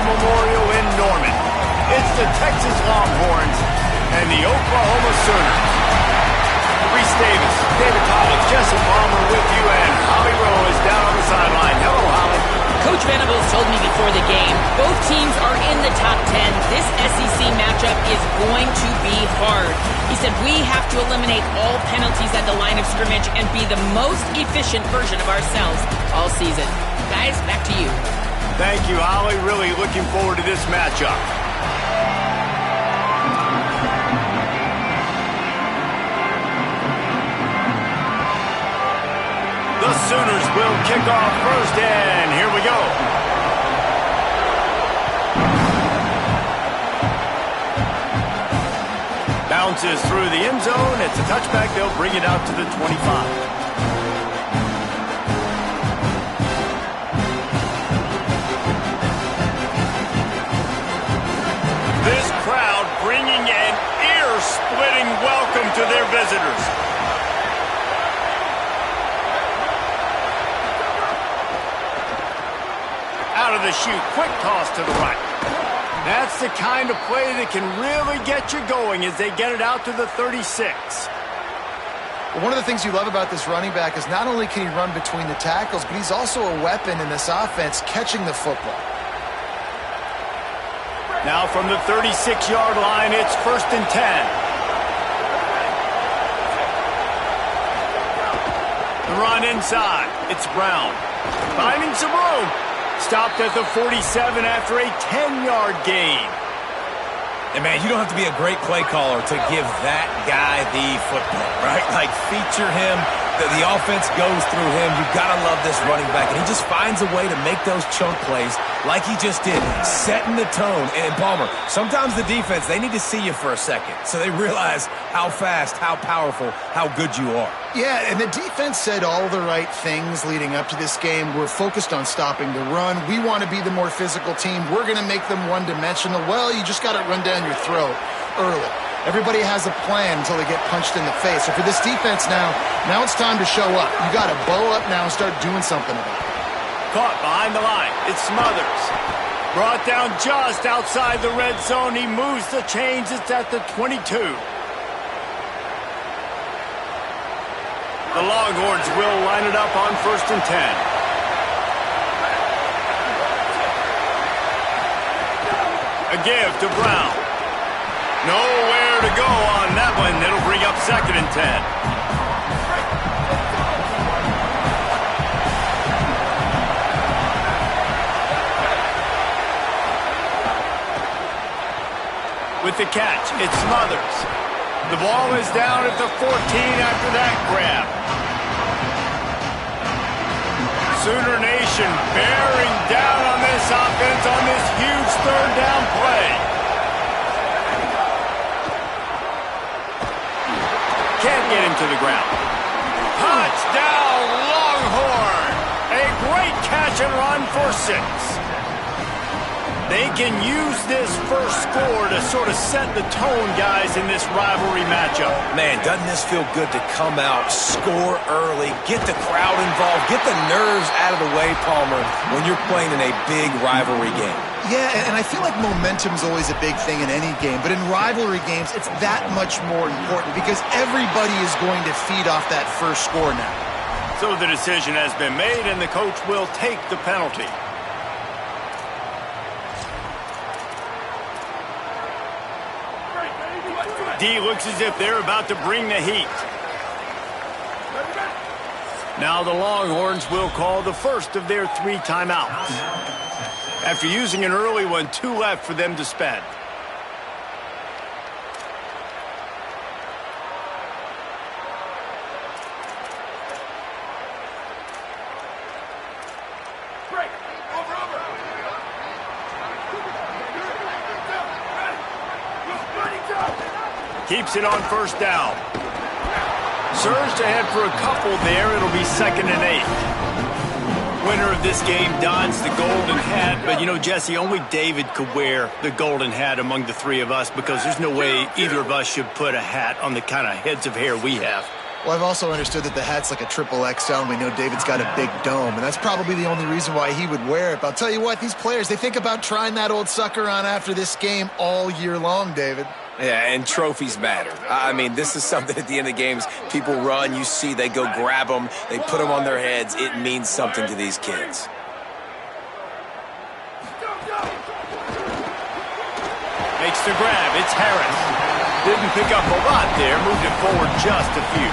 Memorial in Norman. It's the Texas Longhorns and the Oklahoma Sooners. Reese Davis, David Collins, Jesse Palmer with you, and Holly Rowe is down on the sideline. Hello, Holly. Coach Venables told me before the game, both teams are in the top 10. This SEC matchup is going to be hard. He said we have to eliminate all penalties at the line of scrimmage and be the most efficient version of ourselves all season. Guys, back to you. Thank you, Holly. Really looking forward to this matchup. The Sooners will kick off first, and here we go. Bounces through the end zone. It's a touchback. They'll bring it out to the 25. This crowd bringing an ear-splitting welcome to their visitors. Out of the chute, quick toss to the right. That's the kind of play that can really get you going as they get it out to the 36. Well, one of the things you love about this running back is not only can he run between the tackles, but he's also a weapon in this offense catching the football. Now from the 36-yard line, it's 1st and 10. The run inside. It's Brown. Finding some room. Stopped at the 47 after a 10-yard gain. And, man, you don't have to be a great play caller to give that guy the football, right? Like, feature him. The offense goes through him. You've got to love this running back. And he just finds a way to make those chunk plays like he just did, setting the tone. And, Palmer, sometimes the defense, they need to see you for a second so they realize how fast, how powerful, how good you are. Yeah, and the defense said all the right things leading up to this game. We're focused on stopping the run. We want to be the more physical team. We're going to make them one-dimensional. Well, you just got to run down your throat early. Everybody has a plan until they get punched in the face. So for this defense now it's time to show up. You got to bow up now and start doing something about it. Caught behind the line. It's Smothers. Brought down just outside the red zone. He moves the chains. It's at the 22. The Longhorns will line it up on 1st and 10. A give to Brown. Nowhere to go on that one. It'll bring up 2nd and 10. With the catch, it's Smothers. The ball is down at the 14 after that grab. Sooner Nation bearing down on this offense on this huge 3rd down play. Can't get him to the ground. Touchdown, Longhorn! A great catch and run for 6. They can use this first score to sort of set the tone, guys, in this rivalry matchup. Man, doesn't this feel good to come out, score early, get the crowd involved, get the nerves out of the way, Palmer, when you're playing in a big rivalry game? Yeah, and I feel like momentum's always a big thing in any game, but in rivalry games, it's that much more important because everybody is going to feed off that first score now. So the decision has been made, and the coach will take the penalty. D looks as if they're about to bring the heat. Now the Longhorns will call the first of their 3 timeouts. After using an early one, 2 left for them to spend. Keeps it on 1st down. Surged ahead for a couple there. It'll be 2nd and 8. Winner of this game dons the golden hat. But, you know, Jesse, only David could wear the golden hat among the 3 of us because there's no way either of us should put a hat on the kind of heads of hair we have. Well, I've also understood that the hat's like a triple XL, and we know David's got a big dome, and that's probably the only reason why he would wear it. But I'll tell you what, these players, they think about trying that old sucker on after this game all year long, David. Yeah, and trophies matter. I mean, this is something at the end of games, people run, you see, they go grab them, they put them on their heads. It means something to these kids. Makes the grab. It's Harris. Didn't pick up a lot there. Moved it forward just a few.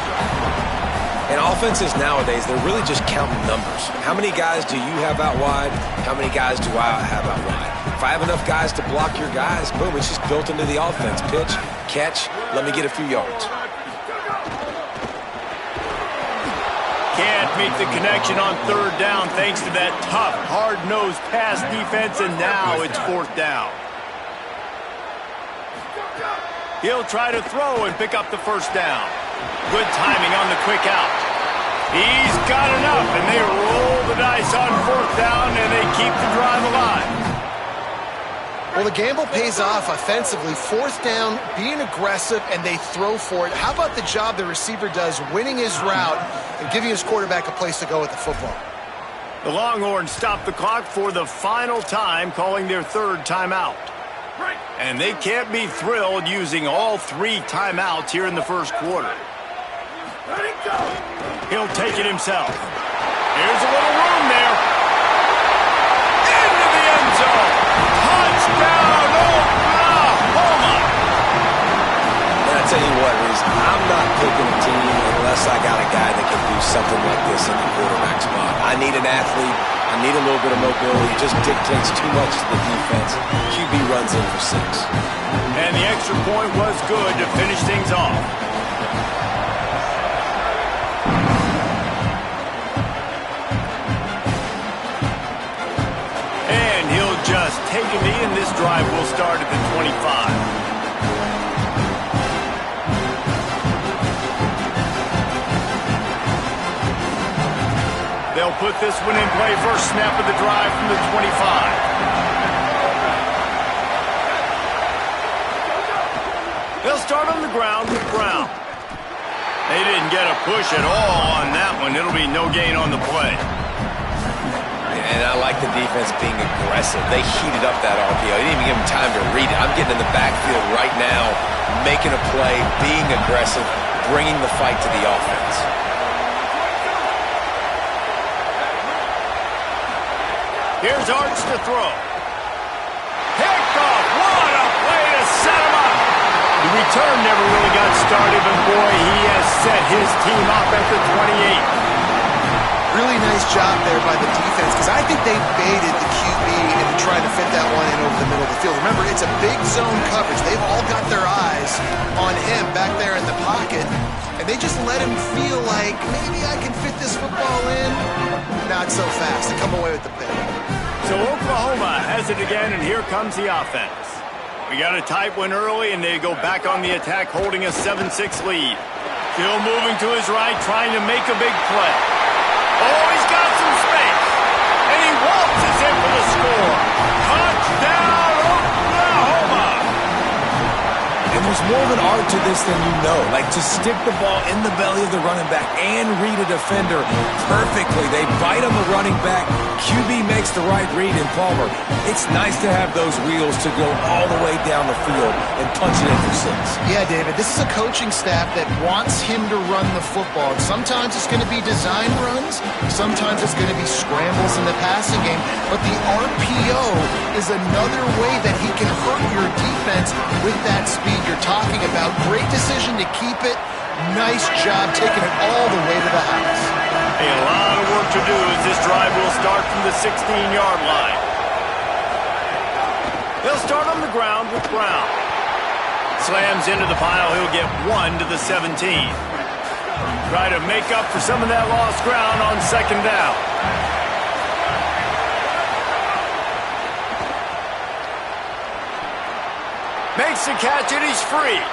And offenses nowadays, they're really just counting numbers. How many guys do you have out wide? How many guys do I have out wide? If I have enough guys to block your guys, boom, it's just built into the offense. Pitch, catch, let me get a few yards. Can't meet the connection on third down thanks to that tough, hard-nosed pass defense, and now it's fourth down. He'll try to throw and pick up the first down. Good timing on the quick out. He's got enough, and they roll the dice on fourth down, and they keep the drive alive. Well, the gamble pays off offensively. Fourth down, being aggressive, and they throw for it. How about the job the receiver does winning his route and giving his quarterback a place to go with the football? The Longhorns stop the clock for the final time, calling their third timeout. And they can't be thrilled using all 3 timeouts here in the first quarter. He'll take it himself. Here's a little room there. Into the end zone. Touchdown, Oklahoma! And I tell you what, Reese, I'm not picking a team unless I got a guy that can do something like this in the quarterback spot. I need an athlete. I need a little bit of mobility. It just dictates too much to the defense. QB runs in for 6. And the extra point was good to finish things off. And he'll just take a knee, and this drive will start at the 25. They'll put this one in play. First snap of the drive from the 25. They'll start on the ground with Brown. They didn't get a push at all on that one. It'll be no gain on the play. And I like the defense being aggressive. They heated up that RPO. They didn't even give them time to read it. I'm getting in the backfield right now, making a play, being aggressive, bringing the fight to the offense. Here's Arch to throw. Picked off. What a play to set him up. The return never really got started, but boy, he has set his team up at the 28. Really nice job there by the defense, because I think they baited the QB into trying to fit that one in over the middle of the field. Remember, it's a big zone coverage. They've all got their eyes on him back there in the pocket, and they just let him feel like, maybe I can fit this football in. Not so fast. They come away with the pick. So Oklahoma has it again, and here comes the offense. We got a tight one early, and they go back on the attack, holding a 7-6 lead. Still moving to his right, trying to make a big play. Oh, he's got some space, and he waltzes in for the score. Touchdown, Oklahoma! And there's more of an art to this than you know. Like, to stick the ball in the belly of the running back and read a defender perfectly. They bite on the running back. QB makes the right read in Palmer. It's nice to have those wheels to go all the way down the field and punch it in for 6. Yeah, David, this is a coaching staff that wants him to run the football. Sometimes it's going to be design runs. Sometimes it's going to be scrambles in the passing game. But the RPO is another way that he can hurt your defense with that speed you're talking about. Great decision to keep it. Nice job taking it all the way to the house. A lot of work to do as this drive will start from the 16-yard line. They'll start on the ground with Brown. Slams into the pile. He'll get 1 to the 17. Try to make up for some of that lost ground on second down. Makes the catch, and he's free.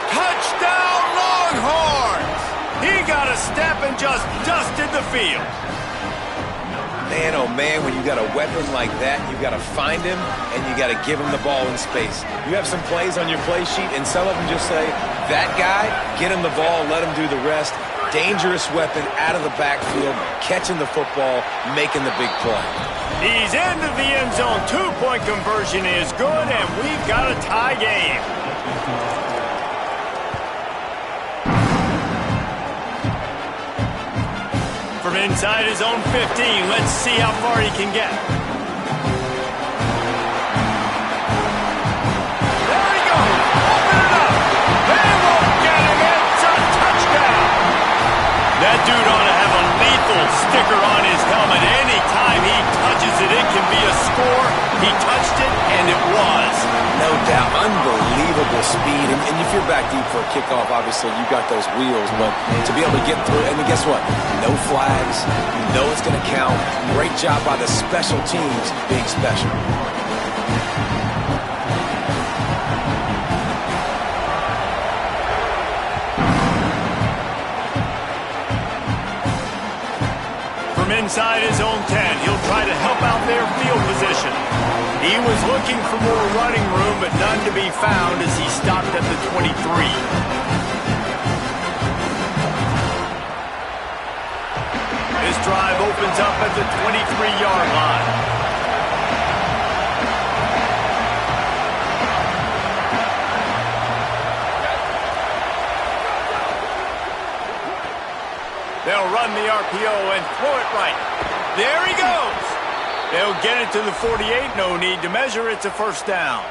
Touchdown, Longhorns! He got a step and just dusted the field. Man, oh man, when you got a weapon like that, you got to find him and you got to give him the ball in space. You have some plays on your play sheet, and some of them just say, that guy, get him the ball, let him do the rest. Dangerous weapon out of the backfield, catching the football, making the big play. He's into the end zone. 2-point conversion is good, and we've got a tie game. From inside his own 15, let's see how far he can get. There he goes. Open it up. They won't get him. It's a touchdown. That dude ought to have a lethal sticker on his helmet. Anytime he touches it, it can be a score. He touched it, and it was. No doubt. Unbelievable speed. And if you're back deep for a kickoff, obviously you got those wheels. But to be able to get through, and then guess what? No flags. You know it's going to count. Great job by the special teams being special. From inside his own 10, he'll try to help out their field position. He was looking for more running room, but none to be found as he stopped at the 23. This drive opens up at the 23-yard line. They'll run the RPO and throw it right. There he goes. They'll get it to the 48. No need to measure. It's a first down.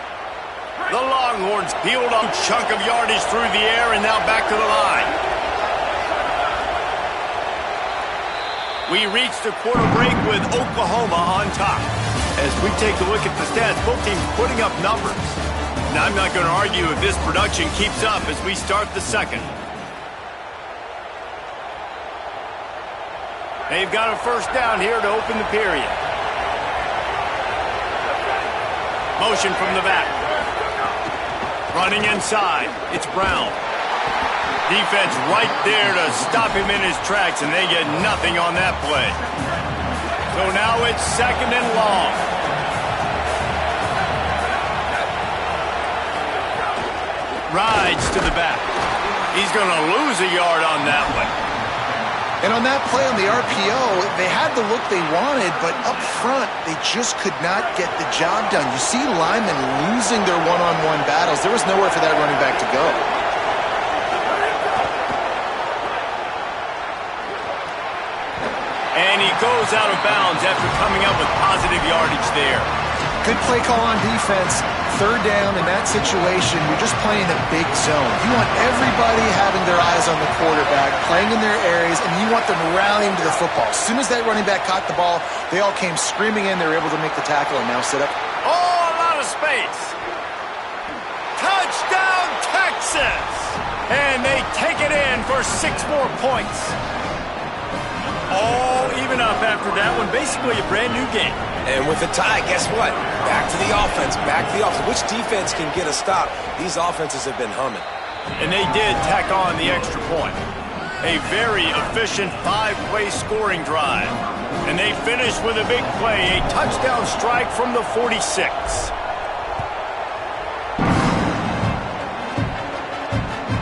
The Longhorns peeled a chunk of yardage through the air and now back to the line. We reached the quarter break with Oklahoma on top. As we take a look at the stats, both teams putting up numbers. And I'm not going to argue if this production keeps up as we start the second. They've got a first down here to open the period. Motion from the back. Running inside. It's Brown. Defense right there to stop him in his tracks, and they get nothing on that play. So now it's second and long. Rides to the back. He's going to lose a yard on that one. And on that play on the RPO, they had the look they wanted, but up front, they just could not get the job done. You see linemen losing their one-on-one battles. There was nowhere for that running back to go. And he goes out of bounds after coming up with positive yardage there. Good play call on defense. Third down in that situation, you're just playing a big zone. You want everybody having their eyes on the quarterback, playing in their areas, and you want them rallying to the football. As soon as that running back caught the ball, they all came screaming in. They were able to make the tackle and now sit up. Oh, a lot of space. Touchdown, Texas! And they take it in for 6 more points. All even up after that one. Basically a brand new game. And with the tie, guess what? Back to the offense, back to the offense. Which defense can get a stop? These offenses have been humming. And they did tack on the extra point. A very efficient 5-play scoring drive. And they finished with a big play, a touchdown strike from the 46.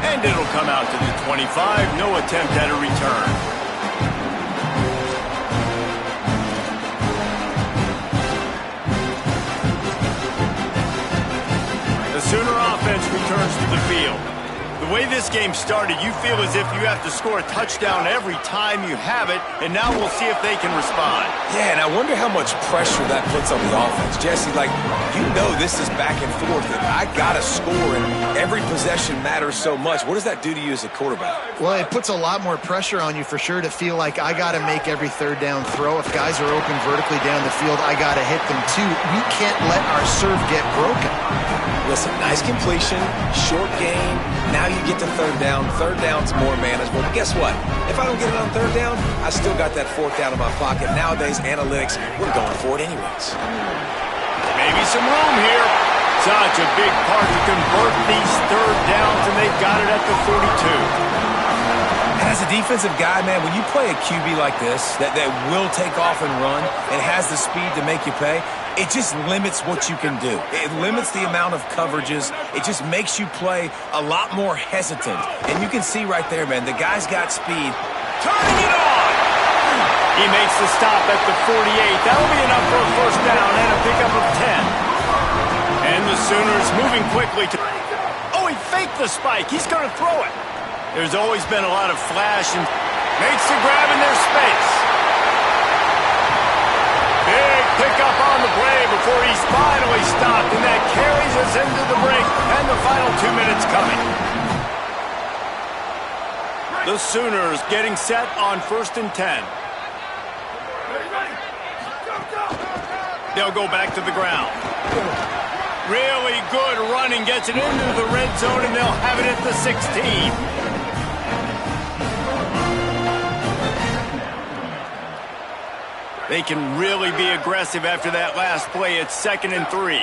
And it'll come out to the 25. No attempt at a return. Sooner offense returns to the field. The way this game started, you feel as if you have to score a touchdown every time you have it, and now we'll see if they can respond. Yeah, and I wonder how much pressure that puts on the offense. Jesse, like, you know this is back and forth, and I got to score, and every possession matters so much. What does that do to you as a quarterback? Well, it puts a lot more pressure on you for sure to feel like I got to make every third down throw. If guys are open vertically down the field, I got to hit them too. We can't let our serve get broken. Listen, nice completion, short game. Now you get to third down. Third down's more manageable. But guess what? If I don't get it on third down, I still got that fourth down in my pocket. Nowadays, analytics, we're going for it anyways. Maybe some room here. Such a big part to convert these third downs, and they've got it at the 42. And as a defensive guy, man, when you play a QB like this that will take off and run and has the speed to make you pay, it just limits what you can do. It limits the amount of coverages. It just makes you play a lot more hesitant. And you can see right there, man, the guy's got speed. Turning it on! He makes the stop at the 48. That'll be enough for a first down and a pickup of 10. And the Sooners moving quickly to... Oh, he faked the spike. He's going to throw it. There's always been a lot of flash and makes the grab in their space. Big pickup on the play before he's finally stopped, and that carries us into the break and the final 2 minutes coming. The Sooners getting set on 1st and 10. They'll go back to the ground. Really good running, gets it into the red zone, and they'll have it at the 16. They can really be aggressive after that last play. It's 2nd and 3.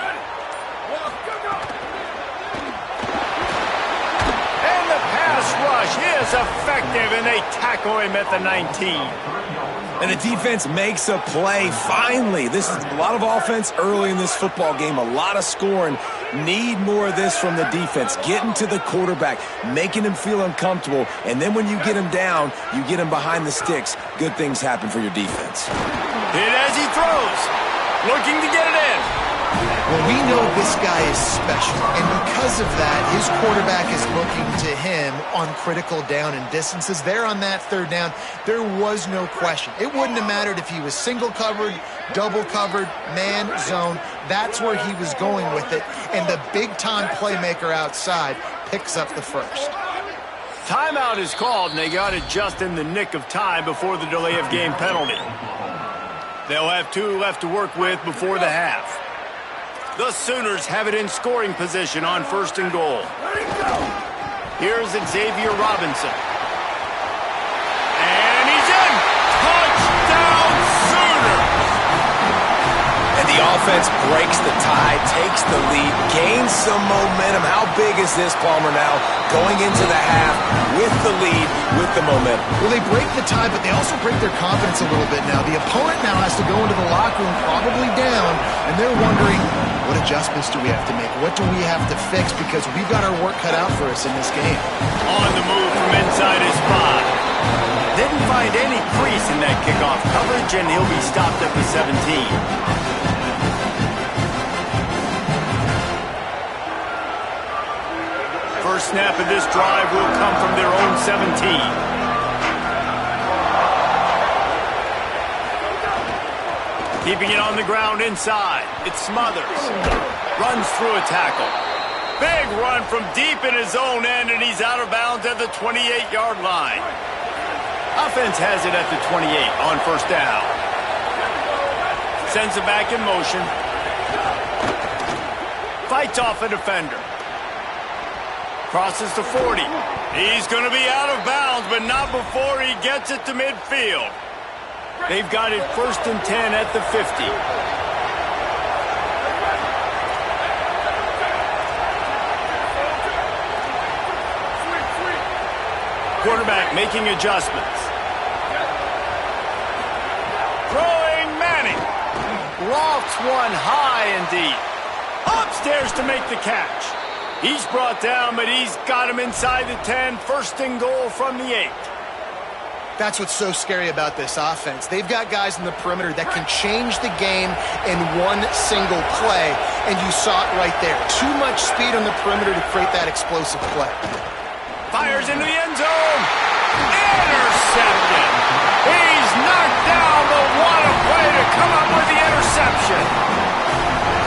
And the pass rush is effective, and they tackle him at the 19. And the defense makes a play, finally. This is a lot of offense early in this football game, a lot of scoring. Need more of this from the defense. Getting to the quarterback, making him feel uncomfortable, and then when you get him down, you get him behind the sticks. Good things happen for your defense. Hit as he throws, looking to get it in. Well, we know this guy is special, and because of that, his quarterback is looking to him on critical down and distances. There on that 3rd down, there was no question. It wouldn't have mattered if he was single covered, double covered, man, zone. That's where he was going with it, and the big-time playmaker outside picks up the first. Timeout is called, and they got it just in the nick of time before the delay of game penalty. They'll have 2 left to work with before the half. The Sooners have it in scoring position on 1st and goal. Here's Xavier Robinson. And he's in! Touchdown Sooners! And the offense breaks the tie, takes the lead, gains some momentum. How big is this, Palmer, now? Going into the half with the lead, with the momentum. Well, they break the tie, but they also break their confidence a little bit now. The opponent now has to go into the locker room probably down, and they're wondering, what adjustments do we have to make? What do we have to fix? Because we've got our work cut out for us in this game. On the move from inside his 5. Didn't find any crease in that kickoff coverage, and he'll be stopped at the 17. First snap of this drive will come from their own 17. Keeping it on the ground inside. It's Smothers. Runs through a tackle. Big run from deep in his own end, and he's out of bounds at the 28-yard line. Offense has it at the 28 on 1st down. Sends it back in motion. Fights off a defender. Crosses the 40. He's going to be out of bounds, but not before he gets it to midfield. They've got it 1st and 10 at the 50. Quarterback making adjustments. Throwing Manning. Lofts one high and deep. Upstairs to make the catch. He's brought down, but he's got him inside the 10. 1st and goal from the 8. That's what's so scary about this offense. They've got guys in the perimeter that can change the game in one single play, and you saw it right there. Too much speed on the perimeter to create that explosive play. Fires into the end zone. Intercepted. He's knocked down, but what a play to come up with the interception.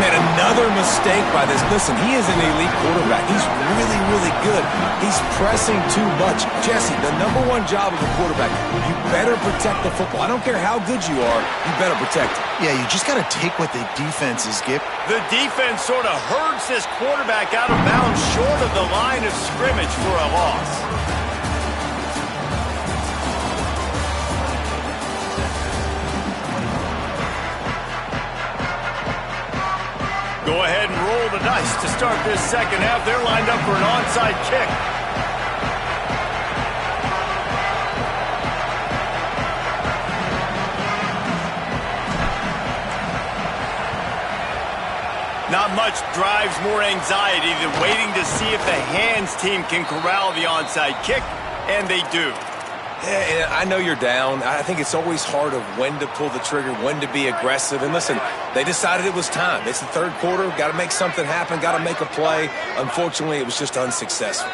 Man, another mistake by this. Listen, he is an elite quarterback. He's really, really good. He's pressing too much. Jesse, the #1 job of a quarterback, you better protect the football. I don't care how good you are, you better protect it. Yeah, you just got to take what the defense is giving. The defense sort of herds this quarterback out of bounds short of the line of scrimmage for a loss. Go ahead and roll the dice to start this second half. They're lined up for an onside kick. Not much drives more anxiety than waiting to see if the hands team can corral the onside kick, and they do. Yeah, I know you're down. I think it's always hard of when to pull the trigger, when to be aggressive. And listen, they decided it was time. It's the third quarter. Got to make something happen. Got to make a play. Unfortunately, it was just unsuccessful.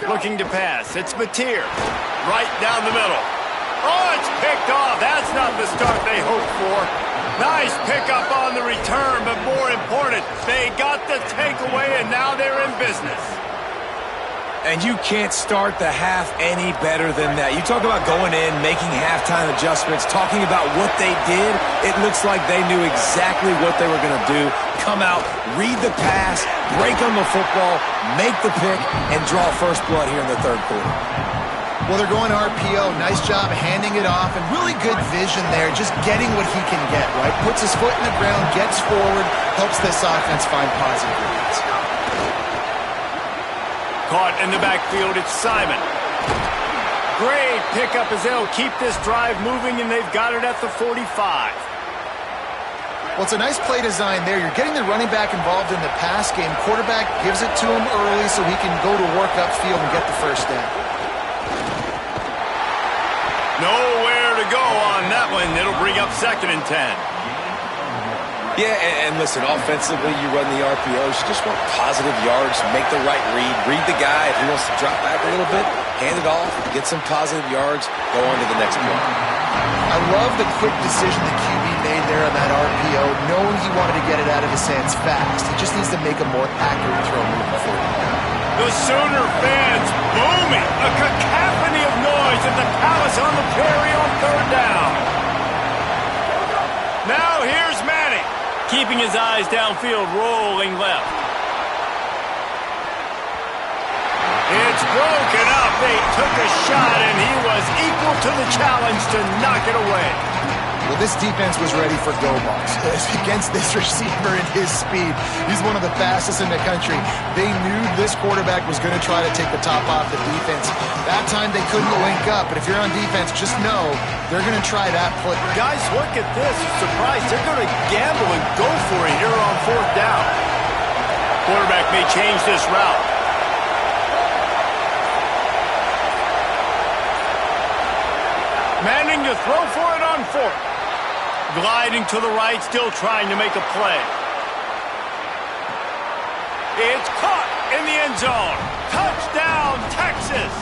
Looking to pass. It's Mateer. Right down the middle. Oh, it's picked off. That's not the start they hoped for. Nice pickup on the return, but more important, they got the takeaway, and now they're in business. And you can't start the half any better than that. You talk about going in, making halftime adjustments, talking about what they did. It looks like they knew exactly what they were going to do. Come out, read the pass, break on the football, make the pick, and draw first blood here in the third quarter. Well, they're going RPO. Nice job handing it off, and really good vision there, just getting what he can get, right? Puts his foot in the ground, gets forward, helps this offense find positive reads. Caught in the backfield, it's Simon. Great pickup as they'll keep this drive moving, and they've got it at the 45. Well, it's a nice play design there. You're getting the running back involved in the pass game. Quarterback gives it to him early so he can go to work upfield and get the first down. Nowhere to go on that one. It'll bring up 2nd and 10. Yeah, and listen, offensively, you run the RPOs. You just want positive yards, make the right read the guy. If he wants to drop back a little bit, hand it off, get some positive yards, go on to the next play. I love the quick decision the QB made there on that RPO, knowing he wanted to get it out of his hands fast. He just needs to make a more accurate throw moving forward. The Sooner fans booming. A cacophony of noise at the Palace on the Prairie on 3rd down. Now here's Manning, keeping his eyes downfield, rolling left. It's broken up. They took a shot, and he was equal to the challenge to knock it away. Well, this defense was ready for go balls against this receiver and his speed. He's one of the fastest in the country. They knew this quarterback was going to try to take the top off the defense. That time they couldn't link up, but if you're on defense, just know they're going to try that play. Guys, look at this. Surprise, they're going to gamble and go for it here on 4th down. Quarterback may change this route. Manning to throw for it on 4th. Gliding to the right, still trying to make a play. It's caught in the end zone. Touchdown, Texas.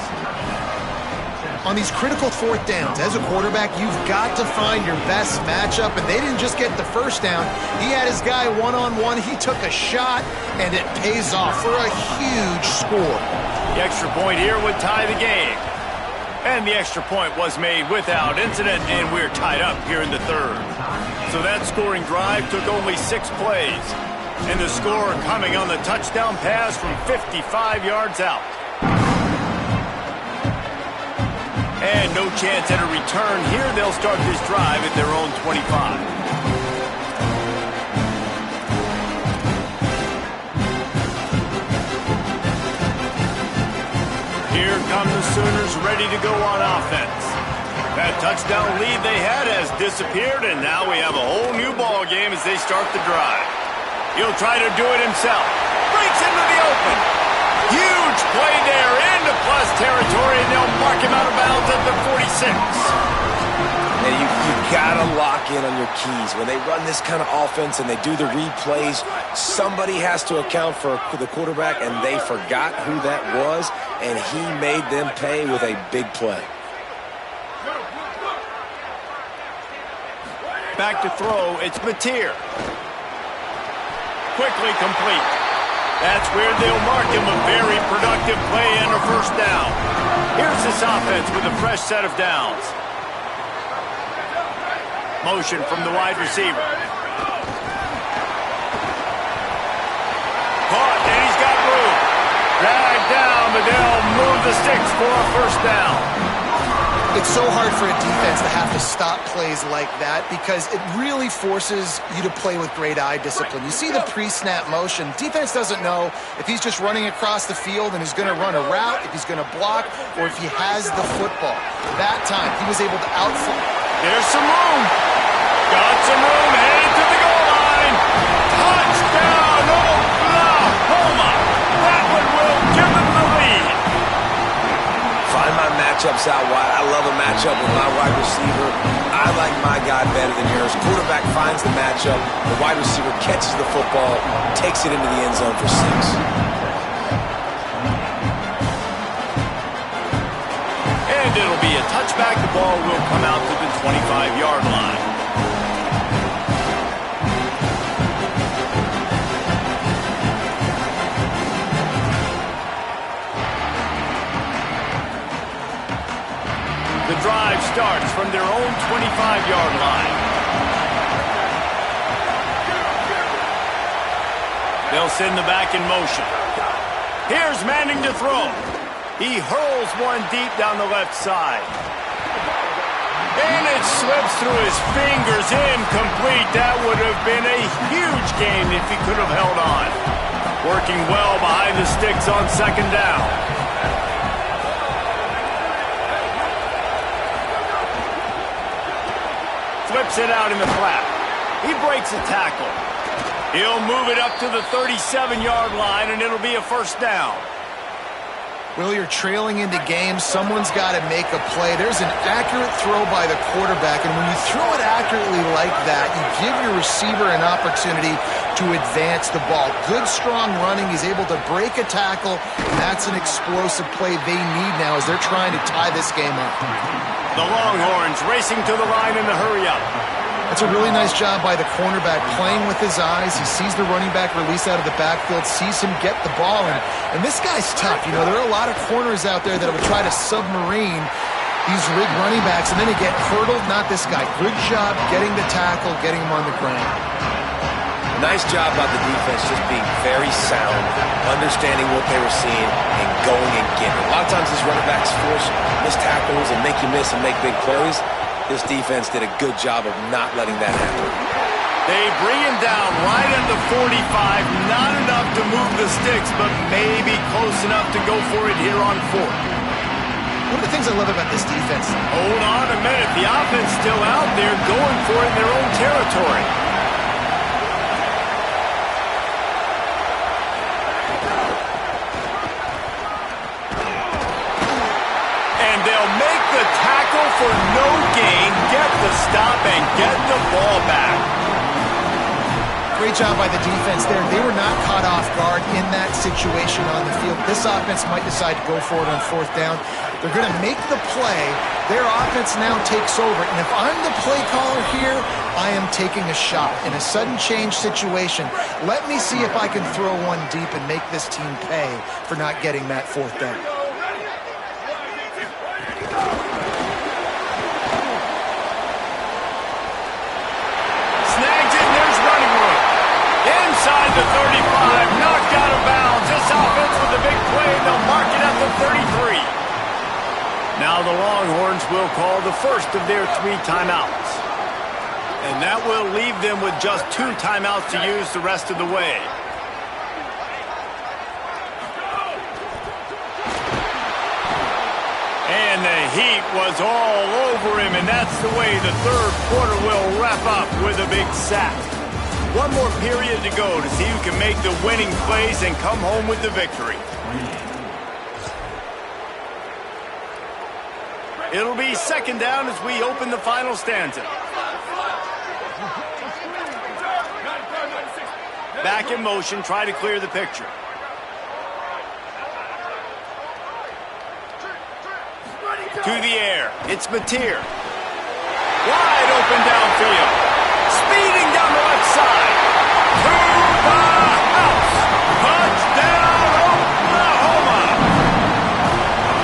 On these critical 4th downs, as a quarterback, you've got to find your best matchup, and they didn't just get the first down. He had his guy one-on-one. He took a shot, and it pays off for a huge score. The extra point here would tie the game. And the extra point was made without incident, and we're tied up here in the 3rd. So that scoring drive took only 6 plays. And the score coming on the touchdown pass from 55 yards out. And no chance at a return here. They'll start this drive at their own 25. Here come the Sooners ready to go on offense. That touchdown lead they had has disappeared, and now we have a whole new ball game as they start the drive. He'll try to do it himself. Breaks into the open. Huge play there into plus territory, and they'll mark him out of bounds at the 46. And you got to lock in on your keys. When they run this kind of offense and they do the replays, somebody has to account for the quarterback, and they forgot who that was, and he made them pay with a big play. Back to throw, it's Mateer. Quickly complete. That's where they'll mark him a very productive play and a first down. Here's this offense with a fresh set of downs. Motion from the wide receiver. Caught, and he's got room. Dragged down, but they'll move the sticks for a first down. It's so hard for a defense to have to stop plays like that because it really forces you to play with great eye discipline. You see the pre-snap motion. Defense doesn't know if he's just running across the field and he's going to run a route, if he's going to block, or if he has the football. That time, he was able to outflank. There's some room. Got some room, headed to the goal line. Touchdown, Oklahoma. That one will give them the lead. Find my matchups out wide. I love a matchup with my wide receiver. I like my guy better than yours. Quarterback finds the matchup. The wide receiver catches the football, takes it into the end zone for 6. And it'll be a touchback. The ball will come out to the 25-yard line. The drive starts from their own 25-yard line. They'll send the back in motion. Here's Manning to throw. He hurls one deep down the left side. And it slips through his fingers, incomplete. That would have been a huge gain if he could have held on. Working well behind the sticks on second down. Flips it out in the flat. He breaks a tackle. He'll move it up to the 37-yard line, and it'll be a first down. Will, you're trailing into games. Someone's got to make a play. There's an accurate throw by the quarterback, and when you throw it accurately like that, you give your receiver an opportunity to advance the ball. Good, strong running. He's able to break a tackle, and that's an explosive play they need now as they're trying to tie this game up. The Longhorns racing to the line in the hurry-up. That's a really nice job by the cornerback, playing with his eyes. He sees the running back release out of the backfield, sees him get the ball, and this guy's tough. You know, there are a lot of corners out there that would try to submarine these running backs, and then they get hurdled. Not this guy. Good job getting the tackle, getting him on the ground. Nice job by the defense, just being very sound, understanding what they were seeing, and going and getting it. A lot of times these running backs force missed tackles and make you miss and make big plays. This defense did a good job of not letting that happen. They bring him down right at the 45. Not enough to move the sticks, but maybe close enough to go for it here on 4th. One of the things I love about this defense. Hold on a minute. The offense still out there going for it in their own territory. They'll make the tackle for no gain, get the stop, and get the ball back. Great job by the defense there. They were not caught off guard in that situation on the field. This offense might decide to go for it on 4th down. They're going to make the play. Their offense now takes over. And if I'm the play caller here, I am taking a shot. In a sudden change situation, let me see if I can throw one deep and make this team pay for not getting that 4th down. Inside the 35, knocked out of bounds. This offense with a big play, they'll mark it at the 33. Now the Longhorns will call the first of their 3 timeouts. And that will leave them with just 2 timeouts to use the rest of the way. And the heat was all over him, and that's the way the 3rd quarter will wrap up with a big sack. One more period to go to see who can make the winning plays and come home with the victory. It'll be 2nd down as we open the final stanza. Back in motion, try to clear the picture. To the air, it's Mateer. Wide open downfield. Speeding down the left side. To the house. Touchdown, Oklahoma.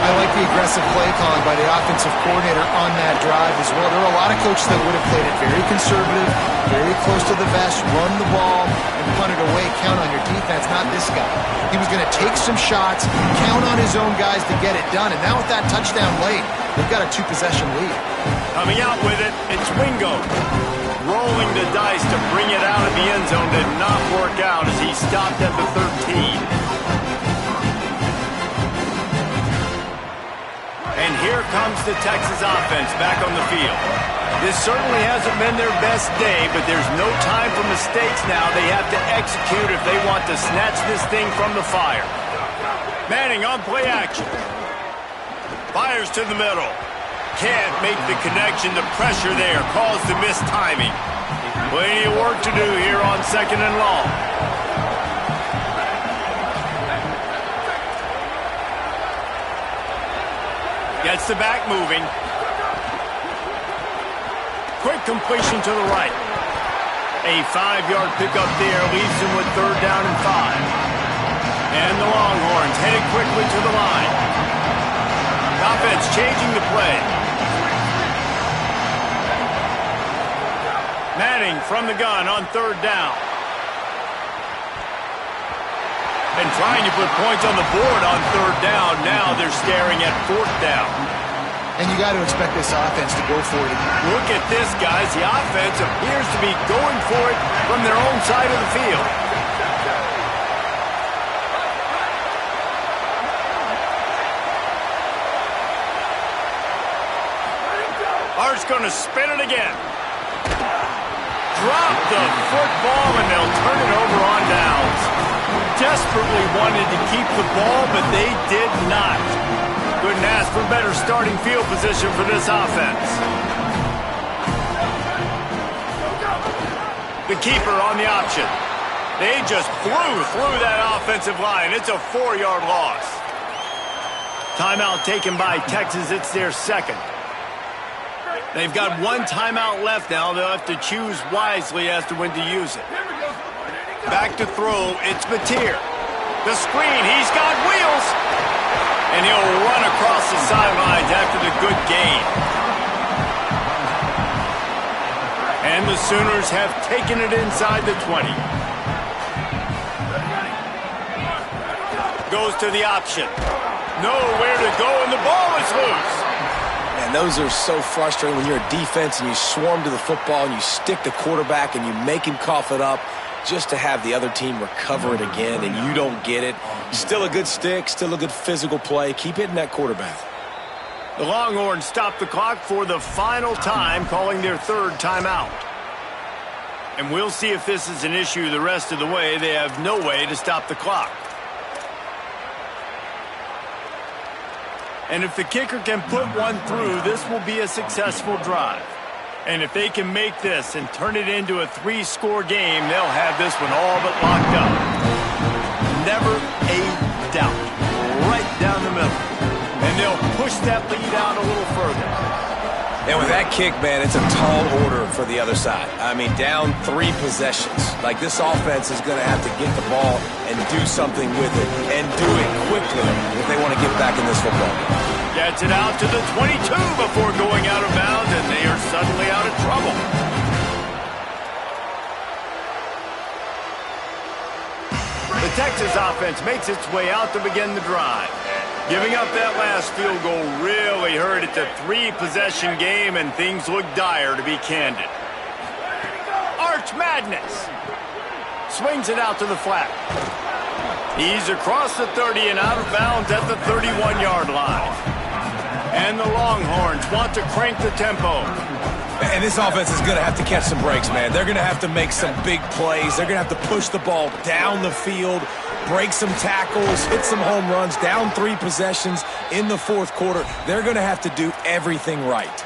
I like the aggressive play calling by the offensive coordinator on that drive as well. There are a lot of coaches that would have played it very conservative, very close to the vest, run the ball, and punt it away. Count on your defense, not this guy. He was going to take some shots, count on his own guys to get it done. And now with that touchdown late, they've got a 2-possession lead. Coming out with it, it's Wingo. Rolling the dice to bring it out of the end zone did not work out as he stopped at the 13. And here comes the Texas offense back on the field. This certainly hasn't been their best day, but there's no time for mistakes now. They have to execute if they want to snatch this thing from the fire. Manning on play action. Fires to the middle. Can't make the connection. The pressure there caused the missed timing. Plenty of work to do here on 2nd and long. Gets the back moving. Quick completion to the right. A 5-yard pickup there leaves him with 3rd down and 5. And the Longhorns headed quickly to the line. Offense changing the play. Manning from the gun on 3rd down. And trying to put points on the board on 3rd down. Now they're staring at 4th down. And you got to expect this offense to go for it. Look at this, guys. The offense appears to be going for it from their own side of the field. Art's going to spin it again. Drop the football, and they'll turn it over on downs. Desperately wanted to keep the ball, but they did not. Couldn't ask for better starting field position for this offense. The keeper on the option. They just flew through that offensive line. It's a 4-yard loss. Timeout taken by Texas. It's their 2nd. They've got 1 timeout left now. They'll have to choose wisely as to when to use it. Back to throw. It's Mateer. The screen. He's got wheels. And he'll run across the sidelines after the good gain. And the Sooners have taken it inside the 20. Goes to the option. Nowhere to go, and the ball is loose. And those are so frustrating when you're a defense and you swarm to the football and you stick the quarterback and you make him cough it up just to have the other team recover it again and you don't get it. Still a good stick, still a good physical play. Keep hitting that quarterback. The Longhorns stop the clock for the final time, calling their 3rd timeout. And we'll see if this is an issue the rest of the way. They have no way to stop the clock. And if the kicker can put one through, this will be a successful drive. And if they can make this and turn it into a 3-score game, they'll have this one all but locked up. Never a doubt. Right down the middle. And they'll push that lead out a little further. And with that kick, man, it's a tall order for the other side. I mean, down 3 possessions. Like, this offense is going to have to get the ball and do something with it, and do it quickly if they want to get back in this football game. Gets it out to the 22 before going out of bounds, and they are suddenly out of trouble. The Texas offense makes its way out to begin the drive. Giving up that last field goal really hurt. It's a 3-possession game, and things look dire, to be candid. Arch Madness. Swings it out to the flat. He's across the 30 and out of bounds at the 31-yard line. And the Longhorns want to crank the tempo. And this offense is going to have to catch some breaks, man. They're going to have to make some big plays. They're going to have to push the ball down the field, break some tackles, hit some home runs, down 3 possessions in the 4th quarter. They're going to have to do everything right.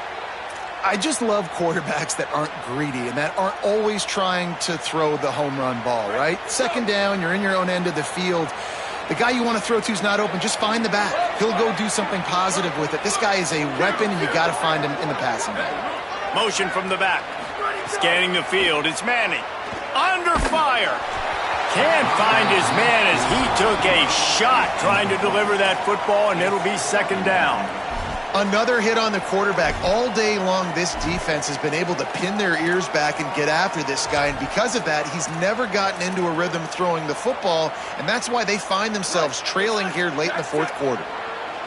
I just love quarterbacks that aren't greedy and that aren't always trying to throw the home run ball, right? 2nd down, you're in your own end of the field. The guy you want to throw to is not open. Just find the back. He'll go do something positive with it. This guy is a weapon, and you got to find him in the passing game. Motion from the back. Scanning the field. It's Manning. Under fire. Can't find his man as he took a shot trying to deliver that football, and it'll be 2nd down. Another hit on the quarterback. All day long, this defense has been able to pin their ears back and get after this guy, and because of that, he's never gotten into a rhythm throwing the football, and that's why they find themselves trailing here late in the 4th quarter.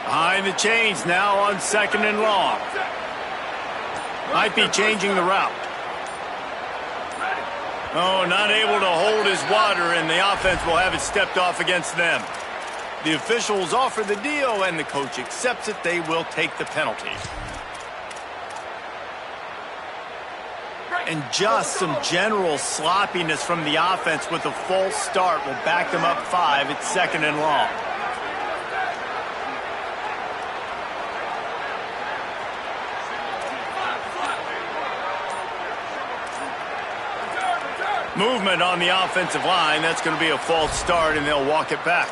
Behind the chains now on 2nd and long. Might be changing the route. Oh, not able to hold his water, and the offense will have it stepped off against them. The officials offer the deal, and the coach accepts it. They will take the penalty. And just some general sloppiness from the offense with a false start will back them up 5. It's 2nd and long. Movement on the offensive line. That's going to be a false start, and they'll walk it back.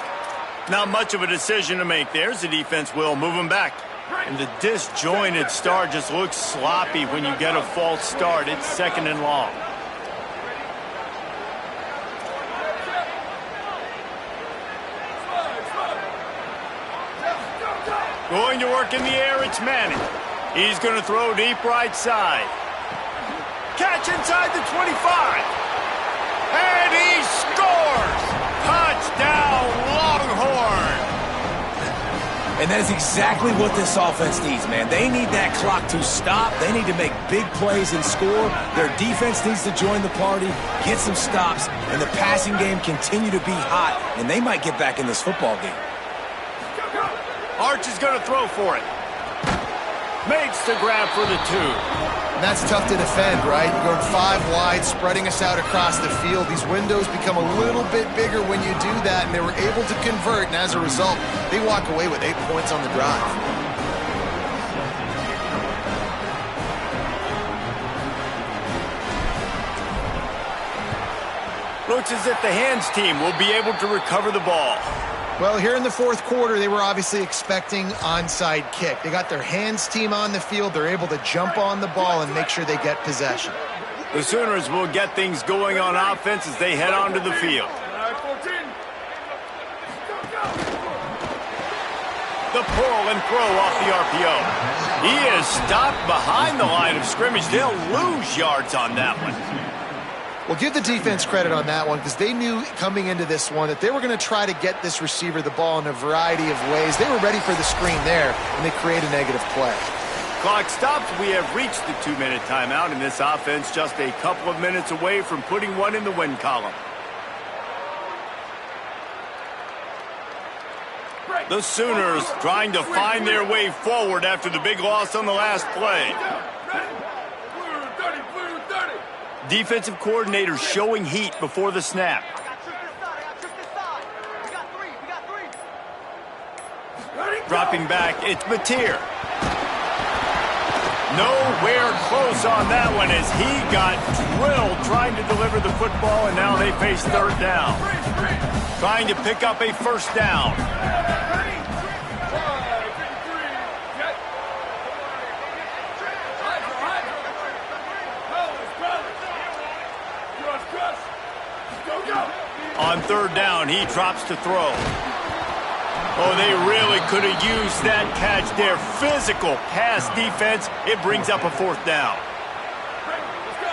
Not much of a decision to make there, as the defense will move them back. And the disjointed start just looks sloppy when you get a false start. It's 2nd and long. Going to work in the air, it's Manning. He's going to throw deep right side. Catch inside the 25. And he scores! Touchdown, Longhorn! And that is exactly what this offense needs, man. They need that clock to stop. They need to make big plays and score. Their defense needs to join the party, get some stops, and the passing game continue to be hot, and they might get back in this football game. Arch is going to throw for it. Makes the grab for the 2. And that's tough to defend, right? You're going 5 wide, spreading us out across the field. These windows become a little bit bigger when you do that, and they were able to convert, and as a result, they walk away with 8 points on the drive. Looks as if the hands team will be able to recover the ball. Well, here in the 4th quarter, they were obviously expecting onside kick. They got their hands team on the field. They're able to jump on the ball and make sure they get possession. The Sooners will get things going on offense as they head onto the field. The pull and throw off the RPO. He is stopped behind the line of scrimmage. They'll lose yards on that one. Well, give the defense credit on that one because they knew coming into this one that they were going to try to get this receiver the ball in a variety of ways. They were ready for the screen there, and they create a negative play. Clock stops. We have reached the 2-minute timeout, and this offense just a couple of minutes away from putting one in the win column. The Sooners trying to find their way forward after the big loss on the last play. Defensive coordinator showing heat before the snap. Dropping back, it's Mateer. Nowhere close on that one as he got drilled trying to deliver the football, and now they face 3rd down. Trying to pick up a 1st down. On 3rd down, he drops to throw. Oh, they really could have used that catch there. Physical pass defense. It brings up a 4th down.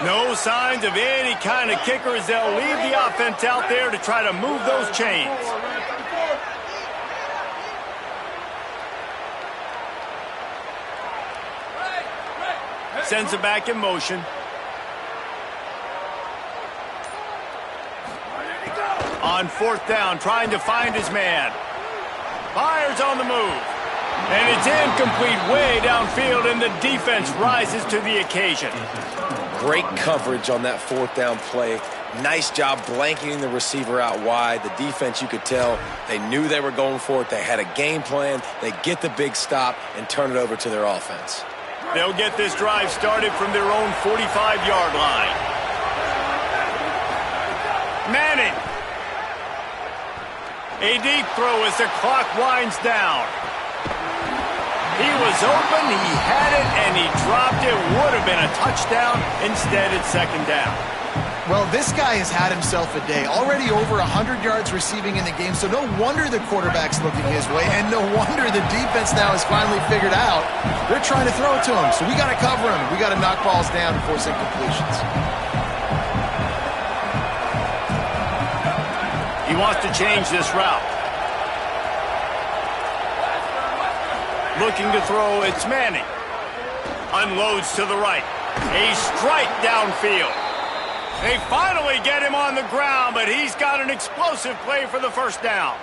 No signs of any kind of kicker as they'll leave the offense out there to try to move those chains. Sends it back in motion. On 4th down, trying to find his man. Fires on the move. And it's incomplete way downfield, and the defense rises to the occasion. Great coverage on that 4th down play. Nice job blanketing the receiver out wide. The defense, you could tell, they knew they were going for it. They had a game plan. They get the big stop and turn it over to their offense. They'll get this drive started from their own 45-yard line. Manning. A deep throw as the clock winds down. He was open, he had it, and he dropped it. Would have been a touchdown. Instead, it's 2nd down. Well, this guy has had himself a day. Already over 100 yards receiving in the game, so no wonder the quarterback's looking his way, and no wonder the defense now has finally figured out they're trying to throw it to him. So we got to cover him. We got to knock balls down and force incompletions. He wants to change this route. Looking to throw, it's Manning. Unloads to the right. A strike downfield. They finally get him on the ground, but he's got an explosive play for the 1st down.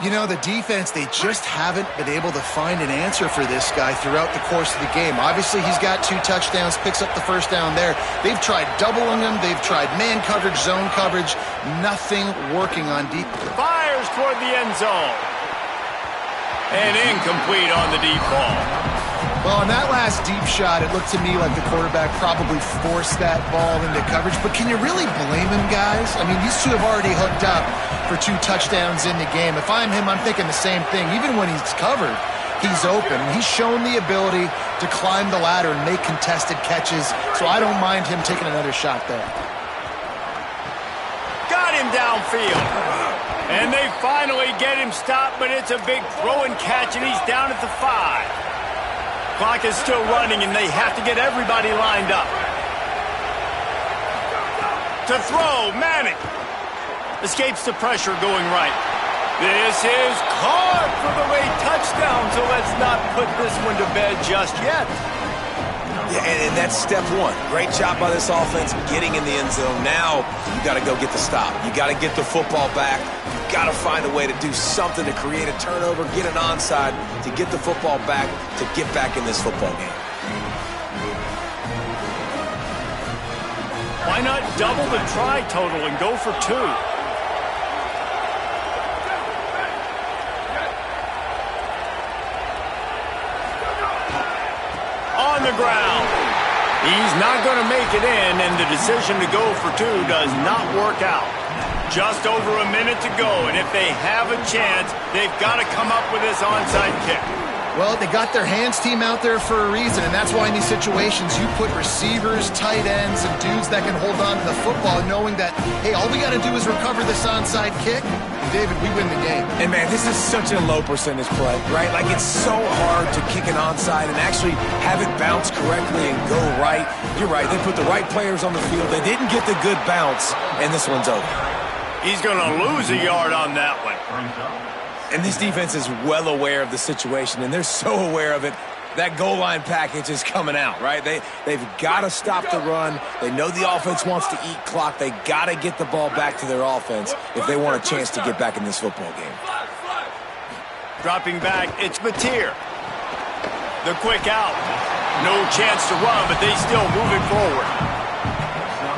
You know, the defense, they just haven't been able to find an answer for this guy throughout the course of the game. Obviously, he's got 2 touchdowns, picks up the first down there. They've tried doubling him. They've tried man coverage, zone coverage. Nothing working on deep. Fires toward the end zone. And incomplete on the deep ball. Well, on that last deep shot, it looked to me like the quarterback probably forced that ball into coverage. But can you really blame him, guys? I mean, these two have already hooked up for 2 touchdowns in the game. If I'm him, I'm thinking the same thing. Even when he's covered, he's open. He's shown the ability to climb the ladder and make contested catches. So I don't mind him taking another shot there. Got him downfield. And they finally get him stopped, but it's a big throw and catch, and he's down at the 5. Clock is still running, and they have to get everybody lined up. To throw, Manning. Escapes the pressure going right. This is caught for the late touchdown, so let's not put this one to bed just yet. Yeah, and that's step 1. Great job by this offense getting in the end zone. Now you got to go get the stop. You got to get the football back. You got to find a way to do something to create a turnover, get an onside, to get the football back, to get back in this football game. Why not double the try total and go for 2? On the ground. He's not going to make it in, and the decision to go for 2 does not work out. Just over a minute to go, and if they have a chance, they've got to come up with this onside kick. Well, they got their hands team out there for a reason, and that's why in these situations you put receivers, tight ends, and dudes that can hold on to the football, knowing that, hey, all we got to do is recover this onside kick. David, we win the game. And, man, this is such a low percentage play, right? Like, it's so hard to kick an onside and actually have it bounce correctly and go right. You're right. They put the right players on the field. They didn't get the good bounce, and this one's over. He's going to lose a yard on that one. And this defense is well aware of the situation, and they're so aware of it. That goal line package is coming out, right? They've got to stop the run. They know the offense wants to eat clock. They got to get the ball back to their offense if they want a chance to get back in this football game. Dropping back, it's Mateer. The quick out. No chance to run, but they still move it forward.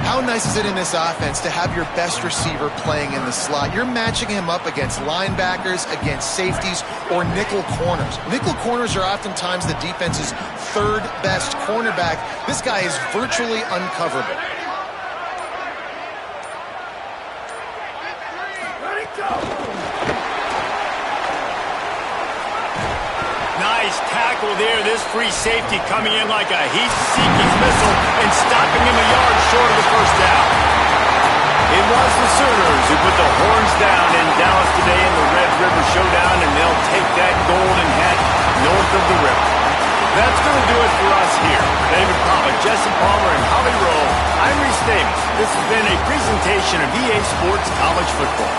How nice is it in this offense to have your best receiver playing in the slot? You're matching him up against linebackers, against safeties, or nickel corners. Nickel corners are oftentimes the defense's 3rd best cornerback. This guy is virtually uncoverable. Nice tackle there. This free safety coming in like a heat-seeking missile and stopping him a yard short of the first down. It was the Sooners who put the horns down in Dallas today in the Red River Showdown, and they'll take that golden hat north of the river. That's going to do it for us here. David Palmer, Jesse Palmer, and Holly Rowe. I'm Reese Davis. This has been a presentation of EA Sports College Football.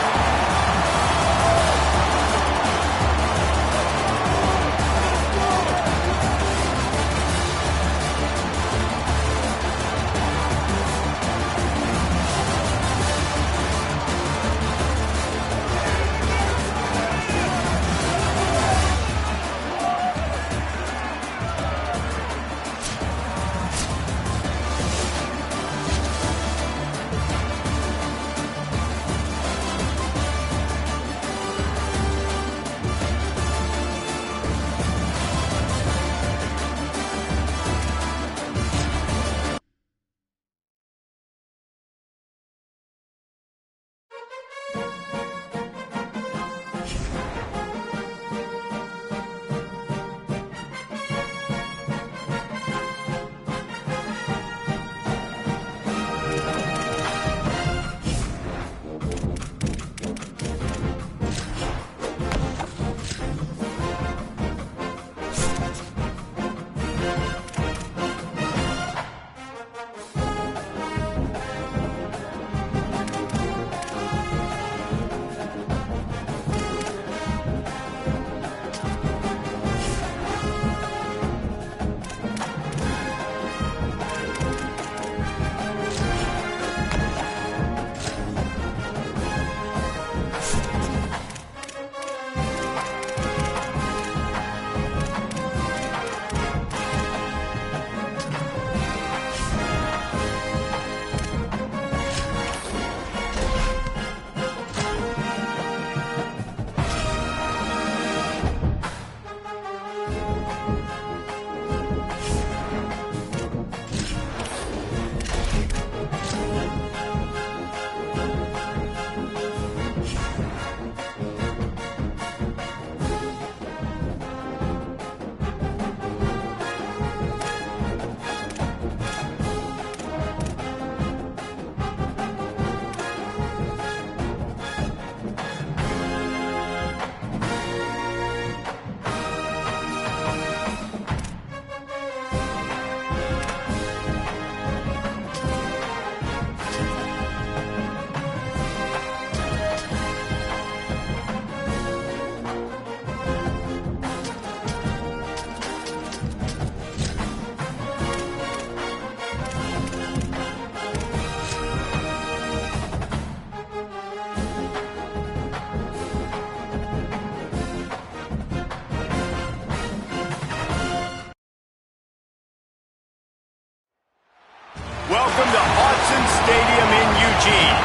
Autzen Stadium in Eugene.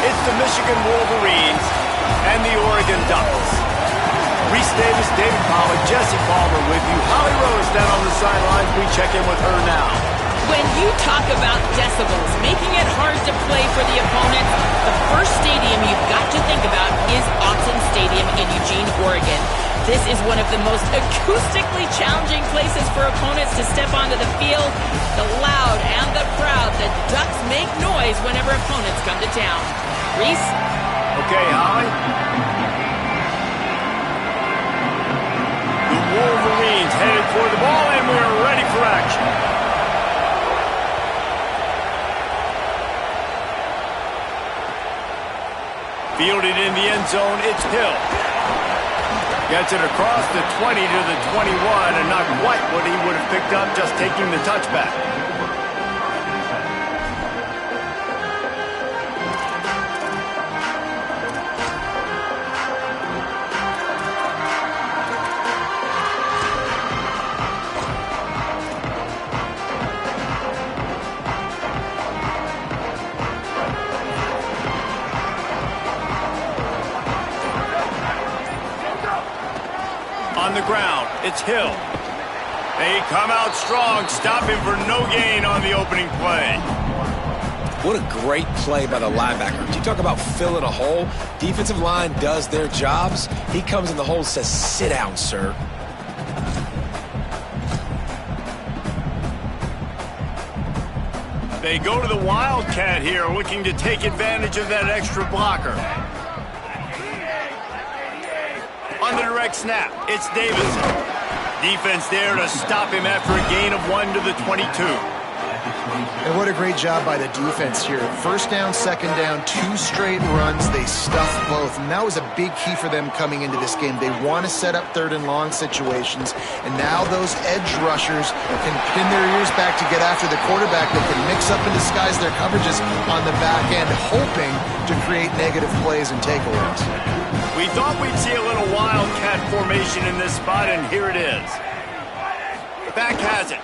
It's the Michigan Wolverines and the Oregon Ducks. Reese Davis, David Pollack, Jesse Palmer with you. Holly Rose down on the sidelines. We check in with her now. When you talk about decibels, making it hard to play for the opponent, the first stadium you've got to think about is Autzen Stadium in Eugene, Oregon. This is one of the most acoustically challenging places for opponents to step onto the field. The loud and the proud, the Ducks make noise whenever opponents come to town. Reese? Okay, Holly. The Wolverines headed for the ball, and we're ready for action. Fielded in the end zone, it's Hill. Gets it across the 20 to the 21, and not quite what he would have picked up just taking the touchback. On the ground, it's Hill. They come out strong, stopping for no gain on the opening play. What a great play by the linebacker. You talk about filling a hole. Defensive line does their jobs. He comes in the hole and says, sit down, sir. They go to the Wildcat here, looking to take advantage of that extra blocker. On the direct snap, it's Davison. Defense there to stop him after a gain of 1 to the 22. And what a great job by the defense here. First down, second down, 2 straight runs. They stuffed both, and that was a big key for them coming into this game. They want to set up third and long situations, and now those edge rushers can pin their ears back to get after the quarterback. They can mix up and disguise their coverages on the back end, hoping to create negative plays and takeaways. We thought we'd see a little Wildcat formation in this spot, and here it is. Back has it.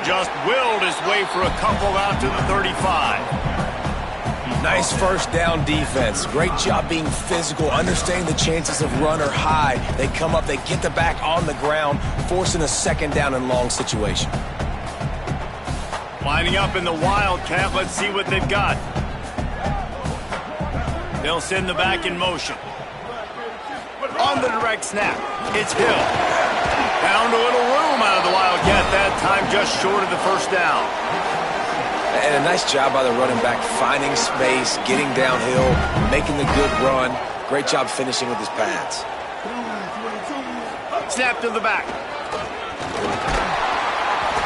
Just willed his way for a couple out to the 35. Nice first down defense. Great job being physical, understanding the chances of run are high. They come up, they get the back on the ground, forcing a second down and long situation. Lining up in the Wildcat, let's see what they've got. They'll send the back in motion. On the direct snap, it's Hill. Found a little room out of the Wildcat that time, just short of the first down. And a nice job by the running back, finding space, getting downhill, making the good run. Great job finishing with his pads. Snap to the back.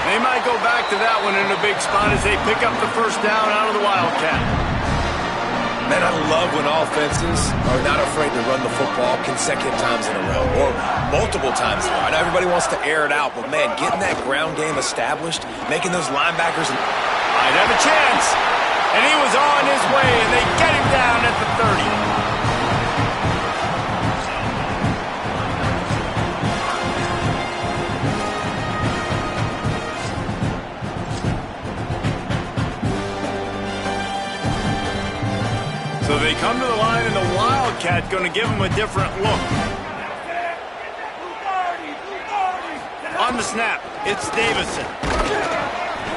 They might go back to that one in a big spot as they pick up the first down out of the Wildcat. Man, I love when offenses are not afraid to run the football consecutive times in a row or multiple times in a row. I know everybody wants to air it out, but man, getting that ground game established, making those linebackers might have a chance. And he was on his way, and they get him down at the 30. So they come to the line, and the Wildcat going to give them a different look. On the snap, it's Davison.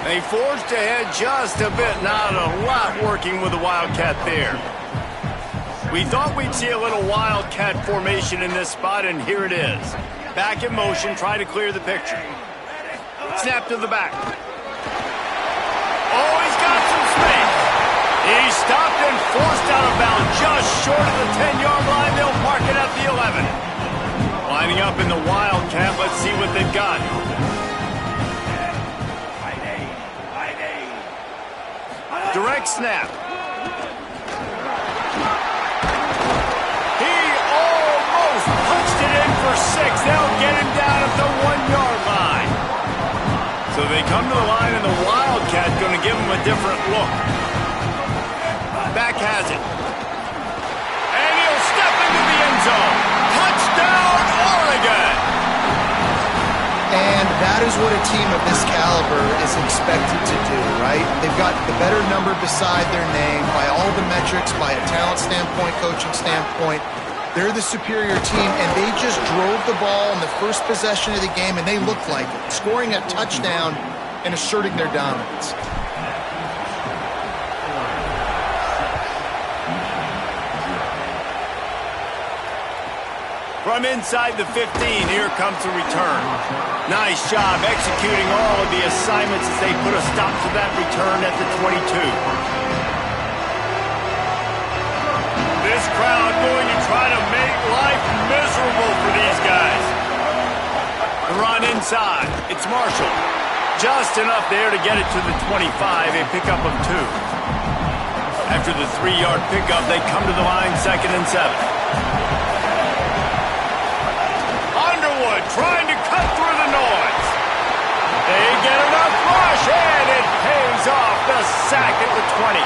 They forged ahead just a bit, not a lot working with the Wildcat there. We thought we'd see a little Wildcat formation in this spot, and here it is. Back in motion, try to clear the picture. Snap to the back. Oh, he's got some space. He's stopped and forced out of bounds just short of the 10-yard line. They'll park it at the 11. Lining up in the Wildcat. Let's see what they've got. Direct snap. He almost punched it in for 6. They'll get him down at the 1-yard line. So they come to the line, and the Wildcat going to give him a different look. Back has it. And he'll step into the end zone. Touchdown, Oregon! And That is what a team of this caliber is expected to do, right? They've got the better number beside their name by all the metrics, by a talent standpoint, coaching standpoint. They're the superior team, and they just drove the ball in the first possession of the game, and they looked like it, scoring a touchdown and asserting their dominance. From inside the 15, here comes the return. Nice job executing all of the assignments as they put a stop to that return at the 22. This crowd going to try to make life miserable for these guys. The run inside. It's Marshall. Just enough there to get it to the 25, a pickup of 2. After the 3-yard pickup, they come to the line 2nd and 7. Trying to cut through the noise. They get enough rush, and it pays off. The sack at the 20.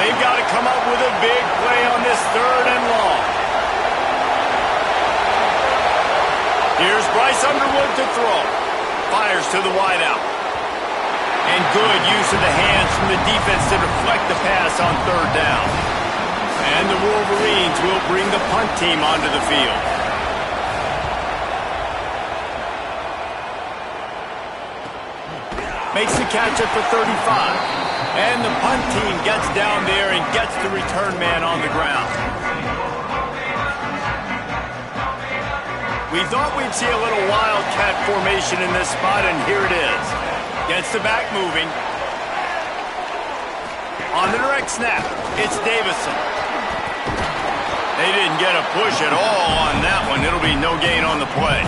They've got to come up with a big play on this 3rd and long. Here's Bryce Underwood to throw. Fires to the wideout. And good use of the hands from the defense to deflect the pass on 3rd down. And the Wolverines will bring the punt team onto the field. Makes the catch at the 35. And the punt team gets down there and gets the return man on the ground. We thought we'd see a little wildcat formation in this spot, and here it is. Gets the back moving. On the direct snap, it's Davison. They didn't get a push at all on that one. It'll be no gain on the play.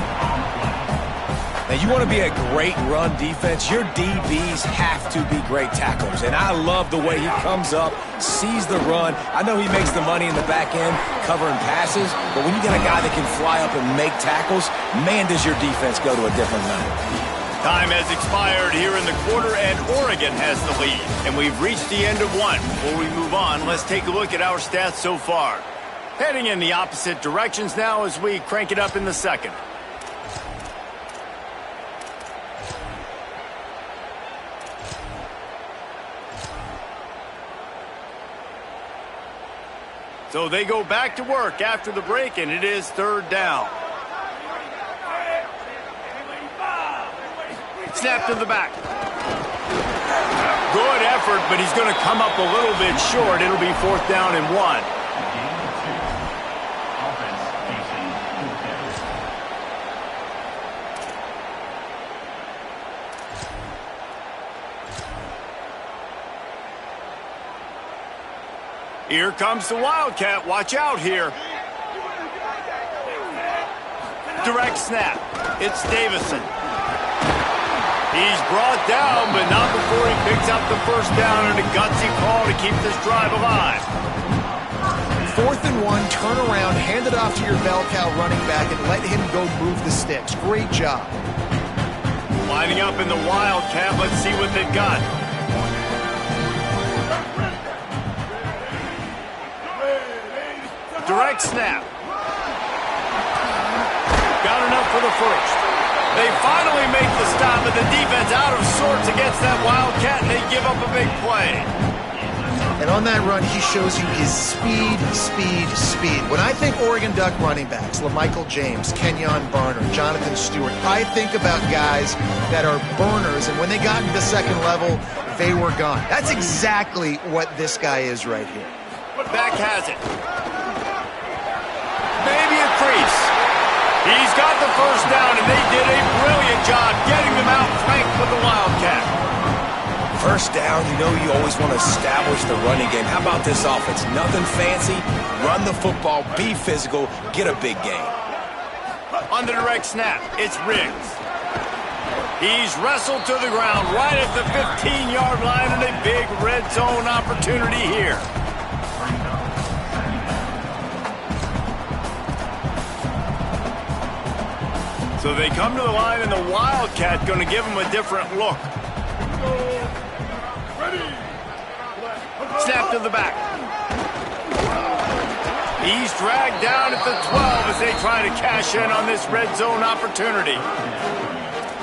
Now, you want to be a great run defense, your DBs have to be great tacklers. And I love the way he comes up, sees the run. I know he makes the money in the back end covering passes, but when you got a guy that can fly up and make tackles, man, does your defense go to a different level. Time has expired here in the quarter, and Oregon has the lead. And we've reached the end of one. Before we move on, let's take a look at our stats so far. Heading in the opposite directions now as we crank it up in the 2nd. So they go back to work after the break, and it is 3rd down. Snap to the back. Good effort, but he's going to come up a little bit short. It'll be 4th down and 1. Here comes the Wildcat. Watch out here. Direct snap. It's Davison. He's brought down, but not before he picks up the 1st down and a gutsy call to keep this drive alive. 4th and 1, turn around, hand it off to your bell cow running back, and let him go move the sticks. Great job. Lining up in the Wildcat. Let's see what they've got. Direct snap. Got enough for the 1st. They finally make the stop, but the defense out of sorts against that Wildcat, and they give up a big play. And on that run, he shows you his speed, speed, speed. When I think Oregon Duck running backs, LaMichael James, Kenyon Barner, Jonathan Stewart, I think about guys that are burners, and when they got into the 2nd level, they were gone. That's exactly what this guy is right here. Back has it. Maybe a crease. He's got the 1st down, and they did a brilliant job getting them out flanked with the Wildcat. 1st down, you know you always want to establish the running game. How about this offense? Nothing fancy. Run the football, be physical, get a big gain. On the direct snap, it's Riggs. He's wrestled to the ground right at the 15-yard line, and a big red zone opportunity here. So they come to the line, and the Wildcat going to give them a different look. Snap to the back. He's dragged down at the 12 as they try to cash in on this red zone opportunity.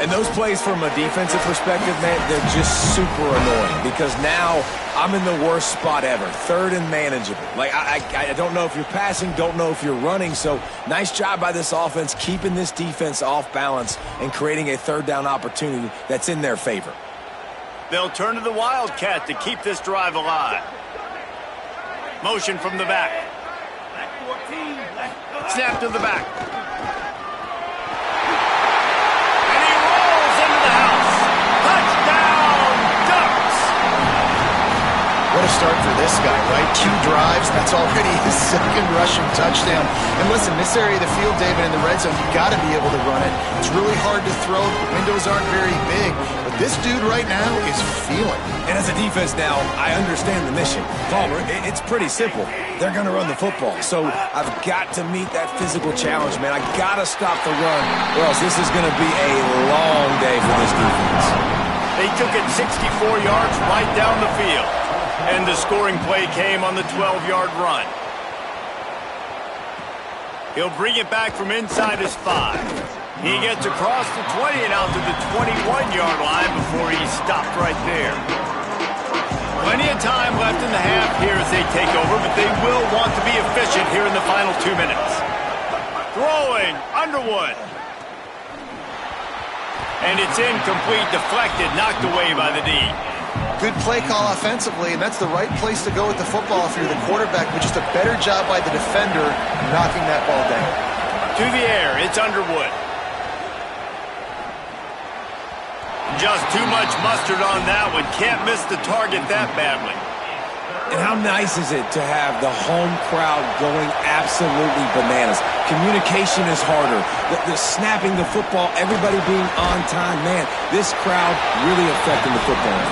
And those plays from a defensive perspective, man, they're just super annoying because now I'm in the worst spot ever, third and manageable. Like, I don't know if you're passing, don't know if you're running, so nice job by this offense keeping this defense off balance and creating a third down opportunity that's in their favor. They'll turn to the Wildcat to keep this drive alive. Motion from the back. Snap to the back. And he rolls into the house. Touchdown, Ducks! What a start for this guy, right? 2 drives, that's already his second rushing touchdown. And listen, this area of the field, David, in the red zone, you got to be able to run it. It's really hard to throw. The windows aren't very big. But this dude right now is feeling. And as a defense now, I understand the mission. Palmer, it's pretty simple. They're going to run the football. So I've got to meet that physical challenge, man. I got to stop the run, or else this is going to be a long day for this defense. They took it 64 yards right down the field. And the scoring play came on the 12-yard run. He'll bring it back from inside his 5. He gets across the 20 and out to the 21-yard line before he's stopped right there. Plenty of time left in the half here as they take over, but they will want to be efficient here in the final 2 minutes. Throwing, Underwood. And it's incomplete, deflected, knocked away by the D. Good play call offensively, and that's the right place to go with the football if you're the quarterback, but just a better job by the defender knocking that ball down. To the air, it's Underwood. Just too much mustard on that one. Can't miss the target that badly. And how nice is it to have the home crowd going absolutely bananas? Communication is harder. The snapping the football, everybody being on time. Man, this crowd really affecting the football.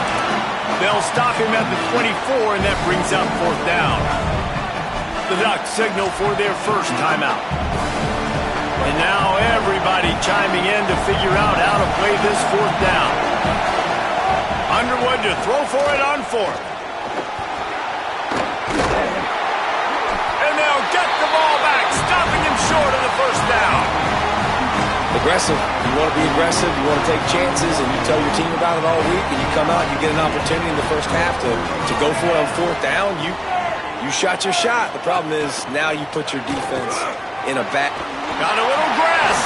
They'll stop him at the 24, and that brings up 4th down. The Ducks signal for their first timeout. And now everybody chiming in to figure out how to play this 4th down. Underwood to throw for it on 4th. And they'll get the ball back, stopping him short of the first down. Aggressive. You want to be aggressive. You want to take chances, and you tell your team about it all week, and you come out and you get an opportunity in the first half to go for it on 4th down. You shot your shot. The problem is now you put your defense in a back. Got a little grass.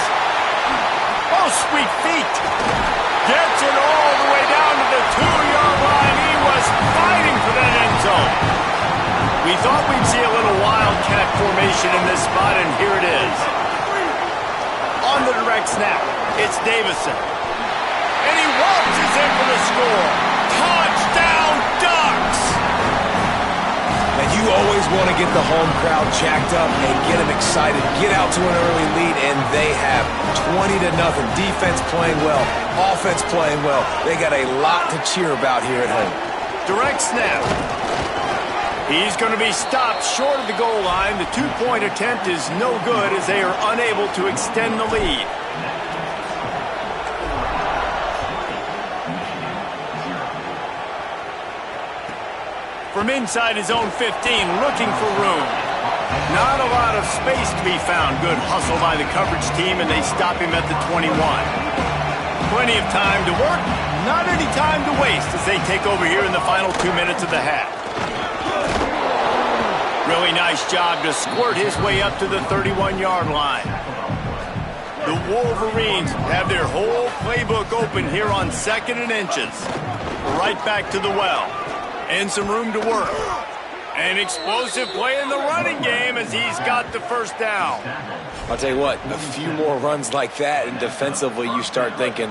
Oh, sweet feet. Gets it all the way down to the 2-yard line. He was fighting for that end zone. We thought we'd see a little Wildcat formation in this spot, and here it is. On the direct snap, it's Davison. And he waltzes in for the score. Touchdown, Ducks! And you always want to get the home crowd jacked up and get them excited, get out to an early lead, and they have 20-0. Defense playing well, offense playing well. They got a lot to cheer about here at home. Direct snap. He's going to be stopped short of the goal line. The 2-point attempt is no good as they are unable to extend the lead. From inside his own 15, looking for room. Not a lot of space to be found. Good hustle by the coverage team, and they stop him at the 21. Plenty of time to work, not any time to waste as they take over here in the final 2 minutes of the half. Really nice job to squirt his way up to the 31-yard line. The Wolverines have their whole playbook open here on 2nd and inches. Right back to the well. And some room to work. An explosive play in the running game as he's got the first down. I'll tell you what, a few more runs like that, and defensively you start thinking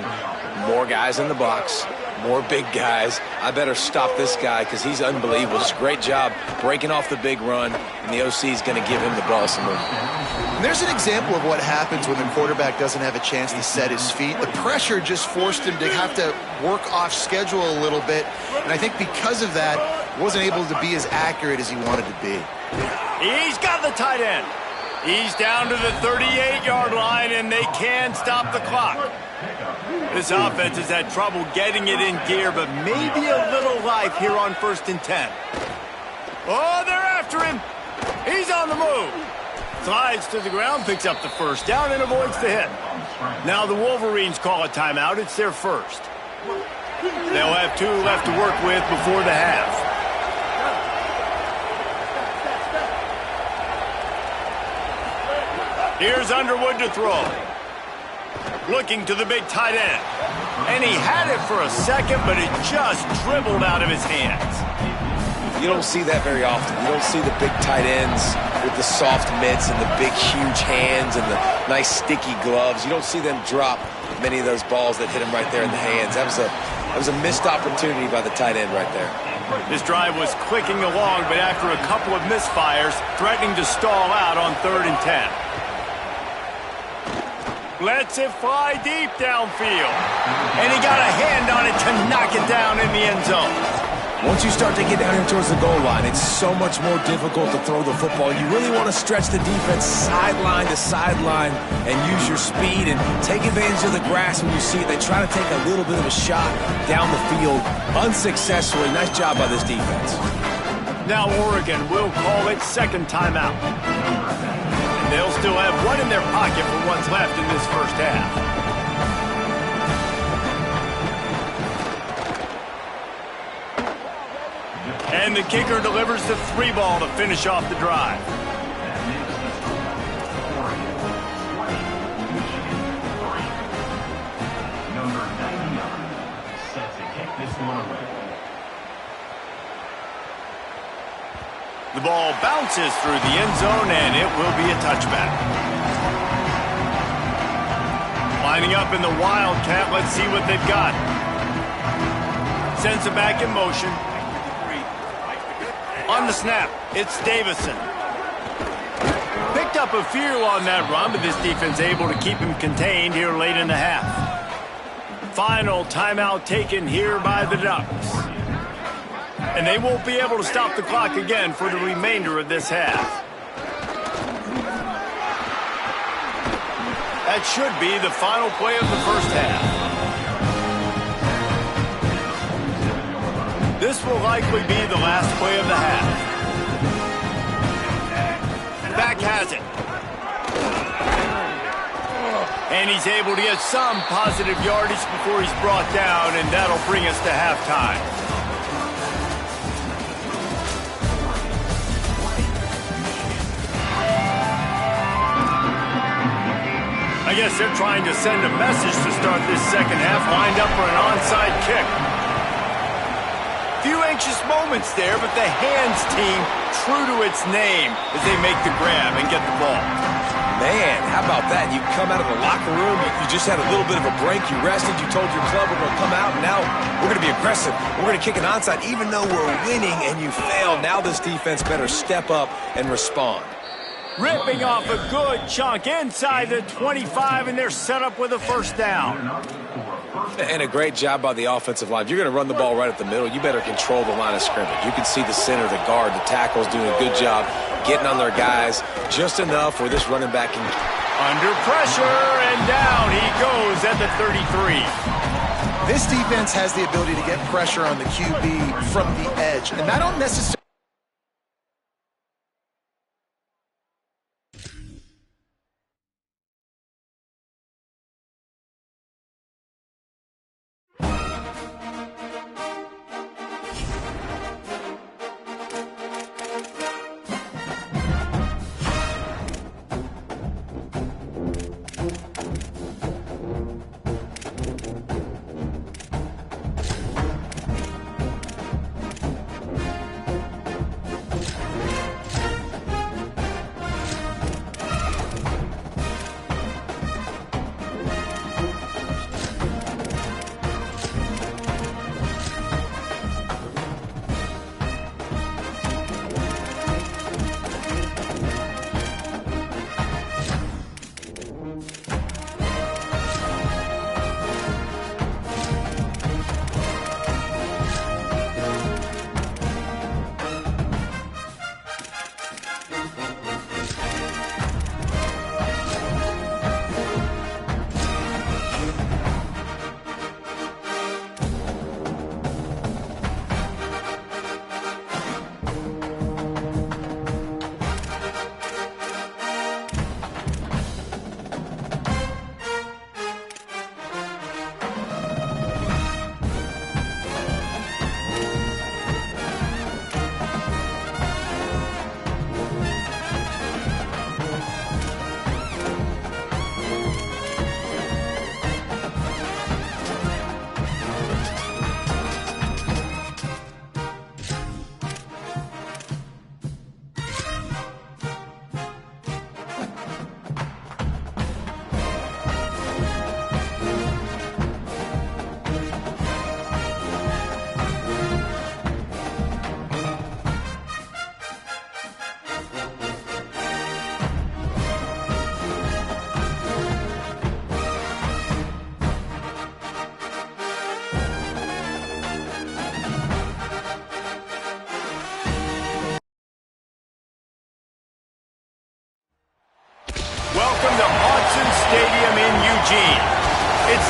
more guys in the box, more big guys. I better stop this guy because he's unbelievable. Just a great job breaking off the big run, and the OC is going to give him the ball some more. And there's an example of what happens when the quarterback doesn't have a chance to set his feet. The pressure just forced him to have to work off schedule a little bit, and I think because of that, wasn't able to be as accurate as he wanted to be. He's got the tight end. He's down to the 38-yard line, and they can stop the clock. This offense has had trouble getting it in gear, but maybe a little life here on 1st and 10. Oh, they're after him. He's on the move. Slides to the ground, picks up the first down, and avoids the hit. Now the Wolverines call a timeout. It's their first. They'll have 2 left to work with before the half. Here's Underwood to throw. Looking to the big tight end. And he had it for a second, but it just dribbled out of his hands. You don't see that very often. You don't see the big tight ends with the soft mitts and the big, huge hands and the nice, sticky gloves. You don't see them drop many of those balls that hit him right there in the hands. That was a missed opportunity by the tight end right there. This drive was clicking along, but after a couple of misfires, threatening to stall out on 3rd and 10. Lets it fly deep downfield. And he got a hand on it to knock it down in the end zone. Once you start to get down here towards the goal line, it's so much more difficult to throw the football. You really want to stretch the defense sideline to sideline and use your speed and take advantage of the grass when you see it. They try to take a little bit of a shot down the field unsuccessfully. Nice job by this defense. Now Oregon will call it second timeout. And they'll still have one in their pocket for what's left in this first half. And the kicker delivers the 3-ball to finish off the drive. Number 99 set to kick this one away. The ball bounces through the end zone, and it will be a touchback. Lining up in the Wildcat, let's see what they've got. Sends it back in motion. On the snap, it's Davison. Picked up a few on that run, but this defense able to keep him contained here late in the half. Final timeout taken here by the Ducks. And they won't be able to stop the clock again for the remainder of this half. That should be the final play of the first half. This will likely be the last play of the half. Back has it. And he's able to get some positive yardage before he's brought down, and that'll bring us to halftime. I guess they're trying to send a message to start this second half, lined up for an onside kick. Few anxious moments there, but the hands team true to its name as they make the grab and get the ball. Man, how about that? You come out of the locker room, you just had a little bit of a break, you rested, you told your club we're going to come out, and now we're going to be aggressive. We're going to kick an onside even though we're winning and you failed. Now this defense better step up and respond. Ripping off a good chunk inside the 25, and they're set up with a first down. And a great job by the offensive line. If you're going to run the ball right at the middle, you better control the line of scrimmage. You can see the center, the guard, the tackles doing a good job getting on their guys just enough where this running back can... Under pressure, and down he goes at the 33. This defense has the ability to get pressure on the QB from the edge, and I don't necessarily...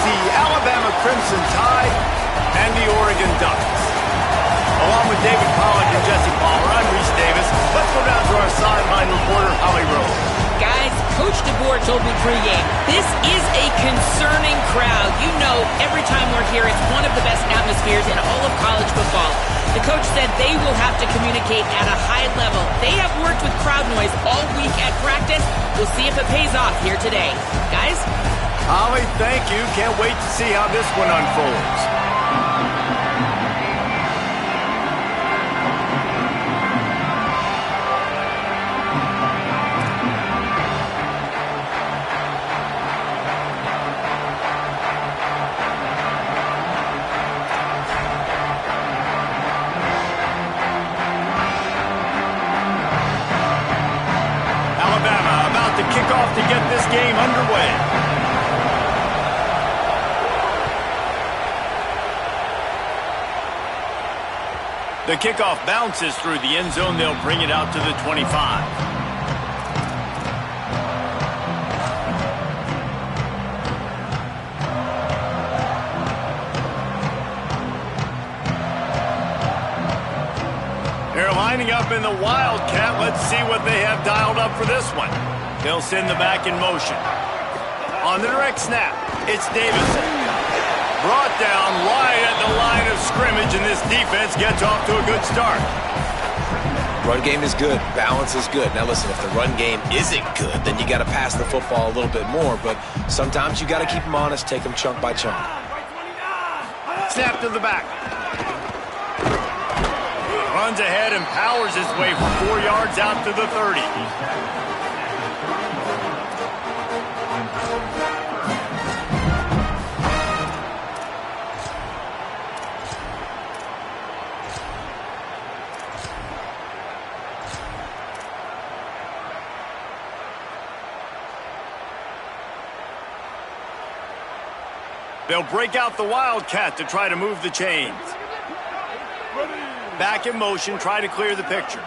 the Alabama Crimson Tide and the Oregon Ducks. Along with David Pollack and Jesse Palmer, I'm Reese Davis. Let's go down to our sideline reporter, Holly Rose. Guys, Coach DeBoer told me pregame, this is a concerning crowd. You know, every time we're here, it's one of the best atmospheres in all of college football. The coach said they will have to communicate at a high level. They have worked with crowd noise all week at practice. We'll see if it pays off here today. Guys? Holly, thank you. Can't wait to see how this one unfolds. Kickoff to get this game underway. The kickoff bounces through the end zone. They'll bring it out to the 25. They're lining up in the Wildcat. Let's see what they have dialed up for this one. They'll send the back in motion. On the direct snap, it's Davison. Brought down right at the line of scrimmage, and this defense gets off to a good start. Run game is good. Balance is good. Now listen, if the run game isn't good, then you got to pass the football a little bit more. But sometimes you got to keep them honest, take them chunk by chunk. Snap to the back. Runs ahead and powers his way for 4 yards out to the 30. They'll break out the Wildcat to try to move the chains. Back in motion, try to clear the picture.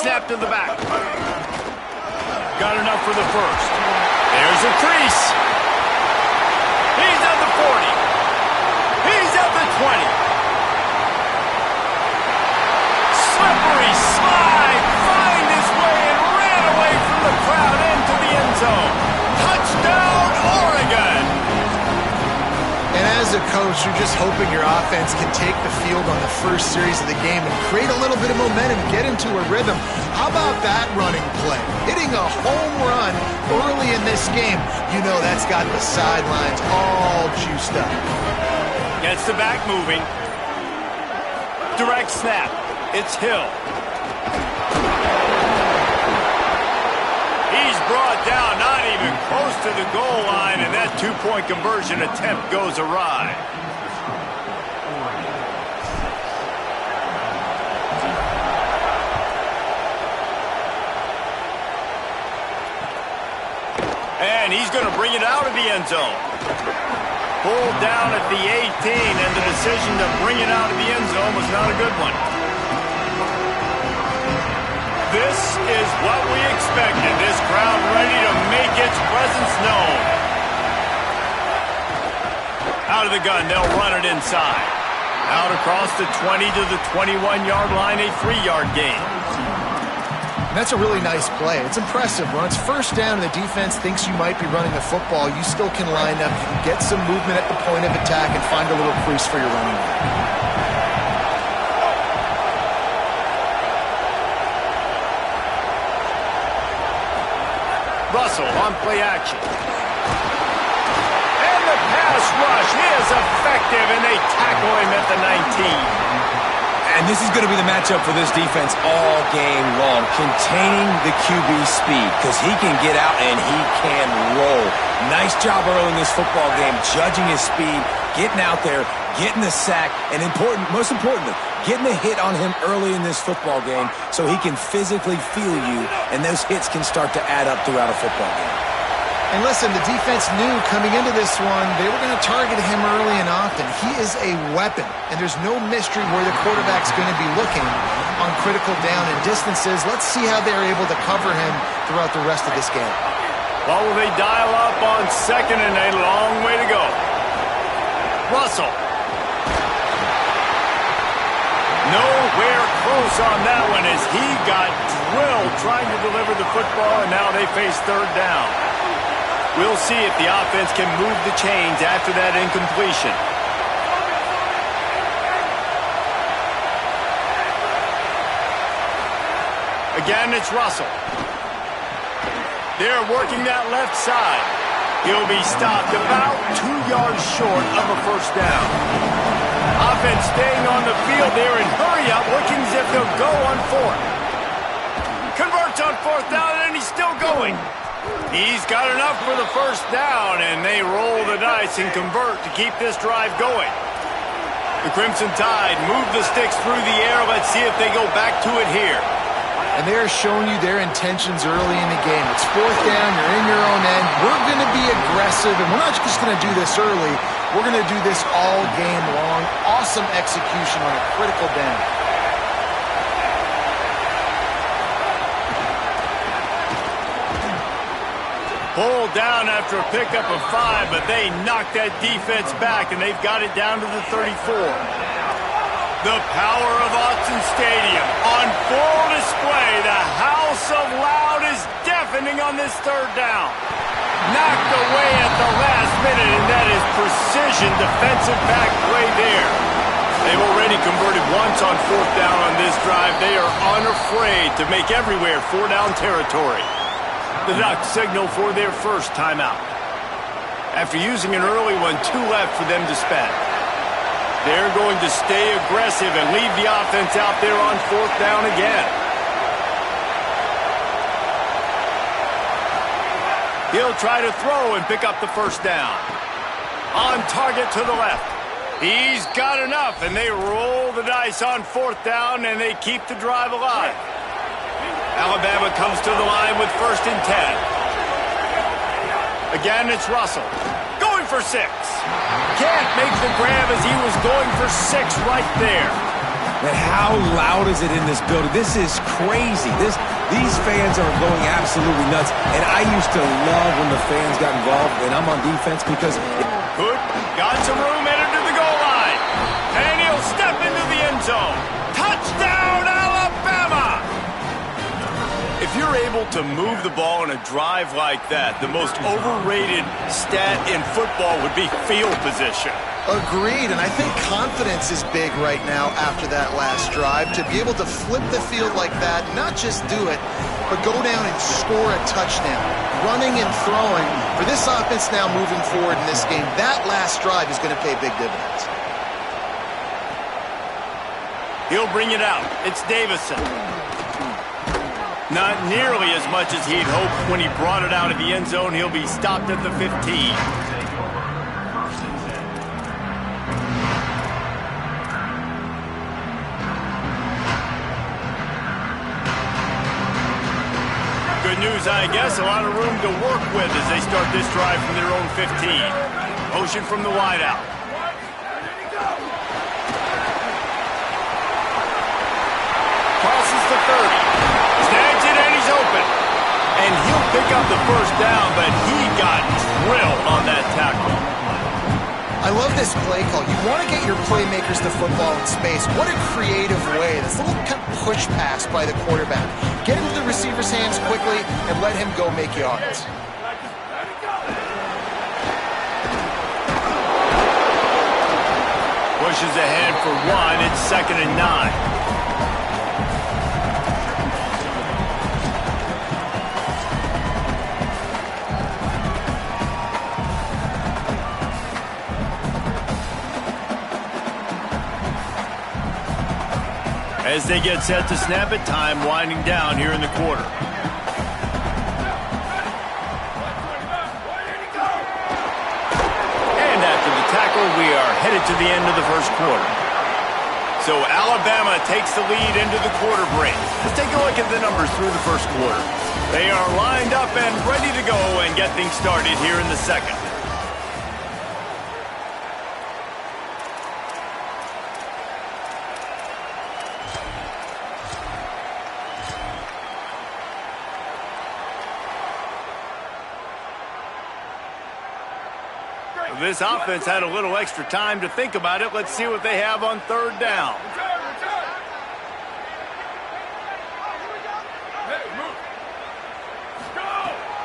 Snap to the back. Got enough for the first. There's a crease. He's at the 40. He's at the 20. Slippery slide. Find his way and ran away from the crowd into the end zone. Touchdown, Oregon. And as a coach, you're just hoping your offense can take the field on the first series of the game and create a little bit of momentum, get into a rhythm. How about that running play? Hitting a home run early in this game. You know that's got the sidelines all juiced up. Gets the back moving. Direct snap. It's Hill. He's brought down, not even close to the goal line, and that two-point conversion attempt goes awry. And he's going to bring it out of the end zone. Pulled down at the 18, and the decision to bring it out of the end zone was not a good one. This is what we expected. This crowd ready to make its presence known. Out of the gun, they'll run it inside. Out across the 20 to the 21-yard line, a 3-yard gain. And that's a really nice play. It's impressive. When it's first down and the defense thinks you might be running the football, you still can line up, get some movement at the point of attack, and find a little crease for your running back. Russell on play action. And the pass rush is effective, and they tackle him at the 19. And this is going to be the matchup for this defense all game long, containing the QB speed, because he can get out and he can roll. Nice job early in this football game, judging his speed, getting out there, getting the sack, and most importantly, getting a hit on him early in this football game so he can physically feel you, and those hits can start to add up throughout a football game. And listen, the defense knew coming into this one, they were going to target him early and often. He is a weapon, and there's no mystery where the quarterback's going to be looking on critical down and distances. Let's see how they're able to cover him throughout the rest of this game. Well, will they dial up on second and a long way to go? Russell. Nowhere close on that one as he got drilled trying to deliver the football, and now they face third down. We'll see if the offense can move the chains after that incompletion. Again, it's Russell. They're working that left side. He'll be stopped about 2 yards short of a first down. Offense staying on the field there and hurry up, looking as if they'll go on fourth. Converts on fourth down, and he's still going. He's got enough for the first down, and they roll the dice and convert to keep this drive going. The Crimson Tide move the sticks through the air. Let's see if they go back to it here. And they're showing you their intentions early in the game. It's fourth down, you're in your own end. We're going to be aggressive, and we're not just going to do this early. We're going to do this all game long. Awesome execution on a critical down. Pulled down after a pickup of 5, but they knocked that defense back, and they've got it down to the 34. The power of Autzen Stadium on full display. The house of loud is deafening on this third down. Knocked away at the last minute, and that is precision defensive back play there. They've already converted once on fourth down on this drive. They are unafraid to make everywhere four-down territory. The Ducks signal for their first timeout. After using an early one, 2 left for them to spend. They're going to stay aggressive and leave the offense out there on fourth down again. He'll try to throw and pick up the first down. On target to the left. He's got enough, and they roll the dice on fourth down, and they keep the drive alive. Alabama comes to the line with first and 10. Again, it's Russell. Going for 6. Can't make the grab as he was going for 6 right there. Man, how loud is it in this building? This is crazy. These fans are going absolutely nuts. And I used to love when the fans got involved, and I'm on defense because... Good. Got some room headed to the goal line. And he'll step into the end zone. Touchdown, Alabama! If you're able to move the ball in a drive like that, the most overrated stat in football would be field position. Agreed, and I think confidence is big right now after that last drive. To be able to flip the field like that, not just do it, but go down and score a touchdown. Running and throwing. For this offense now moving forward in this game, that last drive is going to pay big dividends. He'll bring it out. It's Davison. Not nearly as much as he'd hoped when he brought it out of the end zone. He'll be stopped at the 15. Good news, I guess. A lot of room to work with as they start this drive from their own 15. Motion from the wideout. Crosses the 30. Snags it, and he's open. And he'll pick up the first down, but he got drilled on that tackle. I love this play call. You want to get your playmakers the football in space. What a creative way. This little kind of push pass by the quarterback. Get into the receiver's hands quickly and let him go make yards. Pushes ahead for 1. It's 2nd and 9. As they get set to snap it, time winding down here in the quarter. And after the tackle, we are headed to the end of the first quarter. So Alabama takes the lead into the quarter break. Let's take a look at the numbers through the first quarter. They are lined up and ready to go and get things started here in the second. This offense had a little extra time to think about it. Let's see what they have on third down.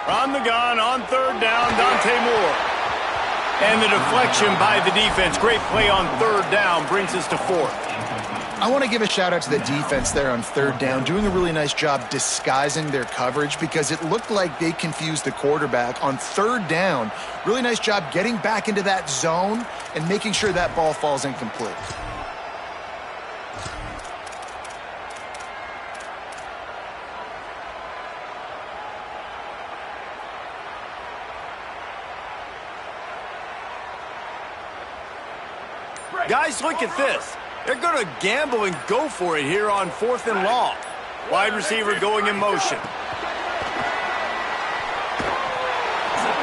From the gun on third down, Dante Moore. And the deflection by the defense. Great play on third down brings us to fourth. I want to give a shout out to the defense there on third down, doing a really nice job disguising their coverage because it looked like they confused the quarterback on third down. Really nice job getting back into that zone and making sure that ball falls incomplete. Guys, look at this. They're going to gamble and go for it here on 4th and long. Wide receiver going in motion.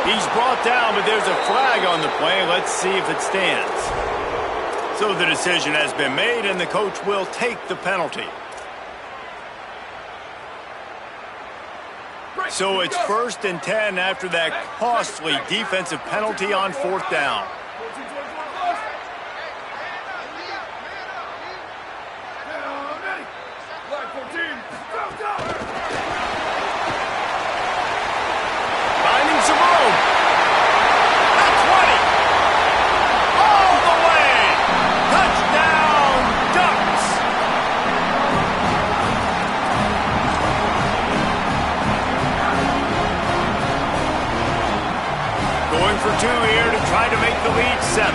He's brought down, but there's a flag on the play. Let's see if it stands. So the decision has been made, and the coach will take the penalty. So it's 1st and 10 after that costly defensive penalty on 4th down. For 2 here to try to make the lead 7.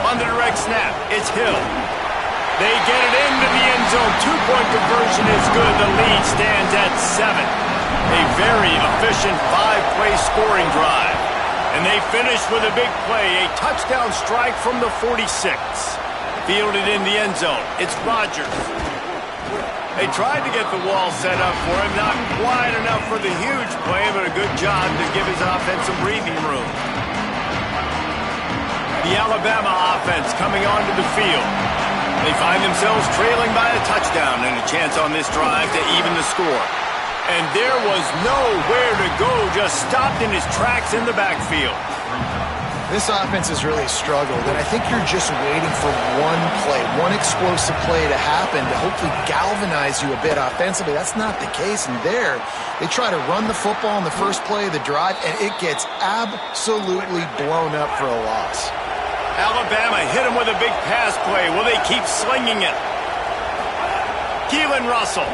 On the direct snap, it's Hill. They get it into the end zone. 2-point conversion is good. The lead stands at 7. A very efficient 5-play scoring drive. And they finish with a big play, a touchdown strike from the 46. Fielded in the end zone. It's Rodgers. They tried to get the wall set up for him, not quite enough for the huge play, but a good job to give his offense some breathing room. The Alabama offense coming onto the field. They find themselves trailing by a touchdown and a chance on this drive to even the score. And there was nowhere to go, just stopped in his tracks in the backfield. This offense has really struggled, and I think you're just waiting for one play, one explosive play to happen to hopefully galvanize you a bit offensively. That's not the case, and there, they try to run the football in the first play of the drive, and it gets absolutely blown up for a loss. Alabama hit him with a big pass play. Will they keep slinging it? Keelan Russell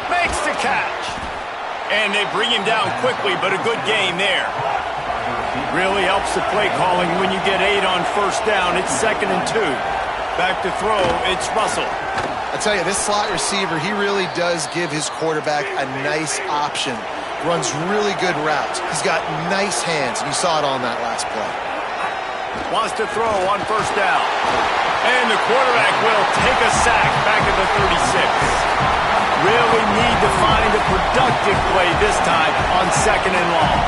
makes the catch. And they bring him down quickly, but a good game there. Really helps the play calling when you get 8 on first down. It's 2nd and 2. Back to throw, it's Russell. I tell you, this slot receiver, he really does give his quarterback a nice option. Runs really good routes. He's got nice hands, and you saw it on that last play. Wants to throw on first down. And the quarterback will take a sack back at the 36. Really need to find a productive play this time on 2nd and long.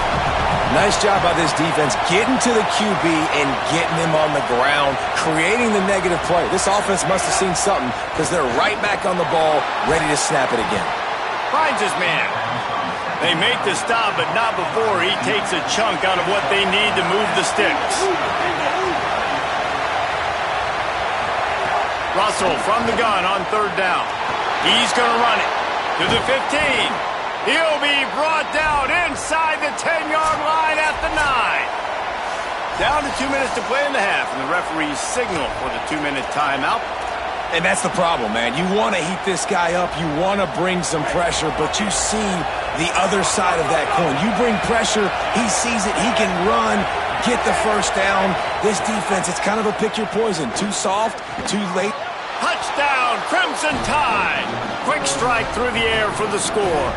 Nice job by this defense getting to the QB and getting him on the ground, creating the negative play. This offense must have seen something because they're right back on the ball, ready to snap it again. Finds his man. They make the stop, but not before he takes a chunk out of what they need to move the sticks. Russell from the gun on third down. He's going to run it to the 15. He'll be brought down inside the 10-yard line at the 9. Down to 2 minutes to play in the half, and the referees signal for the 2-minute timeout. And that's the problem, man. You want to heat this guy up. You want to bring some pressure, but you see the other side of that coin. You bring pressure, he sees it, he can run, get the first down. This defense, it's kind of a pick your poison. Too soft, too late. Touchdown, Crimson Tide. Quick strike through the air for the score.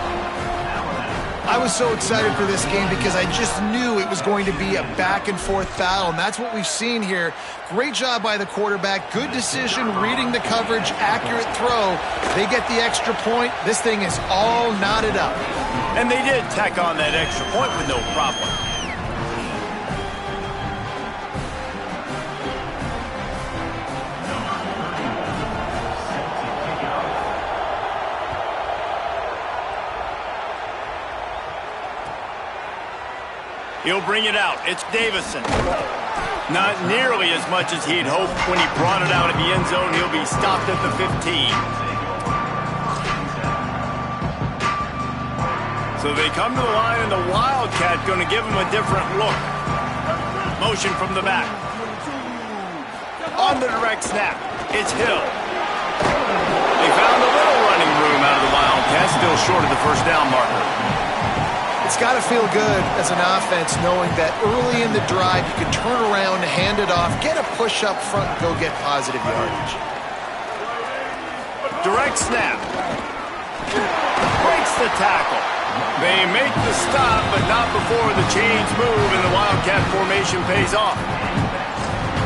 I was so excited for this game because I just knew it was going to be a back-and-forth battle, and that's what we've seen here. Great job by the quarterback. Good decision, reading the coverage, accurate throw. They get the extra point. This thing is all knotted up. And they did tack on that extra point with no problem. He'll bring it out. It's Davison. Not nearly as much as he'd hoped when he brought it out of the end zone. He'll be stopped at the 15. So they come to the line, and the Wildcat going to give him a different look. Motion from the back. On the direct snap, it's Hill. They found a little running room out of the Wildcats, still short of the first down marker. It's got to feel good as an offense knowing that early in the drive you can turn around, hand it off, get a push up front, and go get positive yardage. Direct snap. Breaks the tackle. They make the stop, but not before the chains move and the Wildcat formation pays off.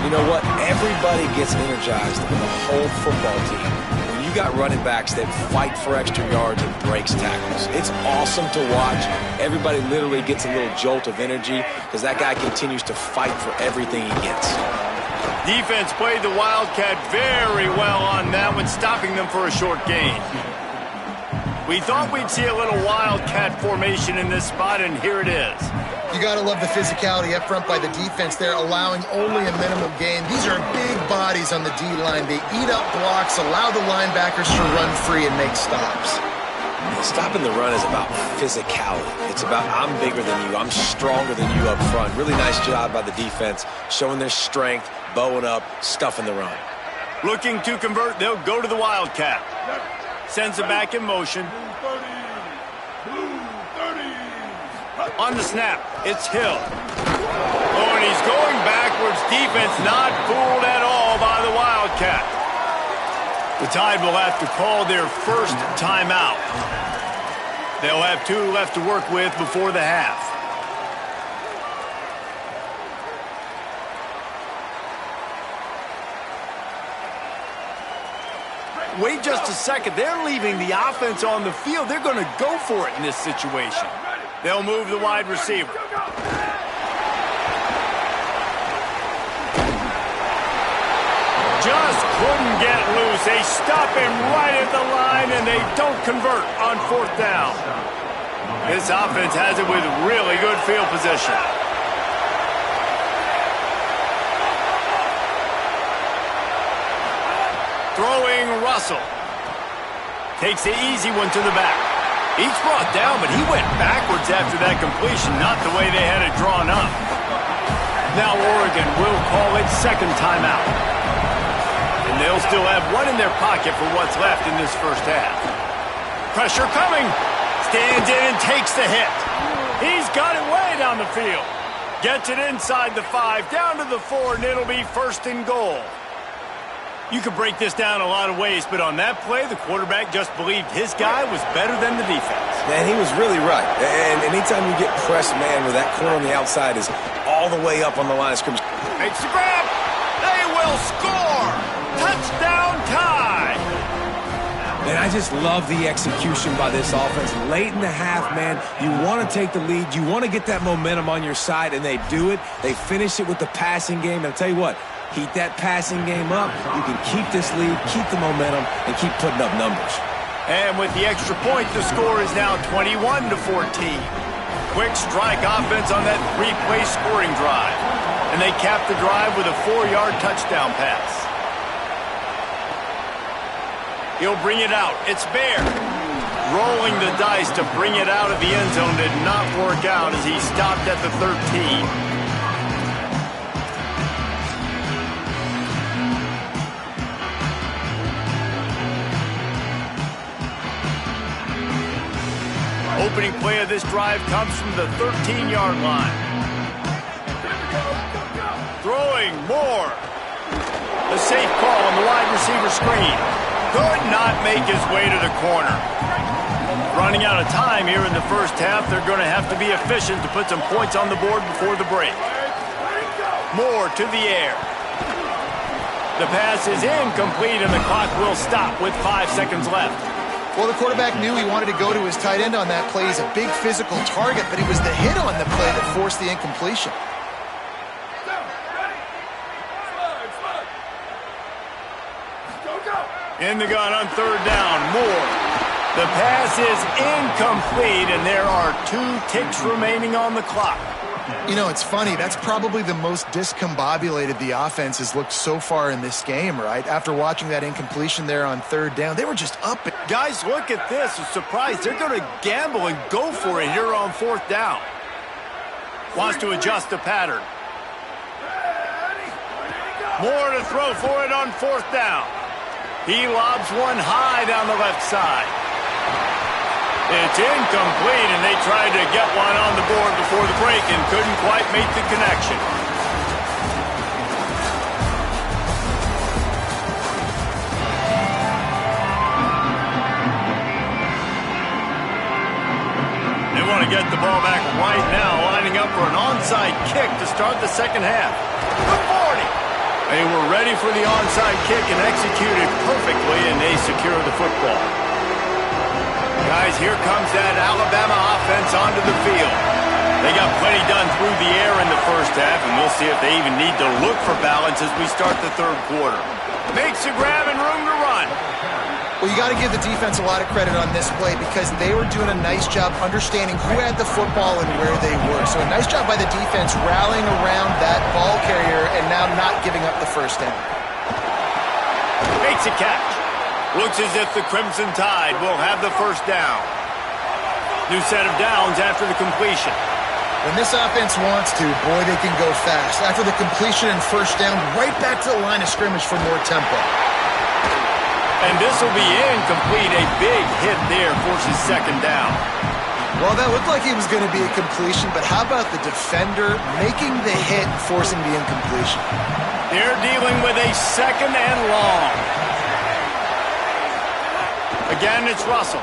You know what? Everybody gets energized in the whole football team when you got running backs that fight for extra yards and breaks tackles. It's awesome to watch. Everybody literally gets a little jolt of energy because that guy continues to fight for everything he gets. Defense played the Wildcat very well on that one, stopping them for a short gain. We thought we'd see a little Wildcat formation in this spot, and here it is. You got to love the physicality up front by the defense. They're allowing only a minimum gain. These are big bodies on the D-line. They eat up blocks, allow the linebackers to run free and make stops. Stopping the run is about physicality. It's about I'm bigger than you, I'm stronger than you up front. Really nice job by the defense, showing their strength, bowing up, stuffing the run. Looking to convert, they'll go to the Wildcat. Sends it back in motion. On the snap, it's Hill. Oh, and he's going backwards. Defense not fooled at all by the Wildcat. The Tide will have to call their first timeout. They'll have 2 left to work with before the half. Wait just a second. They're leaving the offense on the field. They're going to go for it in this situation. They'll move the wide receiver. Just couldn't get loose. They stop him right at the line, and they don't convert on 4th down. This offense has it with really good field position. Throwing Russell. Takes the easy one to the back. He's brought down, but he went backwards after that completion, not the way they had it drawn up. Now Oregon will call it second timeout. And they'll still have one in their pocket for what's left in this first half. Pressure coming. Stands in and takes the hit. He's got it way down the field. Gets it inside the 5, down to the 4, and it'll be 1st and goal. You could break this down a lot of ways, but on that play, the quarterback just believed his guy was better than the defense. Man, he was really right. And anytime you get pressed, man, where that corner on the outside is all the way up on the line of scrimmage. Makes the grab. They will score. Touchdown Tide. And I just love the execution by this offense. Late in the half, man, you want to take the lead. You want to get that momentum on your side, and they do it. They finish it with the passing game. And I'll tell you what, heat that passing game up. You can keep this lead, keep the momentum, and keep putting up numbers. And with the extra point, the score is now 21-14. Quick strike offense on that 3-play scoring drive. And they cap the drive with a 4-yard touchdown pass. He'll bring it out. It's Bear. Rolling the dice to bring it out of the end zone did not work out as he stopped at the 13. Opening play of this drive comes from the 13-yard line. Throwing more. A safe call on the wide receiver screen. Could not make his way to the corner. Running out of time here in the first half, they're going to have to be efficient to put some points on the board before the break. Moore to the air. The pass is incomplete, and the clock will stop with 5 seconds left. Well, the quarterback knew he wanted to go to his tight end on that play. He's a big physical target, but it was the hit on the play that forced the incompletion. In the gun on 3rd down, Moore. The pass is incomplete, and there are 2 ticks remaining on the clock. You know, it's funny. That's probably the most discombobulated the offense has looked so far in this game, right? After watching that incompletion there on third down, they were just up. Guys, look at this. I'm surprised. They're going to gamble and go for it here on fourth down. Wants to adjust the pattern. More to throw for it on fourth down. He lobs one high down the left side. It's incomplete, and they tried to get one on the board before the break and couldn't quite make the connection. They want to get the ball back right now, lining up for an onside kick to start the second half. The 40. They were ready for the onside kick and executed perfectly, and they secure the football. Guys, here comes that Alabama offense onto the field. They got plenty done through the air in the first half, and we'll see if they even need to look for balance as we start the third quarter. Makes a grab and room to run. Well, you got to give the defense a lot of credit on this play because they were doing a nice job understanding who had the football and where they were. So a nice job by the defense rallying around that ball carrier and now not giving up the first down. Makes a catch. Looks as if the Crimson Tide will have the first down. New set of downs after the completion. When this offense wants to, boy, they can go fast. After the completion and first down, right back to the line of scrimmage for more tempo. And this will be incomplete. A big hit there forces second down. Well, that looked like it was going to be a completion, but how about the defender making the hit and forcing the incompletion? They're dealing with a second and long. Again, it's Russell.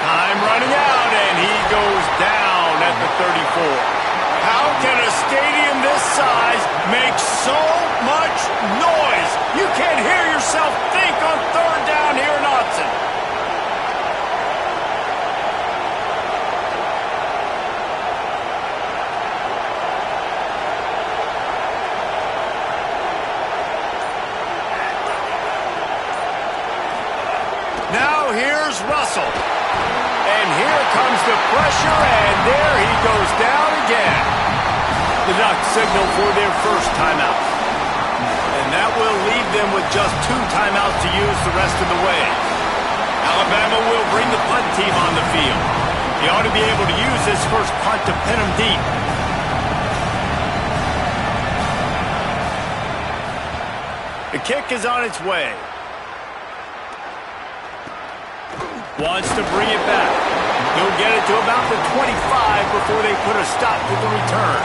Time running out, and he goes down at the 34. How can a stadium this size make so much noise? You can't hear yourself think on third down here in Autzen. Now here's Russell. And here comes the pressure, and there he goes down again. The Ducks signal for their first timeout. And that will leave them with just 2 timeouts to use the rest of the way. Alabama will bring the punt team on the field. He ought to be able to use this first punt to pin him deep. The kick is on its way. Wants to bring it back. He'll get it to about the 25 before they put a stop to the return.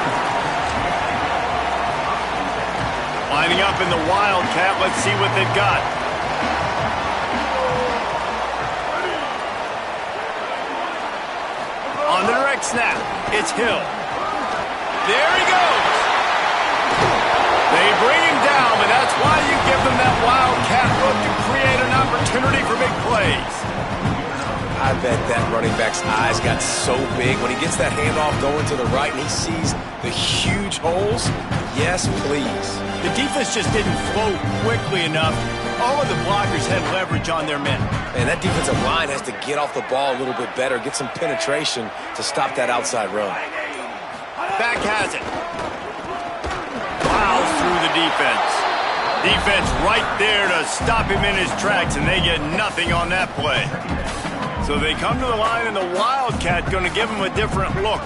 Lining up in the Wildcat. Let's see what they've got. On the direct snap, it's Hill. There he goes. They bring him down, but that's why you give them that Wildcat look to create an opportunity for big plays. I bet that running back's eyes got so big when he gets that handoff going to the right and he sees the huge holes. Yes, please. The defense just didn't flow quickly enough. All of the blockers had leverage on their men. And that defensive line has to get off the ball a little bit better, get some penetration to stop that outside run. Back has it. Plows through the defense. Defense right there to stop him in his tracks, and they get nothing on that play. So they come to the line, and the Wildcat going to give them a different look.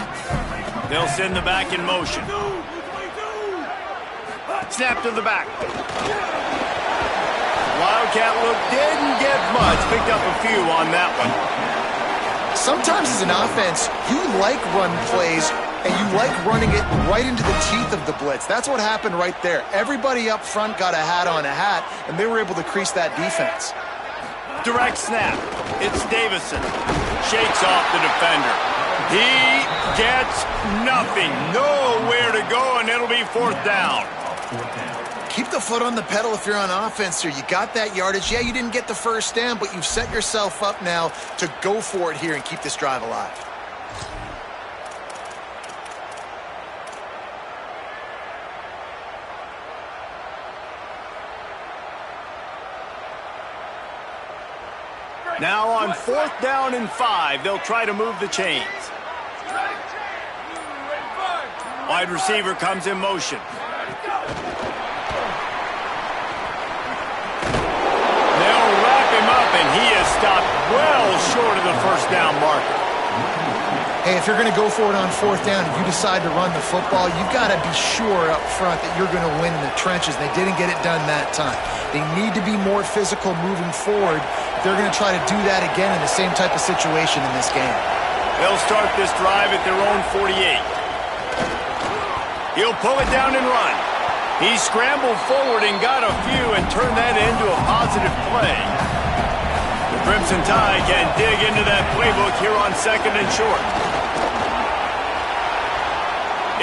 They'll send the back in motion. Snap to the back. Wildcat look didn't get much. Picked up a few on that one. Sometimes as an offense, you like run plays, and you like running it right into the teeth of the blitz. That's what happened right there. Everybody up front got a hat on a hat, and they were able to crease that defense. Direct snap. It's Davison. Shakes off the defender. He gets nothing. Nowhere to go, and it'll be fourth down. Keep the foot on the pedal if you're on offense here. You got that yardage. Yeah, you didn't get the first down, but you've set yourself up now to go for it here and keep this drive alive. Now on fourth down and 5, they'll try to move the chains. Wide receiver comes in motion. They'll wrap him up, and he is stopped well short of the first down marker. Hey, if you're going to go for it on fourth down, if you decide to run the football, you've got to be sure up front that you're going to win in the trenches. They didn't get it done that time. They need to be more physical moving forward. They're going to try to do that again in the same type of situation in this game. They'll start this drive at their own 48. He'll pull it down and run. He scrambled forward and got a few and turned that into a positive play. The Crimson Tide can dig into that playbook here on second and short.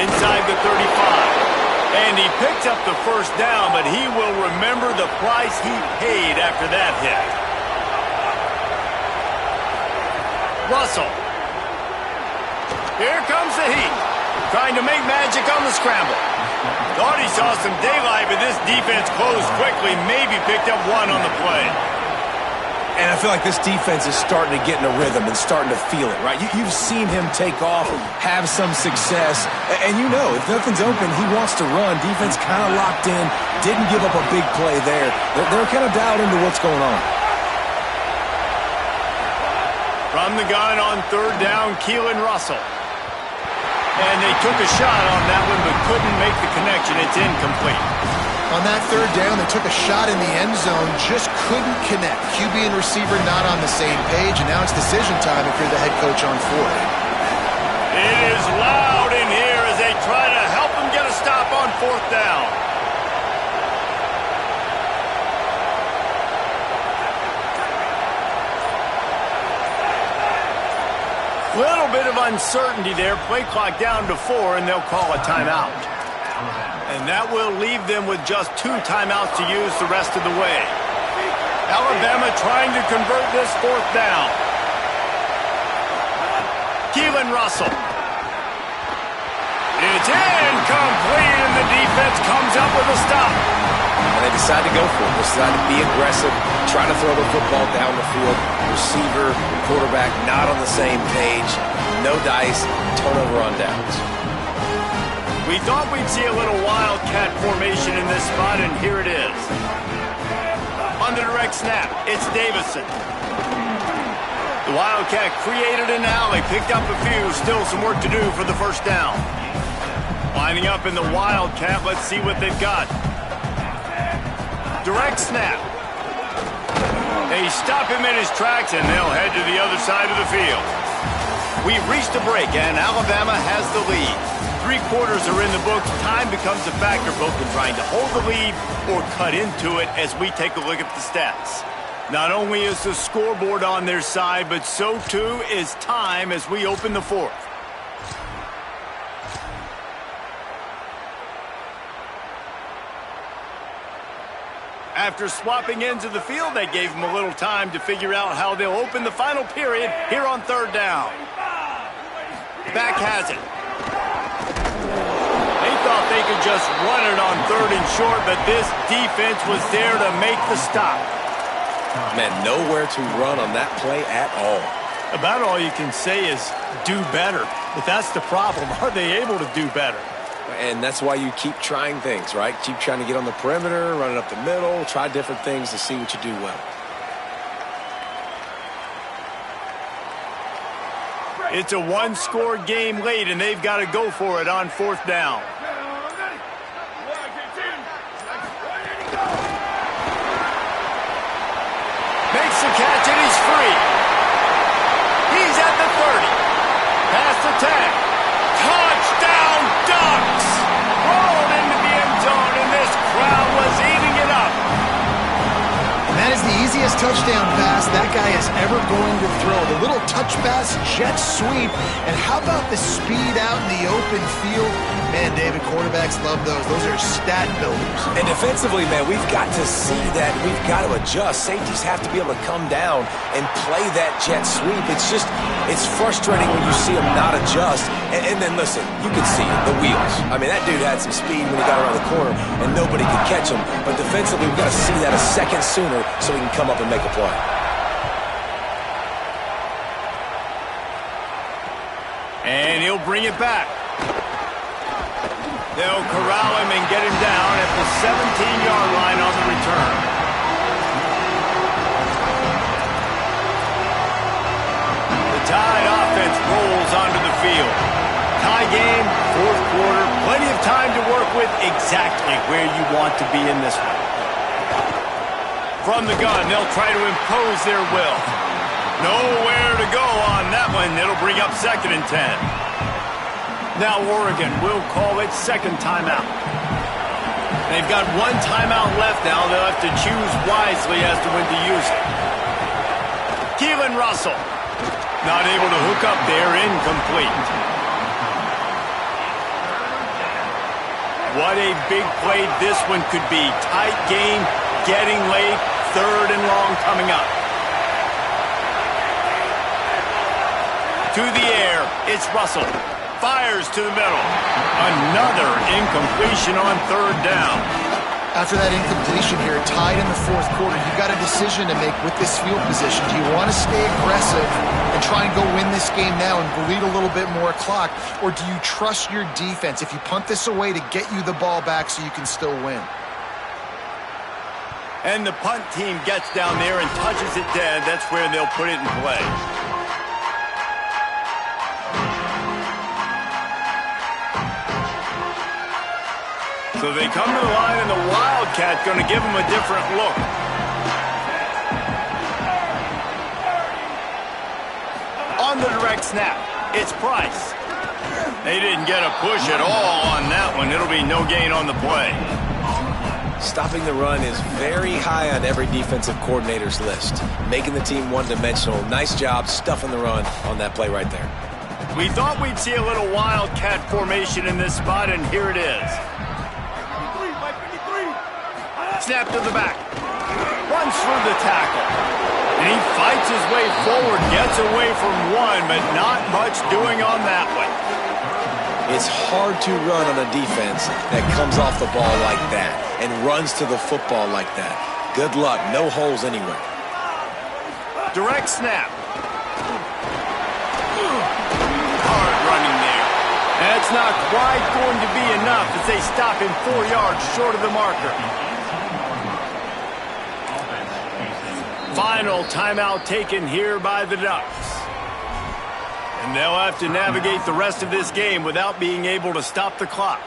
Inside the 35. And he picked up the first down, but he will remember the price he paid after that hit. Russell. Here comes the heat. Trying to make magic on the scramble. Thought he saw some daylight, but this defense closed quickly. Maybe picked up one on the play. And I feel like this defense is starting to get in a rhythm and starting to feel it, right? You've seen him take off, have some success, and you know, if nothing's open, he wants to run. Defense kind of locked in, didn't give up a big play there. They're kind of dialed into what's going on. From the gun on third down, Keelan Russell. And they took a shot on that one, but couldn't make the connection. It's incomplete. On that third down, they took a shot in the end zone, just couldn't connect. QB and receiver not on the same page, and now it's decision time if you're the head coach on fourth. It is loud in here as they try to help him get a stop on fourth down. Little bit of uncertainty there. Play clock down to 4, and they'll call a timeout. And that will leave them with just 2 timeouts to use the rest of the way. Alabama trying to convert this fourth down. Keelan Russell. It's incomplete, and the defense comes up with a stop. And they decide to go for it. They decide to be aggressive, try to throw the football down the field. Receiver, quarterback not on the same page. No dice, turnover on downs. We thought we'd see a little wildcat formation in this spot, and here it is. On the direct snap, it's Davison. The Wildcat created an alley, picked up a few, still some work to do for the first down. Lining up in the Wildcat, let's see what they've got. Direct snap. They stop him in his tracks, and they'll head to the other side of the field. We've reached a break, and Alabama has the lead. 3 quarters are in the books. Time becomes a factor, both in trying to hold the lead or cut into it as we take a look at the stats. Not only is the scoreboard on their side, but so too is time as we open the fourth. After swapping ends of the field, they gave them a little time to figure out how they'll open the final period here on third down. Back has it. They thought they could just run it on third and short, but this defense was there to make the stop. Man, nowhere to run on that play at all. About all you can say is do better. But that's the problem. Are they able to do better? And that's why you keep trying things, right? Keep trying to get on the perimeter, run it up the middle, try different things to see what you do well. It's a 1-score game late, and they've got to go for it on fourth down. Makes the catch, and he's free. He's at the 30. Past the 10. Touchdown Ducks! Rolled into the end zone, and this crowd was eating it up. And that is the easiest touchdown pass that guy is ever going to throw. The little touch pass, jet sweep, and how about the speed out in the open field? Man, David, quarterbacks love those. Those are stat builders. And defensively, man, we've got to see that. We've got to adjust. Safeties have to be able to come down and play that jet sweep. It's frustrating when you see them not adjust. And then, listen, you can see it, the wheels. I mean, that dude had some speed when he got around the corner, and nobody could catch him. But defensively, we've got to see that a second sooner so he can come up and make a play. And he'll bring it back. They'll corral him and get him down at the 17-yard line on the return. The Tide offense rolls onto the field. Tie game, fourth quarter, plenty of time to work with, exactly where you want to be in this one. From the gun, they'll try to impose their will. Nowhere to go on that one. It'll bring up 2nd and 10. Now Oregon will call it second timeout. They've got one timeout left now. They'll have to choose wisely as to when to use it. Keelan Russell, not able to hook up there, incomplete. What a big play this one could be. Tight game, getting late, 3rd and long coming up. To the air, it's Russell. Fires to the middle. Another incompletion on 3rd down. After that incompletion here, tied in the fourth quarter, you've got a decision to make with this field position. Do you want to stay aggressive and try and go win this game now and bleed a little bit more clock? Or do you trust your defense if you punt this away to get you the ball back so you can still win? And the punt team gets down there and touches it dead. That's where they'll put it in play. So they come to the line, and the Wildcat going to give them a different look. On the direct snap, it's Price. They didn't get a push at all on that one. It'll be no gain on the play. Stopping the run is very high on every defensive coordinator's list. Making the team one-dimensional. Nice job stuffing the run on that play right there. We thought we'd see a little Wildcat formation in this spot, and here it is. Snap to the back. Runs through the tackle. And he fights his way forward, gets away from one, but not much doing on that one. It's hard to run on a defense that comes off the ball like that and runs to the football like that. Good luck. No holes anywhere. Direct snap. Hard running there. That's not quite going to be enough as they stop him 4 yards short of the marker. Final timeout taken here by the Ducks. And they'll have to navigate the rest of this game without being able to stop the clock.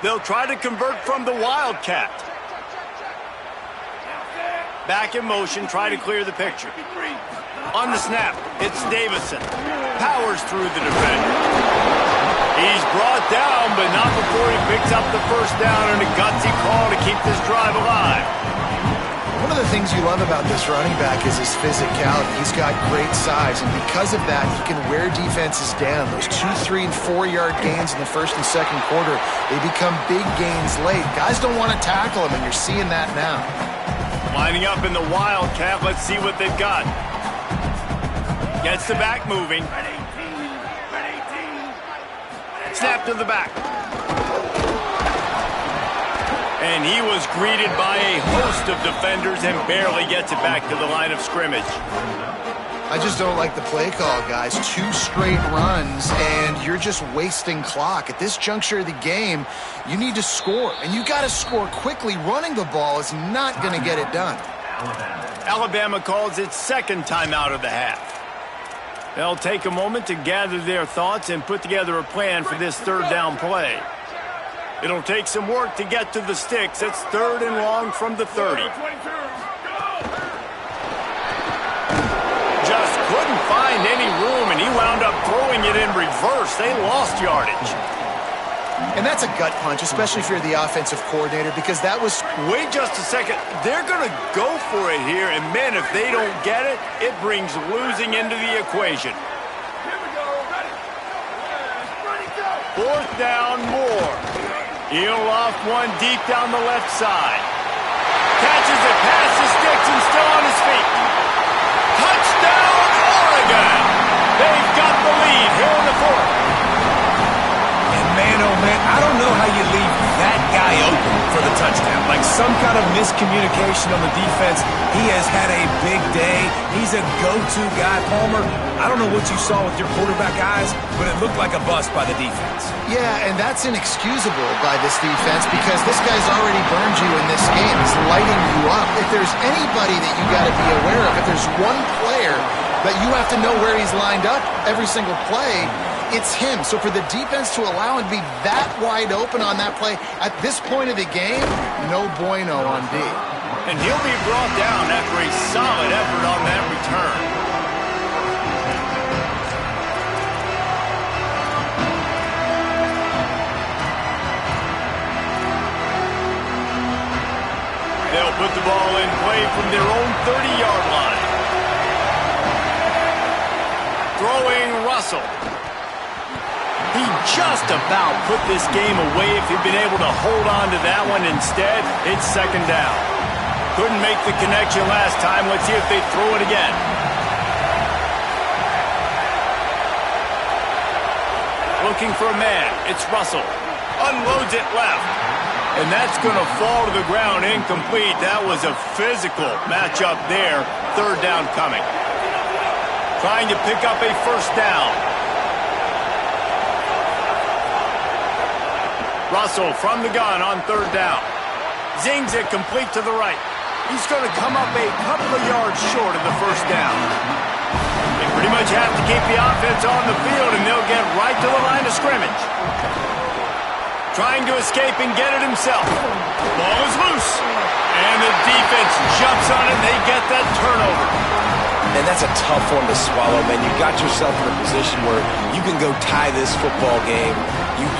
They'll try to convert from the Wildcat. Back in motion, try to clear the picture. On the snap, it's Davison. Powers through the defender. He's brought down, but not before he picks up the first down and a gutsy call to keep this drive alive. One of the things you love about this running back is his physicality. He's got great size, and because of that, he can wear defenses down. Those 2, 3, and 4-yard gains in the first and second quarter, they become big gains late. Guys don't want to tackle him, and you're seeing that now. Lining up in the Wildcat, let's see what they've got. Gets the back moving. Snap to the back. And he was greeted by a host of defenders and barely gets it back to the line of scrimmage. I just don't like the play call, guys. 2 straight runs, and you're just wasting clock. At this juncture of the game, you need to score, and you got to score quickly. Running the ball is not going to get it done. Alabama calls its second timeout of the half. They'll take a moment to gather their thoughts and put together a plan for this third down play. It'll take some work to get to the sticks. It's 3rd and long from the 30. Just couldn't find any room, and he wound up throwing it in reverse. They lost yardage. And that's a gut punch, especially if you're the offensive coordinator, because that was... Wait just a second. They're going to go for it here, and, man, if they don't get it, it brings losing into the equation. Fourth down, Moore. He'll off one deep down the left side. Catches it past the sticks and still on his feet. Touchdown, Oregon! They've got the lead here in the fourth. And Man, oh man, I don't know how you leave that guy open for the touchdown. Like some kind of miscommunication on the defense. He has had a big day. He's a go-to guy. Palmer, I don't know what you saw with your quarterback eyes, but it looked like a bust by the defense. Yeah, and that's inexcusable by this defense because this guy's already burned you in this game. He's lighting you up. If there's anybody that you got to be aware of, if there's one player that you have to know where he's lined up every single play, it's him. So for the defense to allow him to be that wide open on that play at this point of the game, no bueno on D. And he'll be brought down after a solid effort on that return. They'll put the ball in play from their own 30-yard line. Throwing Russell. He just about put this game away if he'd been able to hold on to that one. Instead, it's second down. Couldn't make the connection last time. Let's see if they throw it again. Looking for a man. It's Russell. Unloads it left. And that's going to fall to the ground incomplete. That was a physical matchup there. Third down coming. Trying to pick up a first down. Russell from the gun on third down. Zings it complete to the right. He's going to come up a couple of yards short of the first down. They pretty much have to keep the offense on the field, and they'll get right to the line of scrimmage. Trying to escape and get it himself. Ball is loose. And the defense jumps on it, and they get that turnover. And that's a tough one to swallow, man. You got yourself in a position where you can go tie this football game.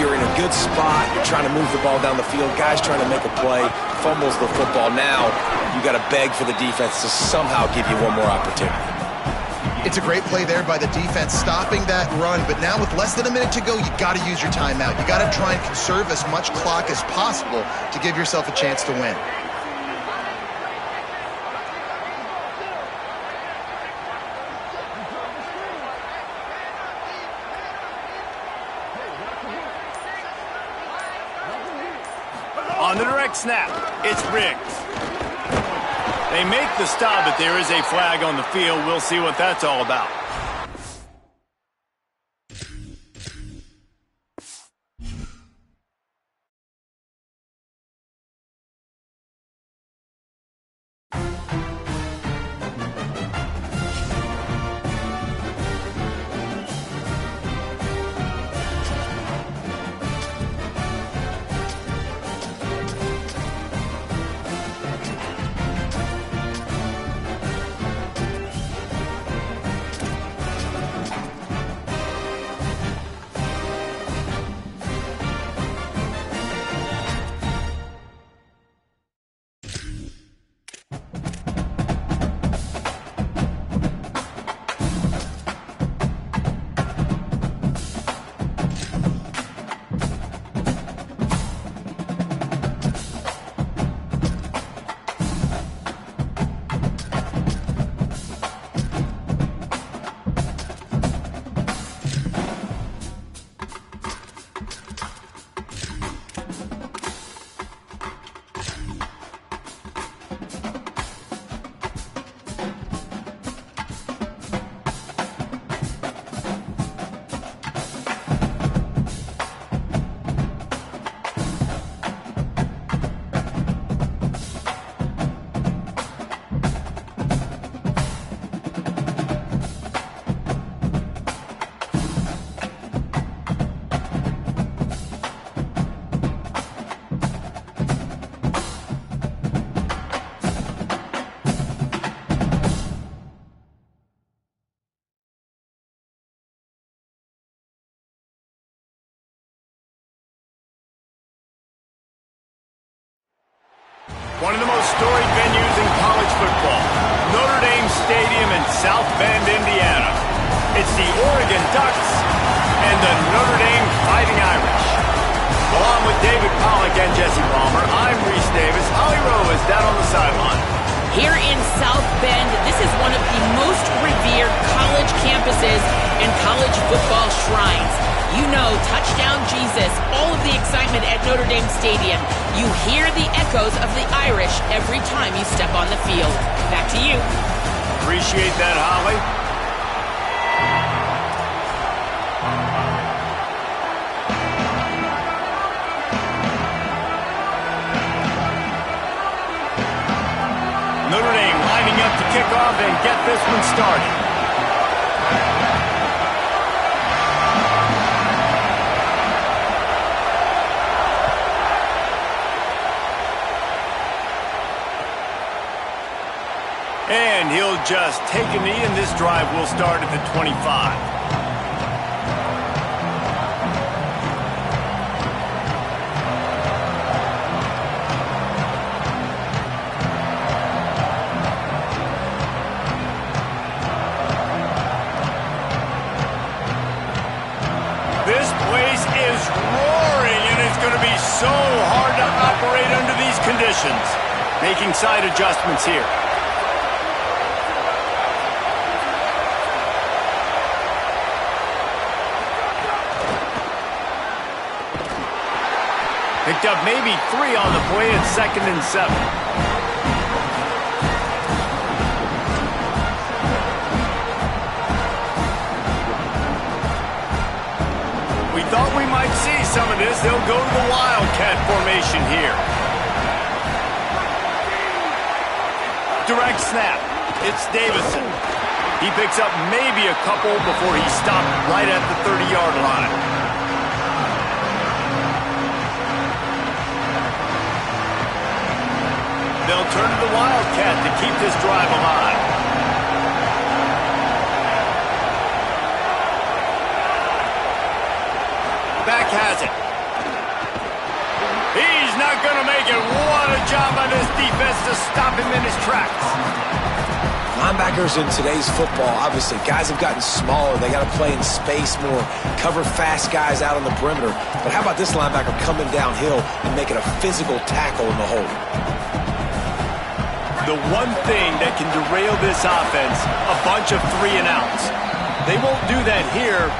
You're in a good spot. You're trying to move the ball down the field. Guys trying to make a play. Fumbles the football. Now you got to beg for the defense to somehow give you one more opportunity. It's a great play there by the defense, stopping that run. But now with less than a minute to go, you got to use your timeout. You got to try and conserve as much clock as possible to give yourself a chance to win. On the direct snap, it's Riggs. They make the stop, but there is a flag on the field. We'll see what that's all about. One of the most storied venues in college football, Notre Dame Stadium in South Bend, Indiana. It's the Oregon Ducks and the Notre Dame Fighting Irish. Along with David Pollack and Jesse Palmer, I'm Reese Davis. Holly Rowe is down on the sideline. Here in South Bend, this is one of the most revered college campuses and college football shrines. You know, touchdown Jesus, all of the excitement at Notre Dame Stadium. You hear the echoes of the Irish every time you step on the field. Back to you. Appreciate that, Holly. Notre Dame lining up to kick off and get this one started. And he'll just take a knee, and this drive will start at the 25. This place is roaring, and it's going to be so hard to operate under these conditions. Making side adjustments here. Picked up maybe 3 on the play at 2nd and 7. We thought we might see some of this. They'll go to the Wildcat formation here. Direct snap. It's Davison. He picks up maybe a couple before he stopped right at the 30-yard line. They'll turn to the Wildcat to keep this drive alive. Back has it. He's not going to make it. What a job by this defense to stop him in his tracks. Linebackers in today's football, obviously, guys have gotten smaller. They got to play in space more, cover fast guys out on the perimeter. But how about this linebacker coming downhill and making a physical tackle in the hole? The one thing that can derail this offense, a bunch of 3-and-outs. They won't do that here,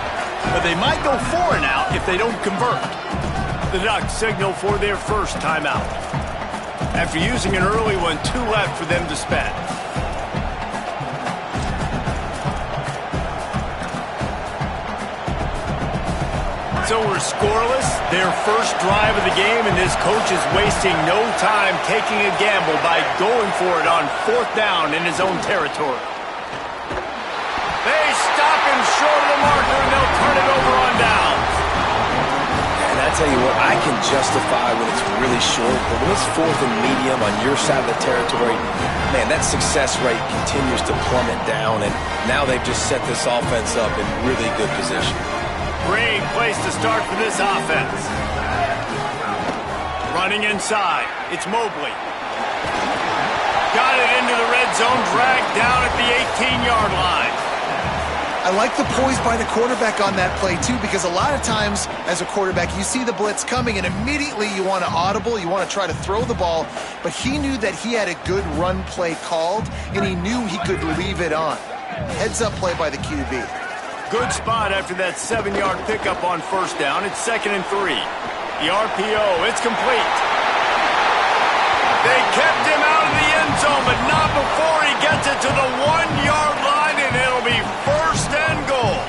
but they might go 4-and-out if they don't convert. The Ducks signal for their first timeout. After using an early one, 2 left for them to spend. So we're scoreless, their first drive of the game, and this coach is wasting no time taking a gamble by going for it on 4th down in his own territory. They stop him short of the marker, and they'll turn it over on downs. And I tell you what, I can justify when it's really short, but when it's 4th and medium on your side of the territory, man, that success rate continues to plummet down, and now they've just set this offense up in really good position. Great place to start for this offense. Running inside. It's Mobley. Got it into the red zone, dragged down at the 18-yard line. I like the poise by the quarterback on that play, too, because a lot of times as a quarterback, you see the blitz coming, and immediately you want to audible, you want to try to throw the ball, but he knew that he had a good run play called, and he knew he could leave it on. Heads-up play by the QB. Good spot after that 7-yard pickup on 1st down. It's 2nd and 3. The RPO, it's complete. They kept him out of the end zone, but not before he gets it to the 1-yard line, and it'll be 1st and goal.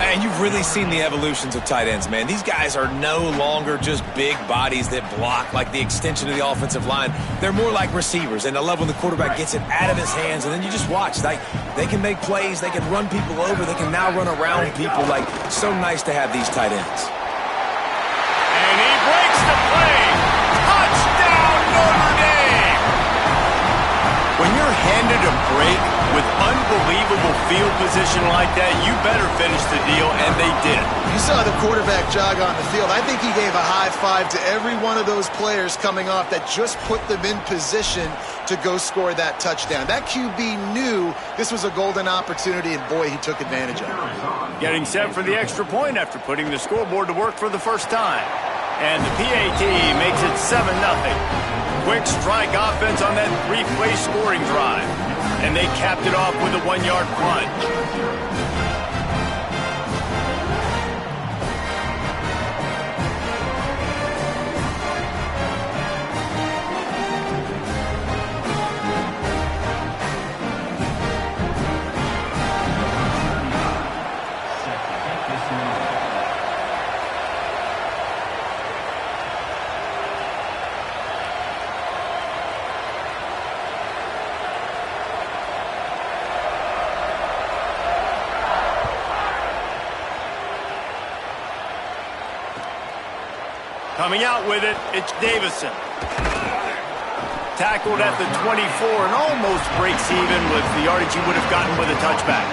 And you've really seen the evolutions of tight ends, man. These guys are no longer just big bodies that block like the extension of the offensive line. They're more like receivers, and I love when the quarterback gets it out of his hands, and then you just watch. Like, they can make plays, they can run people over, they can now run around people. Like, so nice to have these tight ends. And he breaks the play. Touchdown, Notre Dame! When you're handed a break with unbelievable field position like that, you better finish the deal, and they did. You saw the quarterback jog on the field. I think he gave a high five to every one of those players coming off that just put them in position to go score that touchdown. That QB knew this was a golden opportunity, and boy, he took advantage of it. Getting set for the extra point after putting the scoreboard to work for the first time. And the PAT makes it 7-0. Quick strike offense on that 3-play scoring drive. And they capped it off with a 1-yard plunge. Coming out with it, it's Davison. Tackled at the 24 and almost breaks even with the yardage he would have gotten with a touchback.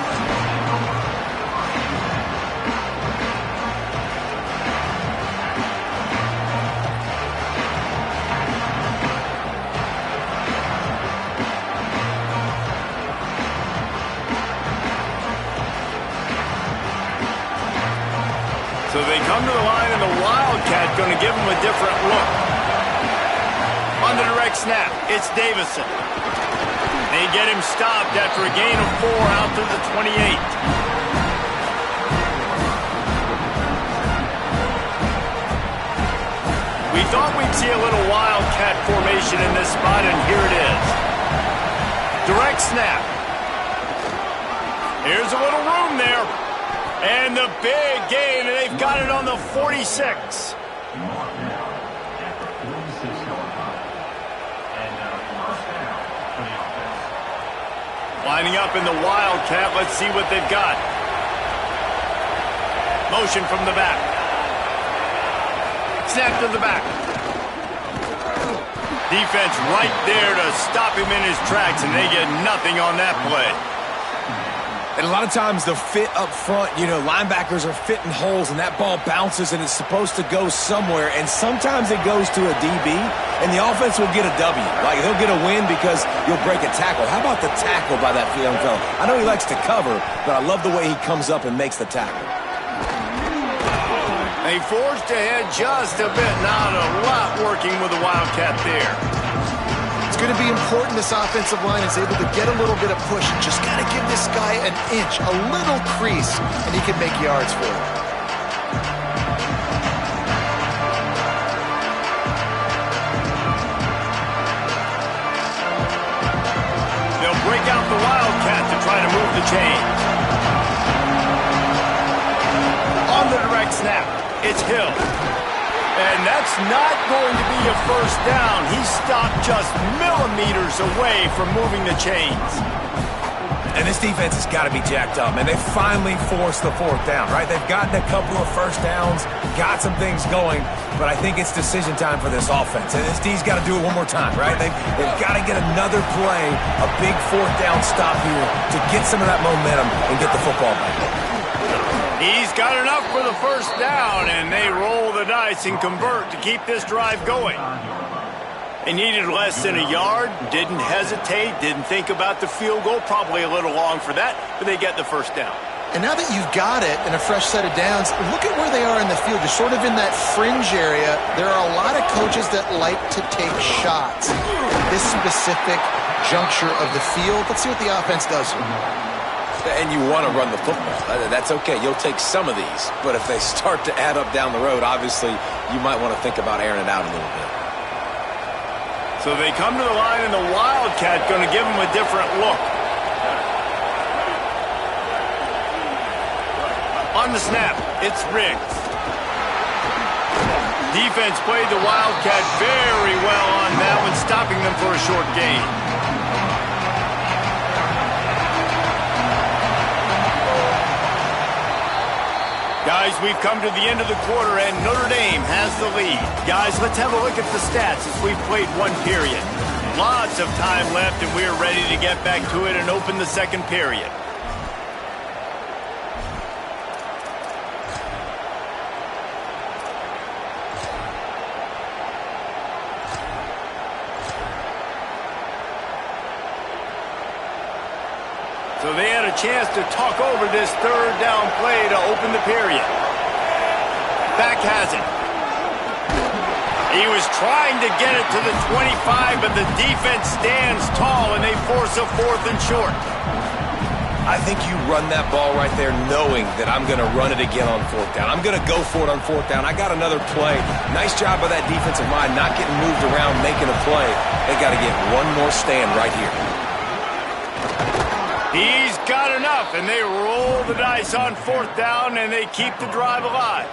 So they come to the line, and the Wildcat going to give them a different look. On the direct snap, it's Davison. They get him stopped after a gain of 4 out to the 28. We thought we'd see a little Wildcat formation in this spot, and here it is. Direct snap. Here's a little room there. And the big gain, and they've got it on the 46. Lining up in the Wildcat, let's see what they've got. Motion from the back. Snap to the back. Defense right there to stop him in his tracks, and they get nothing on that play. And a lot of times the fit up front, you know, linebackers are fitting holes and that ball bounces and it's supposed to go somewhere. And sometimes it goes to a DB and the offense will get a W. Like they'll get a win because you'll break a tackle. How about the tackle by that young fella? I know he likes to cover, but I love the way he comes up and makes the tackle. They forced ahead just a bit. Not a lot working with the Wildcat there. It's going to be important this offensive line is able to get a little bit of push. Just got to give this guy an inch, a little crease, and he can make yards for it. They'll break out the Wildcat to try to move the chains. On the direct snap, it's Hill. And that's not going to be a first down. He stopped just millimeters away from moving the chains. And this defense has got to be jacked up, man. They finally forced the 4th down, right? They've gotten a couple of first downs, got some things going, but I think it's decision time for this offense. And this D's got to do it one more time, right? They've got to get another play, a big 4th down stop here to get some of that momentum and get the football back. He's got enough for the first down, and they roll the dice and convert to keep this drive going. They needed less than a yard, didn't hesitate, didn't think about the field goal, probably a little long for that, but they get the first down. And now that you've got it and a fresh set of downs, look at where they are in the field. You're sort of in that fringe area. There are a lot of coaches that like to take shots. This specific juncture of the field, let's see what the offense does here. And you want to run the football. That's okay. You'll take some of these. But if they start to add up down the road, obviously, you might want to think about airing it out a little bit. So they come to the line, and the Wildcat going to give them a different look. On the snap, it's Riggs. Defense played the Wildcat very well on that one, stopping them for a short gain. Guys, we've come to the end of the quarter, and Notre Dame has the lead. Guys, let's have a look at the stats as we've played one period. Lots of time left, and we're ready to get back to it and open the second period. So they had a chance to talk over this 3rd down play to open the period. Back has it. He was trying to get it to the 25, but the defense stands tall, and they force a 4th and short. I think you run that ball right there knowing that I'm going to run it again on 4th down. I'm going to go for it on 4th down. I got another play. Nice job by that defensive line, not getting moved around, making a play. They got to get one more stand right here. He's got enough, and they roll the dice on 4th down, and they keep the drive alive.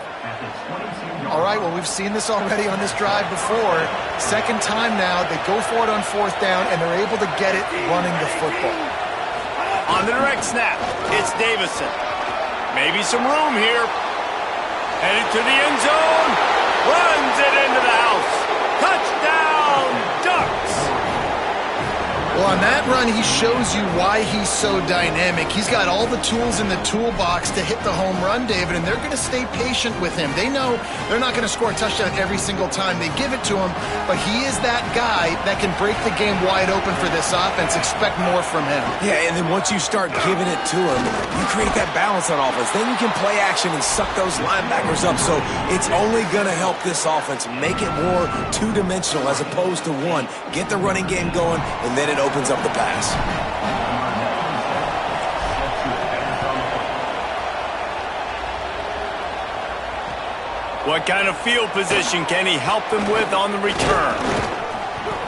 All right, well, we've seen this already on this drive before. Second time now, they go for it on 4th down, and they're able to get it running the football. On the direct snap, it's Davison. Maybe some room here. Headed to the end zone. Runs it into the house. Touchdown, Ducks. Well, on that run, he shows you why he's so dynamic. He's got all the tools in the toolbox to hit the home run, David, and they're going to stay patient with him. They know they're not going to score a touchdown every single time they give it to him, but he is that guy that can break the game wide open for this offense. Expect more from him. Yeah, and then once you start giving it to him, you create that balance on offense. Then you can play action and suck those linebackers up. So it's only going to help this offense make it more two-dimensional as opposed to one. Get the running game going, and then it opens up the pass. What kind of field position can he help them with on the return?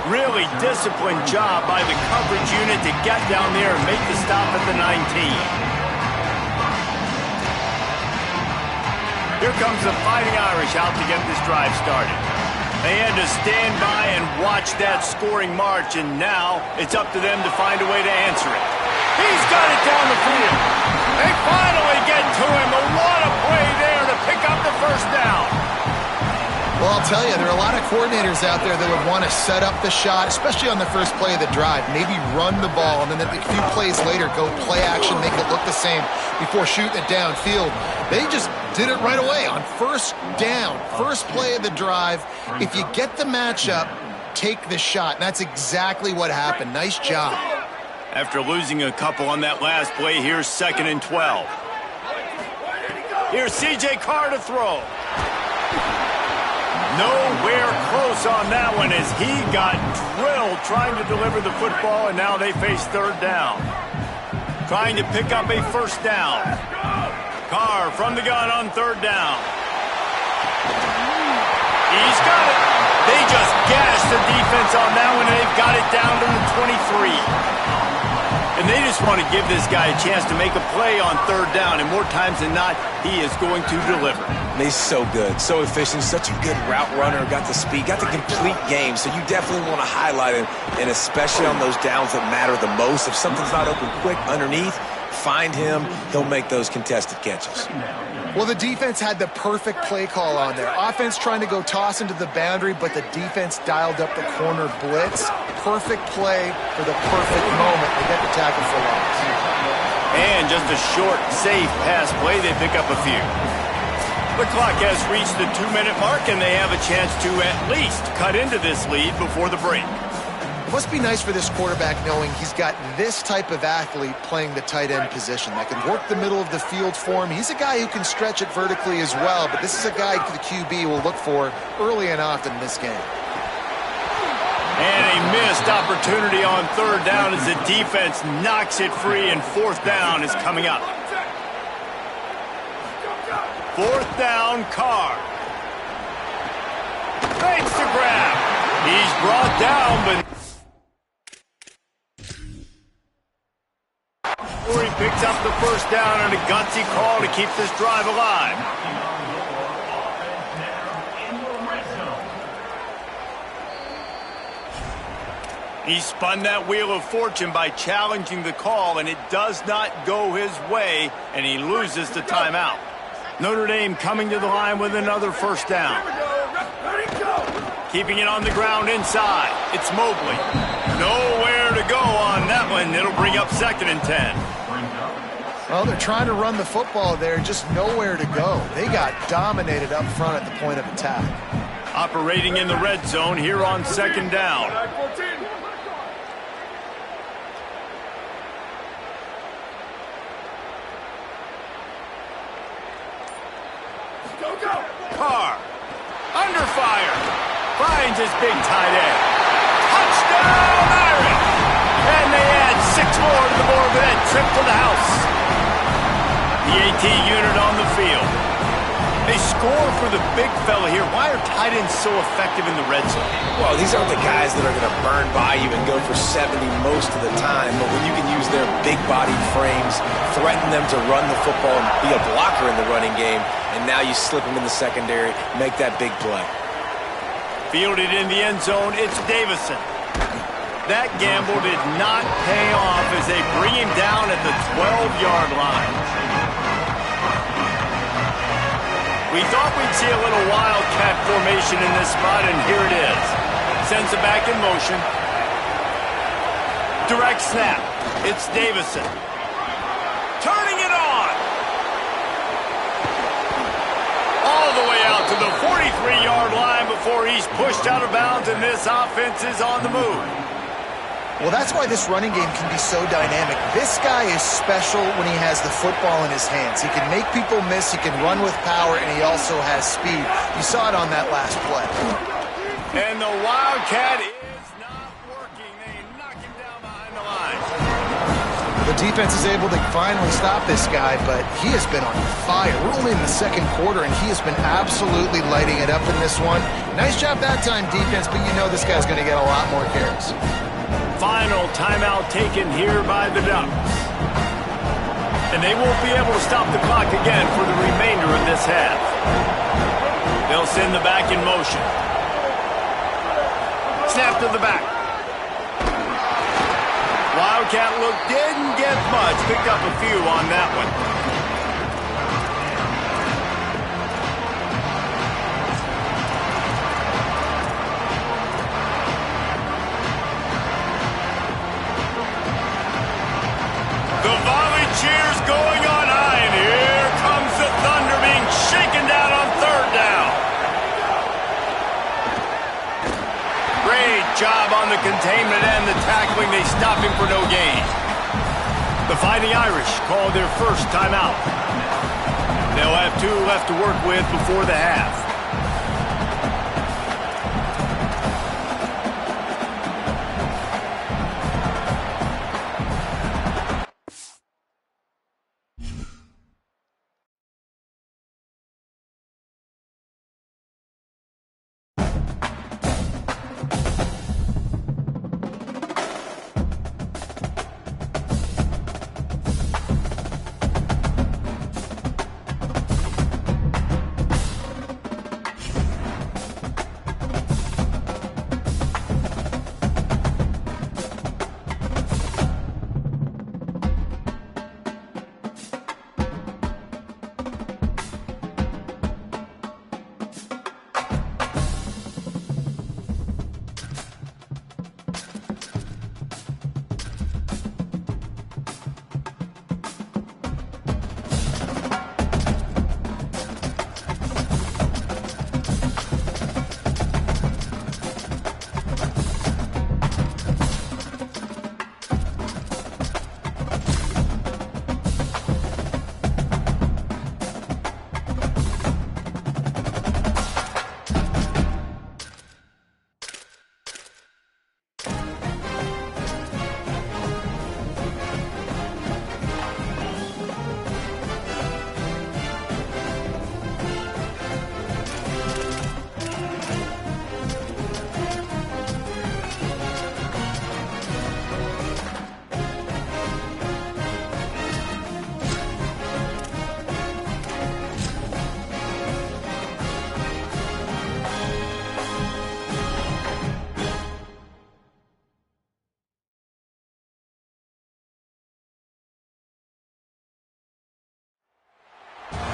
Really disciplined job by the coverage unit to get down there and make the stop at the 19. Here comes the Fighting Irish out to get this drive started. They had to stand by and watch that scoring march, and now it's up to them to find a way to answer it. He's got it down the field. They finally get to him. A lot of play there to pick up the first down. Well, I'll tell you, there are a lot of coordinators out there that would want to set up the shot, especially on the first play of the drive. Maybe run the ball, and then a few plays later, go play action, make it look the same before shooting it downfield. They just did it right away on first down, first play of the drive. If you get the matchup, take the shot. And that's exactly what happened. Nice job. After losing a couple on that last play, here's 2nd and 12. Here's C.J. Carr to throw. Nowhere close on that one as he got drilled trying to deliver the football, and now they face 3rd down. Trying to pick up a first down. Carr from the gun on 3rd down. He's got it. They just gashed the defense on that one, and they've got it down to the 23. And they just want to give this guy a chance to make a play on 3rd down, and more times than not, he is going to deliver. And he's so good, so efficient, such a good route runner, got the speed, got the complete game, so you definitely want to highlight him, and especially on those downs that matter the most. If something's not open quick underneath, find him, he'll make those contested catches. Well, the defense had the perfect play call on there. Offense trying to go toss into the boundary, but the defense dialed up the corner blitz. Perfect play for the perfect moment. They get the tackle for loss. And just a short, safe pass play, they pick up a few. The clock has reached the 2-minute mark, and they have a chance to at least cut into this lead before the break. It must be nice for this quarterback knowing he's got this type of athlete playing the tight end position that can work the middle of the field for him. He's a guy who can stretch it vertically as well, but this is a guy the QB will look for early and often in this game. And a missed opportunity on 3rd down as the defense knocks it free, and 4th down is coming up. 4th down, Carr. Fakes the grab. He's brought down, but he picks up the first down and a gutsy call to keep this drive alive. He spun that wheel of fortune by challenging the call, and it does not go his way, and he loses the timeout. Notre Dame coming to the line with another first down. Keeping it on the ground inside. It's Mobley. Nowhere to go on that one. It'll bring up 2nd and 10. Well, they're trying to run the football there, just nowhere to go. They got dominated up front at the point of attack. Operating in the red zone here on 2nd down. Carr, under fire, finds his big tight end. Touchdown, Irish! And they add 6 more to the board with that trip to the house. The AT unit on the field. They score for the big fella here. Why are tight ends so effective in the red zone? Well, these aren't the guys that are going to burn by you and go for 70 most of the time, but when you can use their big-bodied frames, threaten them to run the football and be a blocker in the running game, and now you slip them in the secondary, make that big play. Fielded in the end zone, it's Davison. That gamble did not pay off as they bring him down at the 12-yard line. We thought we'd see a little wildcat formation in this spot, and here it is. Sends it back in motion. Direct snap. It's Davison. Turning it on. All the way out to the 43-yard line before he's pushed out of bounds, and this offense is on the move. Well, that's why this running game can be so dynamic. This guy is special when he has the football in his hands. He can make people miss, he can run with power, and he also has speed. You saw it on that last play. And the Wildcat is not working. They knock him down behind the line. The defense is able to finally stop this guy, but he has been on fire. We're only in the second quarter, and he has been absolutely lighting it up in this one. Nice job that time, defense, but you know this guy's going to get a lot more carries. Final timeout taken here by the Ducks. And they won't be able to stop the clock again for the remainder of this half. They'll send the back in motion. Snap to the back. Wildcat look didn't get much. Picked up a few on that one. The volley cheers going on high, and here comes the Thunder being shaken down on third down. Great job on the containment and the tackling. They stop him for no gain. The Fighting Irish call their first timeout. They'll have 2 left to work with before the half.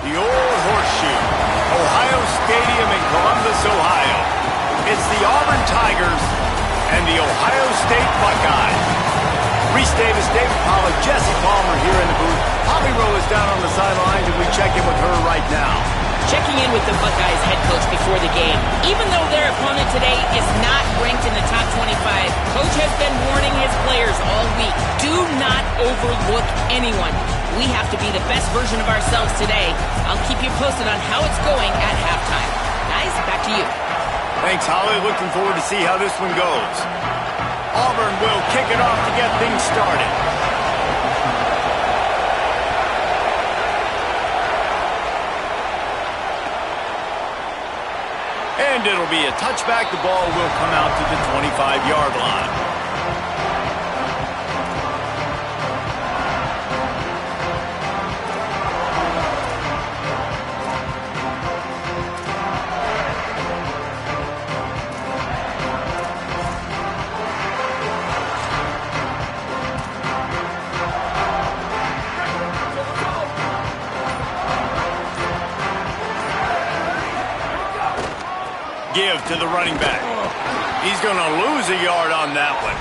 The old horseshoe, Ohio Stadium in Columbus, Ohio. It's the Auburn Tigers and the Ohio State Buckeyes. Reese Davis, David Pollack, Jesse Palmer here in the booth. Holly Rowe is down on the sidelines, and we check in with her right now. Checking in with the Buckeyes head coach before the game. Even though their opponent today is not ranked in the top 25, Coach has been warning his players all week. Do not overlook anyone. We have to be the best version of ourselves today. I'll keep you posted on how it's going at halftime. Guys, back to you. Thanks, Holly. Looking forward to see how this one goes. Auburn will kick it off to get things started. And it'll be a touchback. The ball will come out to the 25-yard line. handoff to the running back. He's going to lose a yard on that one.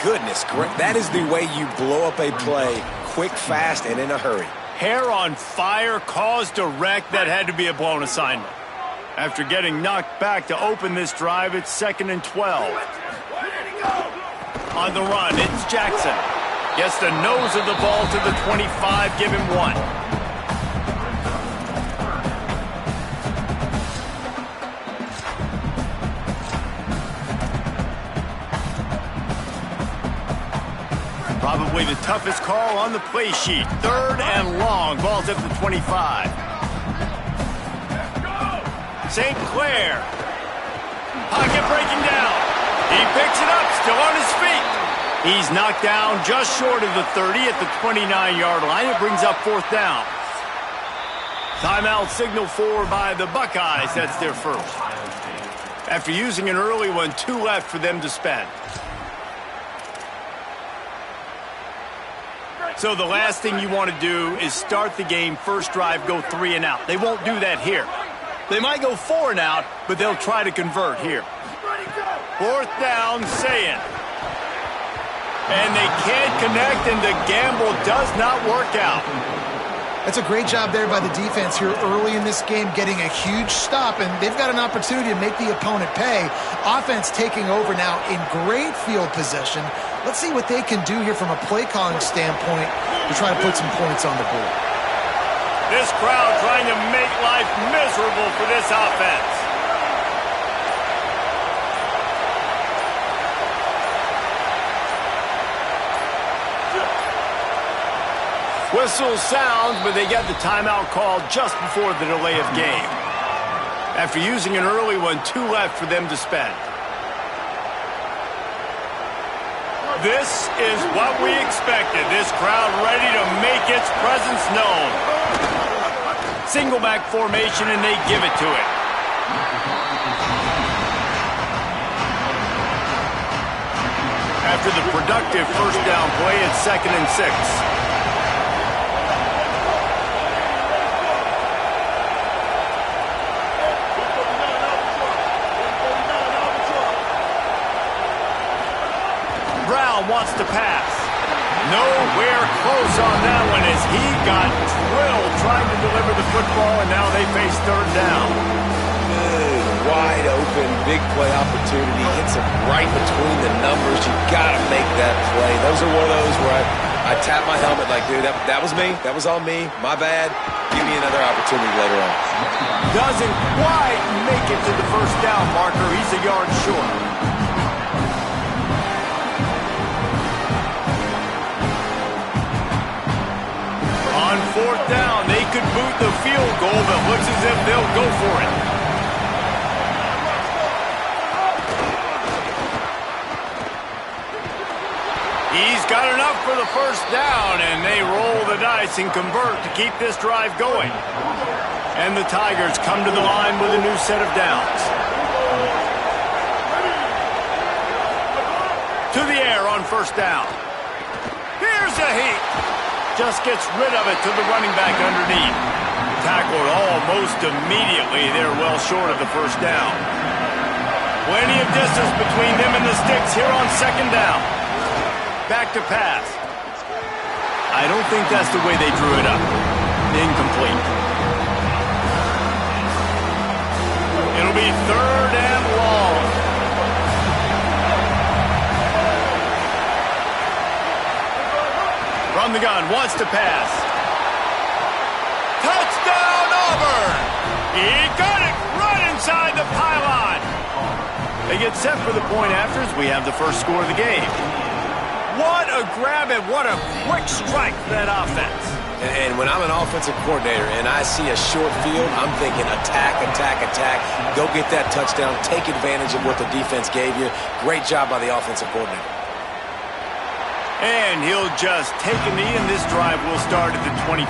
Goodness, that is the way you blow up a play, quick, fast, and in a hurry. Hair on fire caused a wreck that had to be a blown assignment. After getting knocked back to open this drive, it's 2nd and 12. On the run, it's Jackson. Gets the nose of the ball to the 25, give him 1. Probably the toughest call on the play sheet. 3rd and long, ball's at the 25. St. Clair. Pocket breaking down. He picks it up, still on his feet. He's knocked down just short of the 30 at the 29-yard line. It brings up 4th down. Timeout signal for by the Buckeyes. That's their first. After using an early one, 2 left for them to spend. So the last thing you want to do is start the game, first drive, go 3 and out. They won't do that here. They might go 4 and out, but they'll try to convert here. 4th down, Sayin. And they can't connect, and the gamble does not work out. That's a great job there by the defense here early in this game, getting a huge stop, and they've got an opportunity to make the opponent pay. Offense taking over now in great field possession. Let's see what they can do here from a play calling standpoint to try to put some points on the board. This crowd trying to make life miserable for this offense. Whistle sounds, but they get the timeout called just before the delay of game. After using an early one, 2 left for them to spend. This is what we expected. This crowd ready to make its presence known. Single back formation, and they give it to it. After the productive first down play, it's 2nd and 6. Brown wants to pass. Nowhere close on that one as he got drilled trying to deliver the football, and now they face 3rd down. Good, wide open, big play opportunity. Hits it right between the numbers. You got to make that play. Those are one of those where I tap my helmet like, dude, that was me. That was on me. My bad. Give me another opportunity later on. Doesn't quite make it to the first down marker. He's a yard short. On 4th down, they could boot the field goal, but looks as if they'll go for it. He's got enough for the first down, and they roll the dice and convert to keep this drive going. And the Tigers come to the line with a new set of downs. To the air on 1st down. Here's a heat. Just gets rid of it to the running back underneath. Tackled almost immediately. They're well short of the first down. Plenty of distance between them and the sticks here on 2nd down. Back to pass. I don't think that's the way they drew it up. Incomplete. It'll be 3rd and long. From the gun, wants to pass. Touchdown, Auburn! He got it right inside the pylon. They get set for the point after as we have the first score of the game. What a grab and what a quick strike for that offense. And when I'm an offensive coordinator and I see a short field, I'm thinking attack, attack, attack. Go get that touchdown. Take advantage of what the defense gave you. Great job by the offensive coordinator. And he'll just take a knee, and this drive will start at the 25.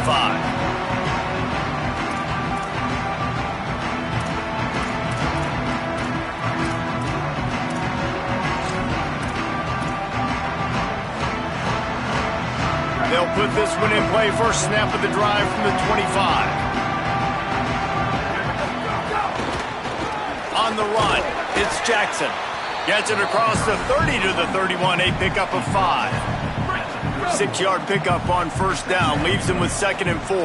They'll put this one in play. First snap of the drive from the 25. On on the run. It's Jackson. Gets it across the 30 to the 31, a pickup of 5. 6-yard pickup on first down, leaves him with 2nd and 4.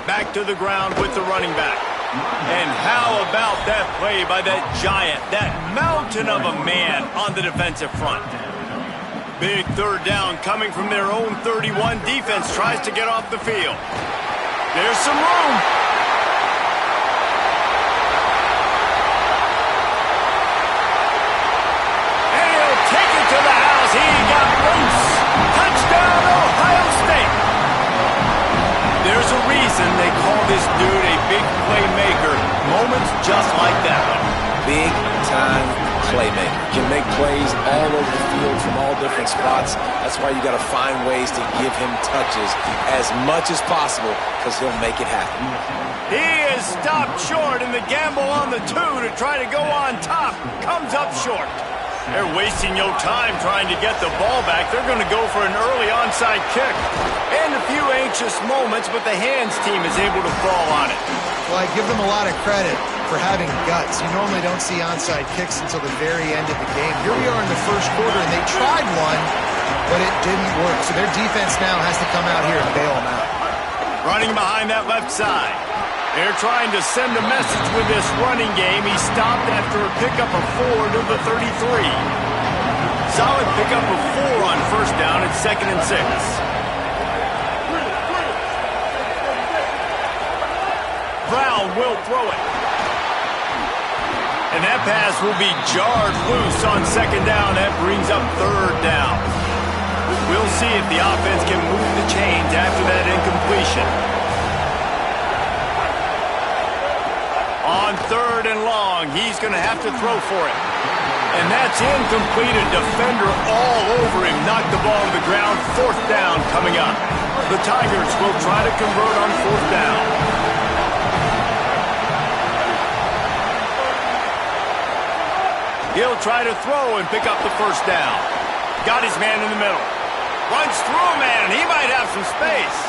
Back to the ground with the running back. And how about that play by that giant, that mountain of a man on the defensive front? Big third down coming from their own 31. Defense tries to get off the field. There's some room. And he'll take it to the house. He got loose. Touchdown, Ohio State. There's a reason they call this dude a big playmaker. Moments just like that one. Big time playmaker. Can make plays all over the field from all different spots. That's why you got to find ways to give him touches as much as possible, because he'll make it happen. He is stopped short, and the gamble on the 2 to try to go on top comes up short. They're wasting no time trying to get the ball back. They're going to go for an early onside kick. And a few anxious moments, but the hands team is able to fall on it. Well, I give them a lot of credit for having guts. You normally don't see onside kicks until the very end of the game. Here we are in the first quarter, and they tried one, but it didn't work. So their defense now has to come out here and bail them out. Running behind that left side. They're trying to send a message with this running game. He stopped after a pickup of 4 to the 33. Solid pickup of 4 on first down at 2nd and 6. Brown will throw it. And that pass will be jarred loose on 2nd down. That brings up 3rd down. We'll see if the offense can move the chains after that incompletion. On 3rd and long, he's going to have to throw for it. And that's incomplete. A defender all over him. Knocked the ball to the ground. 4th down coming up. The Tigers will try to convert on 4th down. He'll try to throw and pick up the 1st down. Got his man in the middle. Runs through a man. He might have some space.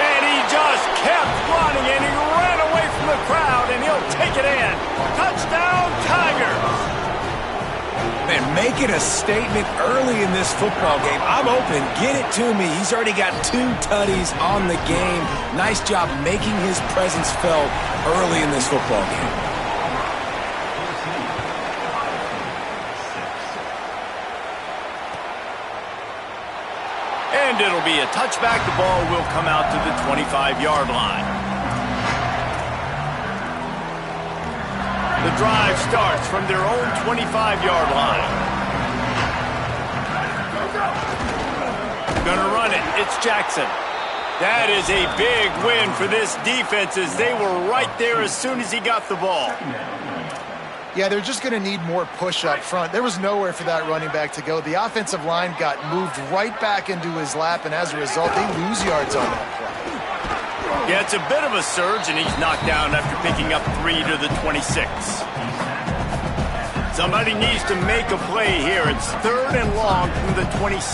And he just kept running, and he ran away from the crowd, and he'll take it in. Touchdown, Tigers! Man, make it a statement early in this football game. I'm open. Get it to me. He's already got 2 tutties on the game. Nice job making his presence felt early in this football game. And it'll be a touchback. The ball will come out to the 25-yard line. The drive starts from their own 25-yard line. Gonna run it. It's Jackson. That is a big win for this defense, as they were right there as soon as he got the ball. Yeah, they're just going to need more push up front. There was nowhere for that running back to go. The offensive line got moved right back into his lap, and as a result, they lose yards on that play. Yeah, it's a bit of a surge, and he's knocked down after picking up 3 to the 26. Somebody needs to make a play here. It's 3rd and long from the 26.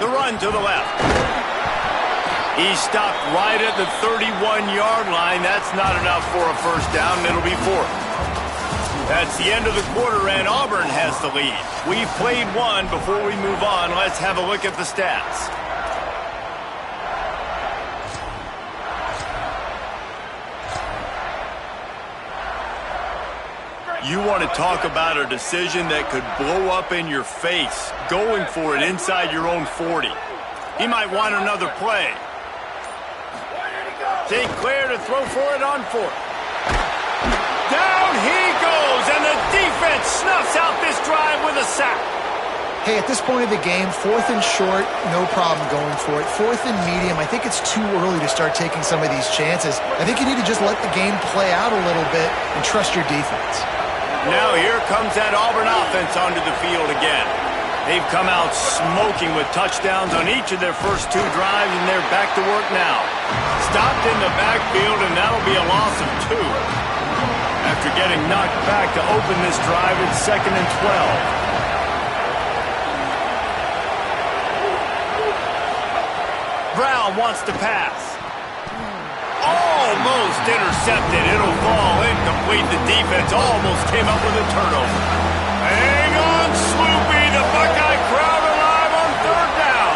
The run to the left. He stopped right at the 31-yard line. That's not enough for a 1st down. It'll be 4th. That's the end of the quarter, and Auburn has the lead. We've played one. Before we move on, let's have a look at the stats. You want to talk about a decision that could blow up in your face, going for it inside your own 40. He might want another play. St. Clair to throw for it on 4th. Down he goes, and the defense snuffs out this drive with a sack. Hey, at this point of the game, 4th and short, no problem going for it. 4th and medium, I think it's too early to start taking some of these chances. I think you need to just let the game play out a little bit and trust your defense. Now here comes that Auburn offense onto the field again. They've come out smoking with touchdowns on each of their first 2 drives, and they're back to work now. Stopped in the backfield, and that'll be a loss of 2. After getting knocked back to open this drive, it's 2nd and 12. Brown wants to pass. Oh, Almost intercepted. It'll fall incomplete. The defense almost came up with a turnover. Hang on, Sloopy. The Buckeye crowd alive on third down.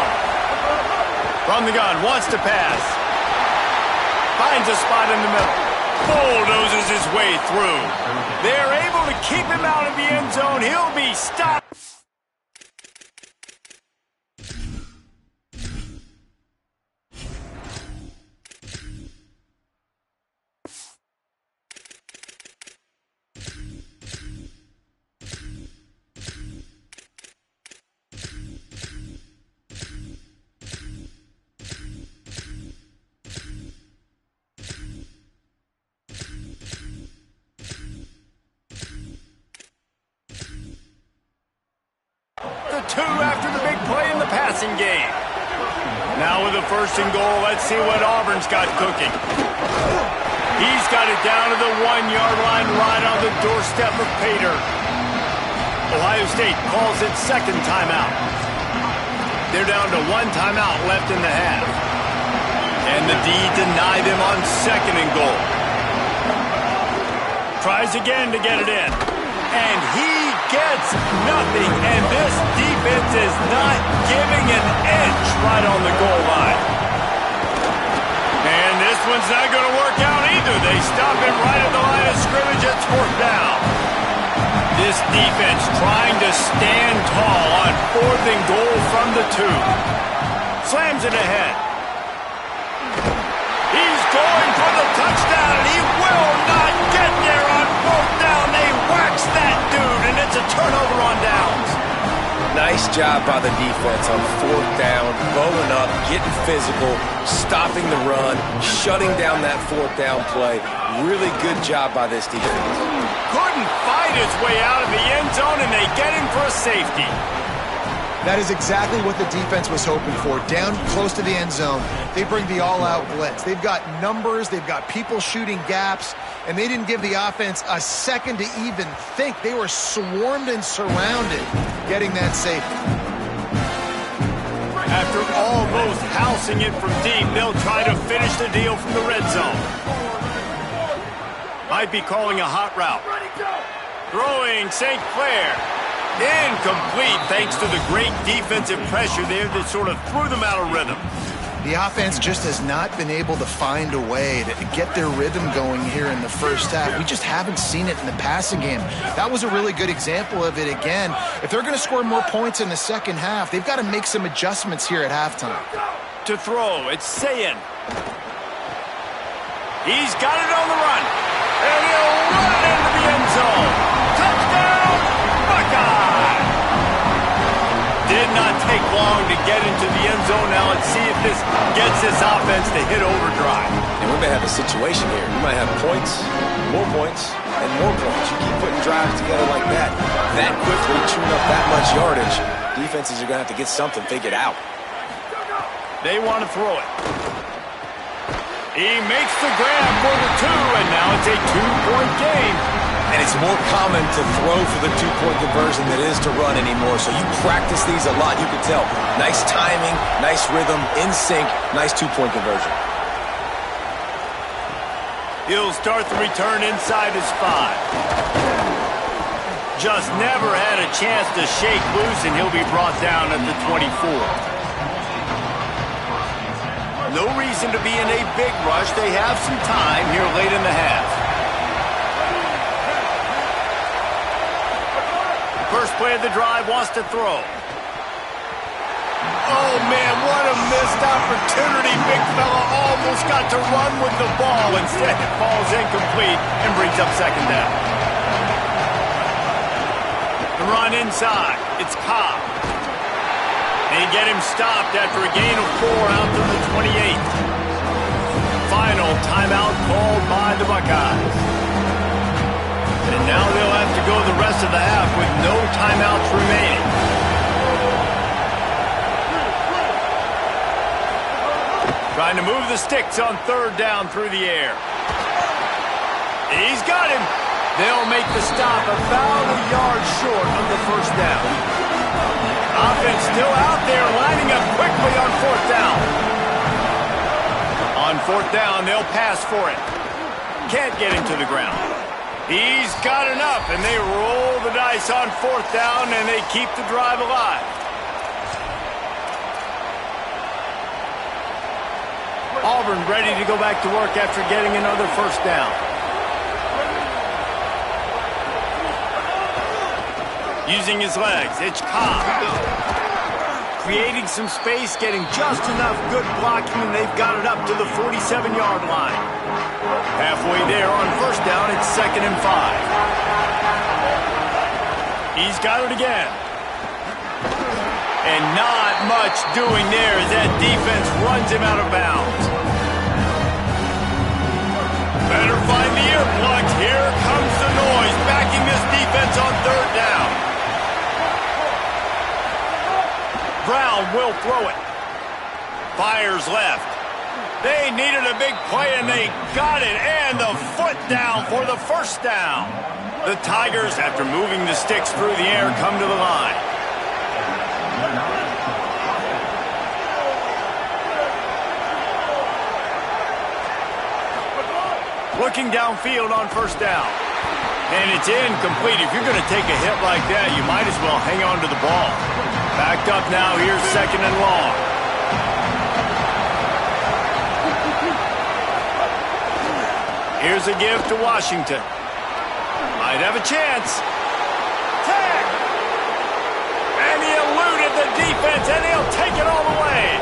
From the gun, wants to pass. Finds a spot in the middle. Bulldozes his way through. They're able to keep him out of the end zone. He'll be stopped. Two after the big play in the passing game. Now with a 1st and goal, let's see what Auburn's got cooking. He's got it down to the 1-yard line right on the doorstep of Pater. Ohio State calls it 2nd timeout. They're down to 1 timeout left in the half. And the D denied him on 2nd and goal. Tries again to get it in. And he gets nothing, and this defense is not giving an inch right on the goal line. And this one's not going to work out either. They stop him right at the line of scrimmage. It's 4th down. This defense trying to stand tall on 4th and goal from the 2. Slams it ahead. He's going for the touchdown, and he will not get there on 4th down. They wax that dude, and it's a turnover on downs. Nice job by the defense on 4th down, bowling up, getting physical, stopping the run, shutting down that 4th down play. Really good job by this defense. Couldn't fight his way out of the end zone, and they get him for a safety. That is exactly what the defense was hoping for. Down close to the end zone, they bring the all-out blitz. They've got numbers, they've got people shooting gaps, and they didn't give the offense a second to even think. They were swarmed and surrounded, getting that safety. After almost housing it from deep, they'll try to finish the deal from the red zone. Might be calling a hot route. Throwing St. Clair. Incomplete thanks to the great defensive pressure there that sort of threw them out of rhythm. The offense just has not been able to find a way to get their rhythm going here in the first half. We just haven't seen it in the passing game. That was a really good example of it again. If they're going to score more points in the second half, they've got to make some adjustments here at halftime. To throw, it's Sayin. He's got it on the run. And he'll run it into the end zone. Touchdown, Buckeye! Did not take long to get into the end zone. Now let's see if this gets this offense to hit overdrive. And we may have a situation here. You might have points, and more points. You keep putting drives together like that quickly, chewing up that much yardage, defenses are going to have to get something figured out. They want to throw it. He makes the grab for the 2, and now it's a 2-point game. And it's more common to throw for the 2-point conversion than it is to run anymore. So you practice these a lot, you can tell. Nice timing, nice rhythm, in sync, nice 2-point conversion. He'll start the return inside his 5. Just never had a chance to shake loose, and he'll be brought down at the 24. No reason to be in a big rush. They have some time here late in the half. First play of the drive, wants to throw. Oh, man, what a missed opportunity. Big fella almost got to run with the ball. Instead, it falls incomplete and brings up 2nd down. The run inside. It's Cobb. They get him stopped after a gain of 4 out to the 28th. Final timeout called by the Buckeyes. And now they'll have to go the rest of the half with no timeouts remaining. Trying to move the sticks on 3rd down through the air. He's got him. They'll make the stop about a yard short of the 1st down. Offense still out there, lining up quickly on 4th down. On 4th down, they'll pass for it. Can't get him to the ground. He's got enough, and they roll the dice on 4th down, and they keep the drive alive. Auburn ready to go back to work after getting another 1st down. Using his legs, it's Cobb. Creating some space, getting just enough good blocking, and they've got it up to the 47-yard line. Halfway there on 1st down, it's 2nd and 5. He's got it again. And not much doing there as that defense runs him out of bounds. Better find the earplugs. Here comes the noise, backing this defense on 3rd down. Brown will throw it. Fires left. They needed a big play, and they got it. And the foot down for the 1st down. The Tigers, after moving the sticks through the air, come to the line. Looking downfield on 1st down. And it's incomplete. If you're going to take a hit like that, you might as well hang on to the ball. Backed up now. Here's 2nd and long. Here's a give to Washington. Might have a chance. Tag! And he eluded the defense, and he'll take it all the way.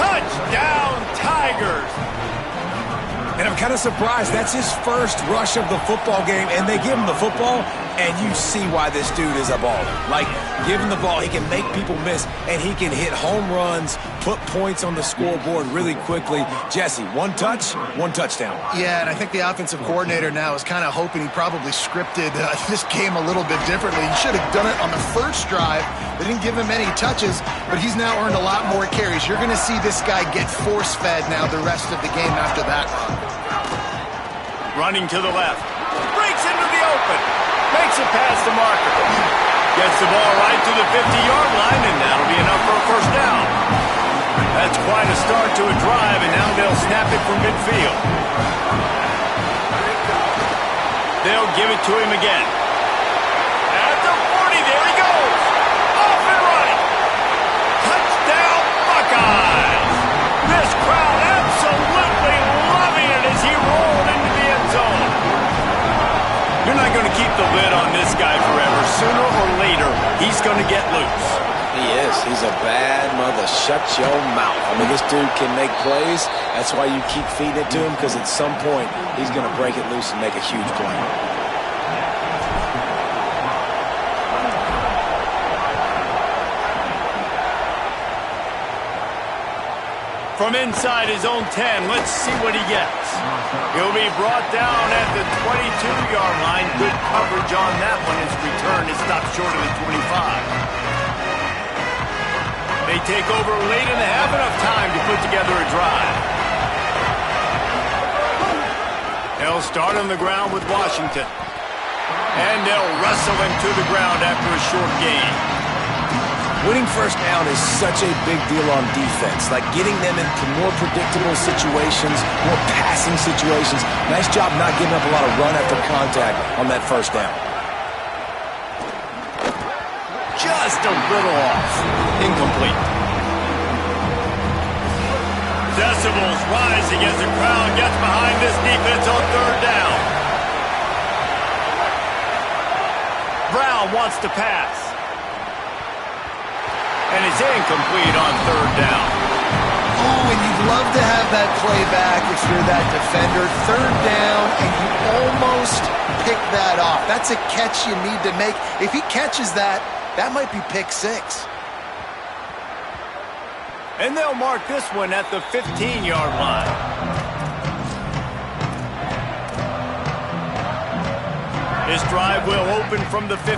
Touchdown, Tigers! And I'm kind of surprised. That's his first rush of the football game, and they give him the football, and you see why this dude is a baller. Like, give him the ball, he can make people miss, and he can hit home runs, put points on the scoreboard really quickly. Jesse, 1 touch, 1 touchdown. Yeah, and I think the offensive coordinator now is kind of hoping he probably scripted this game a little bit differently. He should have done it on the first drive. They didn't give him any touches, but he's now earned a lot more carries. You're going to see this guy get force-fed now the rest of the game after that run. Running to the left. Breaks into the open. Makes it past the marker. Gets the ball right to the 50-yard line, and that'll be enough for a 1st down. That's quite a start to a drive, and now they'll snap it from midfield. They'll give it to him again. At the 40, there he goes. Off and running. Touchdown, Buckeyes. This crowd absolutely loving it as he rolled into the end zone. You're not going to keep the lid on this guy forever. Sooner or later, he's going to get loose. He is. He's a bad mother. Shut your mouth. I mean, this dude can make plays. That's why you keep feeding it to him, because at some point, he's going to break it loose and make a huge play. From inside his own 10, let's see what he gets. He'll be brought down at the 22-yard line. Good coverage on that one. His return is stopped short of the 25. They take over late in the half, enough time to put together a drive. They'll start on the ground with Washington. And they'll wrestle him to the ground after a short gain. Winning 1st down is such a big deal on defense, like getting them into more predictable situations, more passing situations. Nice job not giving up a lot of run after contact on that 1st down. Just a little off. Incomplete. Decibels rising as the crowd gets behind this defense on 3rd down. Brown wants to pass. And it's incomplete on 3rd down. Oh, and you'd love to have that play back if you're that defender. 3rd down, and you almost pick that off. That's a catch you need to make. If he catches that, that might be pick 6. And they'll mark this one at the 15-yard line. This drive will open from the 15.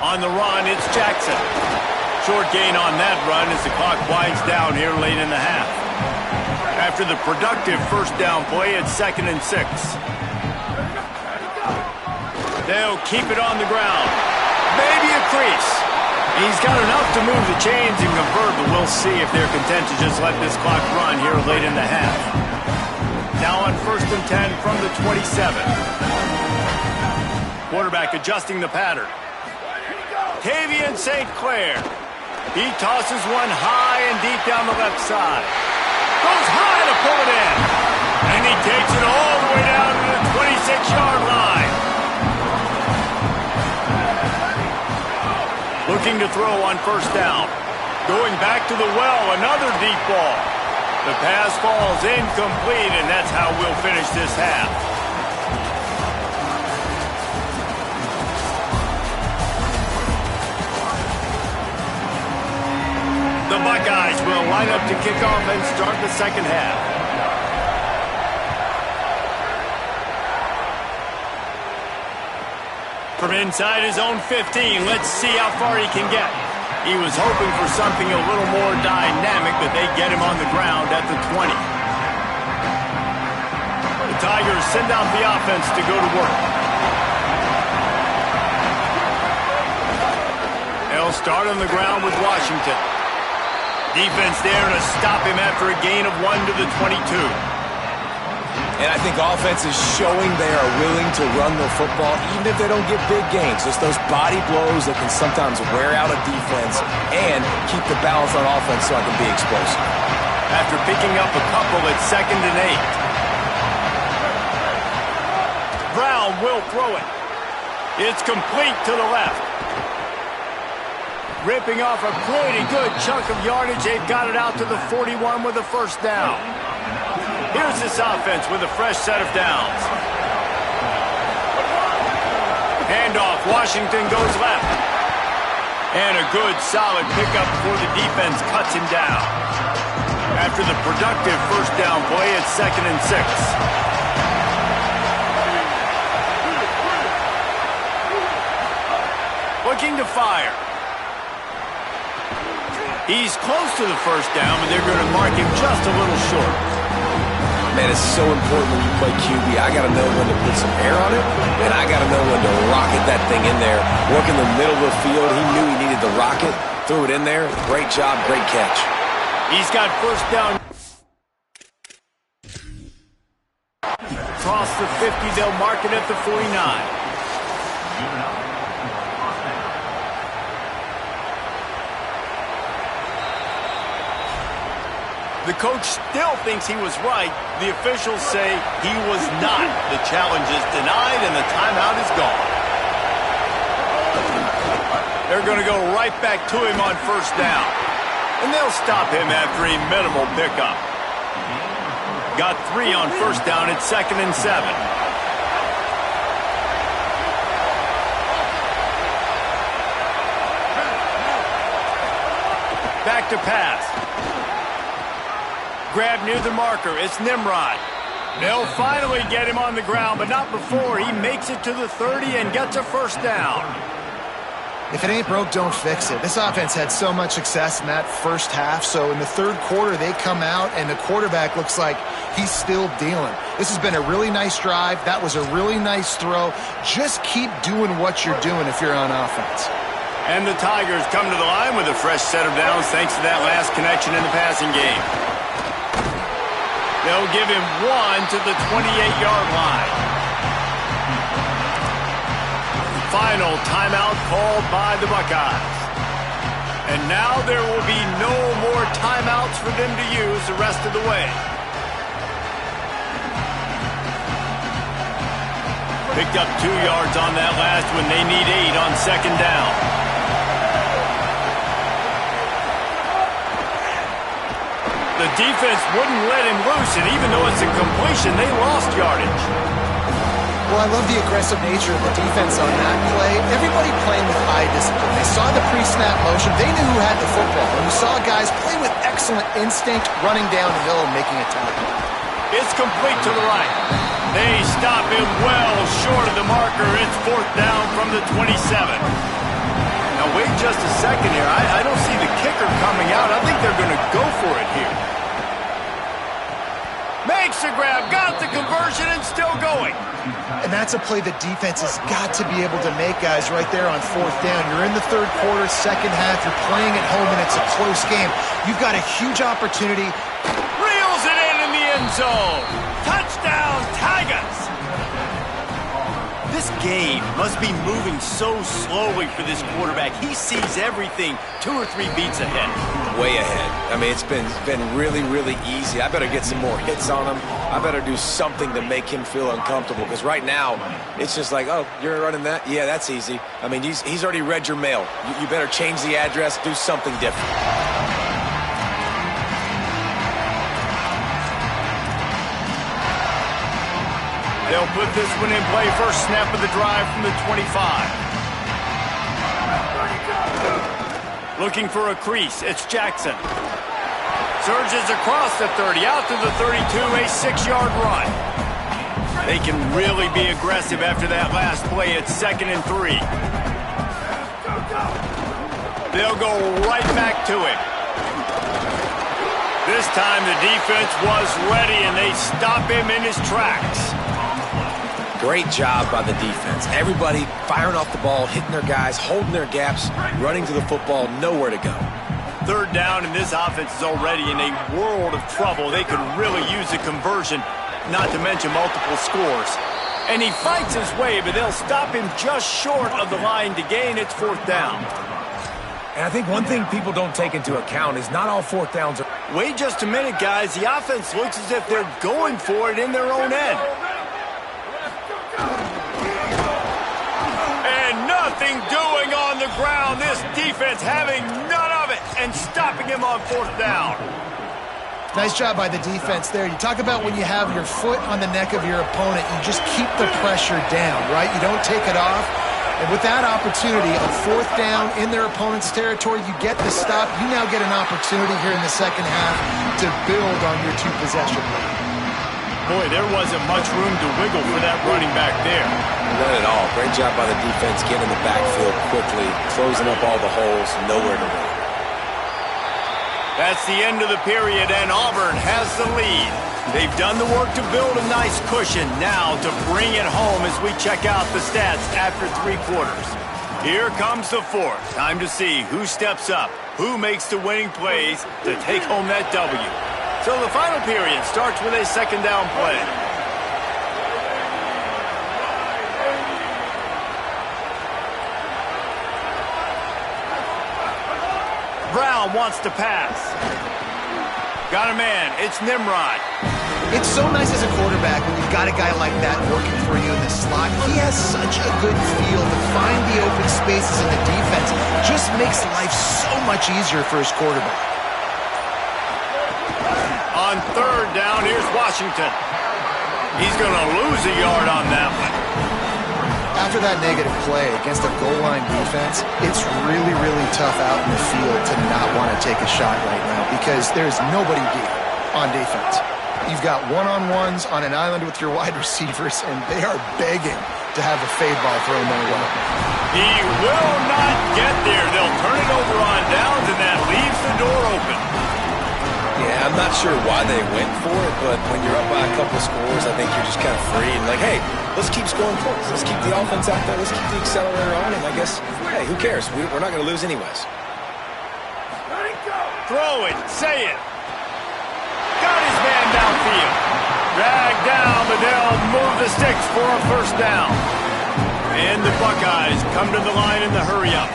On the run, it's Jackson. Short gain on that run as the clock winds down here late in the half. After the productive 1st down play, it's 2nd and 6. They'll keep it on the ground. Maybe a crease. He's got enough to move the chains and convert, but we'll see if they're content to just let this clock run here late in the half. Now on 1st and 10 from the 27. Quarterback adjusting the pattern. Tavian St. Clair. He tosses one high and deep down the left side. Goes high to pull it in. And he takes it all the way down to the 26-yard line. Looking to throw on 1st down. Going back to the well, another deep ball. The pass falls incomplete, and that's how we'll finish this half. The Buckeyes will line up to kick off and start the second half. From inside his own 15, let's see how far he can get. He was hoping for something a little more dynamic, but they get him on the ground at the 20. The Tigers send out the offense to go to work. They'll start on the ground with Washington. Defense there to stop him after a gain of 1 to the 22. And I think offense is showing they are willing to run the football even if they don't get big gains. Just those body blows that can sometimes wear out a defense and keep the balance on offense so I can be explosive. After picking up a couple at 2nd and 8. Brown will throw it. It's complete to the left. Ripping off a pretty good chunk of yardage. They've got it out to the 41 with a 1st down. Here's this offense with a fresh set of downs. Handoff. Washington goes left. And a good, solid pickup before the defense cuts him down. After the productive 1st down play, it's 2nd and 6. Looking to fire. He's close to the 1st down, but they're going to mark him just a little short. Man, it's so important when you play QB. I got to know when to put some air on it, and I got to know when to rocket that thing in there. Work in the middle of the field. He knew he needed the rocket. Threw it in there. Great job, great catch. He's got 1st down. Across the 50, they'll mark it at the 49. The coach still thinks he was right. The officials say he was not. The challenge is denied and the timeout is gone. They're going to go right back to him on 1st down. And they'll stop him after a minimal pickup. Got 3 on 1st down at 2nd and 7. Back to pass. Grab near the marker. It's Nimrod. They'll finally get him on the ground, but not before he makes it to the 30 and gets a 1st down. If it ain't broke, don't fix it. This offense had so much success in that 1st half, so in the 3rd quarter, they come out, and the quarterback looks like he's still dealing. This has been a really nice drive. That was a really nice throw. Just keep doing what you're doing if you're on offense. And the Tigers come to the line with a fresh set of downs thanks to that last connection in the passing game. They'll give him 1 to the 28-yard line. Final timeout called by the Buckeyes. And now there will be no more timeouts for them to use the rest of the way. Picked up 2 yards on that last one. They need 8 on 2nd down. The defense wouldn't let him loose, and even though it's a completion, they lost yardage. Well, I love the aggressive nature of the defense on that play. Everybody playing with high discipline. They saw the pre-snap motion. They knew who had the football. And you saw guys play with excellent instinct, running down the hill and making a tackle. It's complete to the right. They stop him well short of the marker. It's 4th down from the 27. Now, wait just a second here. I don't see the kicker coming out. I think they're going to go for it here. Makes the grab, got the conversion, and still going. And that's a play the defense has got to be able to make, guys, right there on fourth down. You're in the third quarter, second half. You're playing at home, and it's a close game. You've got a huge opportunity. Reels it in the end zone. Touchdown, Tigers. This game must be moving so slowly for this quarterback. He sees everything 2 or 3 beats ahead. Way ahead. I mean, it's been really, really easy. I better get some more hits on him. I better do something to make him feel uncomfortable, because right now it's just like, oh, you're running that? Yeah, that's easy. I mean, he's already read your mail. You better change the address, do something different. They'll put this one in play. First snap of the drive from the 25. Looking for a crease. It's Jackson. Surges across the 30, out to the 32, a 6-yard run. They can really be aggressive after that last play. It's 2nd and 3. They'll go right back to it. This time the defense was ready, and they stop him in his tracks. Great job by the defense. Everybody firing off the ball, hitting their guys, holding their gaps, running to the football, nowhere to go. 3rd down, and this offense is already in a world of trouble. They could really use a conversion, not to mention multiple scores. And he fights his way, but they'll stop him just short of the line to gain. It's 4th down. And I think one thing people don't take into account is not all 4th downs are... Wait just a minute, guys. The offense looks as if they're going for it in their own end. And nothing doing on the ground. This defense having none of it and stopping him on 4th down. Nice job by the defense there. You talk about when you have your foot on the neck of your opponent, you just keep the pressure down, right? You don't take it off. And with that opportunity on 4th down in their opponent's territory, you get the stop. You now get an opportunity here in the second half to build on your 2-possession lead. Boy, there wasn't much room to wiggle for that running back there. None at all. Great job by the defense getting in the backfield quickly, closing up all the holes, nowhere to run. That's the end of the period, and Auburn has the lead. They've done the work to build a nice cushion. Now to bring it home as we check out the stats after 3 quarters. Here comes the 4th. Time to see who steps up, who makes the winning plays to take home that W. So the final period starts with a 2nd down play. Brown wants to pass. Got a man. It's Nimrod. It's so nice as a quarterback when you've got a guy like that working for you in the slot. He has such a good feel to find the open spaces in the defense. Just makes life so much easier for his quarterback. On 3rd down, here's Washington. He's going to lose a yard on that one. After that negative play against a goal line defense, it's really, really tough out in the field to not want to take a shot right now because there's nobody deep on defense. You've got one-on-ones on an island with your wide receivers, and they are begging to have a fade ball thrown their way. He will not get there. They'll turn it over on downs, and that leaves the door open. Yeah, I'm not sure why they went for it, but when you're up by a couple of scores, I think you're just kind of free and like, hey, let's keep scoring points. Let's keep the offense out there. Let's keep the accelerator on, and I guess, hey, who cares? We're not going to lose anyways. Throw it. Say it. Got his man downfield. Dragged down, but they'll move the sticks for a 1st down. And the Buckeyes come to the line in the hurry-up.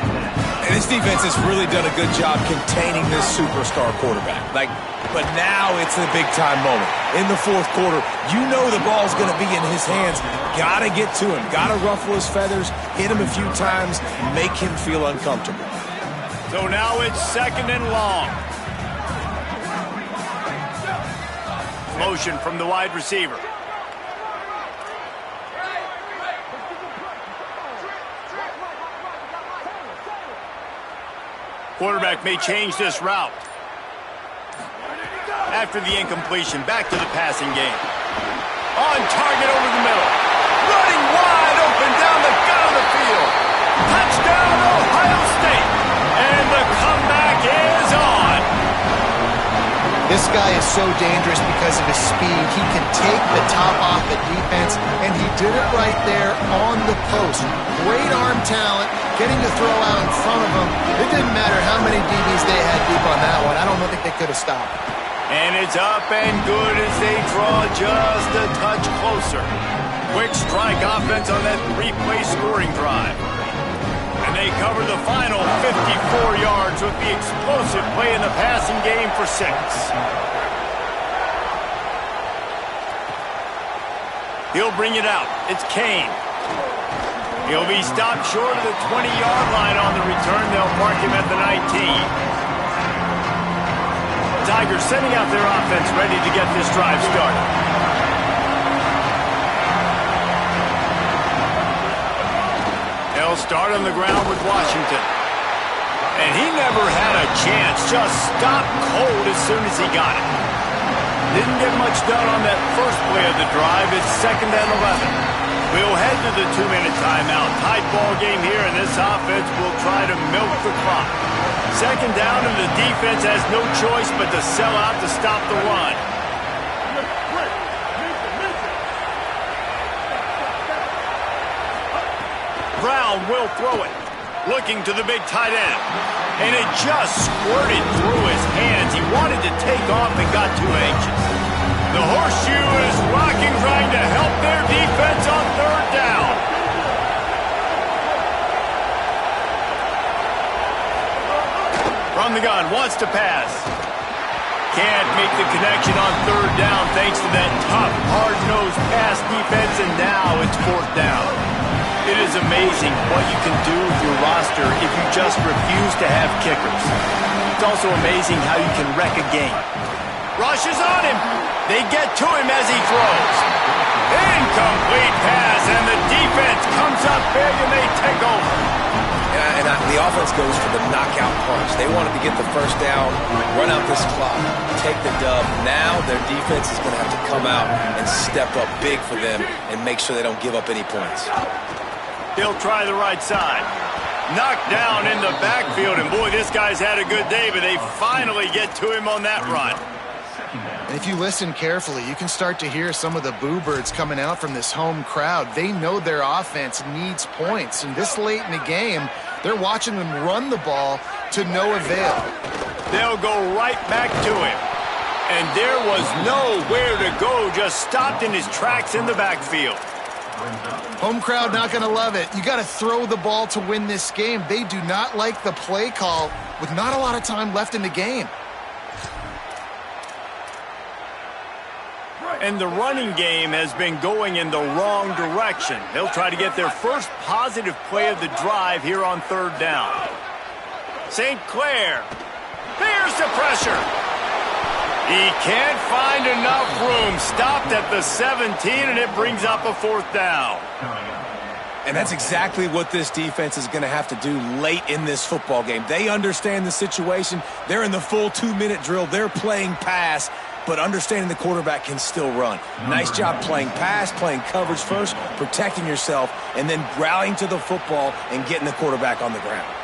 And this defense has really done a good job containing this superstar quarterback. But now it's the big-time moment. In the 4th quarter, you know the ball's going to be in his hands. Got to get to him. Got to ruffle his feathers, hit him a few times, make him feel uncomfortable. So now it's 2nd and long. Motion from the wide receiver. Quarterback may change this route. After the incompletion, back to the passing game. On target over the middle. Running wide open down the gut of the field. Touchdown, Ohio State. And the comeback is on. This guy is so dangerous because of his speed. He can take the top off the defense, and he did it right there on the post. Great arm talent, getting the throw out in front of them. It didn't matter how many DBs they had deep on that one. I don't think they could have stopped. And it's up and good as they draw just a touch closer. Quick strike offense on that three-play scoring drive. And they cover the final 54 yards with the explosive play in the passing game for 6. He'll bring it out. It's Kane. He'll be stopped short of the 20-yard line on the return. They'll mark him at the 19. Tigers sending out their offense ready to get this drive started. They'll start on the ground with Washington. And he never had a chance. Just stopped cold as soon as he got it. Didn't get much done on that first play of the drive. It's 2nd and 11. We'll head to the 2-minute timeout. Tight ball game here, and this offense will try to milk the clock. 2nd down, and the defense has no choice but to sell out to stop the run. Brown will throw it. Looking to the big tight end. And it just squirted through his hands. He wanted to take off and got too anxious. The horseshoe is rocking, trying to help their defense on 3rd down. From the gun, wants to pass. Can't make the connection on 3rd down thanks to that tough, hard-nosed pass defense, and now it's 4th down. It is amazing what you can do with your roster if you just refuse to have kickers. It's also amazing how you can wreck a game. Rushes on him. They get to him as he throws. Incomplete pass, and the defense comes up big and they take over. Yeah, and the offense goes for the knockout punch. They wanted to get the 1st down, run out this clock, take the dub. Now their defense is going to have to come out and step up big for them and make sure they don't give up any points. He'll try the right side. Knocked down in the backfield, and boy, this guy's had a good day, but they finally get to him on that run. And if you listen carefully, you can start to hear some of the boo birds coming out from this home crowd. They know their offense needs points, and this late in the game, they're watching them run the ball to no avail. They'll go right back to him. And there was nowhere to go, just stopped in his tracks in the backfield. Home crowd not going to love it. You got to throw the ball to win this game. They do not like the play call with not a lot of time left in the game. And the running game has been going in the wrong direction. They'll try to get their first positive play of the drive here on 3rd down. St. Clair. There's the pressure. He can't find enough room. Stopped at the 17, and it brings up a 4th down. And that's exactly what this defense is going to have to do late in this football game. They understand the situation. They're in the full 2-minute drill. They're playing pass, but understanding the quarterback can still run. Nice job playing pass, playing coverage first, protecting yourself, and then rallying to the football and getting the quarterback on the ground.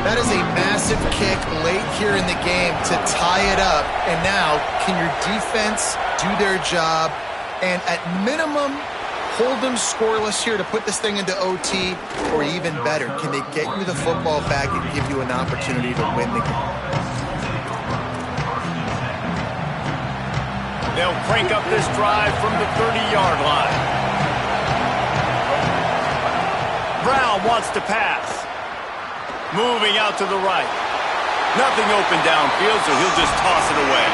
That is a massive kick late here in the game to tie it up. And now, can your defense do their job and at minimum hold them scoreless here to put this thing into OT? Or even better, can they get you the football back and give you an opportunity to win the game? They'll crank up this drive from the 30-yard line. Brown wants to pass. Moving out to the right. Nothing open downfield, so he'll just toss it away.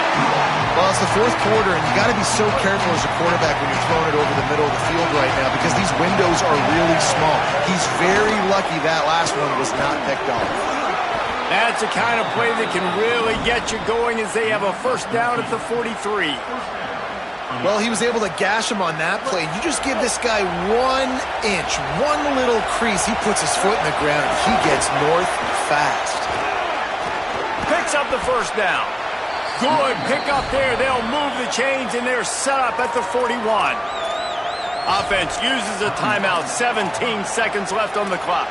Well, it's the 4th quarter, and you got to be so careful as a quarterback when you're throwing it over the middle of the field right now because these windows are really small. He's very lucky that last one was not picked off. That's the kind of play that can really get you going as they have a 1st down at the 43. Well, he was able to gash him on that play. You just give this guy 1 inch, one little crease. He puts his foot in the ground. He gets north fast. Picks up the 1st down. Good pick up there. They'll move the chains, and they're set up at the 41. Offense uses a timeout. 17 seconds left on the clock.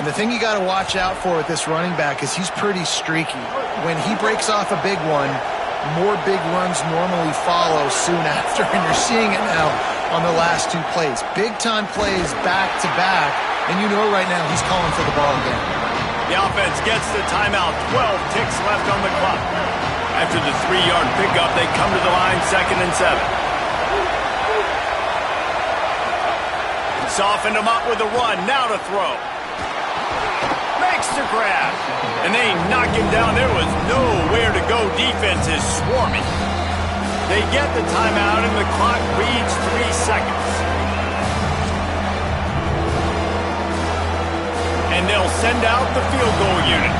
And the thing you got to watch out for with this running back is he's pretty streaky. When he breaks off a big one, more big runs normally follow soon after, and you're seeing it now on the last two plays. Big-time plays back-to-back, and you know right now he's calling for the ball again. The offense gets the timeout. 12 ticks left on the clock. After the 3-yard pickup, they come to the line 2nd and 7. Softened him up with a run. Now to throw. Makes the grab. And they knock him down. There was nowhere to go. Defense is swarming. They get the timeout, and the clock reads 3 seconds. And they'll send out the field goal unit.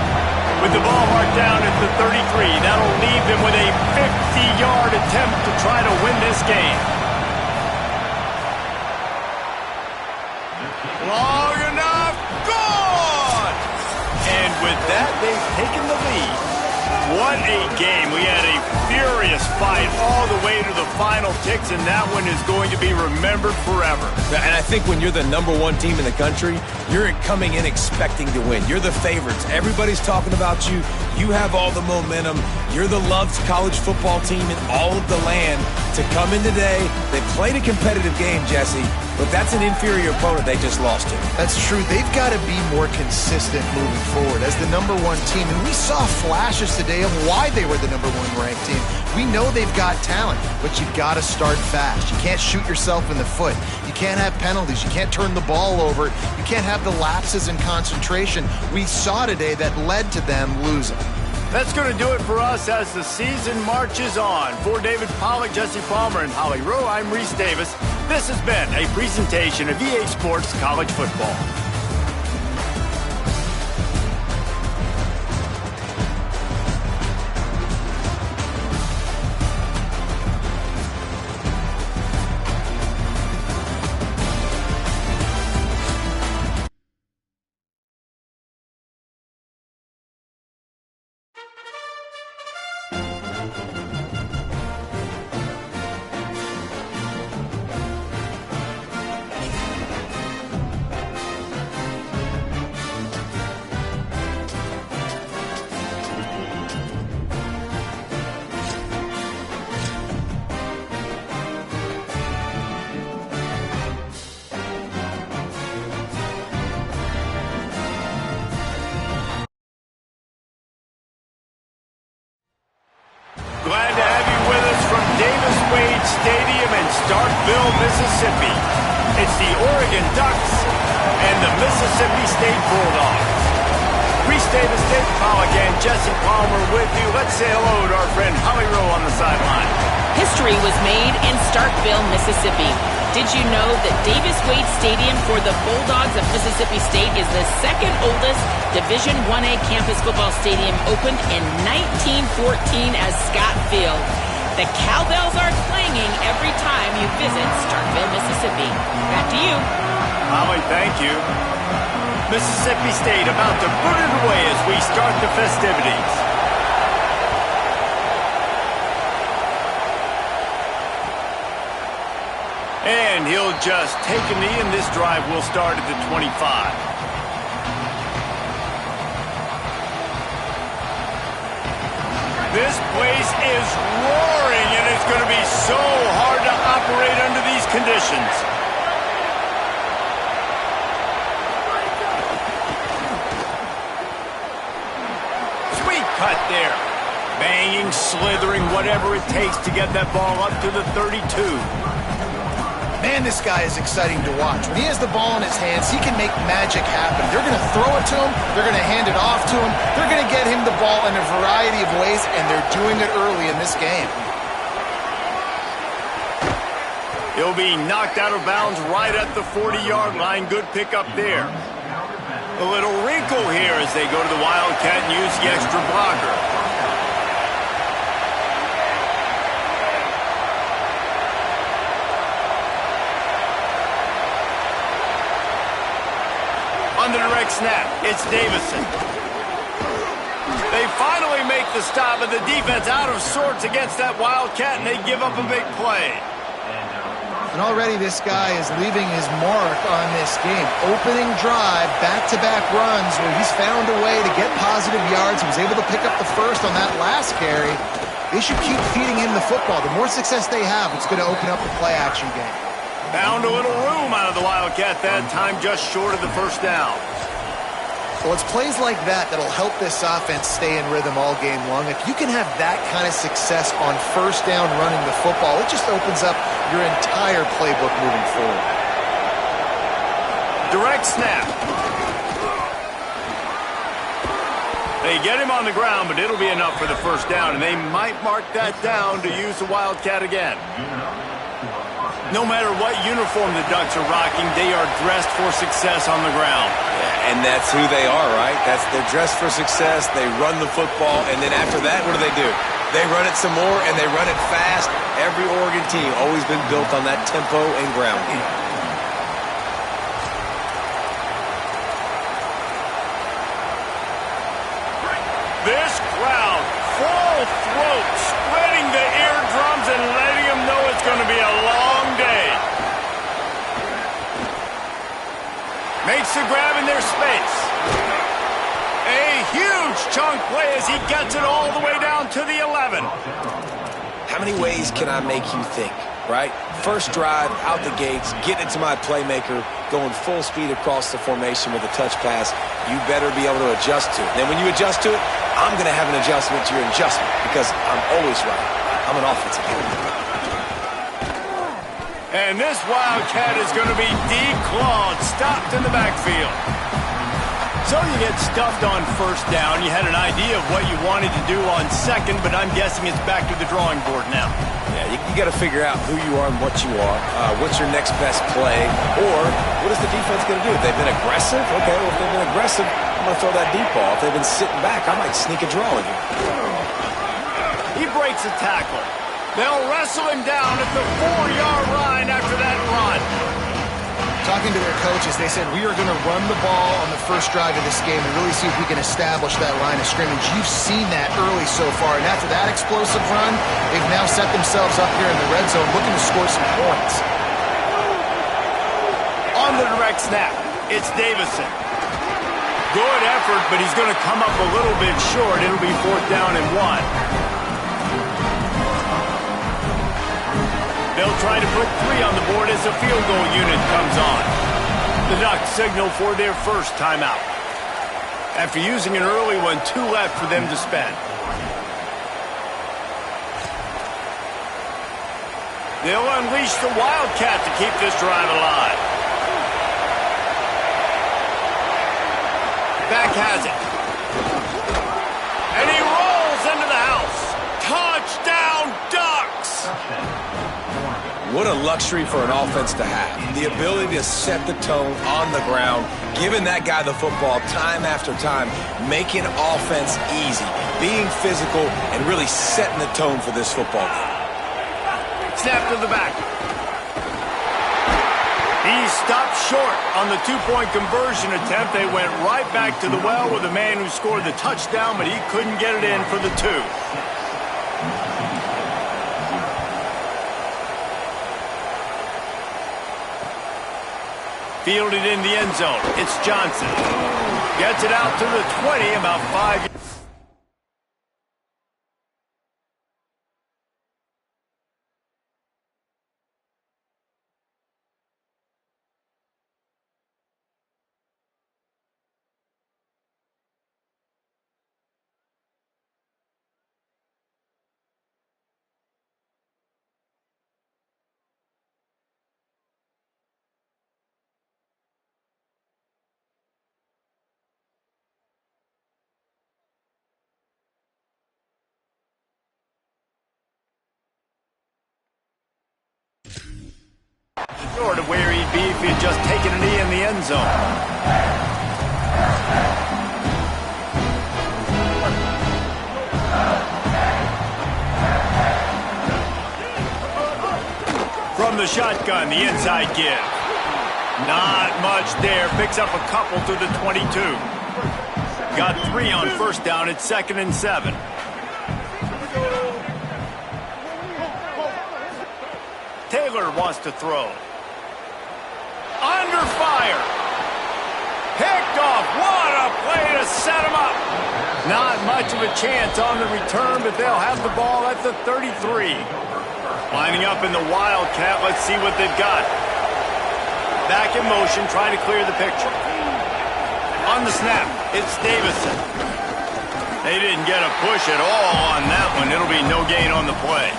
With the ball marked down at the 33, that'll leave them with a 50-yard attempt to try to win this game. Long enough, gone! And with that, they've taken the lead. What a game. We had a furious fight all the way to the final ticks, and that one is going to be remembered forever. And I think when you're the #1 team in the country, you're coming in expecting to win. You're the favorites. Everybody's talking about you. You have all the momentum. You're the loved college football team in all of the land. To come in today, they played a competitive game, Jesse, but that's an inferior opponent they just lost to. That's true. They've got to be more consistent moving forward as the #1 team. And we saw flashes today of why they were the #1 ranked team. We know they've got talent, but you've got to start fast. You can't shoot yourself in the foot. You can't have penalties. You can't turn the ball over. You can't have the lapses in concentration we saw today that led to them losing. That's going to do it for us as the season marches on. For David Pollack, Jesse Palmer, and Holly Rowe, I'm Reese Davis. This has been a presentation of EA Sports College Football. Glad to have you with us from Davis Wade Stadium in Starkville, Mississippi. It's the Oregon Ducks and the Mississippi State Bulldogs. Reese Davis, David Pollack, and Jesse Palmer with you. Let's say hello to our friend Holly Rowe on the sideline. History was made in Starkville, Mississippi. Did you know that Davis Wade Stadium for the Bulldogs of Mississippi State is the second oldest Division I-A campus football stadium, opened in 1914 as Scott Field. The cowbells are clanging every time you visit Starkville, Mississippi. Back to you. Holly, thank you. Mississippi State about to put it away as we start the festivities. And he'll just take a knee, and this drive will start at the 25. This place is roaring, and it's going to be so hard to operate under these conditions. Sweet cut there. Banging, slithering, whatever it takes to get that ball up to the 32. Man, this guy is exciting to watch. When he has the ball in his hands, he can make magic happen. They're going to throw it to him. They're going to hand it off to him. They're going to get him the ball in a variety of ways, and they're doing it early in this game. He'll be knocked out of bounds right at the 40-yard line. Good pickup there. A little wrinkle here as they go to the Wildcat and use the extra blocker. On the direct snap, it's Davison. They finally make the stop, and the defense out of sorts against that Wildcat, and they give up a big play. And already this guy is leaving his mark on this game. Opening drive, back-to-back runs where he's found a way to get positive yards. He was able to pick up the first on that last carry. They should keep feeding him the football. The more success they have, it's going to open up the play-action game. Found a little room out of the Wildcat that time, just short of the first down. Well, it's plays like that that'll help this offense stay in rhythm all game long. If you can have that kind of success on first down running the football, it just opens up your entire playbook moving forward. Direct snap. They get him on the ground, but it'll be enough for the first down, and they might mark that down to use the Wildcat again. No matter what uniform the Ducks are rocking, they are dressed for success on the ground. Yeah, and that's who they are, right? They're dressed for success. They run the football, and then after that, what do? They run it some more, and they run it fast. Every Oregon team always been built on that tempo and ground game. This crowd, full throat, spreading the eardrums and letting them know it's going to be a long day. Makes the grab in their space. A huge chunk play as he gets it all the way down to the 11. How many ways can I make you think, right? First drive, out the gates, getting it to my playmaker, going full speed across the formation with a touch pass. You better be able to adjust to it. Then when you adjust to it, I'm going to have an adjustment to your adjustment because I'm always right. I'm an offensive player. And this Wildcat is going to be declawed, stopped in the backfield. So you get stuffed on first down. You had an idea of what you wanted to do on second, but I'm guessing it's back to the drawing board now. Yeah, you got to figure out who you are and what you are. What's your next best play? Or what is the defense going to do? If they've been aggressive, okay, well, if they've been aggressive, I'm going to throw that deep ball. If they've been sitting back, I might sneak a draw in here. He breaks a tackle. They'll wrestle him down at the 4-yard line after that run. Talking to their coaches, they said, we are going to run the ball on the first drive of this game and really see if we can establish that line of scrimmage. You've seen that early so far, and after that explosive run, they've now set themselves up here in the red zone looking to score some points. On the direct snap, it's Davison. Good effort, but he's going to come up a little bit short. It'll be 4th down and 1. They'll try to put 3 on the board as the field goal unit comes on. The Ducks signal for their first timeout. After using an early one, 2 left for them to spend. They'll unleash the Wildcat to keep this drive alive. Back has it. And he rolls into the house. Touchdown, Ducks! What a luxury for an offense to have. The ability to set the tone on the ground, giving that guy the football time after time, making offense easy, being physical, and really setting the tone for this football game. Snap to the back. He stopped short on the 2-point conversion attempt. They went right back to the well with the man who scored the touchdown, but he couldn't get it in for the 2. Fielded in the end zone. It's Johnson. Gets it out to the 20, about 5 yards. Short of where he'd be if he had just taken a knee in the end zone. From the shotgun, the inside give. Not much there. Picks up a couple to the 22. Got 3 on first down. It's 2nd and 7. Taylor wants to throw. Under fire. Picked off. What a play to set him up. Not much of a chance on the return, but they'll have the ball at the 33. Lining up in the Wildcat. Let's see what they've got. Back in motion, trying to clear the picture. On the snap, it's Davison. They didn't get a push at all on that one. It'll be no gain on the play.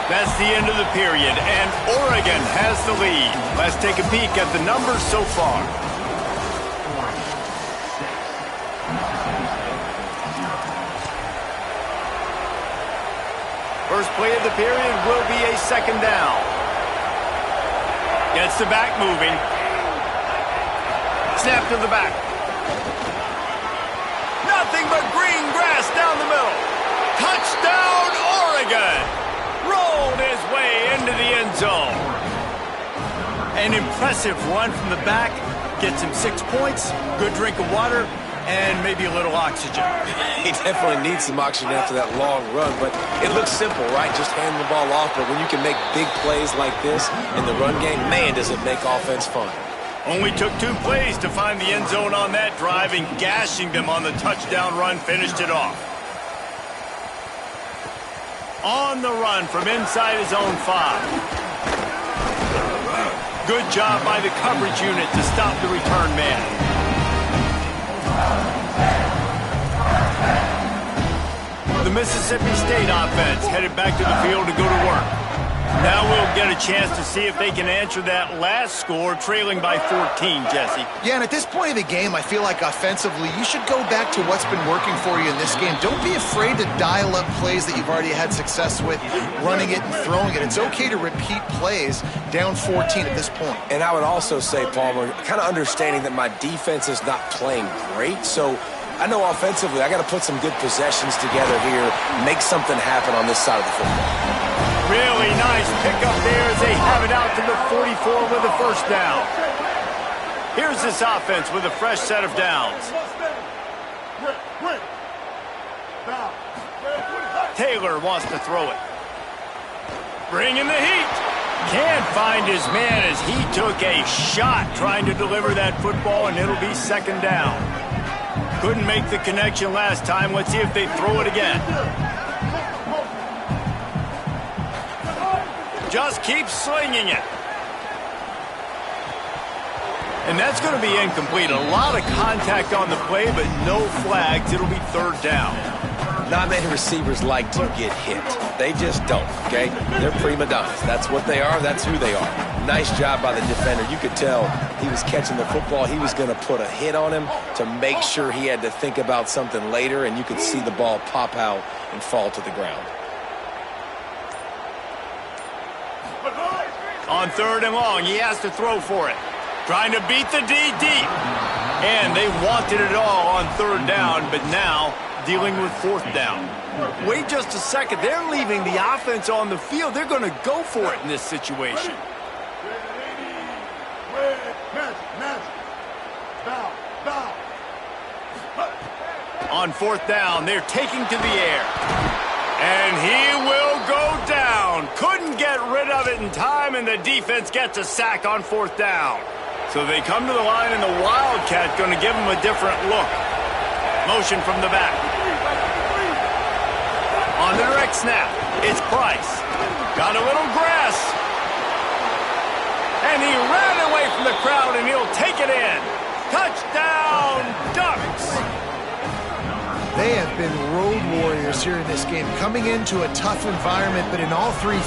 That's the end of the period, and Oregon has the lead. Let's take a peek at the numbers so far. First play of the period will be a second down. Gets the back moving. Snap to the back. Nothing but green grass down the middle. Touchdown, Oregon! Rolled his way into the end zone. An impressive run from the back. Gets him 6 points, good drink of water, and maybe a little oxygen. He definitely needs some oxygen after that long run, but it looks simple, right? Just hand the ball off, but when you can make big plays like this in the run game, man, does it make offense fun. Only took 2 plays to find the end zone on that drive, and gashing them on the touchdown run finished it off. On the run from inside his own 5. Good job by the coverage unit to stop the return man. The Mississippi State offense headed back to the field to go to work. Now we'll get a chance to see if they can answer that last score, trailing by 14, Jesse. Yeah, and at this point of the game, I feel like offensively, you should go back to what's been working for you in this game. Don't be afraid to dial up plays that you've already had success with, running it and throwing it. It's okay to repeat plays down 14 at this point. And I would also say, Palmer, kind of understanding that my defense is not playing great, so I know offensively I got to put some good possessions together here, make something happen on this side of the football. Really nice pickup there as they have it out to the 44 with a first down. Here's this offense with a fresh set of downs. Taylor wants to throw it. Bringing the heat. Can't find his man as he took a shot trying to deliver that football, and it'll be second down. Couldn't make the connection last time. Let's see if they throw it again. Just keep slinging it. And that's going to be incomplete. A lot of contact on the play, but no flags. It'll be third down. Not many receivers like to get hit. They just don't, okay? They're prima donnas. That's what they are. That's who they are. Nice job by the defender. You could tell he was catching the football. He was going to put a hit on him to make sure he had to think about something later, and you could see the ball pop out and fall to the ground. On third and long, he has to throw for it. Trying to beat the D deep. And they wanted it all on third down, but now dealing with fourth down. Wait just a second. They're leaving the offense on the field. They're going to go for it in this situation. On fourth down, they're taking to the air. And he will go down. Couldn't get rid of it in time, and the defense gets a sack on fourth down. So they come to the line, and the Wildcat going to give them a different look. Motion from the back. On the direct snap, it's Price. Got a little grass. And he ran away from the crowd, and he'll take it in. Touchdown, Ducks! They have been road warriors here in this game, coming into a tough environment, but in all three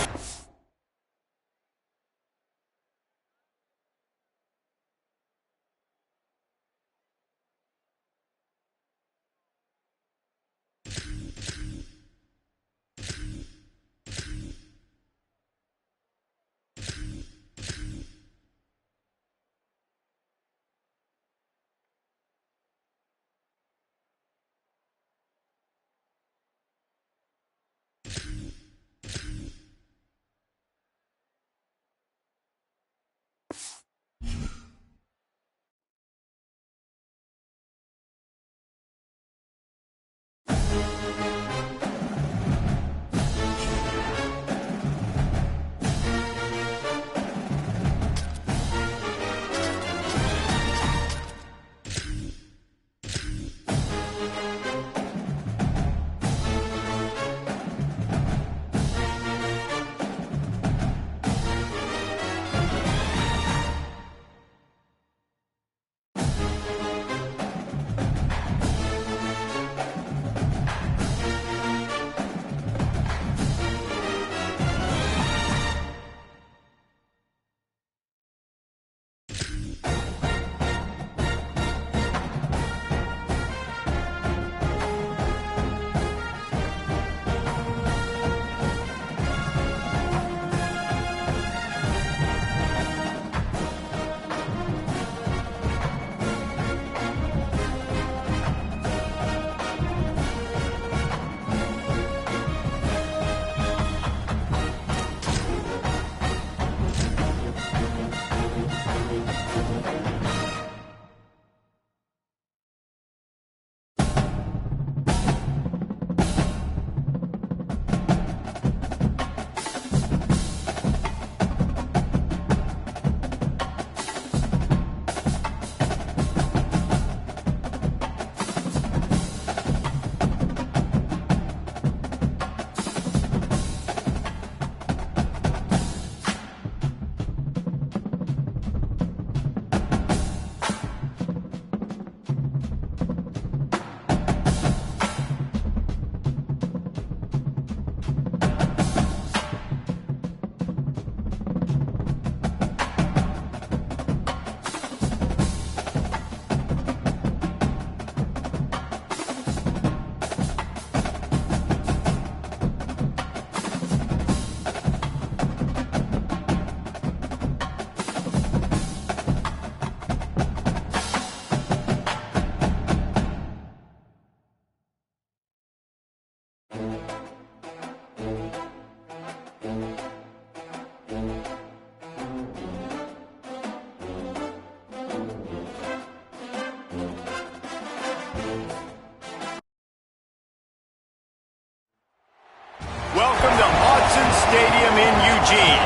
Welcome to Autzen Stadium in Eugene.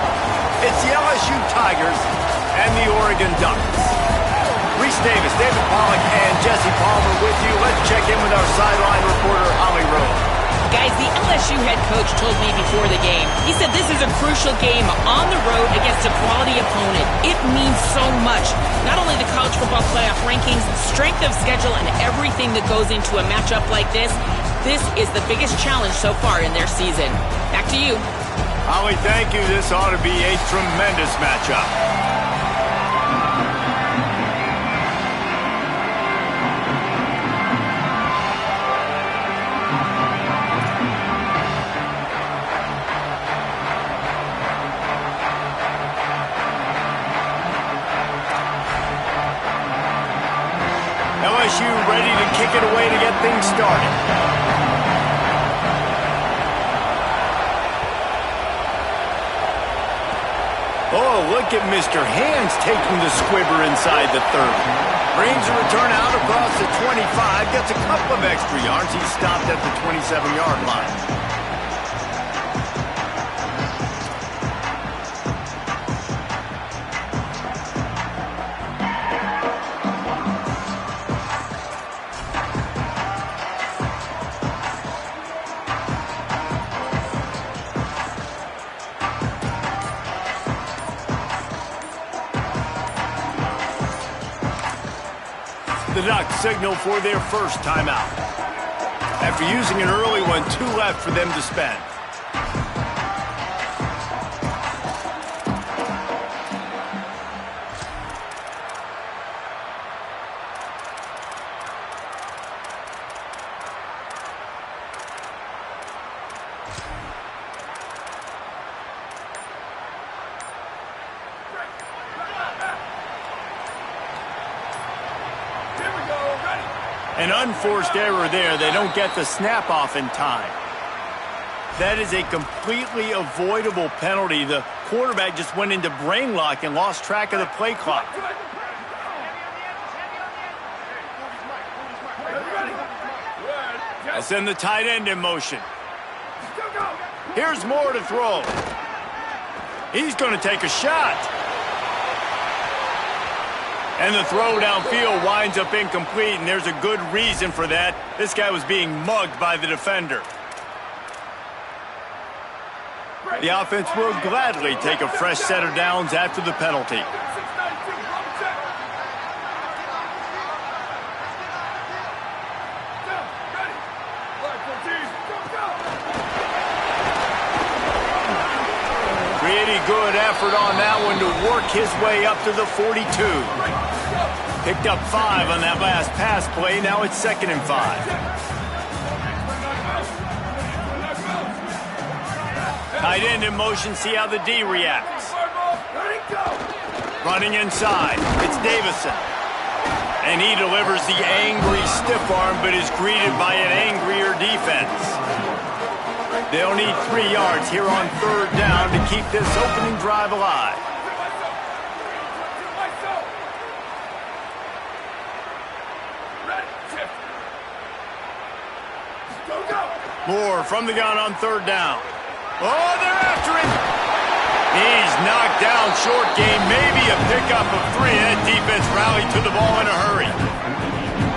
It's the LSU Tigers and the Oregon Ducks. Reese Davis, David Pollack, and Jesse Palmer with you. Let's check in with our sideline reporter, Holly Rowe. Guys, the LSU head coach told me before the game, he said this is a crucial game on the road against a quality opponent. It means so much. Not only the college football playoff rankings, strength of schedule, and everything that goes into a matchup like this is the biggest challenge so far in their season. Back to you. Holly, thank you. This ought to be a tremendous matchup. LSU ready to kick it away to get things started. Oh, look at Mr. Hands taking the squibber inside the 30. Brings a return out across the 25. Gets a couple of extra yards. He's stopped at the 27-yard line. The Ducks signal for their first timeout. After using an early one, 2 left for them to spend. An unforced error there. They don't get the snap off in time. That is a completely avoidable penalty. The quarterback just went into brain lock and lost track of the play clock. And send the tight end in motion. Here's Moore to throw. He's going to take a shot. And the throw downfield winds up incomplete, and there's a good reason for that. This guy was being mugged by the defender. The offense will gladly take a fresh set of downs after the penalty. Pretty good effort on that one to work his way up to the 42. Picked up 5 on that last pass play. Now it's 2nd and 5. Tight end in motion, see how the D reacts. Running inside, it's Davison. And he delivers the angry stiff arm, but is greeted by an angrier defense. They'll need 3 yards here on 3rd down to keep this opening drive alive. Moore from the gun on 3rd down. Oh, they're after him. He's knocked down short game, maybe a pickup of 3. That defense rallied to the ball in a hurry.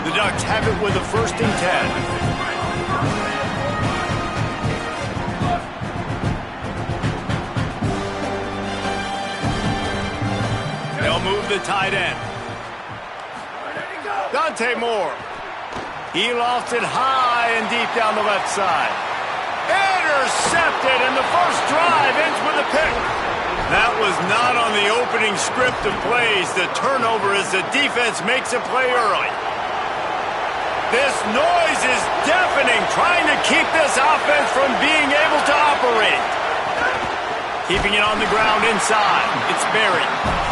The Ducks have it with a 1st and 10. They'll move the tight end. Dante Moore. He lofts it high and deep down the left side. Intercepted, and the first drive ends with a pick. That was not on the opening script of plays. The turnover as the defense makes a play early. This noise is deafening, trying to keep this offense from being able to operate. Keeping it on the ground inside. It's Berry.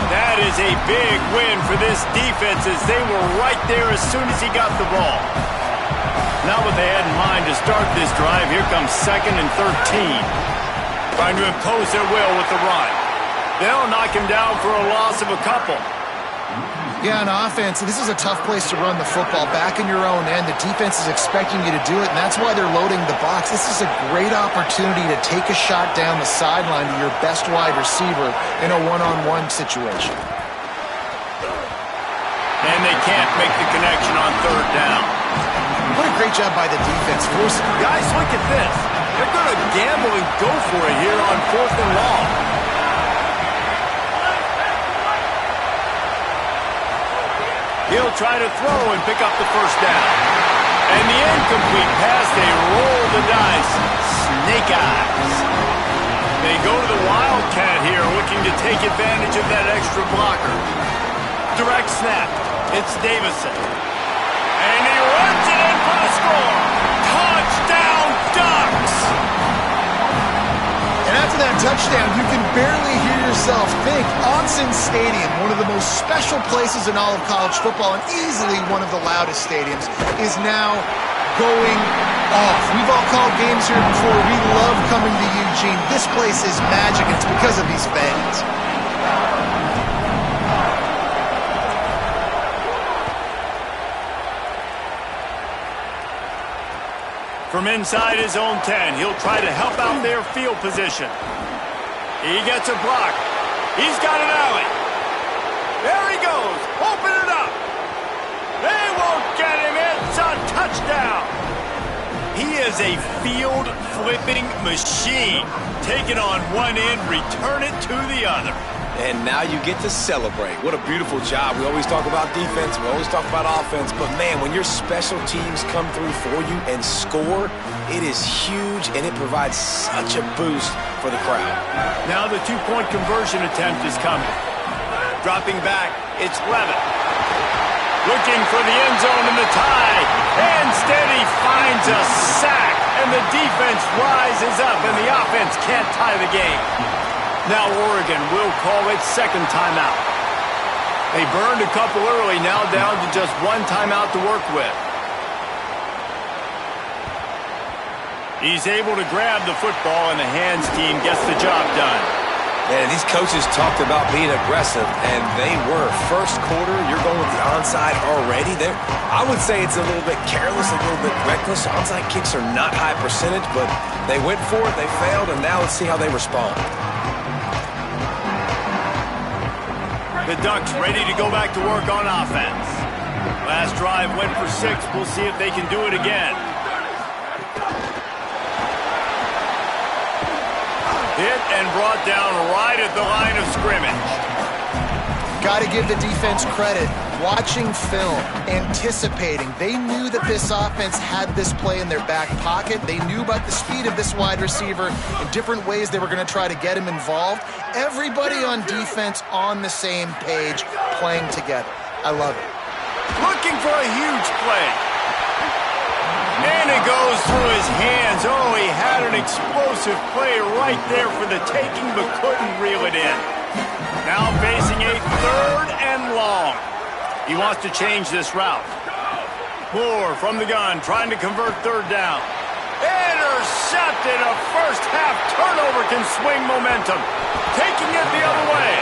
That is a big win for this defense as they were right there as soon as he got the ball. Not what they had in mind to start this drive. Here comes 2nd and 13. Trying to impose their will with the run. They'll knock him down for a loss of a couple. Yeah, on offense, this is a tough place to run the football. Back in your own end, the defense is expecting you to do it, and that's why they're loading the box. This is a great opportunity to take a shot down the sideline to your best wide receiver in a one-on-one situation. And they can't make the connection on 3rd down. What a great job by the defense. Guys, look at this. They're going to gamble and go for it here on 4th and long. He'll try to throw and pick up the 1st down. And the incomplete pass, they roll the dice. Snake eyes. They go to the Wildcat here, looking to take advantage of that extra blocker. Direct snap. It's Davison. And he runs it in for the score. Touchdown, Ducks! And after that touchdown, you can barely hear yourself think. Autzen Stadium, one of the most special places in all of college football and easily one of the loudest stadiums, is now going off. We've all called games here before. We love coming to Eugene. This place is magic. It's because of these fans. From inside his own 10, he'll try to help out their field position. He gets a block. He's got an alley. There he goes. Open it up. They won't get him. It's a touchdown. He is a field-flipping machine. Take it on one end, return it to the other. And now you get to celebrate. What a beautiful job. We always talk about defense. We always talk about offense. But, man, when your special teams come through for you and score, it is huge, and it provides such a boost for the crowd. Now the 2-point conversion attempt is coming. Dropping back, it's Levitt. Looking for the end zone in the tie. Instead, he finds a sack, and the defense rises up, and the offense can't tie the game. Now Oregon will call its 2nd timeout. They burned a couple early, now down to just 1 timeout to work with. He's able to grab the football, and the hands team gets the job done. And these coaches talked about being aggressive, and they were. First quarter, you're going with the onside already. I would say it's a little bit careless, a little bit reckless. Onside kicks are not high percentage, but they went for it, they failed, and now let's see how they respond. The Ducks ready to go back to work on offense. Last drive went for 6. We'll see if they can do it again. Hit and brought down right at the line of scrimmage. Got to give the defense credit. Watching film, anticipating. They knew that this offense had this play in their back pocket. They knew about the speed of this wide receiver and different ways they were going to try to get him involved. Everybody on defense on the same page, playing together. I love it. Looking for a huge play. And it goes through his hands. Oh, he had an explosive play right there for the taking, but couldn't reel it in. Now facing a 3rd and long. He wants to change this route. Moore from the gun, trying to convert 3rd down. Intercepted. A first-half turnover can swing momentum. Taking it the other way.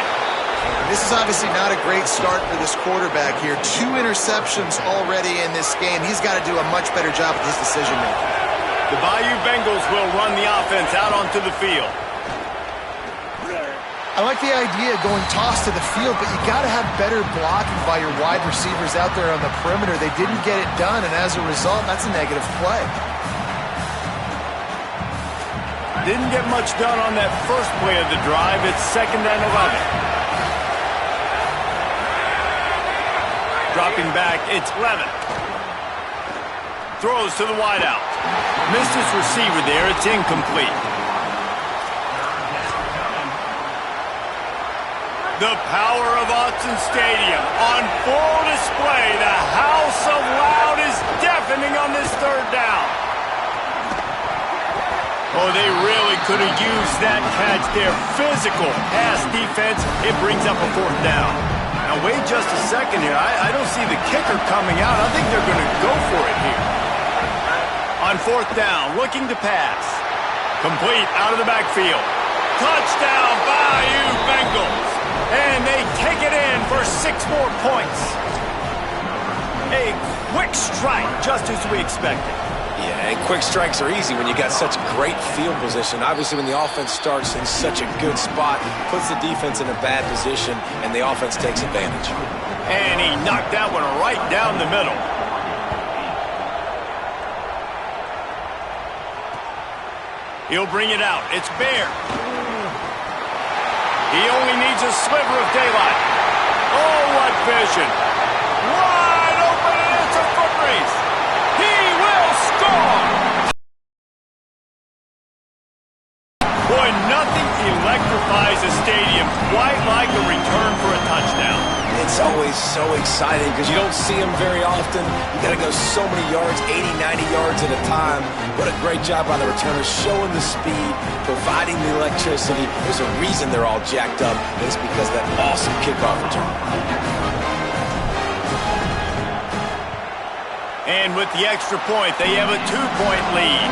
This is obviously not a great start for this quarterback here. 2 interceptions already in this game. He's got to do a much better job with his decision-making. The Bayou Bengals will run the offense out onto the field. I like the idea of going toss to the field, but you got to have better blocking by your wide receivers out there on the perimeter. They didn't get it done, and as a result, that's a negative play. Didn't get much done on that first play of the drive. It's 2nd and 11. Dropping back, it's Levin. Throws to the wideout. Missed his receiver there. It's incomplete. The power of Autzen Stadium on full display. The house of loud is deafening on this 3rd down. Oh, they really could have used that catch there. Physical pass defense. It brings up a 4th down. Now, wait just a second here. I don't see the kicker coming out. I think they're going to go for it here. On 4th down, looking to pass. Complete out of the backfield. Touchdown, Bayou Bengals. And they take it in for 6 more points. A quick strike, just as we expected. Yeah, and quick strikes are easy when you got such great field position. Obviously, when the offense starts in such a good spot, puts the defense in a bad position, and the offense takes advantage. And he knocked that one right down the middle. He'll bring it out. It's Bear. He only needs a sliver of daylight. Oh, what vision. Wide open, and it's a foot race. He will score! Boy, nothing electrifies a stadium quite like a return for a touchdown. It's always so exciting because you don't see them very often. You got to go so many yards, 80, 90 yards at a time. What a great job by the returners, showing the speed, providing the electricity. There's a reason they're all jacked up, and it's because of that awesome kickoff return. And with the extra point, they have a 2-point lead.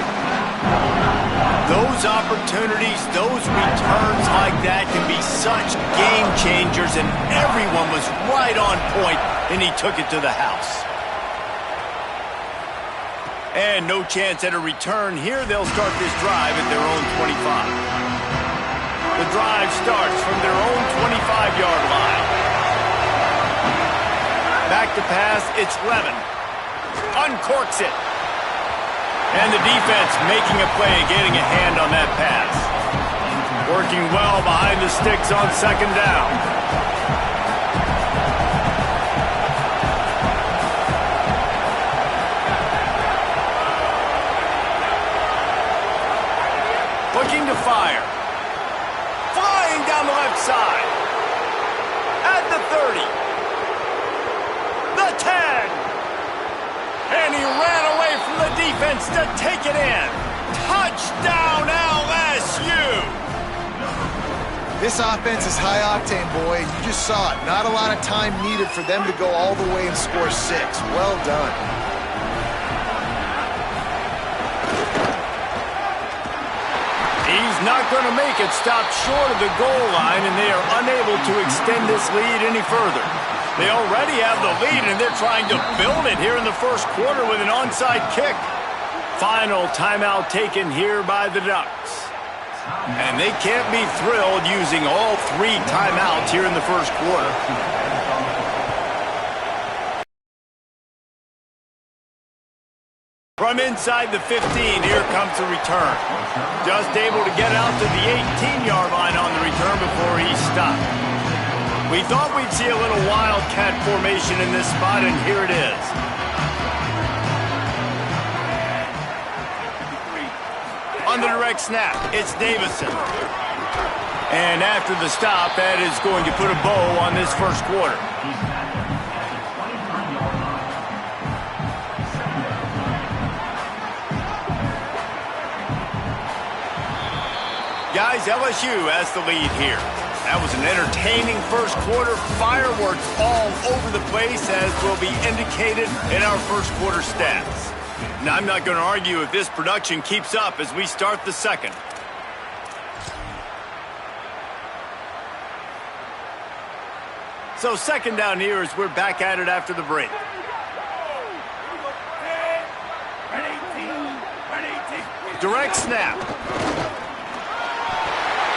Those opportunities, those returns like that can be such game changers, and everyone was right on point, and he took it to the house. And no chance at a return here. They'll start this drive at their own 25. The drive starts from their own 25-yard line. Back to pass, it's Levin. Uncorks it. And the defense making a play, getting a hand on that pass. Working well behind the sticks on 2nd down. Looking to fire. Flying down the left side. At the 30. The 10. And he ran away from the defense to take it in. Touchdown, LSU! This offense is high octane, boy. You just saw it. Not a lot of time needed for them to go all the way and score 6. Well done. He's not going to make it. Stopped short of the goal line, and they are unable to extend this lead any further. They already have the lead, and they're trying to build it here in the first quarter with an onside kick. Final timeout taken here by the Ducks. And they can't be thrilled using all 3 timeouts here in the first quarter. From inside the 15, here comes the return. Just able to get out to the 18-yard line on the return before he stopped. We thought we'd see a little wildcat formation in this spot, and here it is. On the direct snap, it's Davison. And after the stop, that is going to put a bow on this first quarter. Guys, LSU has the lead here. That was an entertaining first quarter. Fireworks all over the place, as will be indicated in our first quarter stats. Now, I'm not going to argue if this production keeps up as we start the second. So second down here as we're back at it after the break. Direct snap.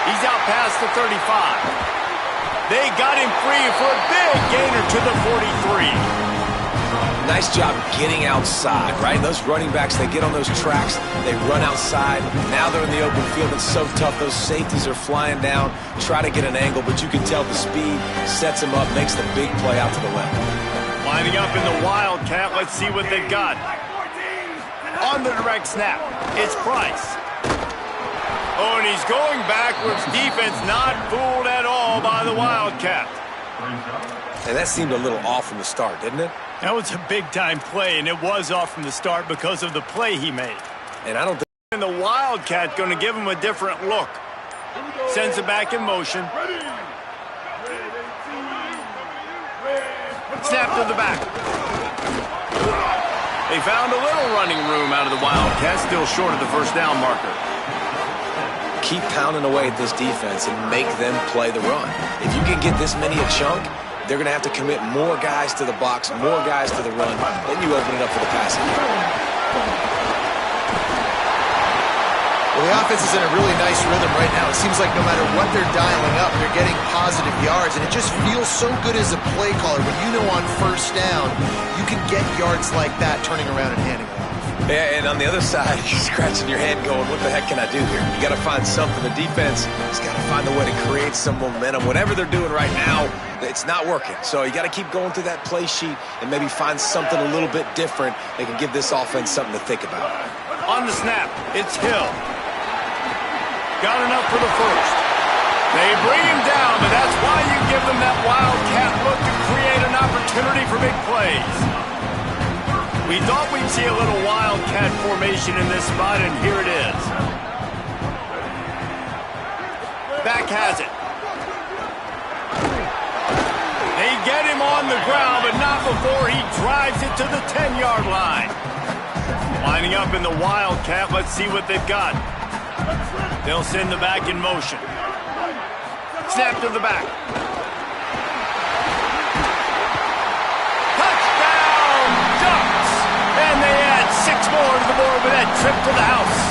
He's out past the 35. They got him free for a big gainer to the 43. Nice job getting outside, right? Those running backs, they get on those tracks, they run outside. Now they're in the open field. It's so tough. Those safeties are flying down, try to get an angle, but you can tell the speed sets them up, makes the big play out to the left. Lining up in the Wildcat. Let's see what they've got. On the direct snap, it's Price. Oh, and he's going backwards. Defense not fooled at all by the Wildcat. And that seemed a little off from the start, didn't it? That was a big-time play, and it was off from the start because of the play he made. And I don't think... And the Wildcat going to give him a different look. Sends it back in motion. Snap to the back. They found a little running room out of the Wildcat, still short of the first down marker. Keep pounding away at this defense and make them play the run. If you can get this many a chunk, they're going to have to commit more guys to the box, more guys to the run. Then you open it up for the passing game. Well, the offense is in a really nice rhythm right now. It seems like no matter what they're dialing up, they're getting positive yards, and it just feels so good as a play caller when you know on first down you can get yards like that turning around and handing it off. Yeah, and on the other side, you're scratching your head going, what the heck can I do here? You got to find something. The defense has got to find a way to create some momentum. Whatever they're doing right now, it's not working. So you got to keep going through that play sheet and maybe find something a little bit different that can give this offense something to think about. On the snap, it's Hill. Got enough for the first. They bring him down, but that's why you give them that Wildcat look to create an opportunity for big plays. We thought we'd see a little Wildcat formation in this spot, and here it is. Back has it. They get him on the ground, but not before he drives it to the 10-yard line. Lining up in the Wildcat, let's see what they've got. They'll send the back in motion. Snap to the back. Touchdown, Ducks! And they add 6 more to the board with that trip to the house.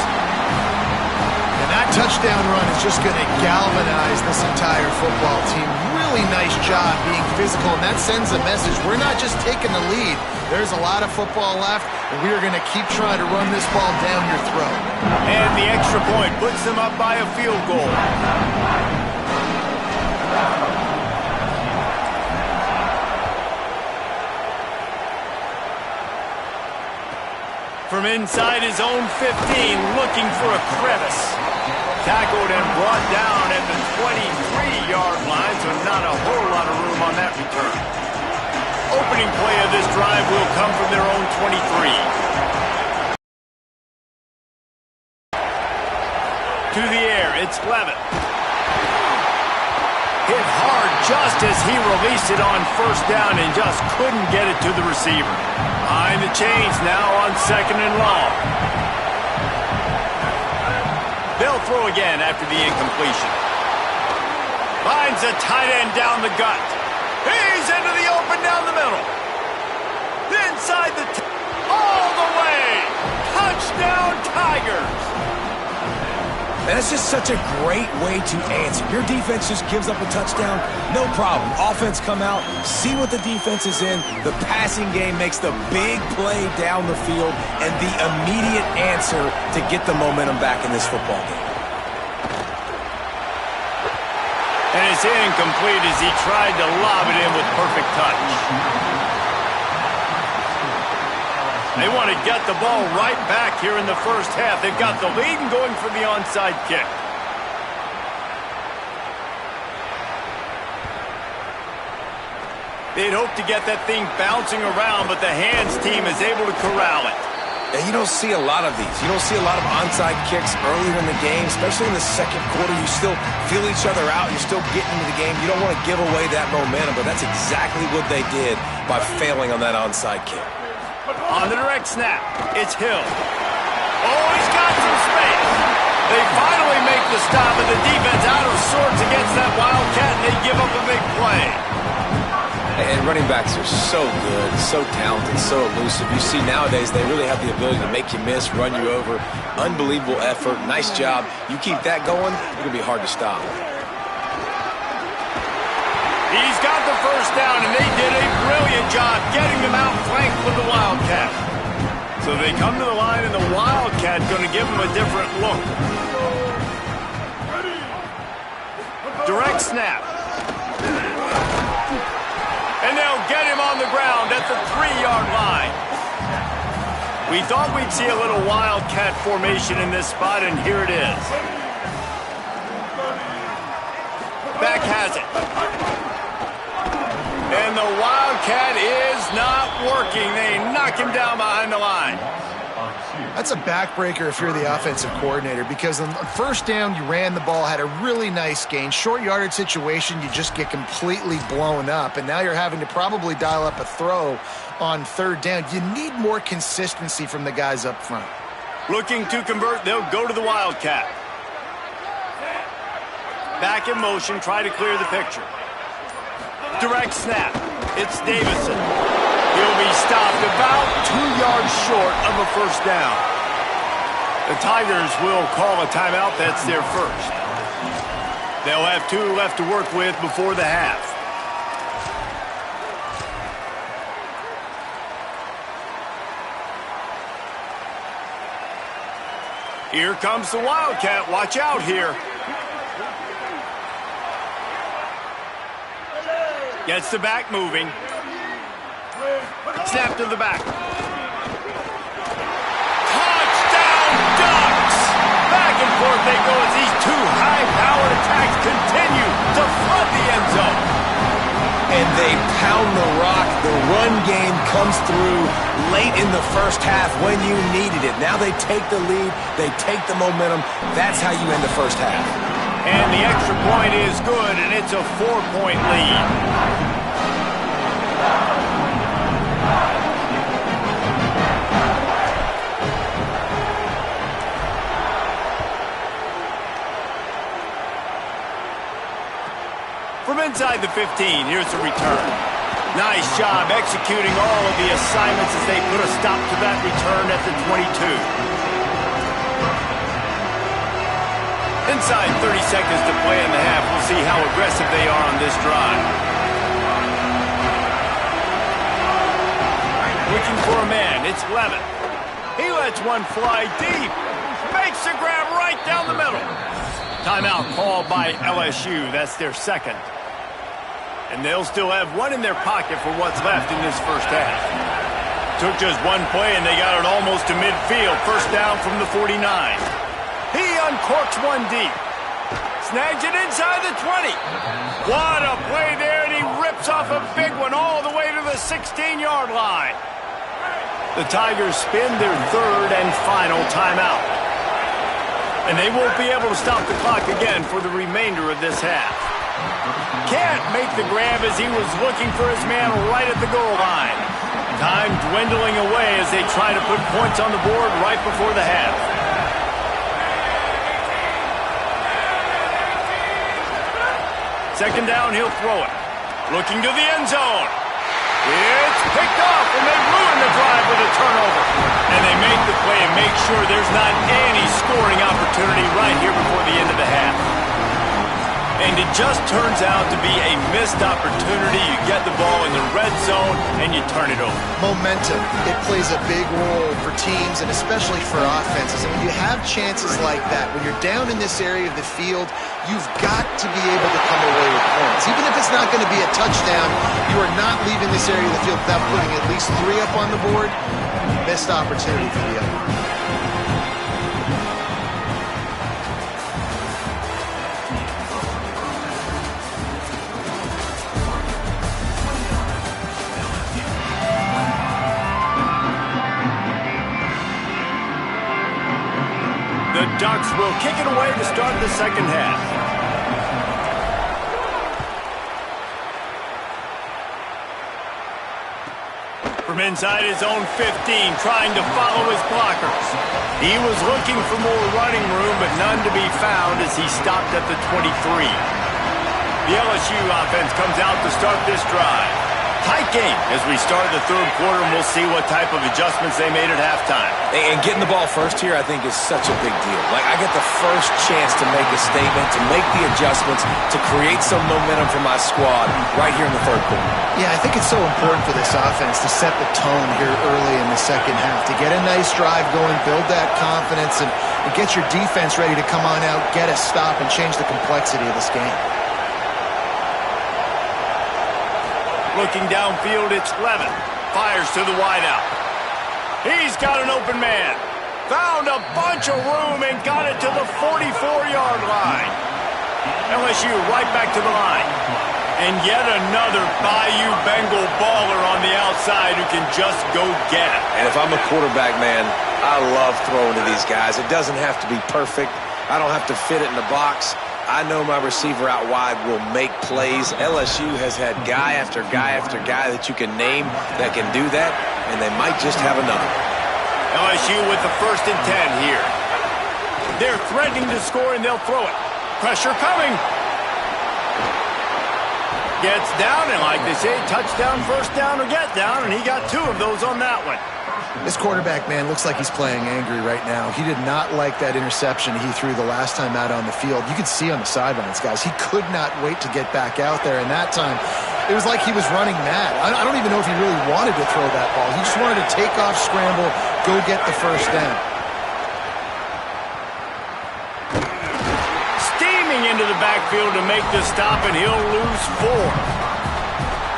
And that touchdown run is just going to galvanize this entire football team. Really nice job being physical, and that sends a message. We're not just taking the lead. There's a lot of football left, and we are going to keep trying to run this ball down your throat. And the extra point puts them up by a field goal. From inside his own 15, looking for a crevice. Tackled and brought down at the 23-yard line, so not a whole lot of room on that return. Opening play of this drive will come from their own 23. To the air, it's Levitt. Hit hard just as he released it on first down and just couldn't get it to the receiver. Behind the chains now on 2nd and long. They'll They'll throw again after the incompletion. Finds a tight end down the gut. He's into the open down the middle. Inside the all the way. Touchdown, Tigers. And it's just such a great way to answer. Your defense just gives up a touchdown, no problem. Offense come out, see what the defense is in. The passing game makes the big play down the field and the immediate answer to get the momentum back in this football game. And it's incomplete as he tried to lob it in with perfect touch. They want to get the ball right back here in the first half. They've got the lead and going for the onside kick. They'd hope to get that thing bouncing around, but the hands team is able to corral it. And you don't see a lot of these. You don't see a lot of onside kicks earlier in the game, especially in the second quarter. You still feel each other out. You're still getting into the game. You don't want to give away that momentum, but that's exactly what they did by failing on that onside kick. On the direct snap, it's Hill. Oh, he's got some space. They finally make the stop, and the defense out of sorts against that Wildcat, and they give up a big play. And running backs are so good, so talented, so elusive. You see nowadays they really have the ability to make you miss, run you over. Unbelievable effort. Nice job. You keep that going, it'll be hard to stop. He's got the first down, and they did a brilliant job getting them out flanked with the Wildcat. So they come to the line, and the Wildcat going to give them a different look. Direct snap. And they'll get him on the ground at the 3-yard line. We thought we'd see a little Wildcat formation in this spot, and here it is. Back has it. And the Wildcat is not working. They knock him down behind the line. That's a backbreaker if you're the offensive coordinator, because on the first down, you ran the ball, had a really nice gain. Short yardage situation, you just get completely blown up, and now you're having to probably dial up a throw on third down. You need more consistency from the guys up front. Looking to convert, they'll go to the Wildcat. Back in motion, try to clear the picture. Direct snap. It's Davison. He'll be stopped about 2 yards short of a first down. The Tigers will call a timeout. That's their first. They'll have 2 left to work with before the half. Here comes the Wildcat. Watch out here. Gets the back moving. Snap to the back. Touchdown, Ducks! Back and forth they go as these 2 high-powered attacks continue to flood the end zone. And they pound the rock. The run game comes through late in the first half when you needed it. Now they take the lead. They take the momentum. That's how you end the first half. And the extra point is good, and it's a 4-point lead. From inside the 15, here's the return. Nice job executing all of the assignments as they put a stop to that return at the 22. Inside 30 seconds to play in the half. We'll see how aggressive they are on this drive. Looking for a man. It's Levin. He lets one fly deep. Makes the grab right down the middle. Timeout called by LSU. That's their second. And they'll still have 1 in their pocket for what's left in this first half. Took just 1 play, and they got it almost to midfield. First down from the 49. He uncorks one deep. Snags it inside the 20. What a play there, and he rips off a big one all the way to the 16-yard line. The Tigers spin their third and final timeout. And they won't be able to stop the clock again for the remainder of this half. Can't make the grab as he was looking for his man right at the goal line. Time dwindling away as they try to put points on the board right before the half. Second down, he'll throw it. Looking to the end zone. It's picked off, and they ruin the drive with a turnover. And they make the play and make sure there's not any scoring opportunity right here before the end of the half. And it just turns out to be a missed opportunity. You get the ball in the red zone, and you turn it over. Momentum. It plays a big role for teams and especially for offenses. And when you have chances like that, when you're down in this area of the field, you've got to be able to come away with points. Even if it's not going to be a touchdown, you are not leaving this area of the field without putting at least 3 up on the board. Missed opportunity for the other. The Ducks will kick it away to start the second half. From inside his own 15, trying to follow his blockers. He was looking for more running room, but none to be found as he stopped at the 23. The LSU offense comes out to start this drive. Tight game as we start the third quarter, and we'll see what type of adjustments they made at halftime. And getting the ball first here, I think, is such a big deal. Like, I get the first chance to make a statement, to make the adjustments, to create some momentum for my squad right here in the third quarter. Yeah, I think it's so important for this offense to set the tone here early in the second half, to get a nice drive going, build that confidence, and get your defense ready to come on out, get a stop, and change the complexity of this game. Looking downfield, it's Levin. Fires to the wideout. He's got an open man. Found a bunch of room and got it to the 44-yard line. LSU right back to the line. And yet another Bayou Bengal baller on the outside who can just go get it. And if I'm a quarterback, man, I love throwing to these guys. It doesn't have to be perfect. I don't have to fit it in the box. I know my receiver out wide will make plays. LSU has had guy after guy after guy that you can name that can do that, and they might just have another. LSU with the 1st and 10 here. They're threatening to score, and they'll throw it. Pressure coming. Gets down, and like they say, touchdown, first down, or get down, and he got 2 of those on that one. This quarterback, man, looks like he's playing angry right now. He did not like that interception he threw the last time out on the field. You could see on the sidelines, guys, he could not wait to get back out there. And that time, it was like he was running mad. I don't even know if he really wanted to throw that ball. He just wanted to take off, scramble, go get the first down. Steaming into the backfield to make the stop, and he'll lose 4.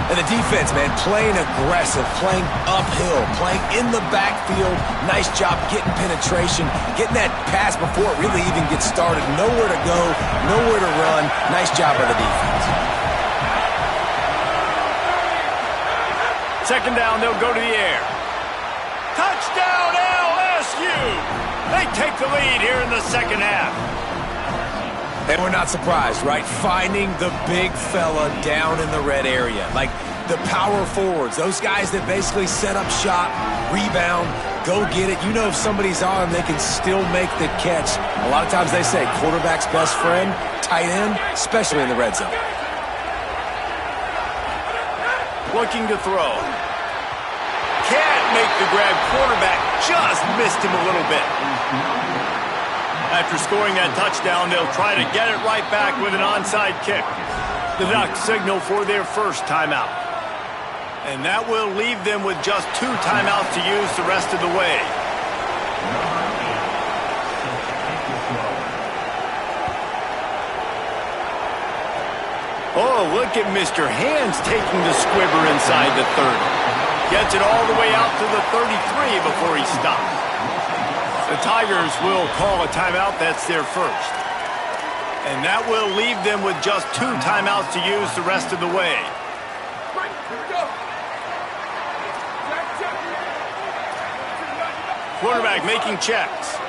And the defense, man, playing aggressive, playing uphill, playing in the backfield. Nice job getting penetration, getting that pass before it really even gets started. Nowhere to go, nowhere to run. Nice job by the defense. Second down, they'll go to the air. Touchdown, LSU! They take the lead here in the second half. And we're not surprised, right? Finding the big fella down in the red area. Like the power forwards, those guys that basically set up shop, rebound, go get it. You know if somebody's on, they can still make the catch. A lot of times they say quarterback's best friend, tight end, especially in the red zone. Looking to throw. Can't make the grab. Quarterback just missed him a little bit. After scoring that touchdown, they'll try to get it right back with an onside kick. The Ducks signal for their first timeout. And that will leave them with just 2 timeouts to use the rest of the way. Oh, look at Mr. Hands taking the squibber inside the 30. Gets it all the way out to the 33 before he stops. The Tigers will call a timeout. That's their first. And that will leave them with just 2 timeouts to use the rest of the way. Quarterback making checks.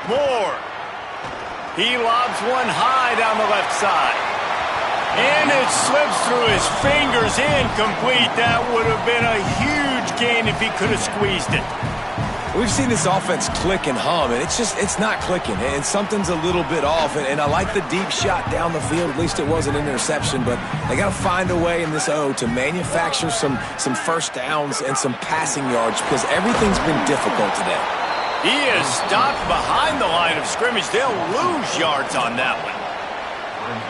Moore. He lobs one high down the left side. And it slips through his fingers, incomplete. That would have been a huge gain if he could have squeezed it. We've seen this offense click and hum, and it's not clicking, and something's a little bit off. And I like the deep shot down the field. At least it wasn't an interception, but they got to find a way in this O to manufacture some first downs and some passing yards because everything's been difficult today. He is stopped behind the line of scrimmage. They'll lose yards on that one.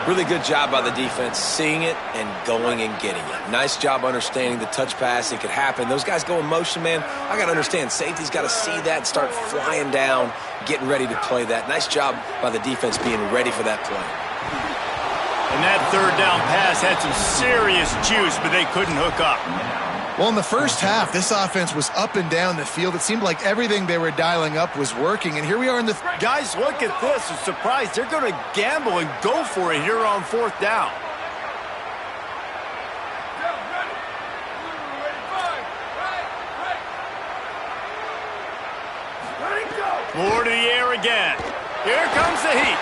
Really good job by the defense, seeing it and going and getting it. Nice job understanding the touch pass. It could happen. Those guys go in motion, man. I got to understand. Safety's got to see that, start flying down, getting ready to play that. Nice job by the defense being ready for that play. And that third down pass had some serious juice, but they couldn't hook up. Well, in the first half, this offense was up and down the field. It seemed like everything they were dialing up was working. And here we are in the... Guys, look at this. I'm surprised. They're going to gamble and go for it here on fourth down. More to the air again. Here comes the heat.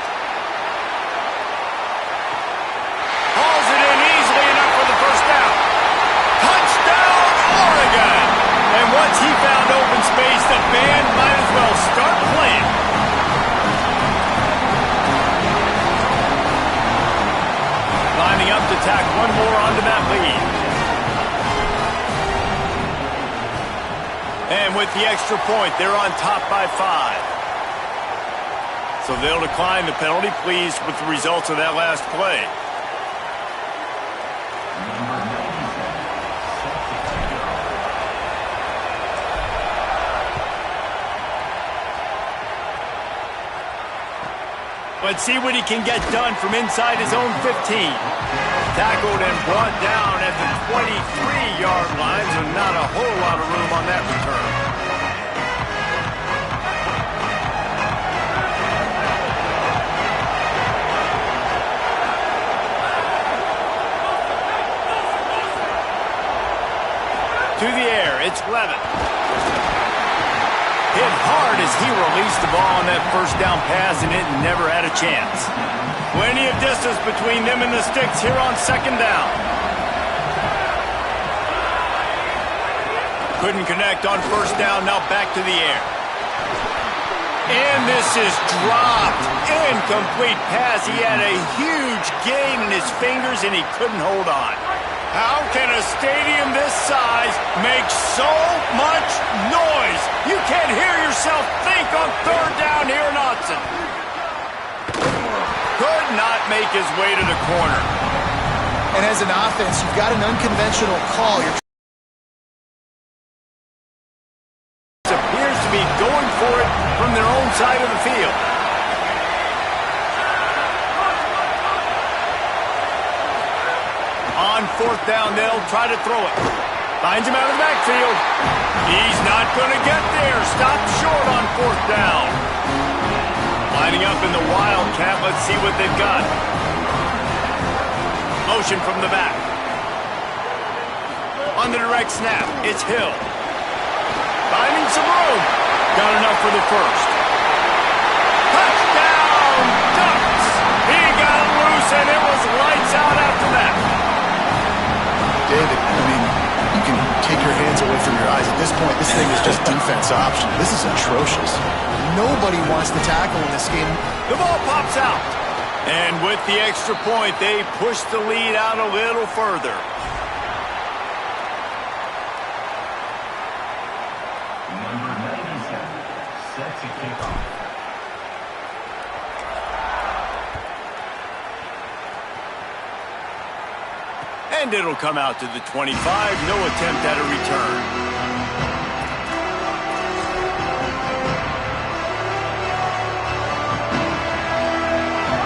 Hauls it in easily enough for the first down. Touchdown, Oregon! And once he found open space, the band might as well start playing. Lining up to tack one more onto that lead. And with the extra point, they're on top by 5. So they'll decline the penalty, pleased with the results of that last play. Let's see what he can get done from inside his own 15. Tackled and brought down at the 23-yard line, so not a whole lot of room on that return. To the air, it's Levitt. Hit hard as he released the ball on that first down pass, and it never had a chance. Plenty of distance between them and the sticks here on second down. Couldn't connect on first down, now back to the air. And this is dropped. Incomplete pass. He had a huge gain in his fingers, and he couldn't hold on. How can a stadium this size make so much noise? You can't hear yourself think on third down here in Autzen. Could not make his way to the corner. And as an offense, you've got an unconventional call. Appears to be going for it from their own side of the field. On fourth down, they'll try to throw it. Finds him out of the backfield. He's not going to get there. Stopped short on fourth down. Lining up in the Wildcat. Let's see what they've got. Motion from the back. On the direct snap, it's Hill. Finding some room. Got enough for the first. Touchdown, Ducks! He got it loose, and it was lights out after that. David, I mean, you can take your hands away from your eyes. At this point, this thing is just defense option. This is atrocious. Nobody wants to tackle in this game. The ball pops out. And with the extra point, they push the lead out a little further. Number 97, set to kick off. And it'll come out to the 25. No attempt at a return.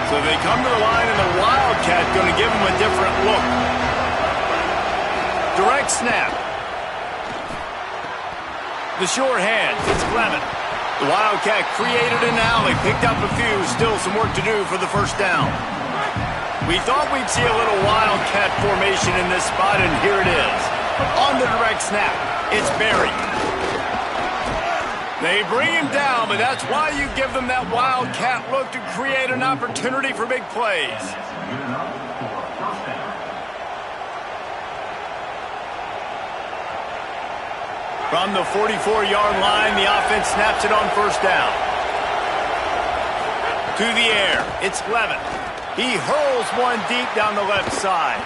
So they come to the line, and the Wildcat going to give them a different look. Direct snap. The short hands. It's Clement. The Wildcat created an alley, picked up a few. Still some work to do for the first down. We thought we'd see a little Wildcat formation in this spot, and here it is. On the direct snap, it's Berry. They bring him down, but that's why you give them that Wildcat look to create an opportunity for big plays. Good enough for first down. From the 44-yard line, the offense snaps it on first down. To the air, it's Levitt. He hurls one deep down the left side.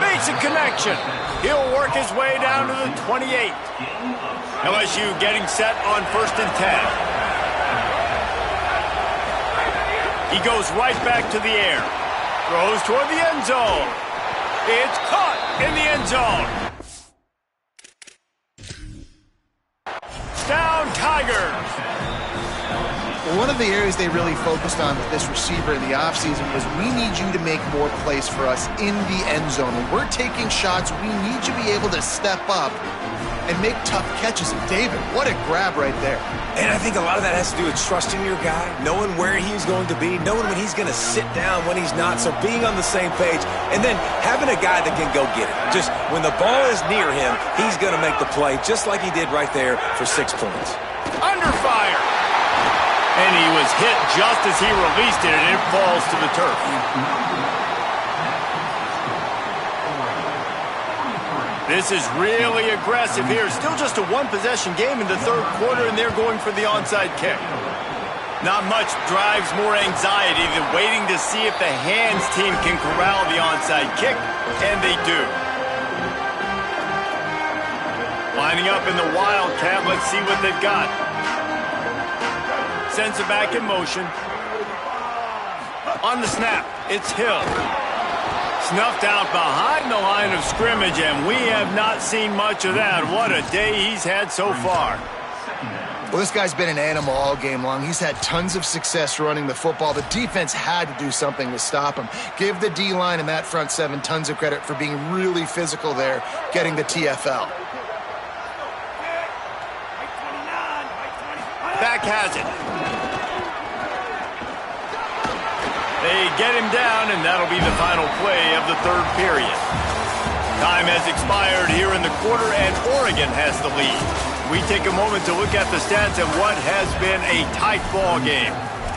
Makes a connection. He'll work his way down to the 28. LSU getting set on 1st and 10. He goes right back to the air. Throws toward the end zone. It's caught in the end zone. Down Tigers. Well, one of the areas they really focused on with this receiver in the offseason was we need you to make more plays for us in the end zone. When we're taking shots, we need you to be able to step up and make tough catches. And David, what a grab right there. And I think a lot of that has to do with trusting your guy, knowing where he's going to be, knowing when he's going to sit down, when he's not, so being on the same page, and then having a guy that can go get it. Just when the ball is near him, he's going to make the play, just like he did right there for 6 points. Under fire. And he was hit just as he released it, and it falls to the turf. This is really aggressive here. Still just a one-possession game in the third quarter, and they're going for the onside kick. Not much drives more anxiety than waiting to see if the hands team can corral the onside kick, and they do. Lining up in the Wildcat, let's see what they've got. Sends it back in motion. On the snap, it's Hill. Snuffed out behind the line of scrimmage, and we have not seen much of that. What a day he's had so far. Well, this guy's been an animal all game long. He's had tons of success running the football. The defense had to do something to stop him. Give the D-line and that front seven tons of credit for being really physical there, getting the TFL. Back has it. They get him down, and that'll be the final play of the third period. Time has expired here in the quarter, and Oregon has the lead. We take a moment to look at the stats of what has been a tight ball game.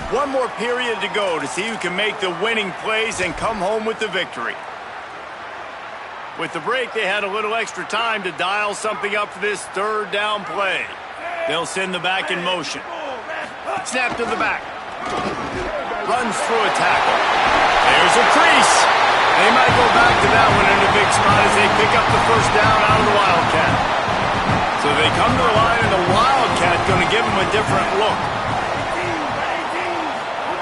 One more period to go to see who can make the winning plays and come home with the victory. With the break, they had a little extra time to dial something up for this third down play. They'll send the back in motion. Snap to the back. Runs through a tackle. There's a crease. They might go back to that one in a big spot as they pick up the first down out of the Wildcat. So they come to the line, and the Wildcat going to give them a different look.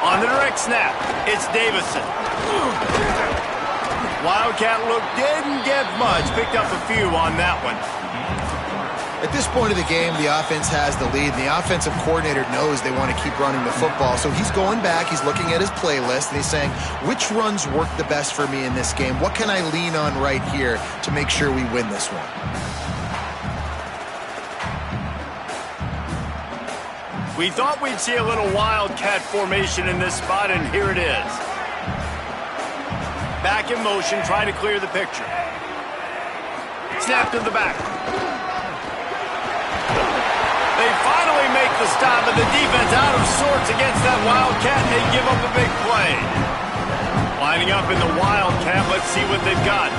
On the direct snap, it's Davison. Wildcat look didn't get much. Picked up a few on that one. At this point of the game, the offense has the lead. The offensive coordinator knows they want to keep running the football. So he's going back, he's looking at his playlist, and he's saying, which runs work the best for me in this game? What can I lean on right here to make sure we win this one? We thought we'd see a little Wildcat formation in this spot, and here it is. Back in motion, trying to clear the picture. Snap to the back. They finally make the stop, and the defense out of sorts against that Wildcat, and they give up a big play. Lining up in the Wildcat, let's see what they've got.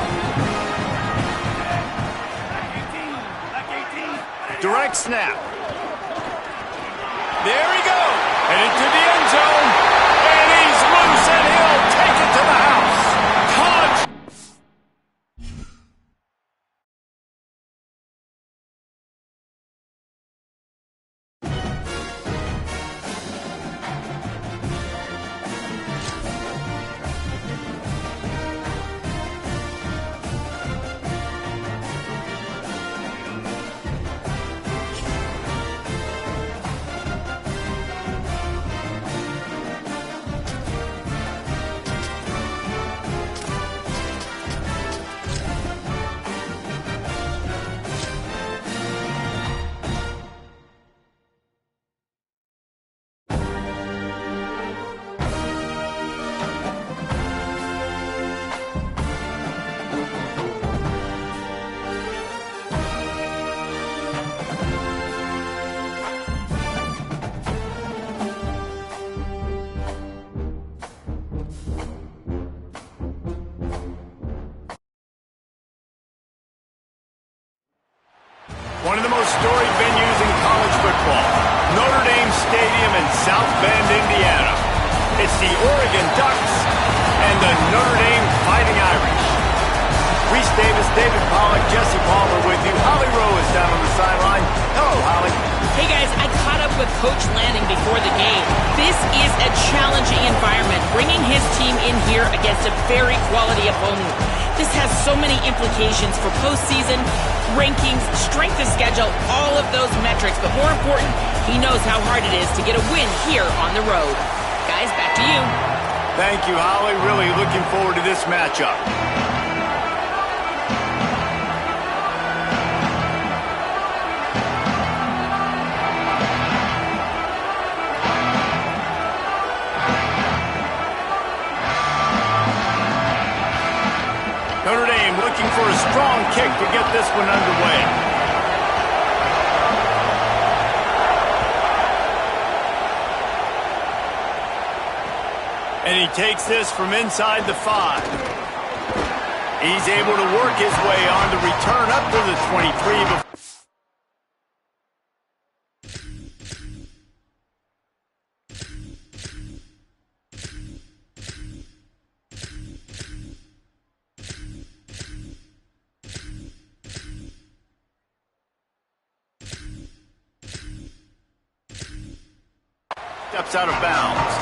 Direct snap. There he goes. Headed to the end zone, and he's loose, and he'll take it to the house. Touch. One of the most storied venues in college football, Notre Dame Stadium in South Bend, Indiana. It's the Oregon Ducks and the Notre Dame Fighting Irish. Reese Davis, David Pollack, Jesse Palmer with you. Holly Rowe is down on the sideline. Hello, Holly. Hey guys, I caught up with Coach Lanning before the game. This is a challenging environment, bringing his team in here against a very quality opponent. This has so many implications for postseason, rankings, strength of schedule, all of those metrics. But more important, he knows how hard it is to get a win here on the road. Guys, back to you. Thank you, Holly. Really looking forward to this matchup. Notre Dame looking for a strong kick to get this one underway. And he takes this from inside the 5. He's able to work his way on the return up to the 23. Steps out of bounds.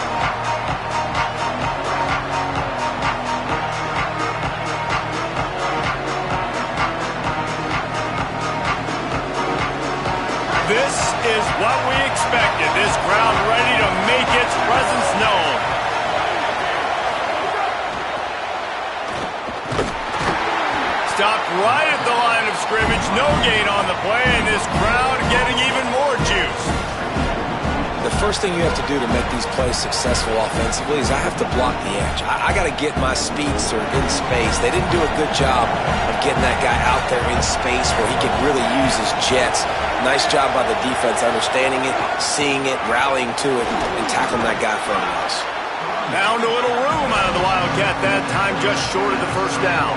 This is what we expected. This crowd ready to make its presence known. Stopped right at the line of scrimmage. No gain on the play, and this crowd getting even more juice. The first thing you have to do to make these plays successful offensively is I have to block the edge. I got to get my speedster in space. They didn't do a good job of getting that guy out there in space where he could really use his jets. Nice job by the defense understanding it, seeing it, rallying to it, and tackling that guy for us. Found a little room out of the Wildcat that time, just short of the first down.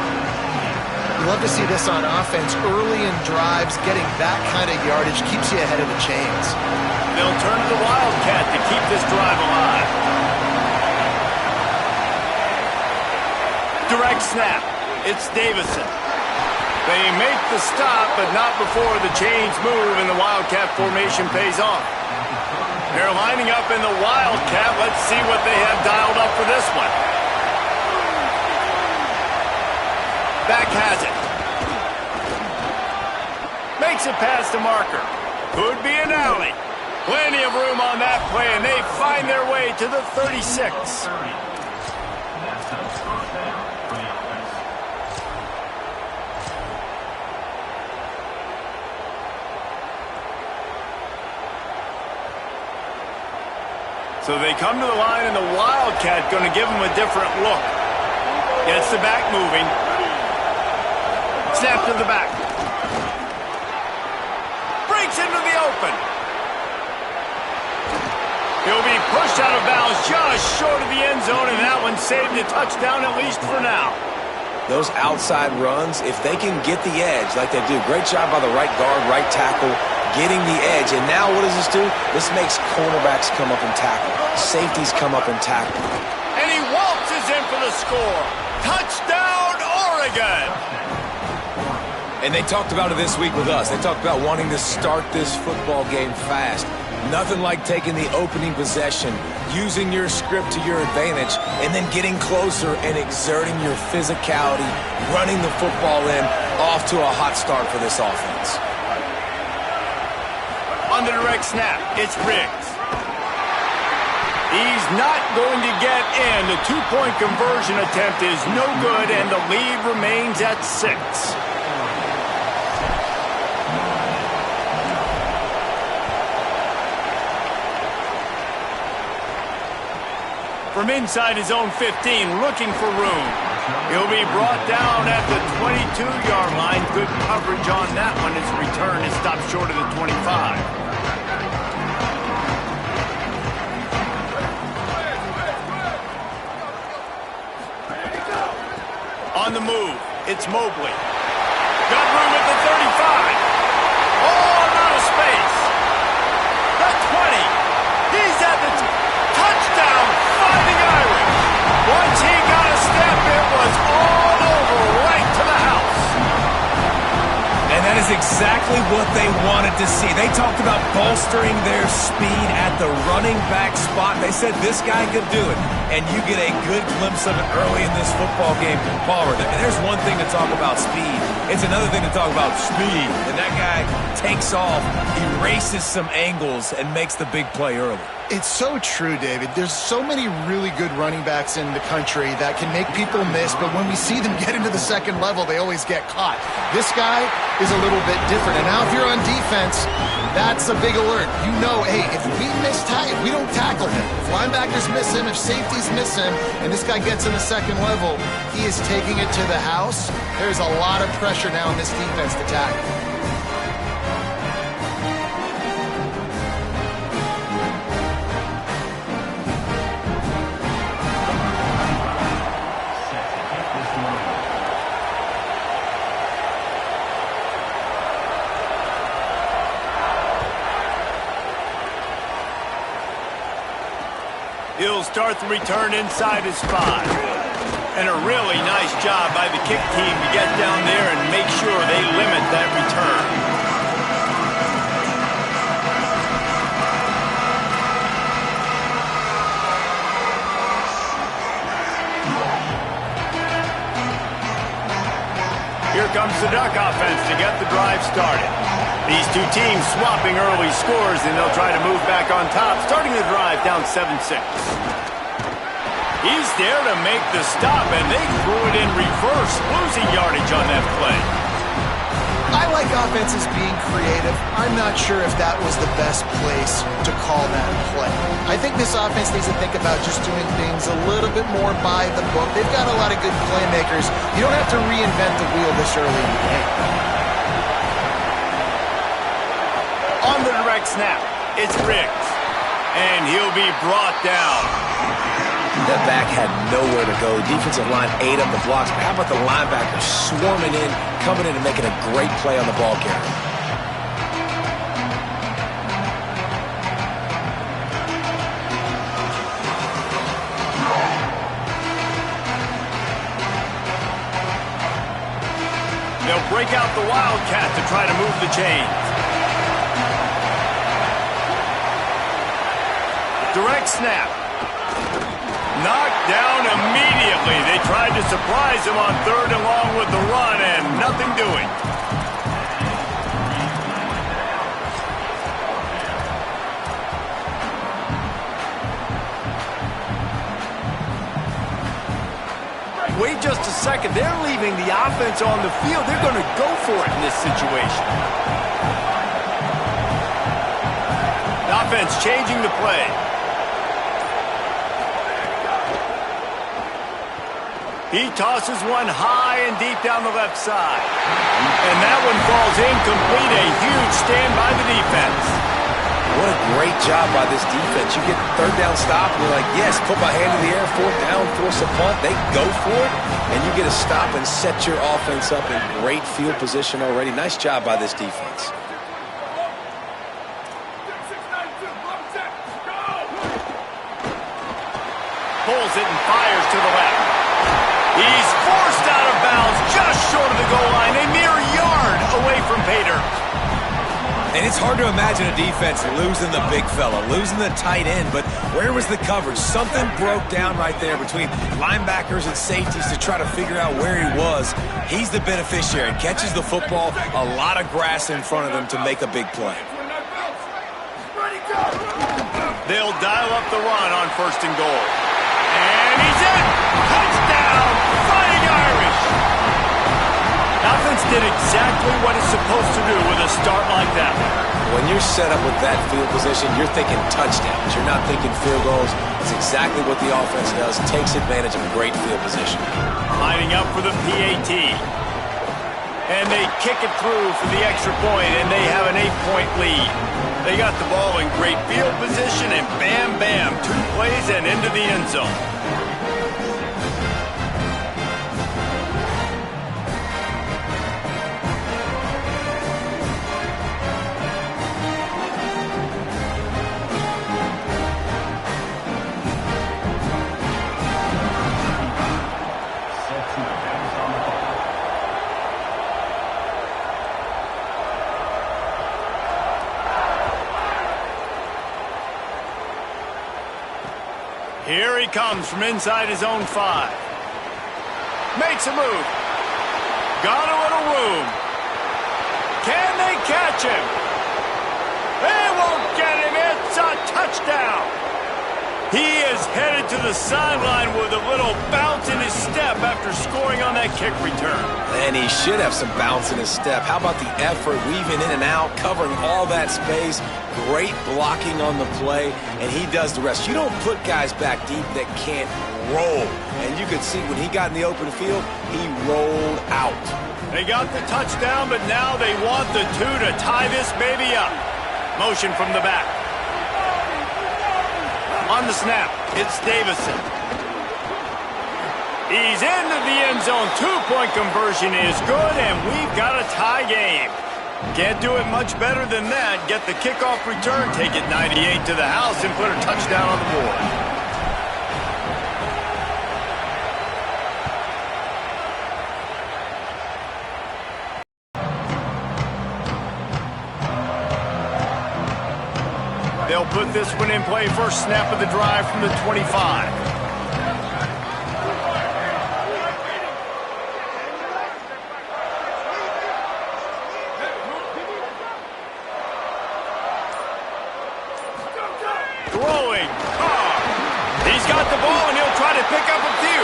You love to see this on offense. Early in drives, getting that kind of yardage keeps you ahead of the chains. They'll turn to the Wildcat to keep this drive alive. Direct snap. It's Davison. They make the stop, but not before the chains move and the Wildcat formation pays off. They're lining up in the Wildcat. Let's see what they have dialed up for this one. Back has it. Makes it past the marker. Could be an alley. Plenty of room on that play, and they find their way to the 36. So they come to the line, and the Wildcat going to give them a different look. Gets the back moving. Snap to the back. Breaks into the open. He'll be pushed out of bounds just short of the end zone, and that one saved a touchdown, at least for now. Those outside runs, if they can get the edge like they do, great job by the right guard, right tackle, getting the edge. And now what does this do? This makes cornerbacks come up and tackle. Safeties come up and tackle. And he waltzes in for the score. Touchdown, Oregon! And they talked about it this week with us. They talked about wanting to start this football game fast. Nothing like taking the opening possession, using your script to your advantage, and then getting closer and exerting your physicality, running the football in, off to a hot start for this offense. On the direct snap, it's Riggs. He's not going to get in. The two-point conversion attempt is no good, and the lead remains at 6. From inside his own 15, looking for room. He'll be brought down at the 22-yard line. Good coverage on that one. His return is stopped short of the 25. On the move, it's Mobley. Got room at the 35. Oh! That is exactly what they wanted to see. They talked about bolstering their speed at the running back spot. They said this guy could do it, and you get a good glimpse of it early in this football game. Palmer, there's one thing to talk about speed. It's another thing to talk about speed. And that guy takes off, erases some angles, and makes the big play early. It's so true, David. There's so many really good running backs in the country that can make people miss, but when we see them get into the second level, they always get caught. This guy is a little bit different. And now if you're on defense, that's a big alert. You know, hey, if we don't tackle him, if linebackers miss him, if safeties miss him, and this guy gets in the second level, he is taking it to the house. There's a lot of pressure now in this defense to tackle. He'll start the return inside his 5. And a really nice job by the kick team to get down there and make sure they limit that return. Here comes the Duck offense to get the drive started. These two teams swapping early scores, and they'll try to move back on top, starting the drive down 7-6. He's there to make the stop, and they threw it in reverse, losing yardage on that play. I like offenses being creative. I'm not sure if that was the best place to call that play. I think this offense needs to think about just doing things a little bit more by the book. They've got a lot of good playmakers. You don't have to reinvent the wheel this early in the game. On the direct snap, it's Riggs, and he'll be brought down. That back had nowhere to go. Defensive line ate up the blocks. But how about the linebackers swarming in, coming in and making a great play on the ball carrier? They'll break out the Wildcat to try to move the chains. Direct snap. Knocked down immediately. They tried to surprise him on 3rd and long with the run, and nothing doing. Wait just a second. They're leaving the offense on the field. They're going to go for it in this situation. The offense changing the play. He tosses one high and deep down the left side. And that one falls incomplete. A huge stand by the defense. What a great job by this defense. You get 3rd down stop, and you're like, yes, put my hand in the air, 4th down, force a punt. They go for it, and you get a stop and set your offense up in great field position already. Nice job by this defense. Pulls it and fires to the left. He's forced out of bounds just short of the goal line, a mere yard away from Pater. And it's hard to imagine a defense losing the big fella, losing the tight end, but where was the coverage? Something broke down right there between linebackers and safeties to try to figure out where he was. He's the beneficiary, catches the football, a lot of grass in front of him to make a big play. They'll dial up the run on 1st and goal. And he's in! Touchdown! Fighting Irish! Offense did exactly what it's supposed to do with a start like that. When you're set up with that field position, you're thinking touchdowns. You're not thinking field goals. It's exactly what the offense does. Takes advantage of a great field position. Lining up for the PAT. And they kick it through for the extra point, and they have an 8-point lead. They got the ball in great field position, and bam, bam, 2 plays and into the end zone. Here he comes from inside his own 5. Makes a move. Got a little room. Can they catch him? They won't get him. It's a touchdown. He is headed to the sideline with a little bounce in his step after scoring on that kick return. And he should have some bounce in his step. How about the effort, weaving in and out, covering all that space, great blocking on the play, and he does the rest. You don't put guys back deep that can't roll. And you could see when he got in the open field, he rolled out. They got the touchdown, but now they want the 2 to tie this baby up. Motion from the back. On the snap, it's Davison. He's into the end zone. 2-point conversion is good, and we've got a tie game. Can't do it much better than that. Get the kickoff return, take it 98 to the house, and put a touchdown on the board. They'll put this one in play. First snap of the drive from the 25. Throwing. He's got the ball, and he'll try to pick up a few.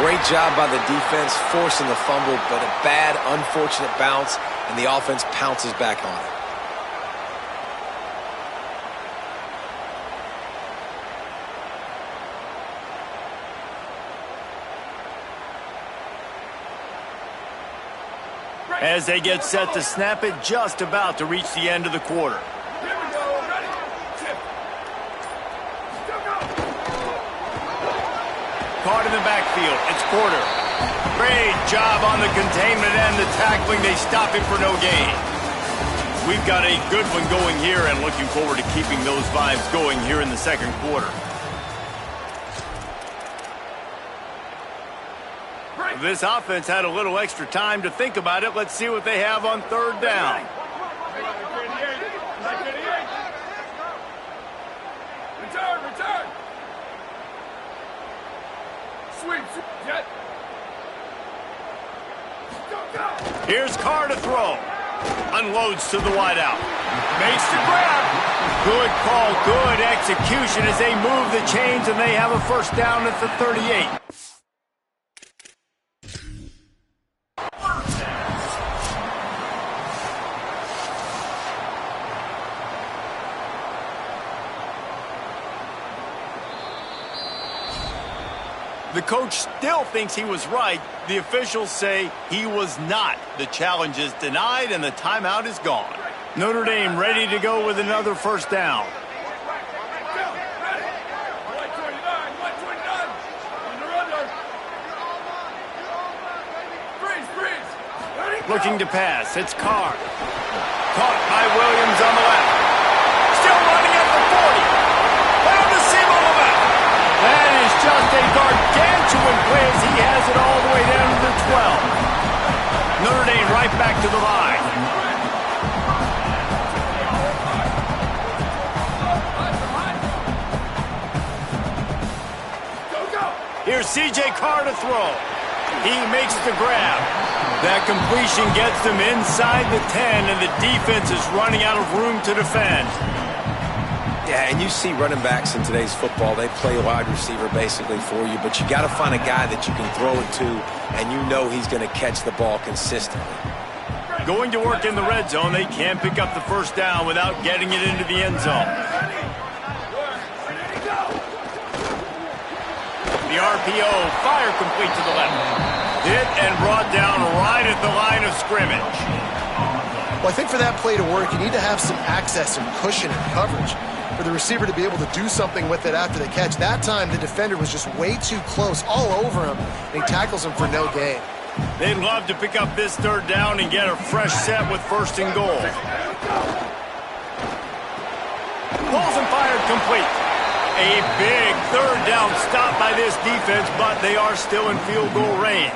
Great job by the defense forcing the fumble, but a bad, unfortunate bounce, and the offense pounces back on it. As they get set to snap it, just about to reach the end of the quarter. Caught in the backfield, it's Porter. Great job on the containment and the tackling. They stop him for no gain. We've got a good one going here and looking forward to keeping those vibes going here in the second quarter. This offense had a little extra time to think about it. Let's see what they have on third down. Return. Sweep. Jet. Here's Carr to throw. Unloads to the wideout. Makes the grab. Good call, good execution as they move the chains, and they have a first down at the 38. The coach still thinks he was right. The officials say he was not. The challenge is denied, and the timeout is gone. Notre Dame ready to go with another first down. Looking to pass. It's Carr. Caught by Williams on the left. Still running at the 40. Down to seam on the left. That is just a gargantuan play as he has it all the way down to the 12. Notre Dame right back to the line. Here's C.J. Carr to throw. He makes the grab. That completion gets them inside the 10, and the defense is running out of room to defend. Yeah, and you see running backs in today's football, they play wide receiver basically for you, but you got to find a guy that you can throw it to, and you know he's going to catch the ball consistently. Going to work in the red zone, they can't pick up the first down without getting it into the end zone. The RPO, fire complete to the left. Hit and brought down right at the line of scrimmage. Well, I think for that play to work, you need to have some access and cushion and coverage for the receiver to be able to do something with it after the catch. That time, the defender was just way too close, all over him, and he tackles him for no gain. They'd love to pick up this third down and get a fresh set with first and goal. Pulls and fired complete. A big third down stop by this defense, but they are still in field goal range.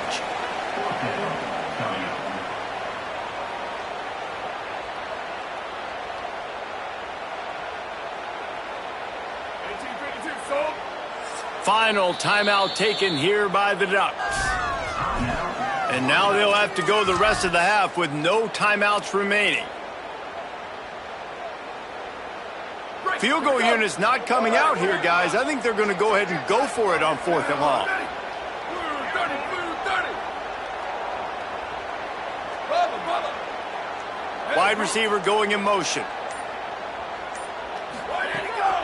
final timeout taken here by the Ducks. And now they'll have to go the rest of the half with no timeouts remaining. Field goal unit's not coming out here, guys. I think they're going to go ahead and go for it on 4th and long. Wide receiver going in motion.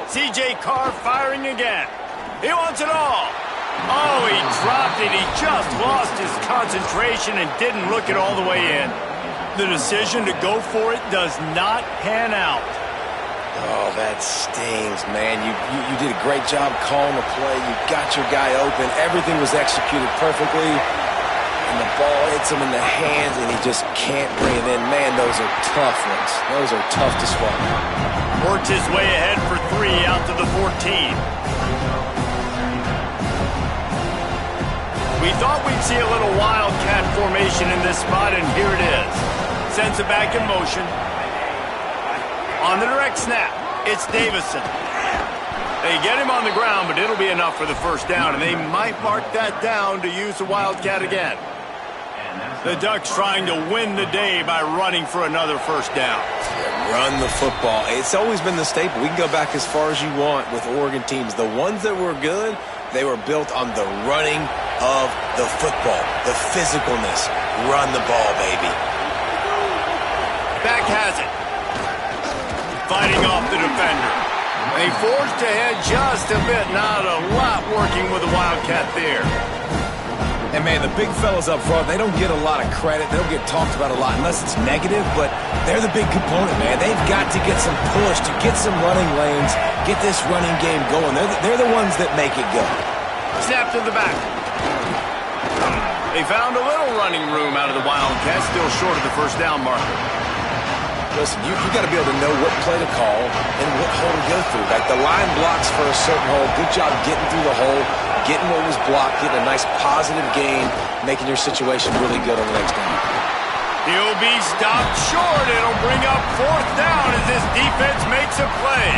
C.J. Carr firing again. He wants it all. Oh, he dropped it. He just lost his concentration and didn't look it all the way in. The decision to go for it does not pan out. Oh, that stings, man. You did a great job calling the play. You got your guy open. Everything was executed perfectly. And the ball hits him in the hands, and he just can't bring it in. Man, those are tough ones. Those are tough to swallow. Worked his way ahead for 3 out to the 14. We thought we'd see a little wildcat formation in this spot, and here it is. Sends it back in motion. On the direct snap, it's Davison. They get him on the ground, but it'll be enough for the first down, and they might mark that down to use the wildcat again. The Ducks trying to win the day by running for another first down. Run the football. It's always been the staple. We can go back as far as you want with Oregon teams. The ones that were good, they were built on the running of the football, the physicalness. Run the ball, baby. Back has it. Fighting off the defender. They forged ahead just a bit. Not a lot working with the wildcat there. And, man, the big fellas up front, they don't get a lot of credit. They don't get talked about a lot unless it's negative, but they're the big component, man. They've got to get some push, to get some running lanes, get this running game going. They're the ones that make it go. Snap to the back. They found a little running room out of the Wildcats, still short of the first down marker. Listen, you got to be able to know what play to call and what hole to go through. Like the line blocks for a certain hole. Good job getting through the hole, getting what was blocked, getting a nice positive gain, making your situation really good on the next down. He'll be stopped short. It'll bring up 4th down as this defense makes a play.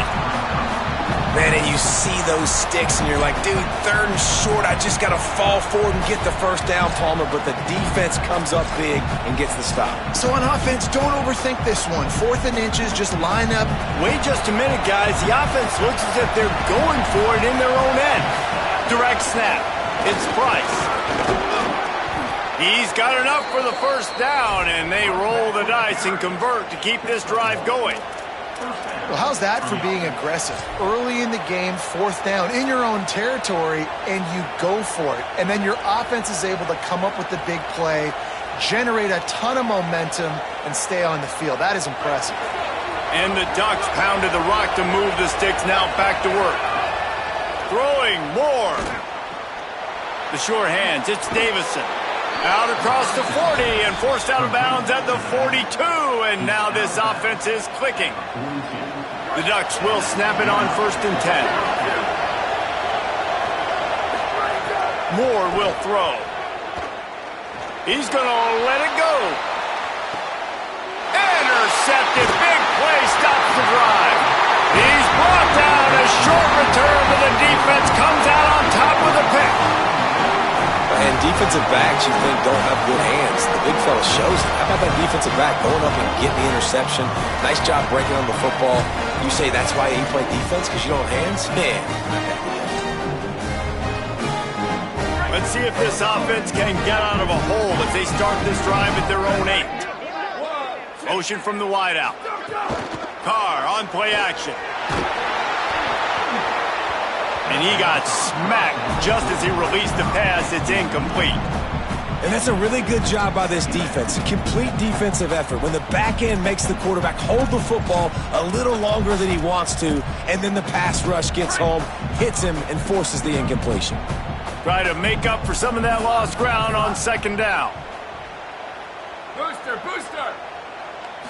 Man, and you see those sticks, and you're like, dude, 3rd and short. I just got to fall forward and get the first down, Palmer. But the defense comes up big and gets the stop. So on offense, don't overthink this one. 4th and inches, just line up. Wait just a minute, guys. The offense looks as if they're going for it in their own end. Direct snap. It's Price. He's got enough for the first down, and they roll the dice and convert to keep this drive going. Well, how's that for being aggressive? Early in the game, 4th down, in your own territory, and you go for it. And then your offense is able to come up with the big play, generate a ton of momentum, and stay on the field. That is impressive. And the Ducks pounded the rock to move the sticks, now back to work. Throwing more. The sure hands, it's Davison. Out across the 40 and forced out of bounds at the 42. And now this offense is clicking. The Ducks will snap it on 1st and 10. Moore will throw. He's going to let it go. Intercepted. Big play stops the drive. He's brought down. A short return to the defense. Comes out on top with a pick. And defensive backs, you think, don't have good hands. The big fella shows it. How about that defensive back going up and getting the interception? Nice job breaking on the football. You say that's why you play defense, because you don't have hands? Man. Let's see if this offense can get out of a hole as they start this drive at their own 8. Motion from the wideout. Carr on play action. And he got smacked just as he released the pass. It's incomplete. And that's a really good job by this defense. A complete defensive effort. When the back end makes the quarterback hold the football a little longer than he wants to, and then the pass rush gets home, hits him, and forces the incompletion. Try to make up for some of that lost ground on 2nd down. Booster, booster.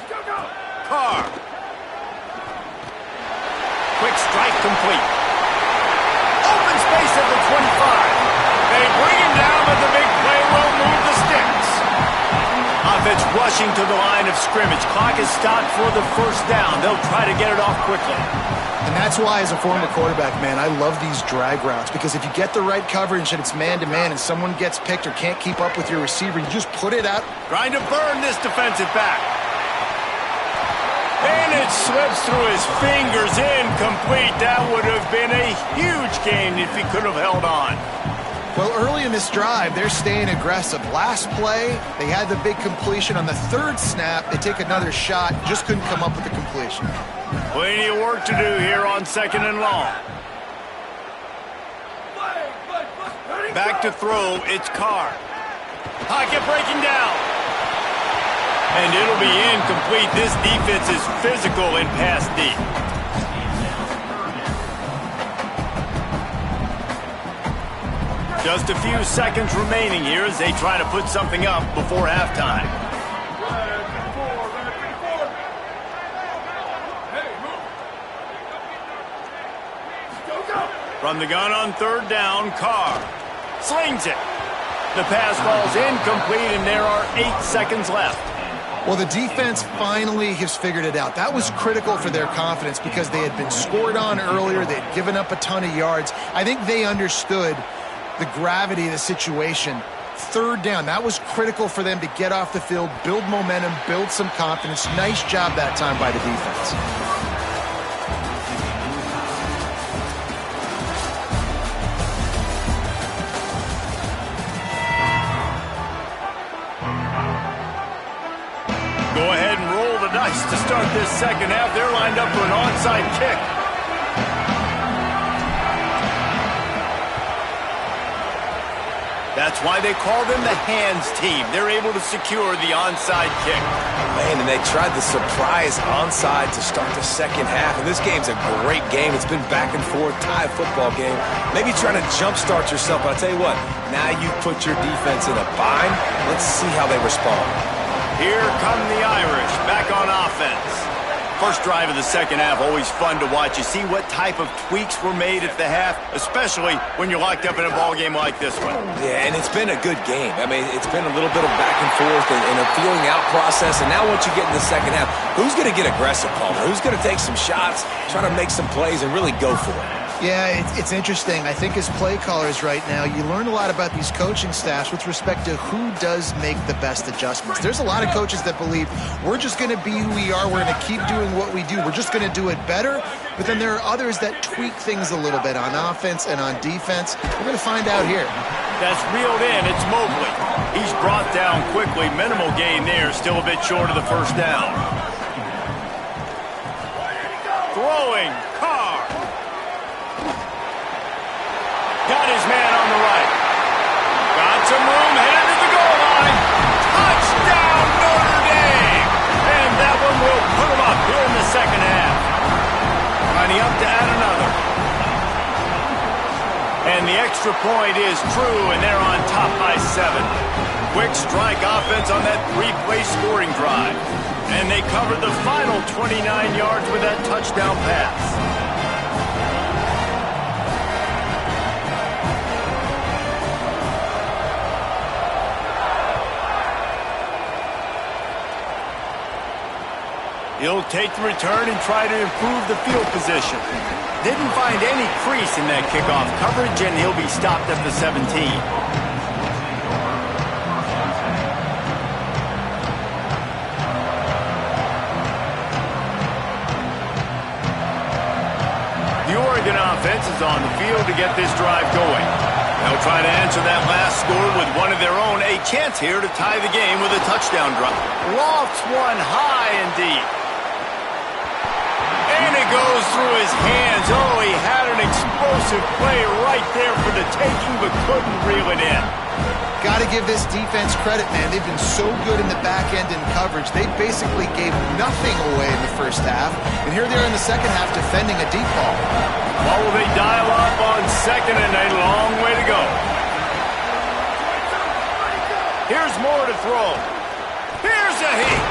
Go, go. Carr. Quick strike complete. Open space at the 25. They bring him down, but the big play will move the sticks. It's rushing to the line of scrimmage. Clock is stopped for the first down. They'll try to get it off quickly. And that's why, as a former quarterback, man, I love these drag routes, because if you get the right coverage and it's man-to-man and someone gets picked or can't keep up with your receiver, you just put it out. Trying to burn this defensive back. And it slips through his fingers, incomplete. That would have been a huge gain if he could have held on. Well, early in this drive, they're staying aggressive. Last play, they had the big completion. On the third snap, they take another shot, just couldn't come up with the completion. Plenty of work to do here on 2nd and long. Back to throw, it's Carr. Pocket breaking down. And it'll be incomplete. This defense is physical in pass deep. Just a few seconds remaining here as they try to put something up before halftime. From the gun on 3rd down, Carr slings it. The pass falls incomplete, and there are 8 seconds left. Well, the defense finally has figured it out. That was critical for their confidence because they had been scored on earlier. They had given up a ton of yards. I think they understood the gravity of the situation. 3rd down, that was critical for them to get off the field, build momentum, build some confidence. Nice job that time by the defense. Go ahead and roll the dice to start this second half. They're lined up for an onside kick. That's why they call them the hands team. They're able to secure the onside kick. Man, and they tried the surprise onside to start the second half. And this game's a great game. It's been back and forth, tie football game. Maybe trying to jumpstart yourself. But I'll tell you what, now you've put your defense in a bind. Let's see how they respond. Here come the Irish, back on offense. First drive of the second half, always fun to watch. You see what type of tweaks were made at the half, especially when you're locked up in a ball game like this one. Yeah, and it's been a good game. I mean, it's been a little bit of back and forth and a feeling out process. And now once you get in the second half, who's going to get aggressive, Palmer? Who's going to take some shots, try to make some plays, and really go for it? Yeah, it's interesting. I think as play callers right now, you learn a lot about these coaching staffs with respect to who does make the best adjustments. There's a lot of coaches that believe we're just going to be who we are. We're going to keep doing what we do. We're just going to do it better. But then there are others that tweak things a little bit on offense and on defense. We're going to find out here. That's reeled in. It's Mobley. He's brought down quickly. Minimal gain there. Still a bit short of the first down. Throwing. Carr. Got his man on the right. Got some room, headed to the goal line. Touchdown, Notre Dame! And that one will put him up here in the second half. Lining up to add another. And the extra point is true, and they're on top by 7. Quick strike offense on that 3-play scoring drive. And they covered the final 29 yards with that touchdown pass. He'll take the return and try to improve the field position. Didn't find any crease in that kickoff coverage, and he'll be stopped at the 17. The Oregon offense is on the field to get this drive going. They'll try to answer that last score with one of their own. A chance here to tie the game with a touchdown drive. Lofts one high and deep. And it goes through his hands. Oh, he had an explosive play right there for the taking, but couldn't reel it in. Got to give this defense credit, man. They've been so good in the back end in coverage. They basically gave nothing away in the first half. And here they are in the second half defending a deep ball. What will they dial up on second, and a long way to go. Here's more to throw. Here's a heat.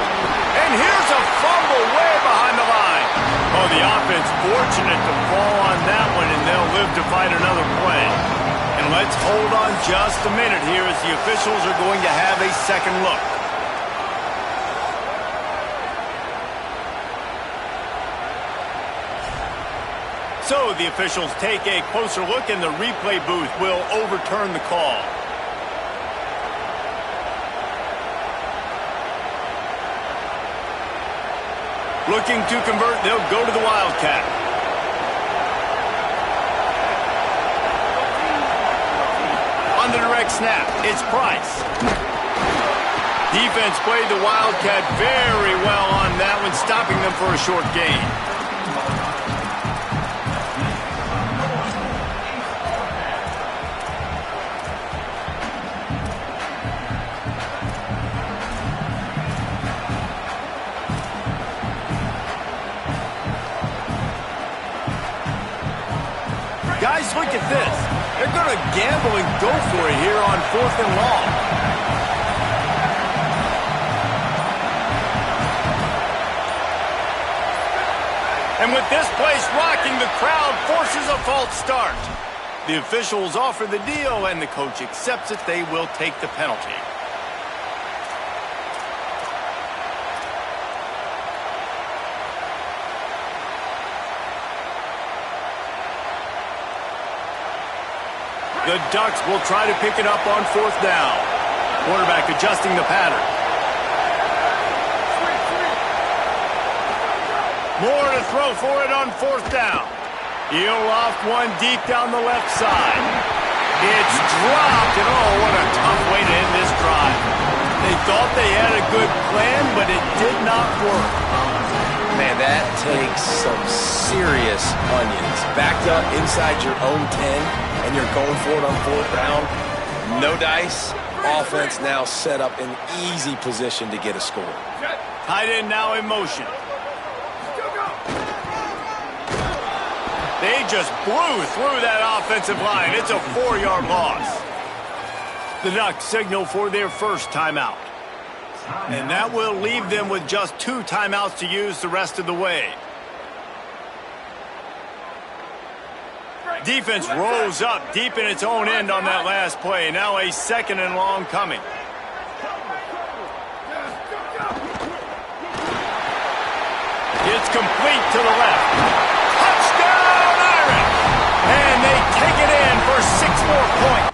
And here's a fumble way behind the line. Oh, the offense fortunate to fall on that one, and they'll live to fight another play. And let's hold on just a minute here as the officials are going to have a second look. So the officials take a closer look and the replay booth will overturn the call. Looking to convert, they'll go to the Wildcat. On the direct snap, it's Price. Defense played the Wildcat very well on that one, stopping them for a short gain. Guys, look at this. They're going to gamble and go for it here on 4th and long. And with this place rocking, the crowd forces a false start. The officials offer the deal, and the coach accepts it. They will take the penalty. The Ducks will try to pick it up on 4th down. Quarterback adjusting the pattern. More to throw for it on 4th down. He'll loft one deep down the left side. It's dropped, and oh, what a tough way to end this drive. They thought they had a good plan, but it did not work. Man, that takes some serious onions. Backed up inside your own 10, and you're going for it on 4th down. No dice. Offense now set up in easy position to get a score. Tight end now in motion. They just blew through that offensive line. It's a 4-yard loss. The Ducks signal for their first timeout. And that will leave them with just 2 timeouts to use the rest of the way. Defense rose up deep in its own end on that last play. Now a 2nd and long coming. It's complete to the left. Touchdown, Irish! And they take it in for 6 more points.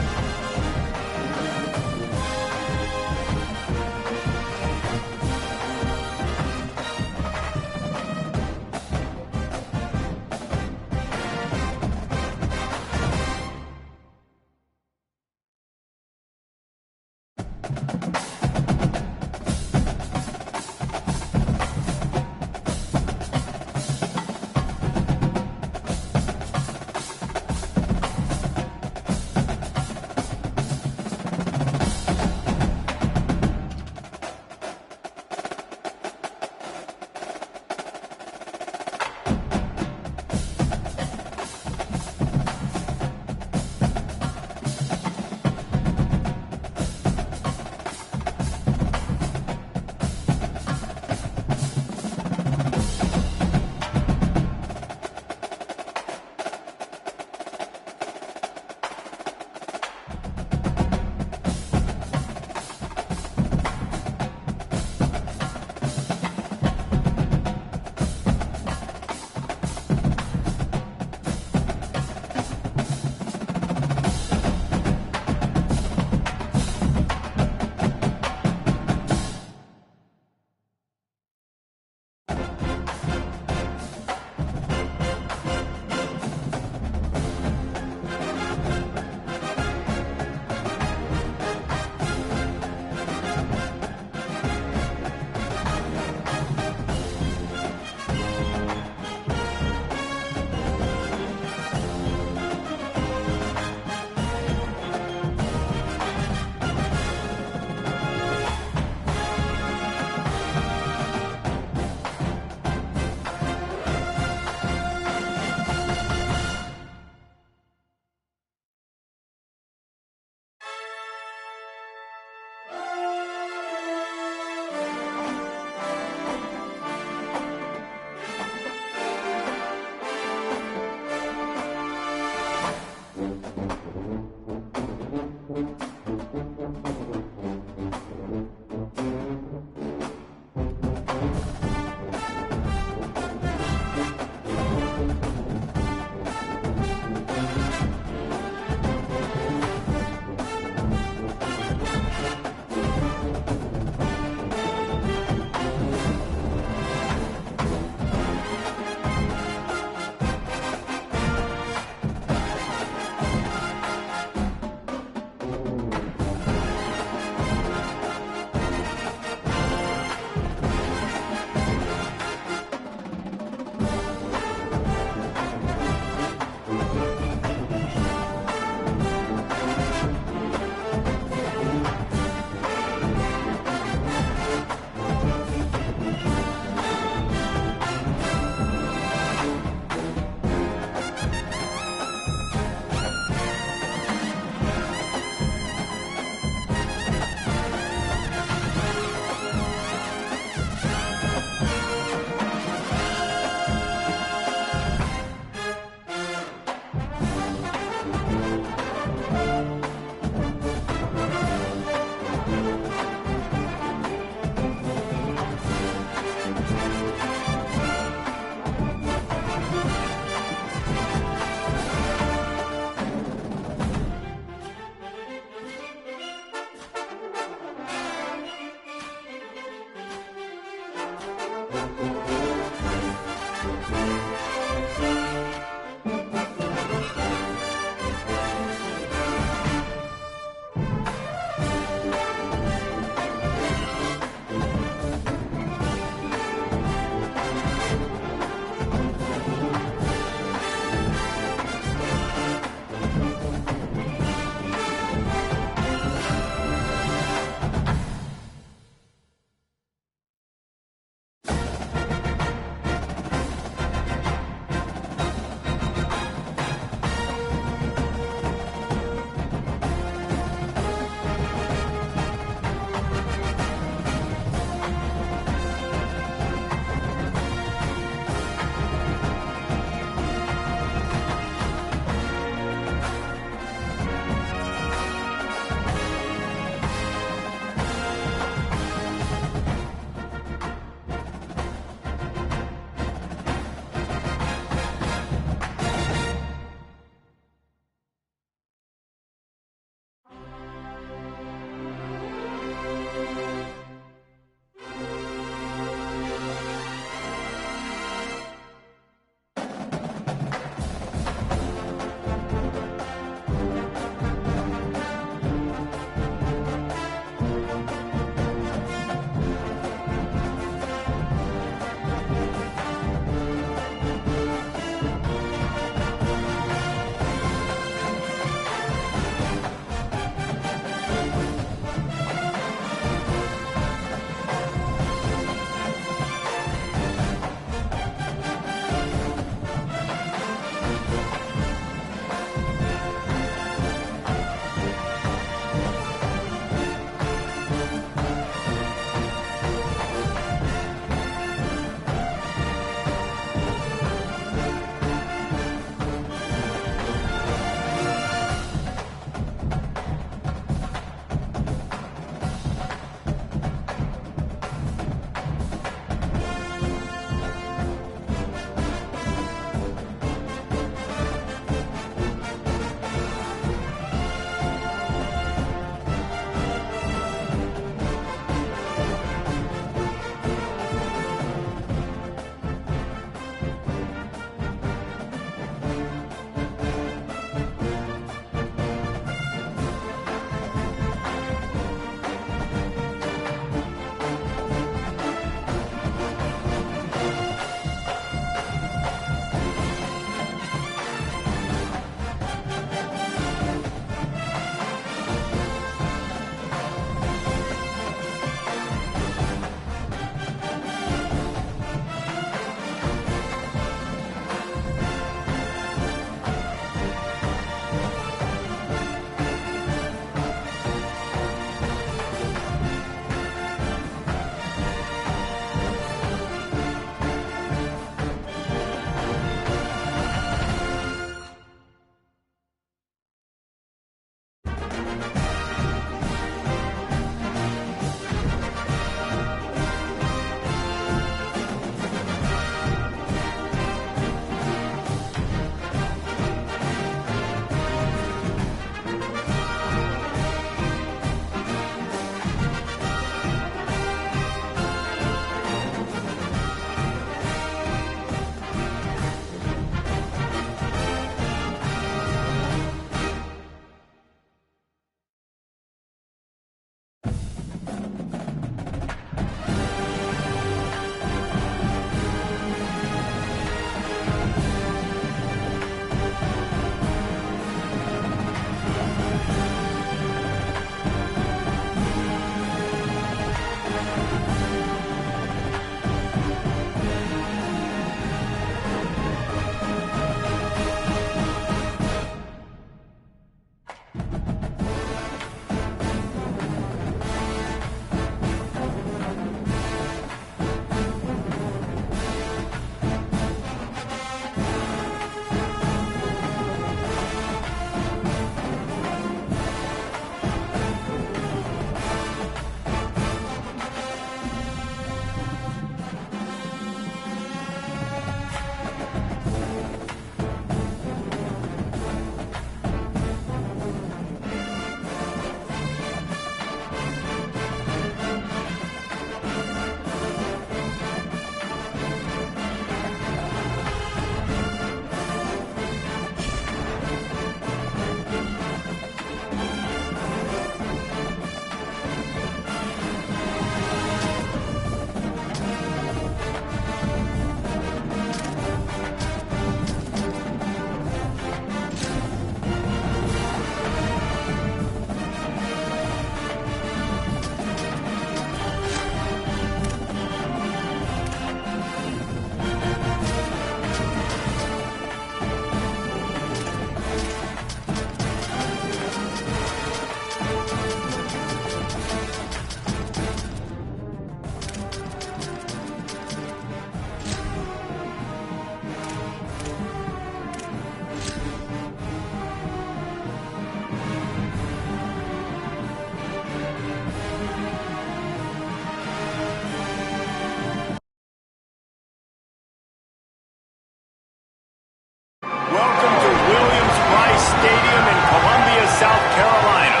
Stadium in Columbia, South Carolina.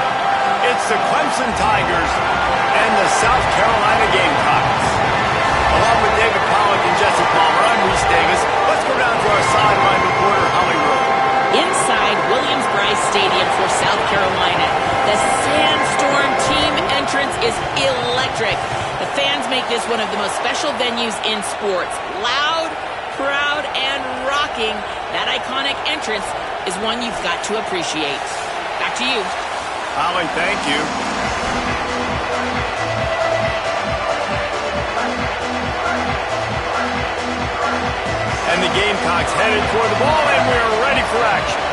It's the Clemson Tigers and the South Carolina Gamecocks. Along with David Pollack and Jesse Palmer, I'm Reese Davis. Let's go down to our sideline reporter, Holly Rowe. Inside Williams-Brice Stadium for South Carolina, the Sandstorm team entrance is electric. The fans make this one of the most special venues in sports. Loud, proud, and rocking. That iconic entrance is one you've got to appreciate. Back to you. Holly, thank you. And the Gamecocks headed toward the ball, and we're ready for action.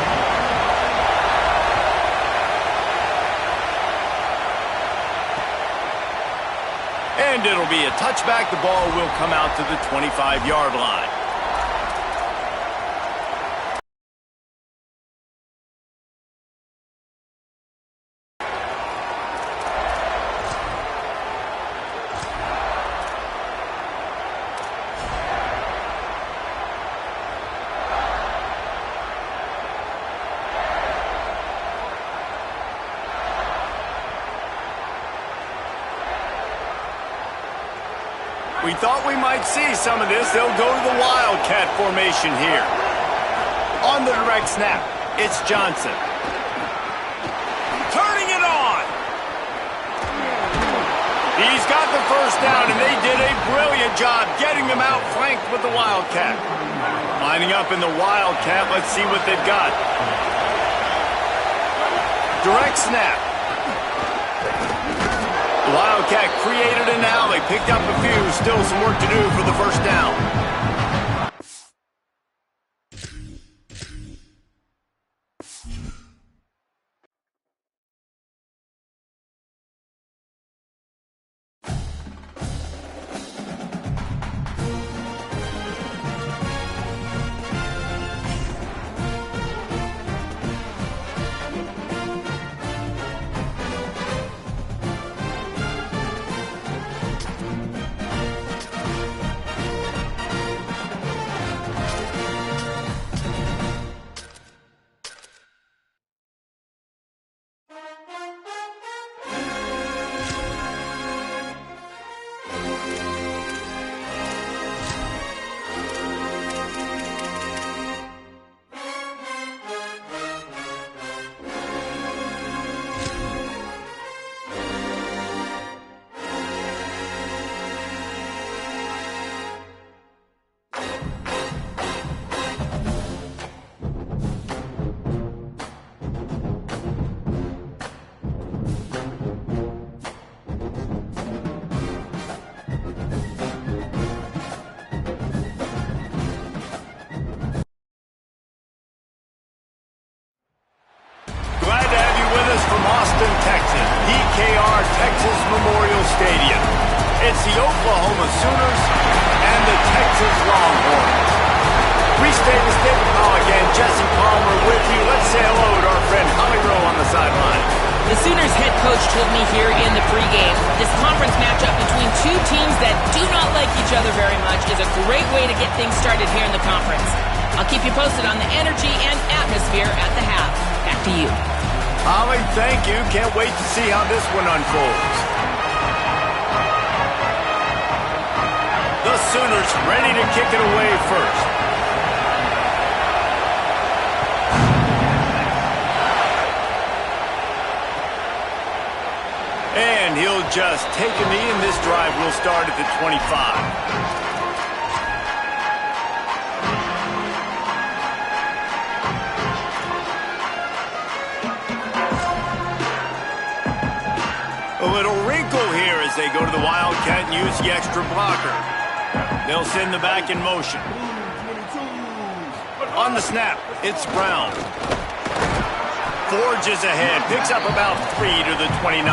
And it'll be a touchback. The ball will come out to the 25-yard line. We thought we might see some of this. They'll go to the Wildcat formation here. On the direct snap, it's Johnson. Turning it on. He's got the first down, and they did a brilliant job getting them out flanked with the Wildcat. Lining up in the Wildcat, let's see what they've got. Direct snap. Wildcat created an alley, picked up a few, still some work to do for the first down. PKR Texas Memorial Stadium. It's the Oklahoma Sooners and the Texas Longhorns. Reese Davis, David Pollack, and Jesse Palmer with you. Let's say hello to our friend Holly Rowe on the sideline. The Sooners head coach told me here in the pregame, this conference matchup between two teams that do not like each other very much is a great way to get things started here in the conference. I'll keep you posted on the energy and atmosphere at the half. Back to you. Holly, thank you. Can't wait to see how this one unfolds. The Sooners ready to kick it away first. And he'll just take a knee, and this drive will start at the 25. A little wrinkle here as they go to the Wildcat and use the extra blocker. They'll send the back in motion. On the snap, it's Brown. Forges ahead, picks up about 3 to the 29.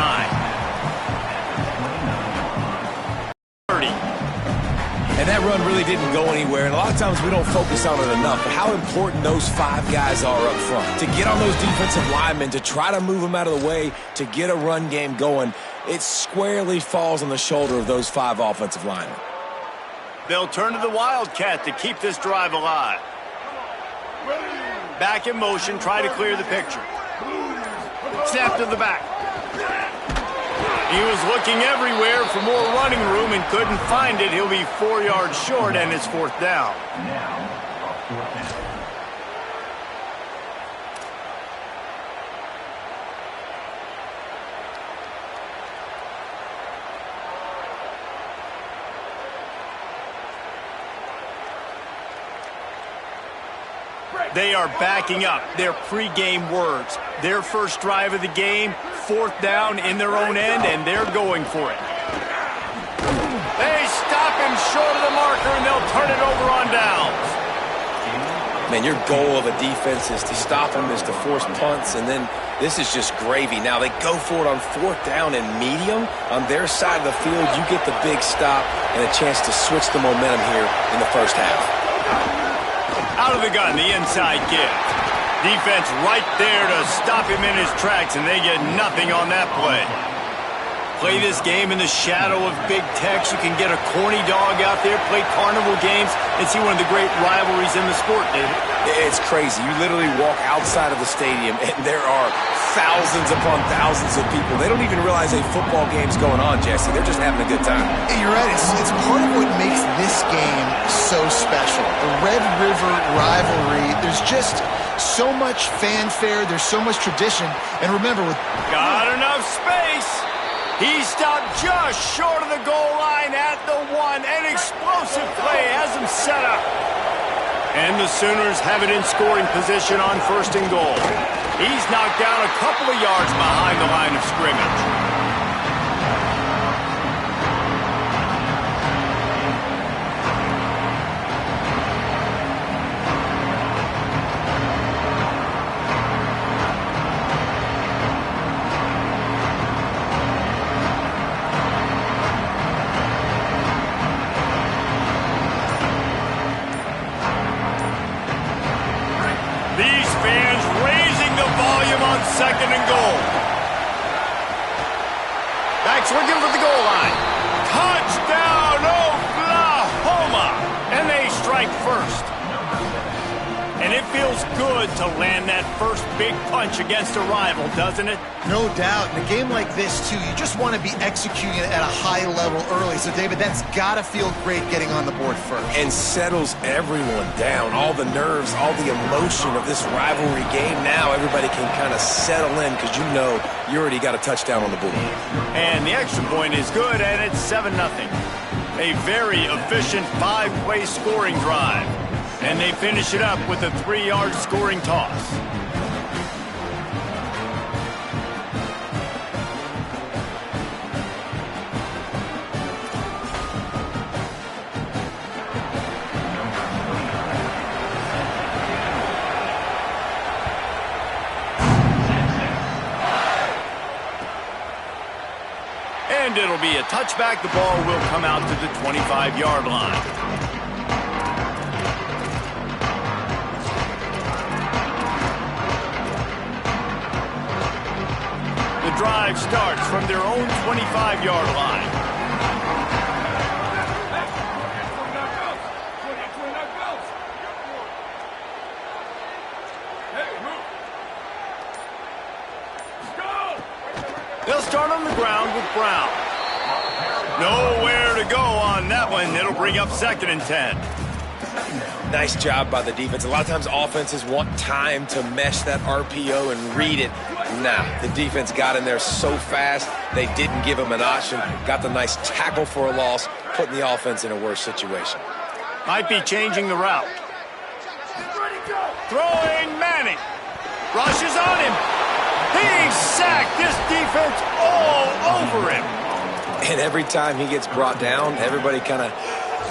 30. And that run really didn't go anywhere, and a lot of times we don't focus on it enough, but how important those 5 guys are up front. To get on those defensive linemen, to try to move them out of the way, to get a run game going, it squarely falls on the shoulder of those 5 offensive linemen. They'll turn to the Wildcat to keep this drive alive. Ready. Back in motion, try to clear the picture. Snap to the back. He was looking everywhere for more running room and couldn't find it. He'll be 4 yards short, and it's 4th down. Now, a 4th down. They are backing up their pregame words. Their first drive of the game, 4th down in their own end, and they're going for it. They stop him short of the marker, and they'll turn it over on downs. Man, your goal of a defense is to stop them, is to force punts, and then this is just gravy. Now they go for it on 4th down and medium. On their side of the field, you get the big stop and a chance to switch the momentum here in the first half. Out of the gun, the inside give. Defense right there to stop him in his tracks, and they get nothing on that play. Play this game in the shadow of Big Tex. You can get a corny dog out there, play carnival games, and see one of the great rivalries in the sport, David. It's crazy. You literally walk outside of the stadium, and there are thousands upon thousands of people. They don't even realize a football game's going on, Jesse. They're just having a good time. You're right. It's part of what makes this game so special. The Red River rivalry, there's just so much fanfare. There's so much tradition. And remember, with got enough space. He stopped just short of the goal line at the 1. An explosive play has him set up. And the Sooners have it in scoring position on 1st and goal. He's knocked down a couple of yards behind the line of scrimmage. These fans raising the volume on 2nd and goal. Backs looking for the goal line. Touchdown, Oklahoma! And they strike first. And it feels good to land that first big punch against a rival, doesn't it? no doubt, in a game like this, too, you just want to be executing it at a high level early. So, David, that's got to feel great getting on the board first. And settles everyone down. All the nerves, all the emotion of this rivalry game. Now everybody can kind of settle in because you know you already got a touchdown on the board. And the extra point is good, and it's 7-0. A very efficient 5-play scoring drive. And they finish it up with a 3-yard scoring toss. And it'll be a touchback. The ball will come out to the 25-yard line. The drive starts from their own 25-yard line. They'll start on the ground with Brown. Nowhere to go on that one. It'll bring up 2nd and 10. Nice job by the defense. A lot of times offenses want time to mesh that RPO and read it. Nah, the defense got in there so fast, they didn't give him an option. Got the nice tackle for a loss, putting the offense in a worse situation. Might be changing the route. Throwing Manning. Rushes on him. He's sacked. This defense all over him. And every time he gets brought down, everybody kind of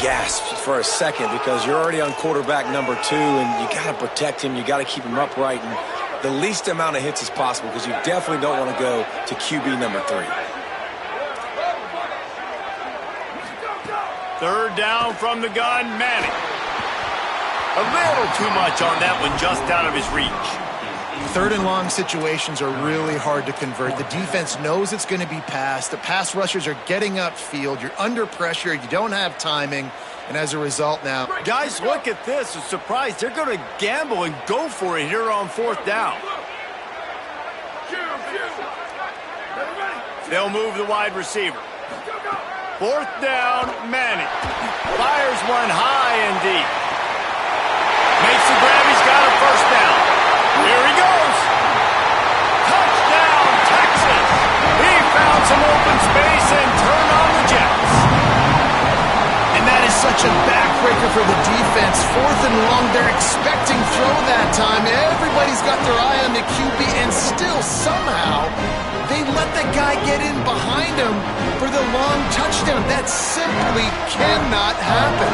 gasps for a second because you're already on quarterback number 2 and you got to protect him. You got to keep him upright and the least amount of hits as possible because you definitely don't want to go to QB number 3. 3rd down from the gun, Manning. A little too much on that one, just out of his reach. 3rd and long situations are really hard to convert. The defense knows it's going to be passed. The pass rushers are getting upfield. You're under pressure. You don't have timing. And as a result now... Guys, look at this. I'm surprised. They're going to gamble and go for it here on 4th down. They'll move the wide receiver. 4th down, Manning. Fires one high and deep. Makes the grab. He's got a 1st down. Here he goes. Touchdown, Texas. He found some open space and turned on the Jets. And that is such a backbreaker for the defense. 4th and long, they're expecting throw that time. Everybody's got their eye on the QB, and still somehow they let the guy get in behind him for the long touchdown. That simply cannot happen.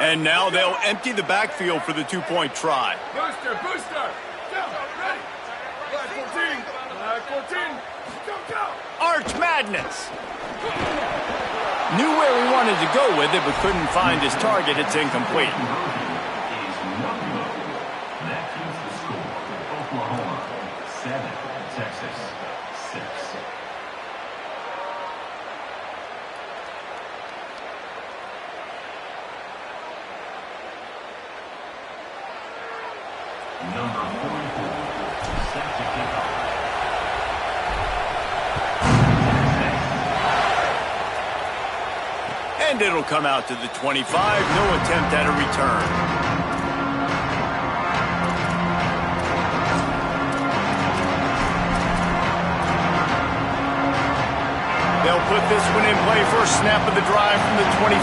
And now they'll empty the backfield for the 2-point try. Booster, booster. Go, ready. Flag 14. Flag 14. Go, go. Arch Madness. Knew where he wanted to go with it, but couldn't find his target. It's incomplete. Is 1 low. That keeps the score. Oklahoma 7, Texas 6. Number 44, set to kick off. And it'll come out to the 25. No attempt at a return. They'll put this one in play first snap of the drive from the 25.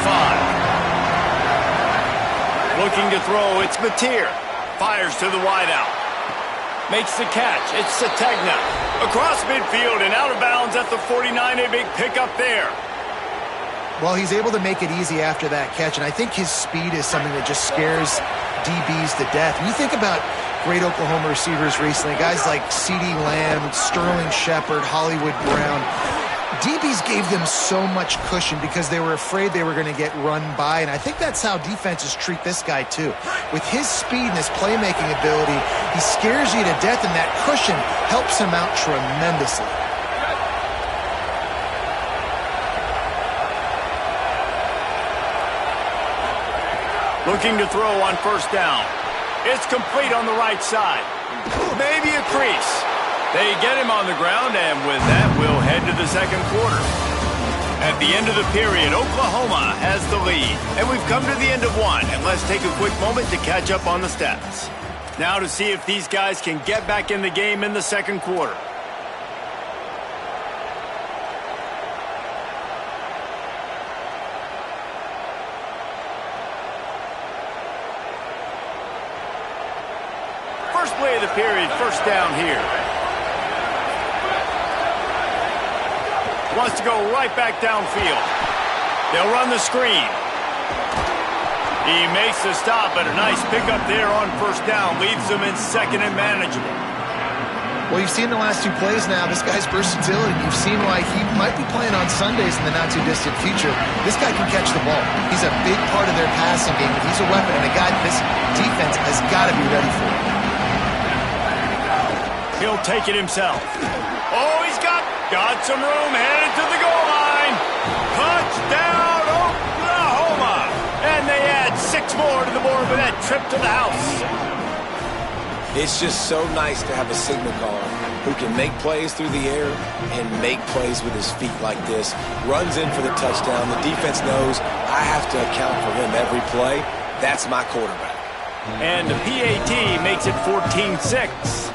Looking to throw, it's Mateer. Fires to the wideout. Makes the catch. It's Sategna. Across midfield and out of bounds at the 49. A big pickup there. Well, he's able to make it easy after that catch, and I think his speed is something that just scares DBs to death. When you think about great Oklahoma receivers recently, guys like CeeDee Lamb, Sterling Shepard, Hollywood Brown, DBs gave them so much cushion because they were afraid they were going to get run by, and I think that's how defenses treat this guy too. With his speed and his playmaking ability, he scares you to death, and that cushion helps him out tremendously. Looking to throw on 1st down. It's complete on the right side. Maybe a crease. They get him on the ground, and with that, we'll head to the 2nd quarter. At the end of the period, Oklahoma has the lead. And we've come to the end of one, and let's take a quick moment to catch up on the stats. Now to see if these guys can get back in the game in the 2nd quarter. First play of the period, 1st down here. Wants to go right back downfield. They'll run the screen. He makes the stop, but a nice pickup there on 1st down. Leaves them in 2nd and manageable. Well, you've seen the last 2 plays now. This guy's versatility. You've seen why he might be playing on Sundays in the not-too-distant future. This guy can catch the ball. He's a big part of their passing game. He's a weapon, and a guy this defense has got to be ready for. He'll take it himself. Oh, he's got some room, headed to the goal line. Touchdown, Oklahoma. And they add 6 more to the board with that trip to the house. It's just so nice to have a signal caller who can make plays through the air and make plays with his feet like this. Runs in for the touchdown. The defense knows I have to account for him every play. That's my quarterback. And the PAT makes it 14-6.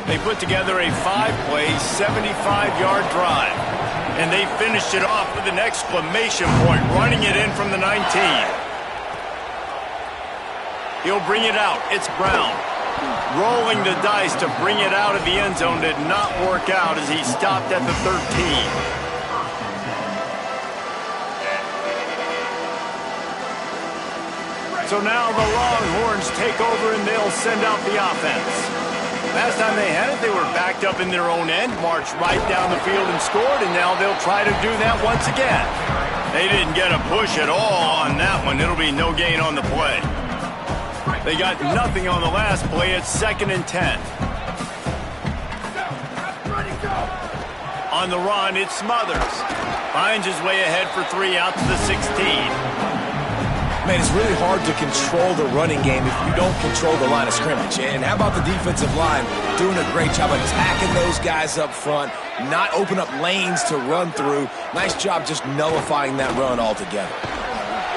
They put together a 5-play, 75-yard drive. And they finished it off with an exclamation point, running it in from the 19. He'll bring it out. It's Brown. Rolling the dice to bring it out of the end zone did not work out as he stopped at the 13. So now the Longhorns take over and they'll send out the offense. Last time they had it, they were backed up in their own end, marched right down the field and scored, and now they'll try to do that once again. They didn't get a push at all on that one. It'll be no gain on the play. They got nothing on the last play. It's 2nd and 10. On the run, it's Smothers. Finds his way ahead for 3 out to the 16. Man, it's really hard to control the running game if you don't control the line of scrimmage. And how about the defensive line doing a great job attacking those guys up front, not open up lanes to run through. Nice job just nullifying that run altogether.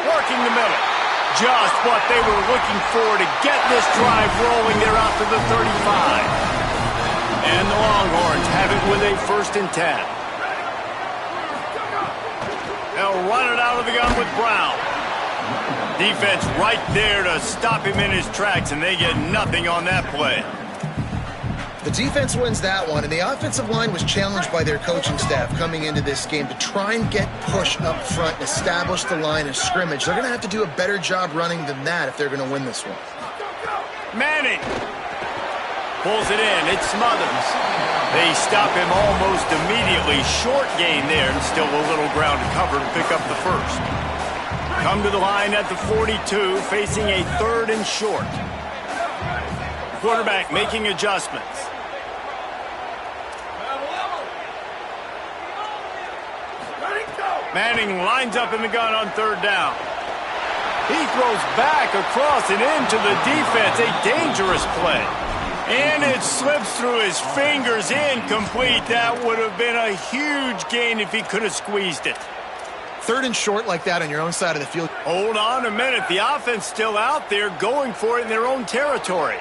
Working the middle. Just what they were looking for to get this drive rolling. They're out to the 35. And the Longhorns have it with a 1st and 10. They'll run it out of the gun with Brown. Defense right there to stop him in his tracks, and they get nothing on that play. The defense wins that one, and the offensive line was challenged by their coaching staff coming into this game to try and get push up front and establish the line of scrimmage. They're going to have to do a better job running than that if they're going to win this one. Manning pulls it in. It's Smothers. They stop him almost immediately. Short gain there, and still a little ground to cover to pick up the 1st. Come to the line at the 42, facing a 3rd and short. Quarterback making adjustments. Manning lines up in the gun on 3rd down. He throws back across and into the defense. A dangerous play. And it slips through his fingers, incomplete. That would have been a huge gain if he could have squeezed it. 3rd and short like that on your own side of the field. Hold on a minute. The offense still out there going for it in their own territory.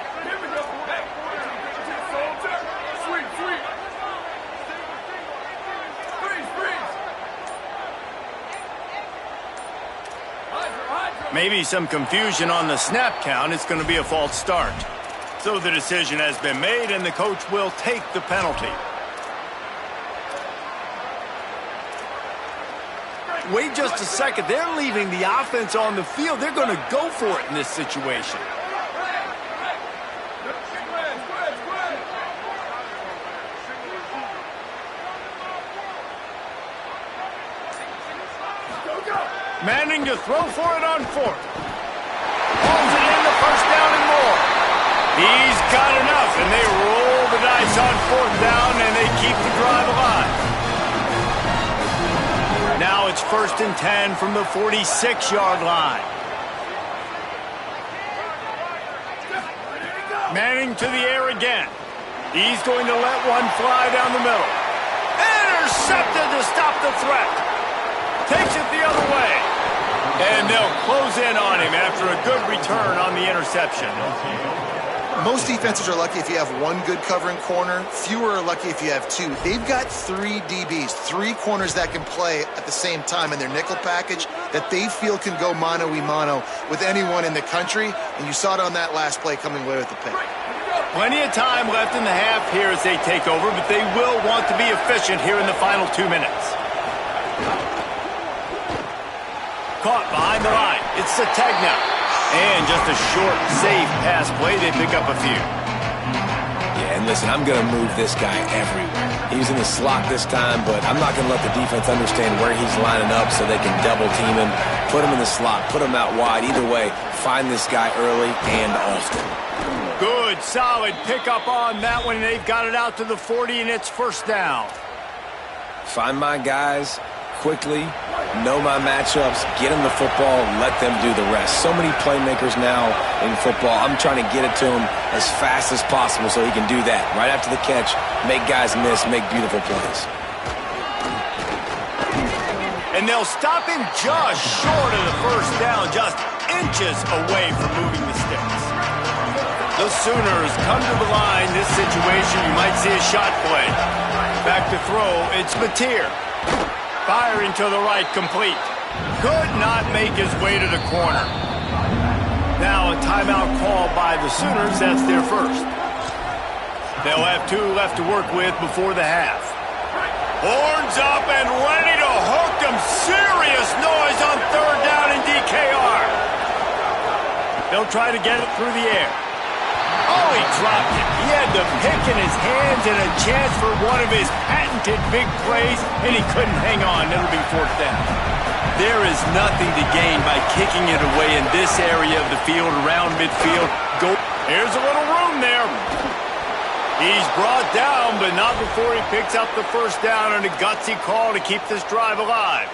Maybe some confusion on the snap count. It's going to be a false start. So the decision has been made, and the coach will take the penalty. Wait just a second. They're leaving the offense on the field. They're going to go for it in this situation. Manning to throw for it on 4th. Holds it in, the 1st down and more. He's got enough, and they roll the dice on 4th down, and they keep the drive alive. Now it's 1st and 10 from the 46-yard line. Manning to the air again. He's going to let one fly down the middle. Intercepted to stop the threat. Takes it the other way. And they'll close in on him after a good return on the interception. Most defenses are lucky if you have one good covering corner. Fewer are lucky if you have 2. They've got 3 DBs, 3 corners that can play at the same time in their nickel package that they feel can go mano-a-mano with anyone in the country. And you saw it on that last play coming away with the pick. Plenty of time left in the half here as they take over, but they will want to be efficient here in the final 2 minutes. Caught behind the line. It's Sategna. And just a short, safe pass play. They pick up a few. Yeah, and listen, I'm going to move this guy everywhere. He's in the slot this time, but I'm not going to let the defense understand where he's lining up so they can double team him, put him in the slot, put him out wide. Either way, find this guy early and often. Good, solid pickup on that one. They've got it out to the 40, and it's 1st down. Find my guys quickly, know my matchups, get them the football, let them do the rest. So many playmakers now in football. I'm trying to get it to him as fast as possible so he can do that. Right after the catch, make guys miss, make beautiful plays. And they'll stop him just short of the 1st down, just inches away from moving the sticks. The Sooners come to the line. This situation, you might see a shot play. Back to throw, it's Mateer. Firing to the right, complete. Could not make his way to the corner. Now a timeout call by the Sooners. That's their 1st. They'll have 2 left to work with before the half. Horns up and ready to hook them. Serious noise on 3rd down in DKR. They'll try to get it through the air. Oh, he dropped it. He had the pick in his hands and a chance for one of his patented big plays, and he couldn't hang on. It'll be 4th down. There is nothing to gain by kicking it away in this area of the field, around midfield. Go. Here's a little room there. He's brought down, but not before he picks up the first down and a gutsy call to keep this drive alive.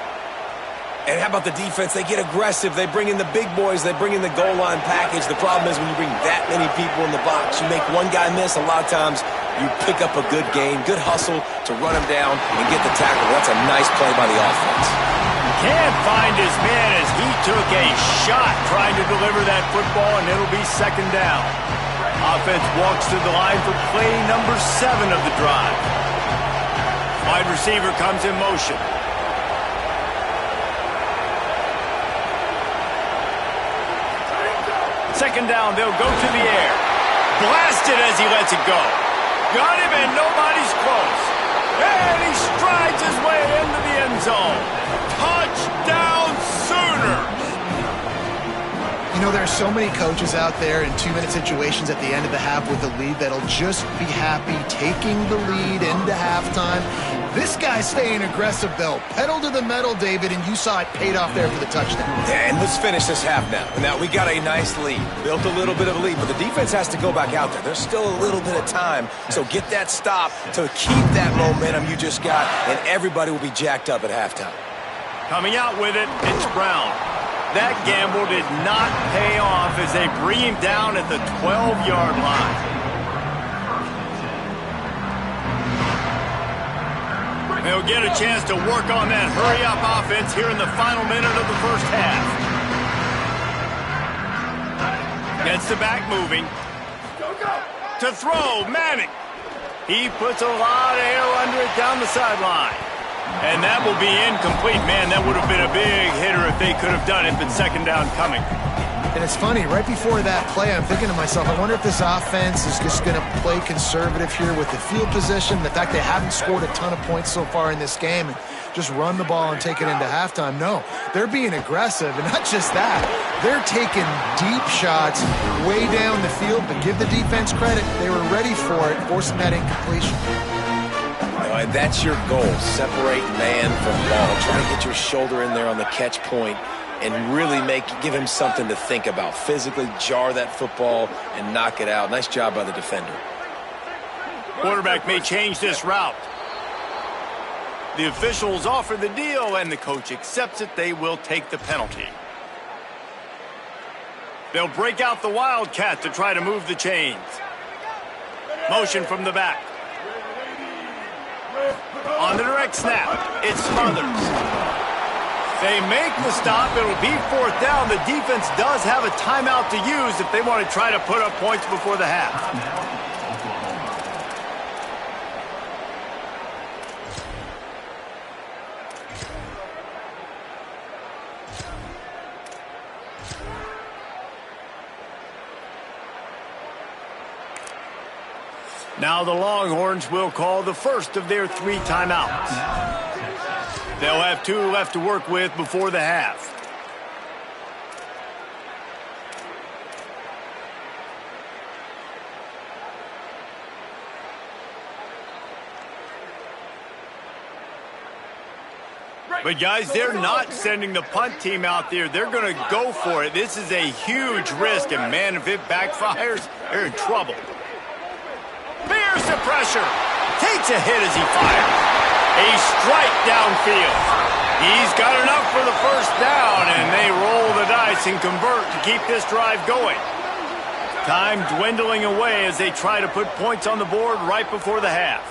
And how about the defense? They get aggressive. They bring in the big boys. They bring in the goal line package. The problem is when you bring that many people in the box, you make one guy miss. A lot of times you pick up a good gain, good hustle to run him down and get the tackle. That's a nice play by the offense. Can't find his man as he took a shot trying to deliver that football, and it'll be second down. Offense walks to the line for play number 7 of the drive. Wide receiver comes in motion. Second down, they'll go to the air. Blasted as he lets it go. Got him and nobody's close. And he strides his way into the end zone. Touchdown Sooners! You know, there are so many coaches out there in 2-minute situations at the end of the half with the lead that'll just be happy taking the lead into halftime. This guy's staying aggressive, though. Pedal to the metal, David, and you saw it paid off there for the touchdown. And let's finish this half now. Now, we got a nice lead. Built a little bit of a lead, but the defense has to go back out there. There's still a little bit of time, so get that stop to keep that momentum you just got, and everybody will be jacked up at halftime. Coming out with it, it's Brown. That gamble did not pay off as they bring him down at the 12-yard line. They'll get a chance to work on that hurry-up offense here in the final minute of the first half. Gets the back moving. To throw, Manning. He puts a lot of air under it down the sideline. And that will be incomplete. Man, that would have been a big hitter if they could have done it, but second down coming. And it's funny, right before that play, I'm thinking to myself, I wonder if this offense is just going to play conservative here with the field position, the fact they haven't scored a ton of points so far in this game, and just run the ball and take it into halftime. No, they're being aggressive, and not just that, they're taking deep shots way down the field, but give the defense credit. They were ready for it, forcing that incompletion. And that's your goal, separate man from ball. Try to get your shoulder in there on the catch point and really give him something to think about. Physically jar that football and knock it out. Nice job by the defender. Quarterback may change this route. The officials offer the deal, and the coach accepts it. They will take the penalty. They'll break out the Wildcat to try to move the chains. Motion from the back. On the direct snap, it's Smothers. They make the stop. It'll be fourth down. The defense does have a timeout to use if they want to try to put up points before the half. Now the Longhorns will call the first of their 3 timeouts. They'll have 2 left to work with before the half. But, guys, they're not sending the punt team out there. They're going to go for it. This is a huge risk, and, man, if it backfires, they're in trouble. Bears the pressure. Takes a hit as he fires. A strike downfield. He's got enough for the first down, and they roll the dice and convert to keep this drive going. Time dwindling away as they try to put points on the board right before the half.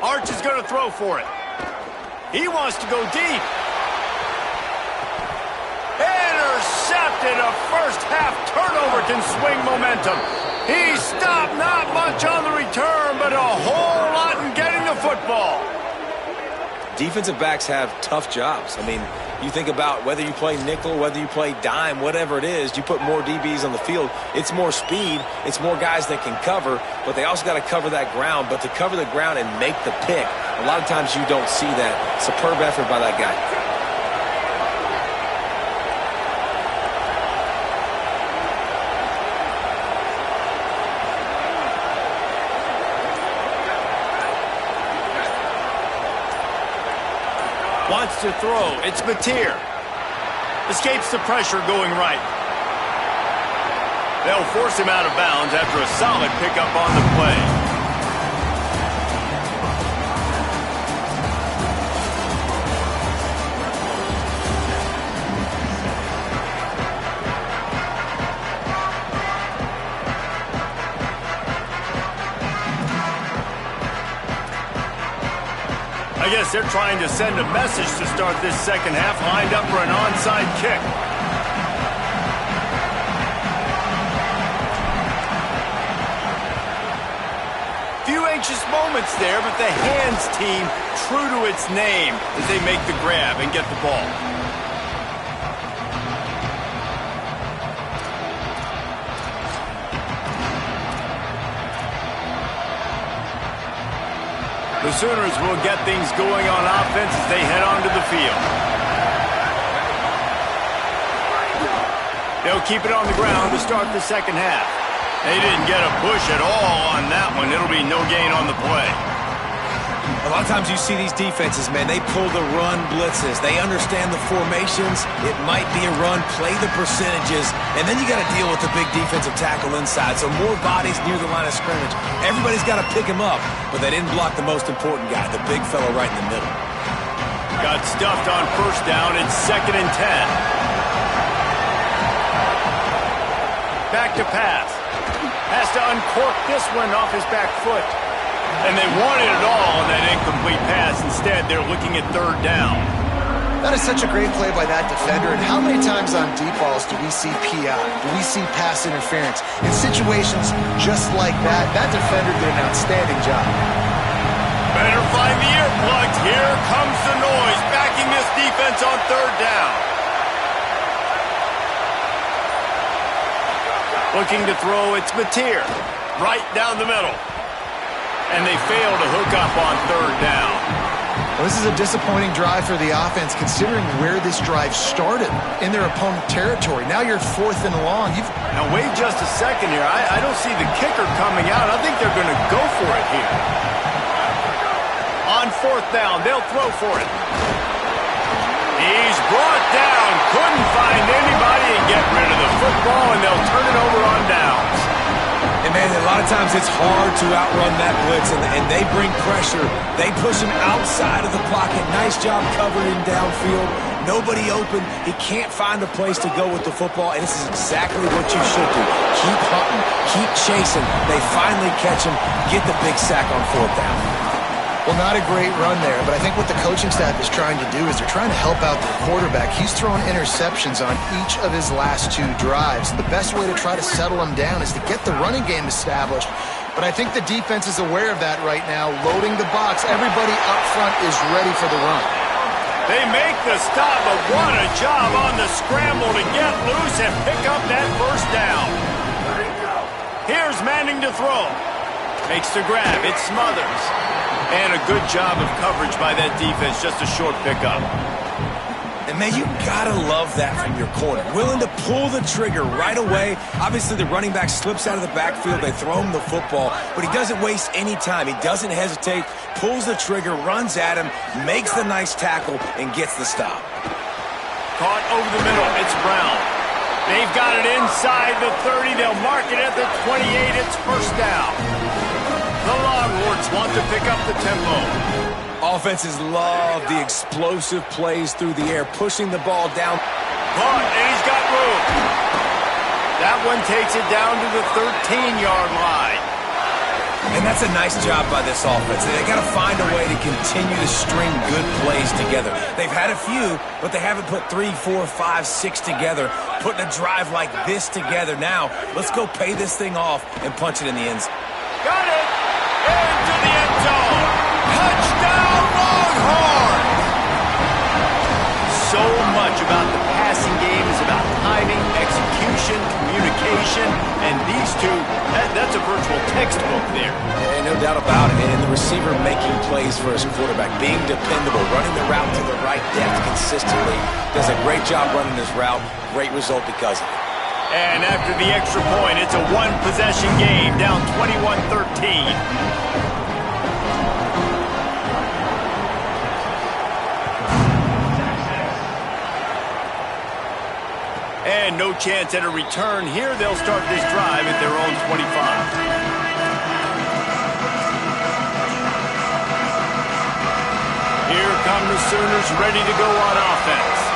Arch is going to throw for it. He wants to go deep. Intercepted. A first half turnover can swing momentum. He stopped, not much on the return, but a whole lot in getting the football. Defensive backs have tough jobs. I mean, you think about whether you play nickel, whether you play dime, whatever it is, you put more DBs on the field. It's more speed. It's more guys that can cover, but they also got to cover that ground. But to cover the ground and make the pick, a lot of times you don't see that. Superb effort by that guy. Wants to throw. It's Mateer. Escapes the pressure going right. They'll force him out of bounds after a solid pickup on the play. I guess they're trying to send a message to start this second half, lined up for an onside kick. Few anxious moments there, but the hands team true to its name as they make the grab and get the ball. The Sooners will get things going on offense as they head onto the field. They'll keep it on the ground to start the second half. They didn't get a push at all on that one. It'll be no gain on the play. A lot of times you see these defenses, man, they pull the run blitzes. They understand the formations. It might be a run, play the percentages, and then you got to deal with the big defensive tackle inside. So more bodies near the line of scrimmage. Everybody's got to pick him up, but they didn't block the most important guy, the big fella right in the middle. Got stuffed on first down. It's 2nd and 10. Back to pass. Has to uncork this one off his back foot. And they wanted it all on that incomplete pass. Instead, they're looking at 3rd down. That is such a great play by that defender. And how many times on deep balls do we see PI? Do we see pass interference? In situations just like that, that defender did an outstanding job. Better find the earplugs. Here comes the noise, backing this defense on 3rd down. Looking to throw, it's Mateer. Right down the middle. And they fail to hook up on 3rd down. Well, this is a disappointing drive for the offense, considering where this drive started, in their opponent territory. Now you're 4th and long. Now wait just a second here. I don't see the kicker coming out. I think they're going to go for it here. On 4th down, they'll throw for it. He's brought down. Couldn't find anybody and get rid of the football, and they'll turn it over on downs. And, man, a lot of times it's hard to outrun that blitz, and they bring pressure. They push him outside of the pocket. Nice job covering downfield. Nobody open. He can't find a place to go with the football, and this is exactly what you should do. Keep hunting. Keep chasing. They finally catch him. Get the big sack on 4th down. Well, not a great run there, but I think what the coaching staff is trying to do is they're trying to help out their quarterback. He's thrown interceptions on each of his last 2 drives. The best way to try to settle him down is to get the running game established. But I think the defense is aware of that right now, loading the box. Everybody up front is ready for the run. They make the stop, but what a job on the scramble to get loose and pick up that 1st down. Here's Manning to throw. Makes the grab. It Smothers. And a good job of coverage by that defense. Just a short pickup. And, man, you got to love that from your corner. Willing to pull the trigger right away. Obviously, the running back slips out of the backfield. They throw him the football. But he doesn't waste any time. He doesn't hesitate. Pulls the trigger, runs at him, makes the nice tackle, and gets the stop. Caught over the middle. It's Brown. They've got it inside the 30. They'll mark it at the 28. It's 1st down. The Longhorns want to pick up the tempo. Offenses love the explosive plays through the air, pushing the ball down. Caught, and he's got room. That one takes it down to the 13-yard line. And that's a nice job by this offense. They got to find a way to continue to string good plays together. They've had a few, but they haven't put 3, 4, 5, 6 together. Putting a drive like this together. Now, let's go pay this thing off and punch it in the end zone. Got it. Into the end zone. Touchdown, Longhorns! So much about the passing game is about timing, execution, communication, and these two, that's a virtual textbook there. Yeah, no doubt about it. And the receiver making plays for his quarterback, being dependable, running the route to the right depth consistently. Does a great job running this route. Great result because of it. And after the extra point, it's a one-possession game, down 21-13. and no chance at a return. Here they'll start this drive at their own 25. Here come the Sooners ready to go on offense.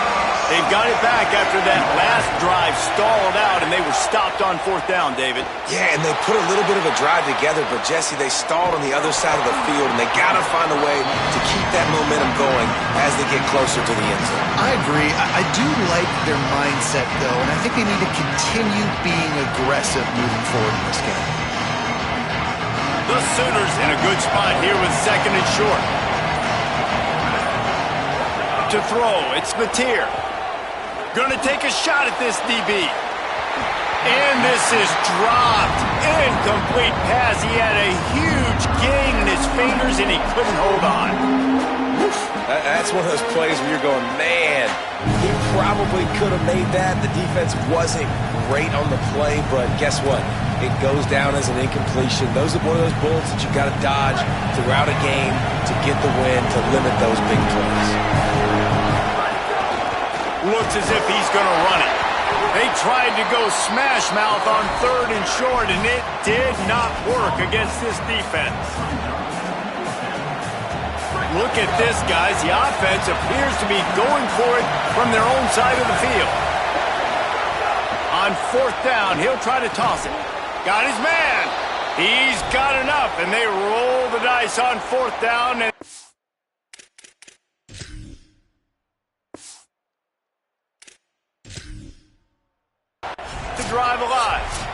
They've got it back after that last drive stalled out, and they were stopped on 4th down, David. Yeah, and they put a little bit of a drive together, but, Jesse, they stalled on the other side of the field, and they got to find a way to keep that momentum going as they get closer to the end zone. I agree. I do like their mindset, though, and I think they need to continue being aggressive moving forward in this game. The Sooners in a good spot here with 2nd and short. To throw, it's Mateer. Going to take a shot at this DB. And this is dropped. Incomplete pass. He had a huge gain in his fingers, and he couldn't hold on. That's one of those plays where you're going, man, he probably could have made that. The defense wasn't great on the play, but guess what? It goes down as an incompletion. Those are one of those bullets that you got to dodge throughout a game to get the win, to limit those big plays. Looks as if he's going to run it. They tried to go smash mouth on 3rd and short, and it did not work against this defense. Look at this, guys. The offense appears to be going for it from their own side of the field. On 4th down, he'll try to toss it. Got his man. He's got enough, and they roll the dice on 4th down. And to drive alive.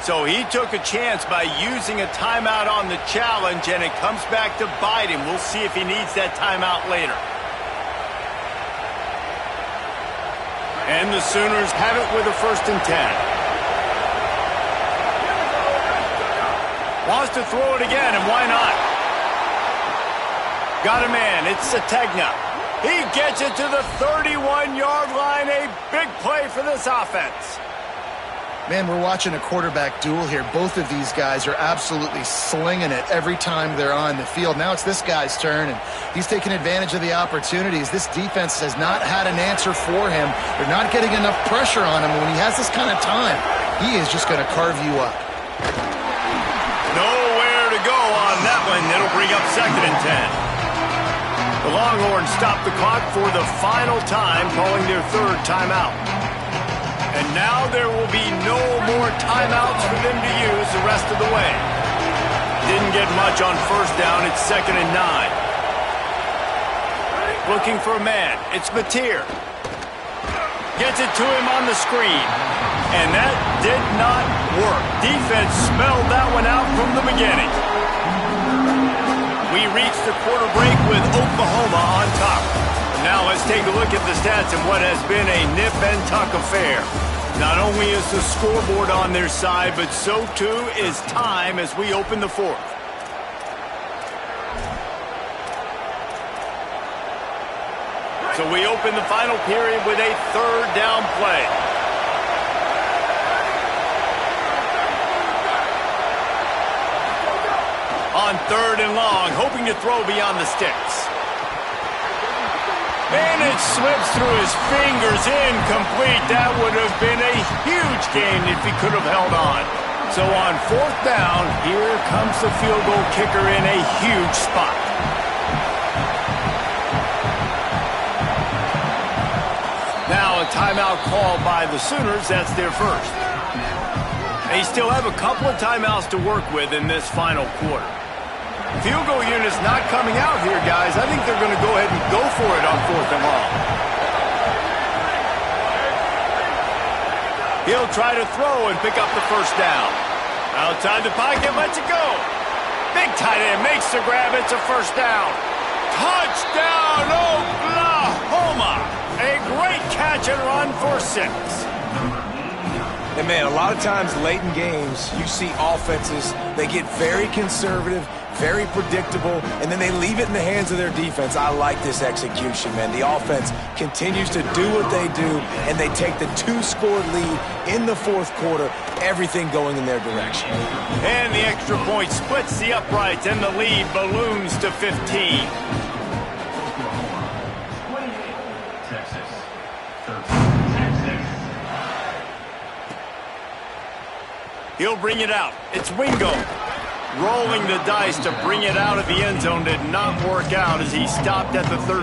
So he took a chance by using a timeout on the challenge, and it comes back to bite him. We'll see if he needs that timeout later. And the Sooners have it with a 1st and 10. Wants to throw it again, and why not? Got a man. It's Sategna. He gets it to the 31-yard line. A big play for this offense. Man, we're watching a quarterback duel here. Both of these guys are absolutely slinging it every time they're on the field. Now it's this guy's turn, and he's taking advantage of the opportunities. This defense has not had an answer for him. They're not getting enough pressure on him. When he has this kind of time, he is just going to carve you up. Nowhere to go on that one. It'll bring up 2nd and 10. The Longhorns stop the clock for the final time, calling their 3rd timeout. And now there will be no more timeouts for them to use the rest of the way. Didn't get much on 1st down. It's 2nd and 9. Looking for a man. It's Mateer. Gets it to him on the screen. And that did not work. Defense smelled that one out from the beginning. We reached the quarter break with Oklahoma on top. Now let's take a look at the stats and what has been a nip and tuck affair. Not only is the scoreboard on their side, but so too is time as we open the 4th. So we open the final period with a 3rd down play. On 3rd and long, hoping to throw beyond the sticks. And it slips through his fingers, incomplete. That would have been a huge gain if he could have held on. So on 4th down, here comes the field goal kicker in a huge spot. Now a timeout called by the Sooners. That's their 1st. They still have a couple of timeouts to work with in this final quarter. Field goal unit's not coming out here, guys. I think they're going to go ahead and go for it on 4th and long. He'll try to throw and pick up the 1st down. Outside the pocket, lets it go. Big tight end makes the grab. It's a 1st down. Touchdown, Oklahoma! A great catch and run for 6. And, man, a lot of times late in games, you see offenses, they get very conservative, very predictable, and then they leave it in the hands of their defense. I like this execution, man. The offense continues to do what they do, and they take the 2-score lead in the fourth quarter, everything going in their direction. And the extra point splits the uprights, and the lead balloons to 15. He'll bring it out. It's Wingo. Rolling the dice to bring it out of the end zone did not work out as he stopped at the 13.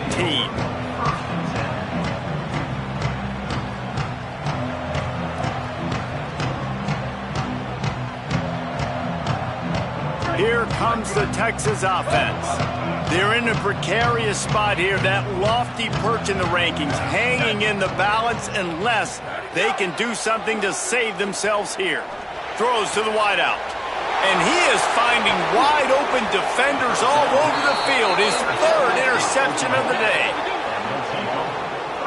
Here comes the Texas offense. They're in a precarious spot here, that lofty perch in the rankings, hanging in the balance unless they can do something to save themselves here. Throws to the wideout. And he is finding wide-open defenders all over the field. His third interception of the day.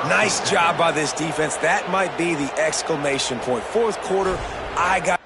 Nice job by this defense. That might be the exclamation point. Fourth quarter, I got...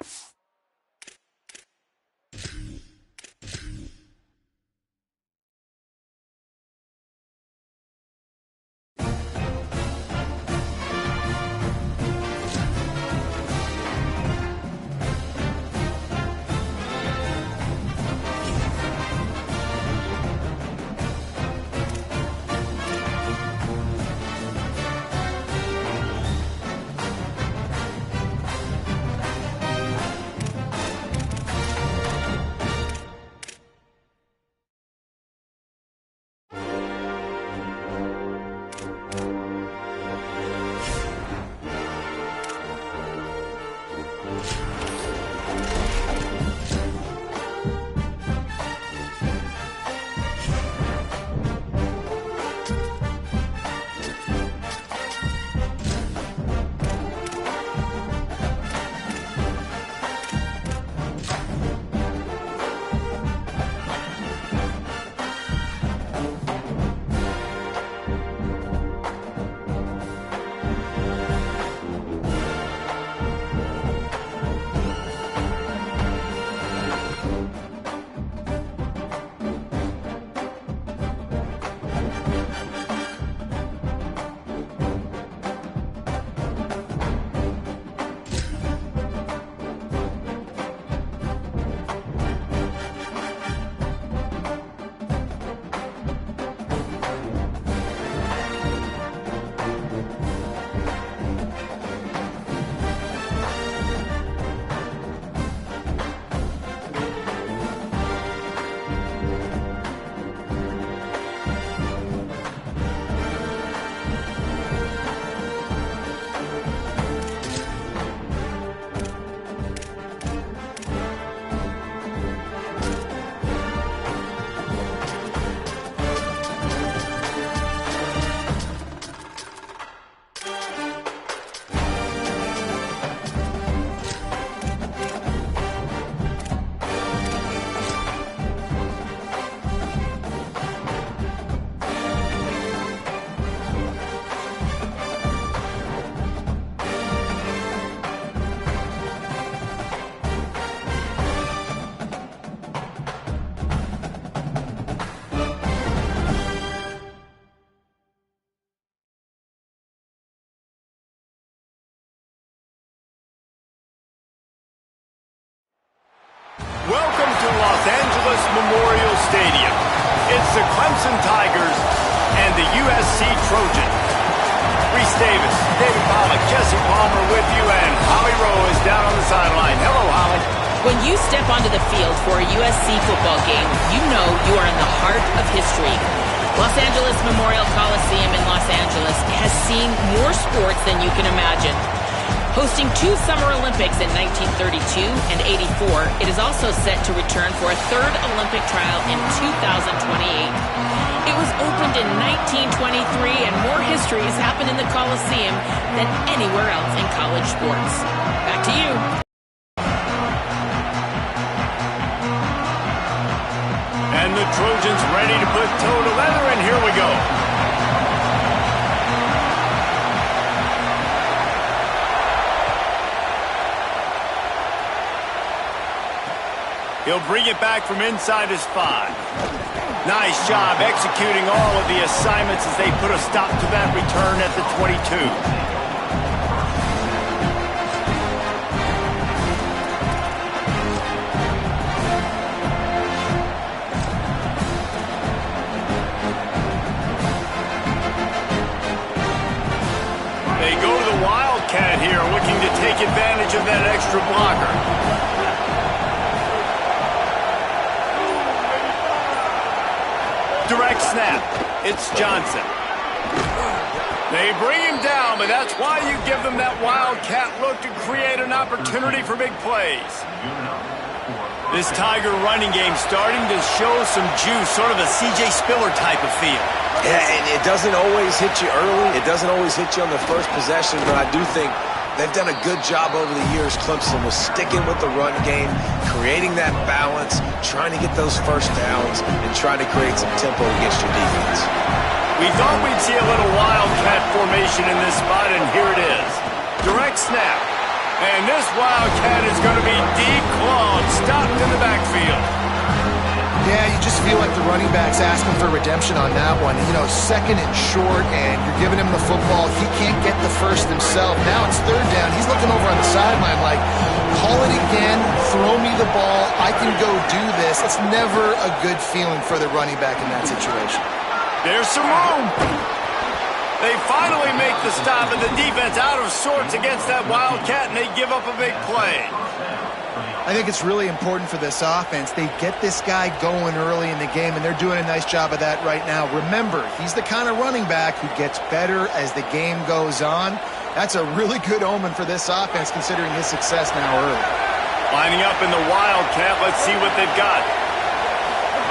Welcome to Los Angeles Memorial Stadium. It's the Clemson Tigers and the USC Trojans. Reese Davis, David Pollack, Jesse Palmer with you, and Holly Rowe is down on the sideline. Hello, Holly. When you step onto the field for a USC football game, you know you are in the heart of history. Los Angeles Memorial Coliseum in Los Angeles has seen more sports than you can imagine. Hosting 2 Summer Olympics in 1932 and 84, it is also set to return for a 3rd Olympic trial in 2028. It was opened in 1923, and more history has happened in the Coliseum than anywhere else in college sports. Back to you. And the Trojans ready to put toe to leather, and here we go. He'll bring it back from inside his 5. Nice job executing all of the assignments as they put a stop to that return at the 22. They go to the Wildcat here, looking to take advantage of that extra blocker. Direct snap. It's Johnson. They bring him down, but that's why you give them that Wildcat look to create an opportunity for big plays. This Tiger running game starting to show some juice, sort of a C.J. Spiller type of feel. Yeah, and it doesn't always hit you early. It doesn't always hit you on the first possession, but I do think they've done a good job over the years, Clemson, with sticking with the run game, creating that balance, trying to get those first downs, and trying to create some tempo against your defense. We thought we'd see a little Wildcat formation in this spot, and here it is. Direct snap. And this Wildcat is going to be declawed, stopped in the backfield. Yeah, you just feel like the running back's asking for redemption on that one. You know, second and short, and you're giving him the football. He can't get the first himself. Now it's third down. He's looking over on the sideline like, call it again, throw me the ball, I can go do this. It's never a good feeling for the running back in that situation. There's some room. They finally make the stop, and the defense out of sorts against that Wildcat, and they give up a big play. I think it's really important for this offense. They get this guy going early in the game, and they're doing a nice job of that right now. Remember, he's the kind of running back who gets better as the game goes on. That's a really good omen for this offense, considering his success now early. Lining up in the Wildcat, let's see what they've got.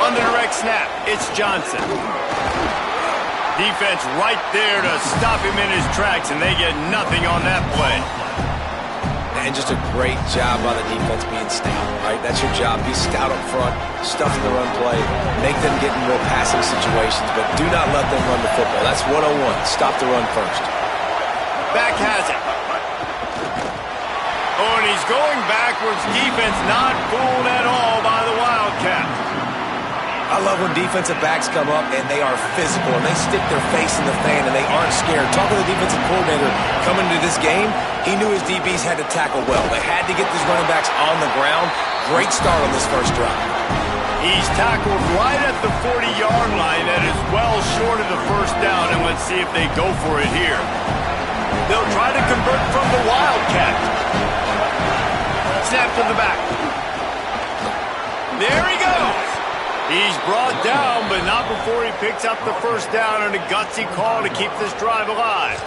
On the direct snap, it's Johnson. Defense right there to stop him in his tracks, and they get nothing on that play. And just a great job by the defense being stout, right? That's your job. Be stout up front, stuff the run play, make them get in more passing situations, but do not let them run the football. That's 101. Stop the run first. Back has it. Oh, and he's going backwards. Defense not fooled at all by the Wildcat. I love when defensive backs come up and they are physical and they stick their face in the fan and they aren't scared. Talk to the defensive coordinator coming into this game. He knew his DBs had to tackle well. They had to get these running backs on the ground. Great start on this first drive. He's tackled right at the 40-yard line. That is well short of the first down, and let's see if they go for it here. They'll try to convert from the Wildcat. Snap to the back. There he goes. He's brought down, but not before he picks up the first down and a gutsy call to keep this drive alive.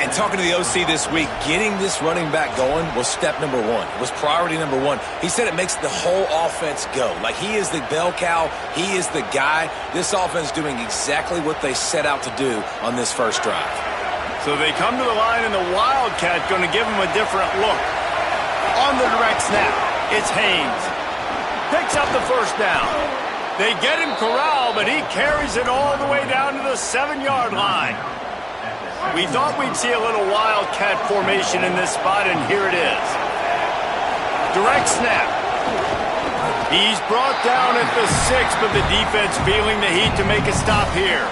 And talking to the OC this week, getting this running back going was step number one. It was priority number one. He said it makes the whole offense go. Like, he is the bell cow. He is the guy. This offense doing exactly what they set out to do on this first drive. So they come to the line, and the Wildcat going to give him a different look. On the direct snap, it's Haynes. Picks up the first down. They get him corralled, but he carries it all the way down to the 7-yard line. We thought we'd see a little Wildcat formation in this spot, and here it is. Direct snap. He's brought down at the 6, but the defense feeling the heat to make a stop here.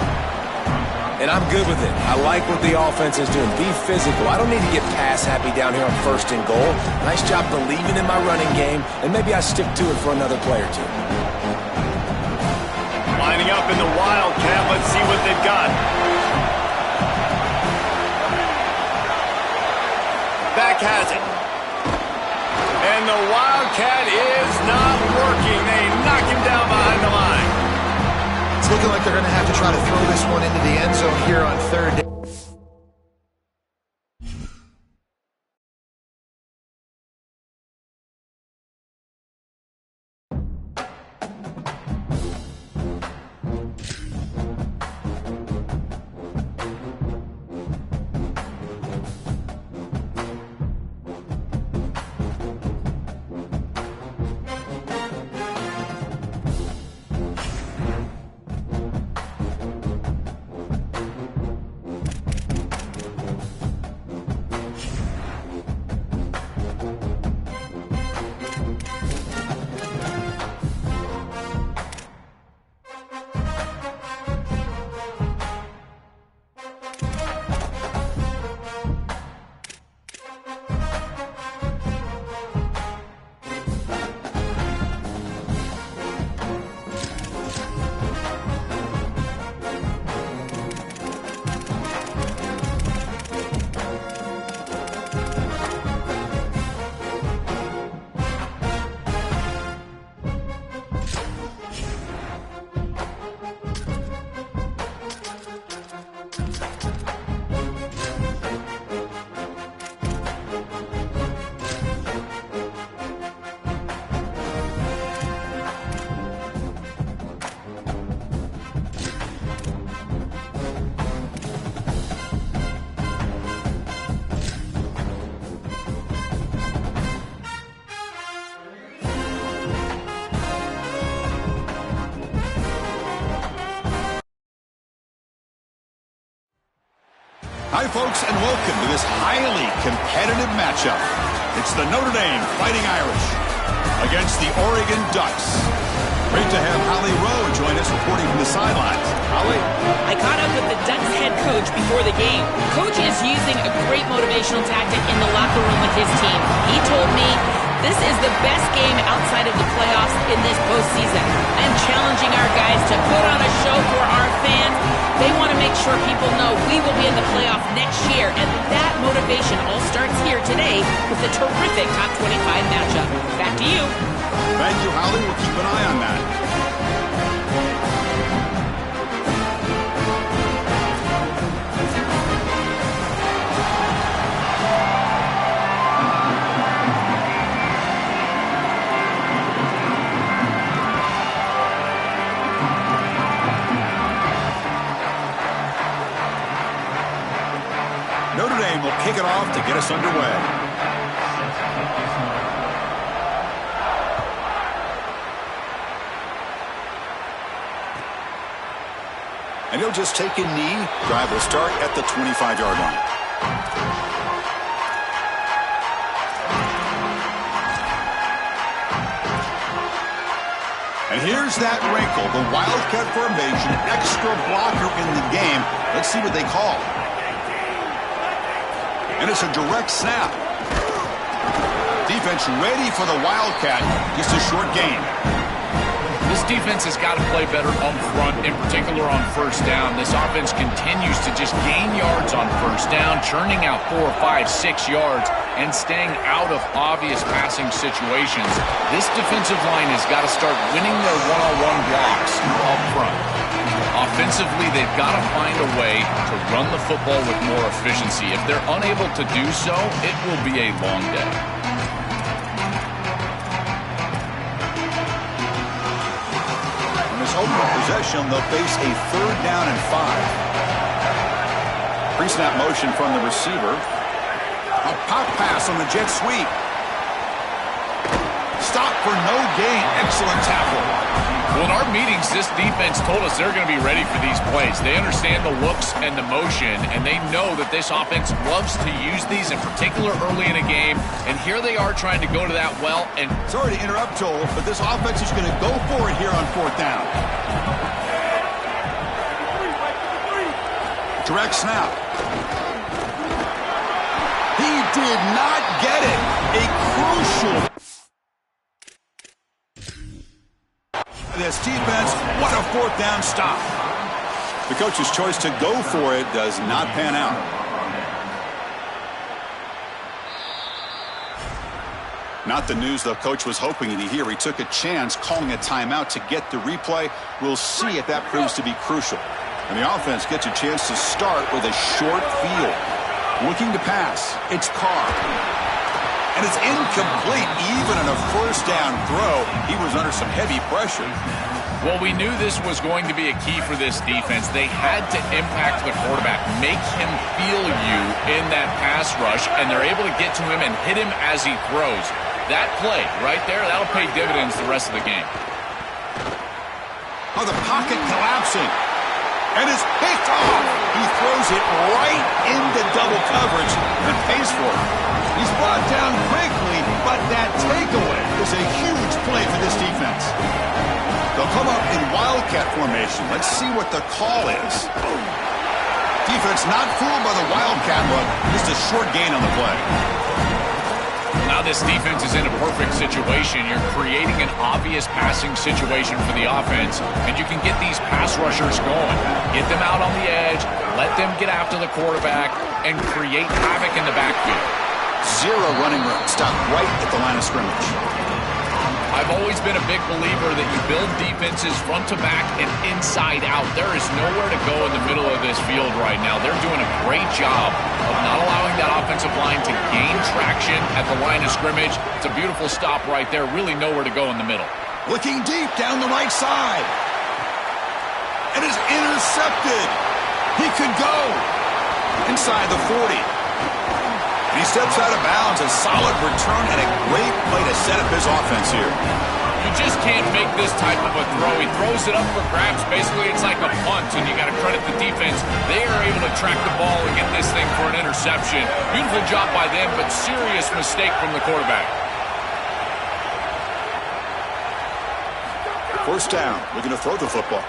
And I'm good with it. I like what the offense is doing. Be physical. I don't need to get pass happy down here on first and goal. Nice job believing in my running game, and maybe I stick to it for another play or two. Lining up in the Wildcat. Let's see what they've got. Back has it. And the Wildcat is not working. They knock him down behind the line. It's looking like they're going to have to try to throw this one into the end zone here on third down. Hi, folks, and welcome to this highly competitive matchup. It's the Notre Dame Fighting Irish against the Oregon Ducks. Great to have Holly Rowe join us reporting from the sidelines. Holly? I caught up with the Ducks head coach before the game. Coach is using a great motivational tactic in the locker room with his team. He told me this is the best game outside of the playoffs in this postseason. I'm challenging our guys to put on a show for our fans. They want to make sure people know we will be in the playoff next year, and that motivation all starts here today with a terrific top 25 matchup. Back to you. Thank you, Holly. We'll keep an eye on that. Notre Dame will kick it off to get us underway. And he'll just take a knee. Drive will start at the 25-yard line. And here's that wrinkle, the Wildcat formation, extra blocker in the game. Let's see what they call. And it's a direct snap. Defense ready for the Wildcat. Just a short gain. This defense has got to play better up front, in particular on first down. This offense continues to just gain yards on first down, churning out 4, 5, 6 yards, and staying out of obvious passing situations. This defensive line has got to start winning their one-on-one blocks up front. Offensively, they've got to find a way to run the football with more efficiency. If they're unable to do so, it will be a long day. Open possession, they'll face a 3rd down and 5. Pre-snap motion from the receiver. A pop pass on the jet sweep. Stop for no gain. Excellent tackle. Well, in our meetings, this defense told us they're going to be ready for these plays. They understand the looks and the motion, and they know that this offense loves to use these, in particular early in a game. And here they are trying to go to that well. And sorry to interrupt, Joel, but this offense is going to go for it here on 4th down. Direct snap. He did not get it. A crucial. This defense, what a 4th down stop. The coach's choice to go for it does not pan out. Not the news the coach was hoping to hear. He took a chance calling a timeout to get the replay. We'll see if that proves to be crucial. And the offense gets a chance to start with a short field. Looking to pass. It's Carr. And it's incomplete. Even on a 1st down throw, he was under some heavy pressure. Well, we knew this was going to be a key for this defense. They had to impact the quarterback, make him feel you in that pass rush, and they're able to get to him and hit him as he throws. That play right there, that'll pay dividends the rest of the game. Oh, the pocket collapsing. And it's picked off. He throws it right into double coverage and pays for it. He's brought down quickly, but that takeaway is a huge play for this defense. They'll come up in Wildcat formation. Let's see what the call is. Defense not fooled by the Wildcat look. Just a short gain on the play. Now this defense is in a perfect situation. You're creating an obvious passing situation for the offense, and you can get these pass rushers going. Get them out on the edge, let them get after the quarterback, and create havoc in the backfield. 0 running room. Stop right at the line of scrimmage. I've always been a big believer that you build defenses front to back and inside out. There is nowhere to go in the middle of this field right now. They're doing a great job of not allowing that offensive line to gain traction at the line of scrimmage. It's a beautiful stop right there. Really nowhere to go in the middle. Looking deep down the right side. And is intercepted. He could go inside the 40. He steps out of bounds, a solid return, and a great play to set up his offense here. You just can't make this type of a throw. He throws it up for grabs. Basically, it's like a punt, and you got to credit the defense. They are able to track the ball and get this thing for an interception. Beautiful job by them, but serious mistake from the quarterback. First down, looking to throw the football.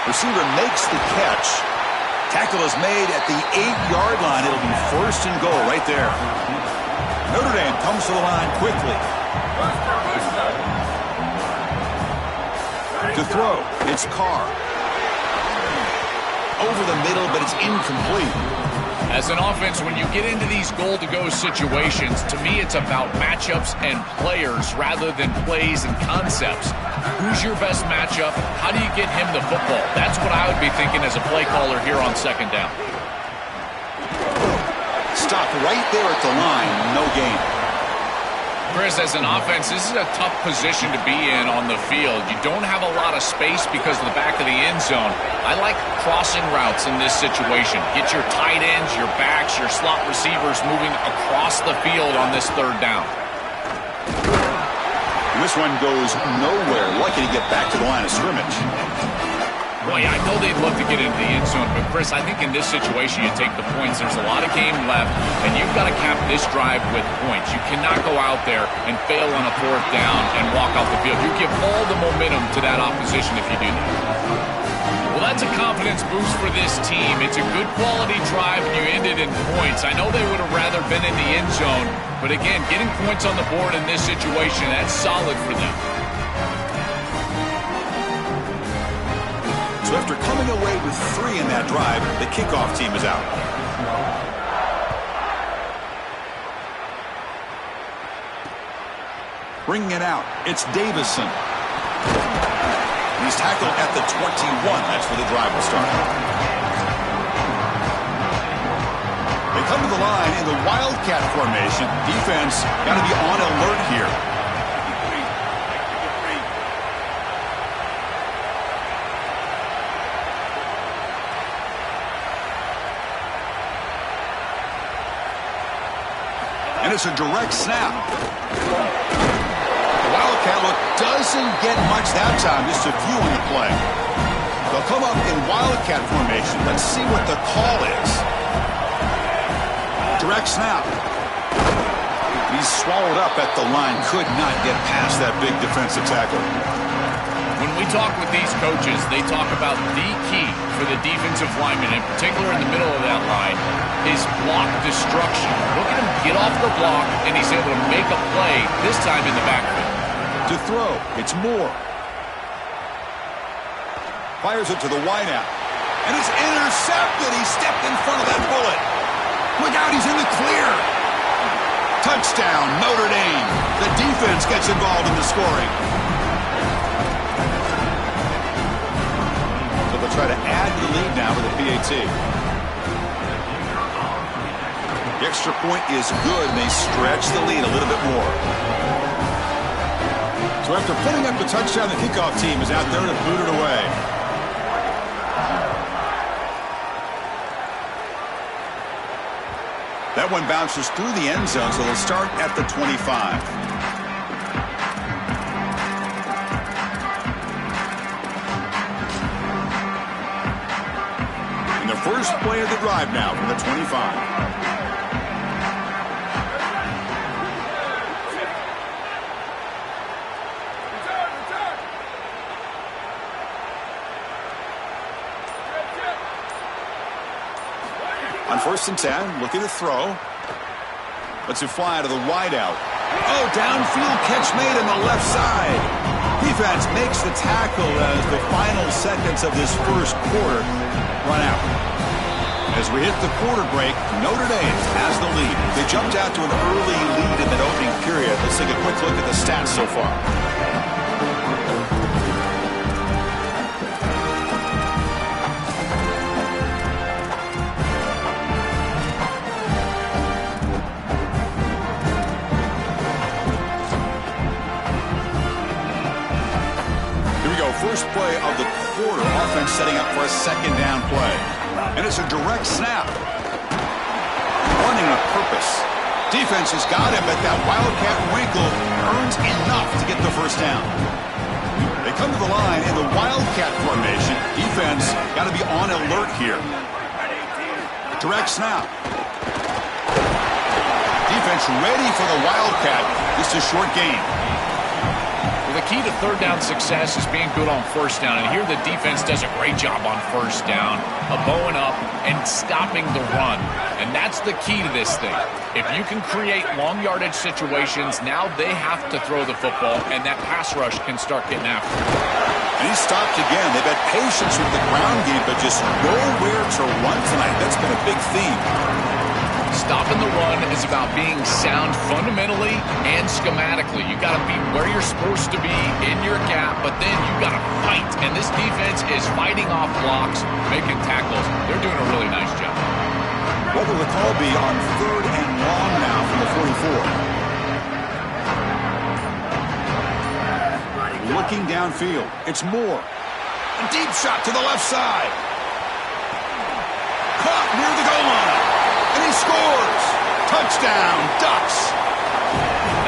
Receiver makes the catch. Tackle is made at the 8-yard line. It'll be first and goal right there. Notre Dame comes to the line quickly. To throw, it's Carr. Over the middle, but it's incomplete. As an offense, when you get into these goal-to-go situations, to me it's about matchups and players rather than plays and concepts. Who's your best matchup? How do you get him the football? That's what I would be thinking as a play caller here on second down. Stop right there at the line. No gain. Chris, as an offense, this is a tough position to be in on the field. You don't have a lot of space because of the back of the end zone. I like crossing routes in this situation. Get your tight ends, your backs, your slot receivers moving across the field on this third down. This one goes nowhere. Lucky to get back to the line of scrimmage. Boy, I know they'd love to get into the end zone, but Chris, I think in this situation you take the points. There's a lot of game left, and you've got to cap this drive with points. You cannot go out there and fail on a fourth down and walk off the field. You give all the momentum to that opposition if you do that. Well, that's a confidence boost for this team. It's a good quality drive, and you end it in points. I know they would have rather been in the end zone, but again, getting points on the board in this situation, that's solid for them. So after coming away with 3 in that drive, the kickoff team is out. Bringing it out, it's Davison. He's tackled at the 21. That's where the drive will start. They come to the line in the Wildcat formation. Defense got to be on alert here. And it's a direct snap. The Wildcat look doesn't get much that time, just a few on the play. They'll come up in Wildcat formation. Let's see what the call is. Direct snap. He's swallowed up at the line. Could not get past that big defensive tackle. When we talk with these coaches, they talk about the key for the defensive lineman, in particular in the middle of that line, is block destruction. Look at him get off the block, and he's able to make a play, this time in the backfield. To throw, it's Moore. Fires it to the wideout. And it's intercepted. He stepped in front of that bullet. Look out, he's in the clear. Touchdown, Notre Dame. The defense gets involved in the scoring. So they'll try to add to the lead now with a PAT. The extra point is good, and they stretch the lead a little bit more. So after putting up the touchdown, the kickoff team is out there to boot it away. That one bounces through the end zone, so they'll start at the 25. And the first play of the drive now from the 25. On 1st and 10, looking to throw. Lets it fly to the wideout. Oh, downfield catch made on the left side. Defense makes the tackle as the final seconds of this first quarter run out. As we hit the quarter break, Notre Dame has the lead. They jumped out to an early lead in that opening period. Let's take a quick look at the stats so far. First play of the quarter, offense setting up for a second down play. And it's a direct snap. Running with purpose. Defense has got him, but that Wildcat wrinkle earns enough to get the first down. They come to the line in the Wildcat formation. Defense got to be on alert here. Direct snap. Defense ready for the Wildcat. Just a short game. Well, the key to third down success is being good on first down. And here the defense does a great job on first down of bowing up and stopping the run. And that's the key to this thing. If you can create long yardage situations, now they have to throw the football, and that pass rush can start getting after it. And he stopped again. They've had patience with the ground game, but just nowhere to run tonight. That's been a big theme. Stopping the run is about being sound fundamentally and schematically. You got to be where you're supposed to be in your gap, but then you got to fight. And this defense is fighting off blocks, making tackles. They're doing a really nice job. What will the call be on 3rd and long now from the 44? Looking downfield. It's Moore. A deep shot to the left side. Caught near the goal line. And he scores. Touchdown, Ducks.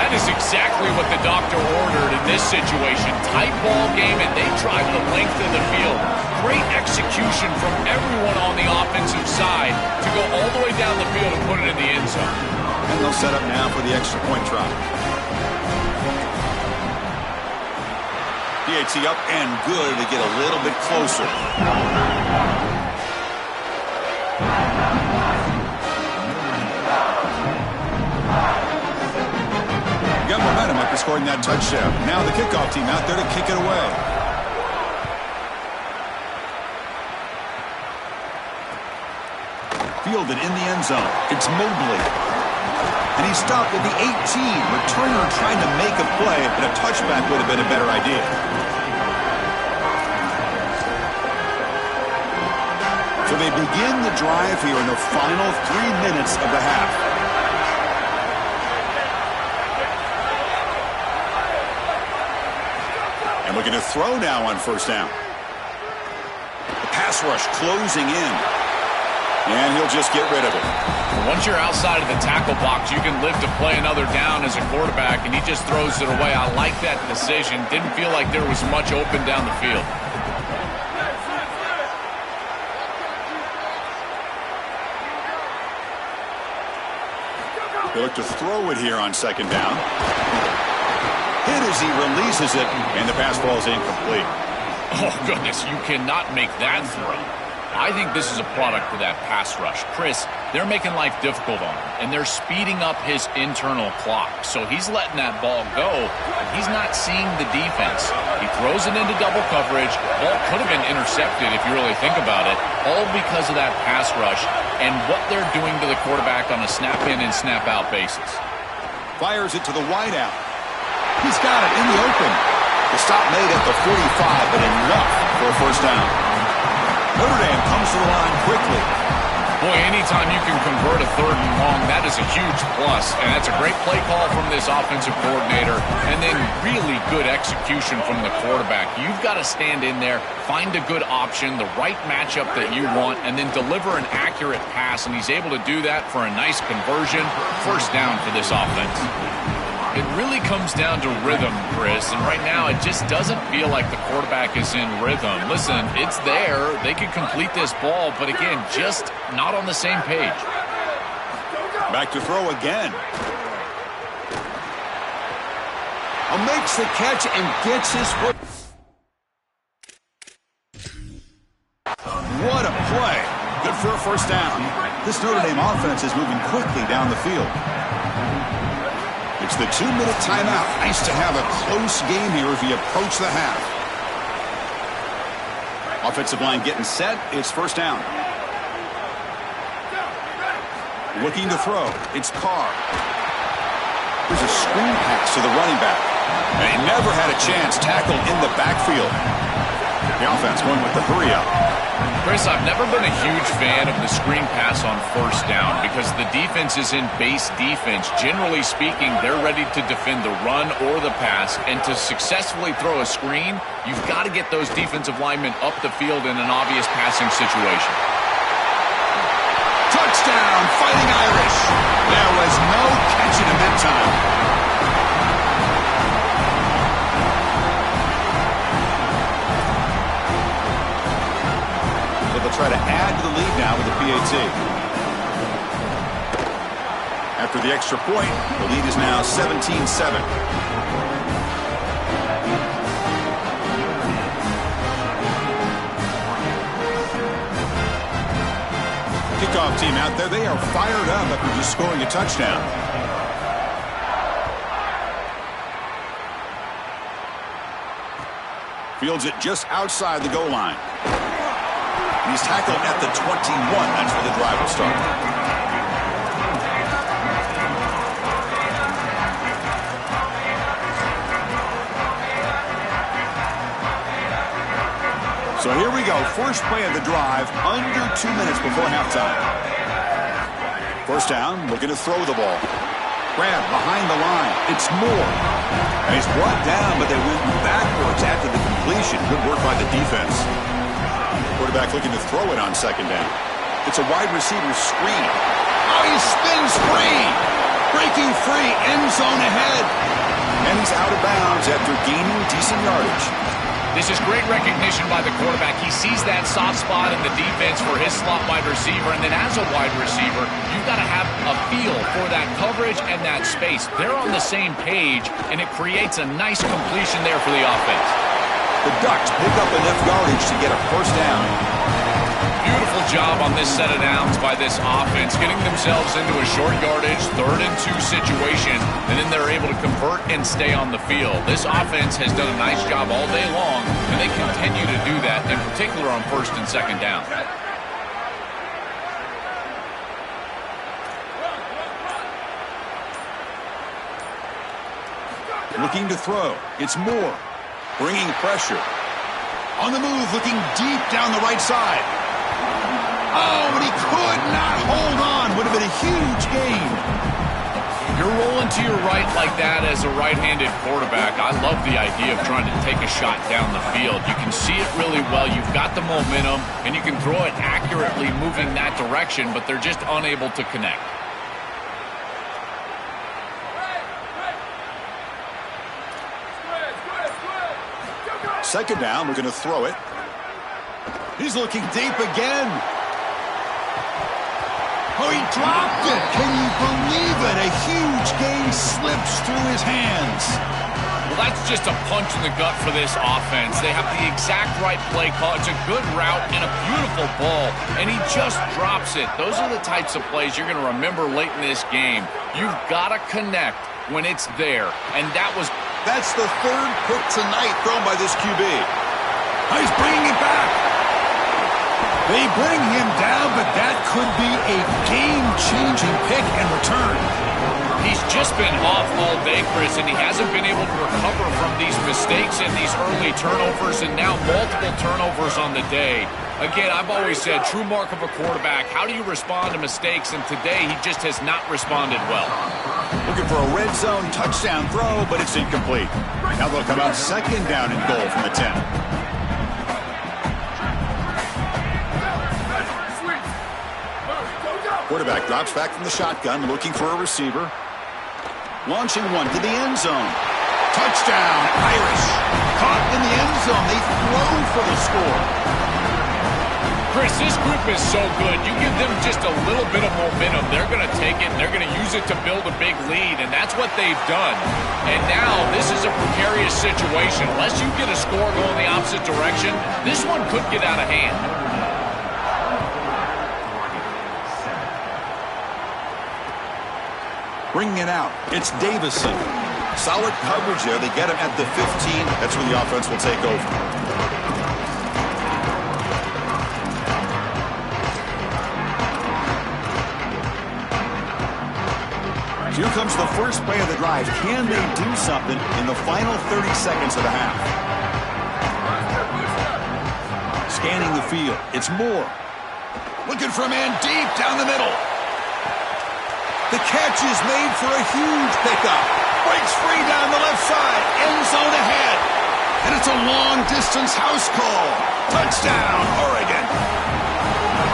That is exactly what the doctor ordered in this situation. Tight ball game, and they drive the length of the field. Great execution from everyone on the offensive side to go all the way down the field and put it in the end zone. And they'll set up now for the extra point try. DAT up and good to get a little bit closer. Got momentum after scoring that touchdown. Now the kickoff team out there to kick it away. Fielded in the end zone. It's Mobley. And he stopped at the 18. Returner trying to make a play, but a touchback would have been a better idea. So they begin the drive here in the final 3 minutes of the half. And looking to throw now on first down. The pass rush closing in. And he'll just get rid of it. Once you're outside of the tackle box, you can live to play another down as a quarterback, and he just throws it away. I like that decision. Didn't feel like there was much open down the field. They look to throw it here on second down. Hit as he releases it, and the pass falls incomplete. Oh, goodness, you cannot make that throw. I think this is a product of that pass rush. Chris, they're making life difficult on him, and they're speeding up his internal clock. So he's letting that ball go, and he's not seeing the defense. He throws it into double coverage. Ball could have been intercepted if you really think about it, all because of that pass rush and what they're doing to the quarterback on a snap-in and snap-out basis. Fires it to the wideout. He's got it in the open. The stop made at the 45, but enough for a first down. Notre Dame comes to the line quickly. Boy, anytime you can convert a 3rd and long, that is a huge plus. And that's a great play call from this offensive coordinator. And then really good execution from the quarterback. You've got to stand in there, find a good option, the right matchup that you want, and then deliver an accurate pass. And he's able to do that for a nice conversion. First down for this offense. It really comes down to rhythm, Chris, and right now it just doesn't feel like the quarterback is in rhythm. Listen, it's there. They can complete this ball, but again, just not on the same page. Back to throw again. Makes the catch and gets his foot. What a play. Good for a first down. This Notre Dame offense is moving quickly down the field. It's the 2-minute timeout. Nice to have a close game here as we approach the half. Offensive line getting set. It's first down. Looking to throw. It's Carr. There's a screen pass to the running back. And he never had a chance. Tackled in the backfield. The offense going with the hurry up. Chris, I've never been a huge fan of the screen pass on first down because the defense is in base defense. Generally speaking, they're ready to defend the run or the pass, and to successfully throw a screen, you've got to get those defensive linemen up the field in an obvious passing situation. Touchdown, Fighting Irish. Now was no catching him that time. So they'll try to add to the lead now with the PAT. After the extra point, the lead is now 17-7. Kickoff team out there, they are fired up after just scoring a touchdown. Fields it just outside the goal line. He's tackled at the 21. That's where the drive will start. So here we go. First play of the drive, under 2 minutes before halftime. First down, looking to throw the ball. Grab behind the line. It's Moore. And he's brought down, but they went backwards after the completion. Good work by the defense. Quarterback looking to throw it on second down. It's a wide receiver screen. Oh, he spins free. Breaking free, end zone ahead. And he's out of bounds after gaining decent yardage. This is great recognition by the quarterback. He sees that soft spot in the defense for his slot wide receiver, and then as a wide receiver, you've got to have a feel for that coverage and that space. They're on the same page, and it creates a nice completion there for the offense. The Ducks pick up enough yardage to get a first down. Beautiful job on this set of downs by this offense, getting themselves into a short yardage, 3rd and 2 situation, and then they're able to convert and stay on the field. This offense has done a nice job all day long, and they continue to do that, in particular on 1st and 2nd down. Looking to throw. It's Moore. Bringing pressure. On the move, looking deep down the right side. Oh, but he could not hold on. Would have been a huge gain. You're rolling to your right like that as a right-handed quarterback. I love the idea of trying to take a shot down the field. You can see it really well. You've got the momentum, and you can throw it accurately moving that direction, but they're just unable to connect. Second down, we're going to throw it. He's looking deep again. Oh, he dropped it. Can you believe it? A huge gain slips through his hands. Well, that's just a punch in the gut for this offense. They have the exact right play call. It's a good route and a beautiful ball, and he just drops it. Those are the types of plays you're going to remember late in this game. You've got to connect when it's there, and that's the 3rd pick tonight thrown by this QB. Oh, he's bringing it back. They bring him down, but that could be a game-changing pick and return. He's just been off all day, Chris, and he hasn't been able to recover from these mistakes and these early turnovers, and now multiple turnovers on the day. Again, I've always said, true mark of a quarterback, how do you respond to mistakes? And today, he just has not responded well. Looking for a red zone touchdown throw, but it's incomplete. Now they'll come out second down and goal from the 10. Quarterback drops back from the shotgun, looking for a receiver. Launching one to the end zone. Touchdown, Irish. Caught in the end zone. They throw for the score. Chris, this group is so good. You give them just a little bit of momentum, they're going to take it, and they're going to use it to build a big lead, and that's what they've done. And now this is a precarious situation. Unless you get a score going the opposite direction, this one could get out of hand. Bringing it out, it's Davison. Solid coverage there. They get him at the 15. That's where the offense will take over. Here comes the first play of the drive. Can they do something in the final 30 seconds of the half? Scanning the field. It's Moore. Looking for a man deep down the middle. The catch is made for a huge pickup. Breaks free down the left side. End zone ahead. And it's a long-distance house call. Touchdown, Oregon.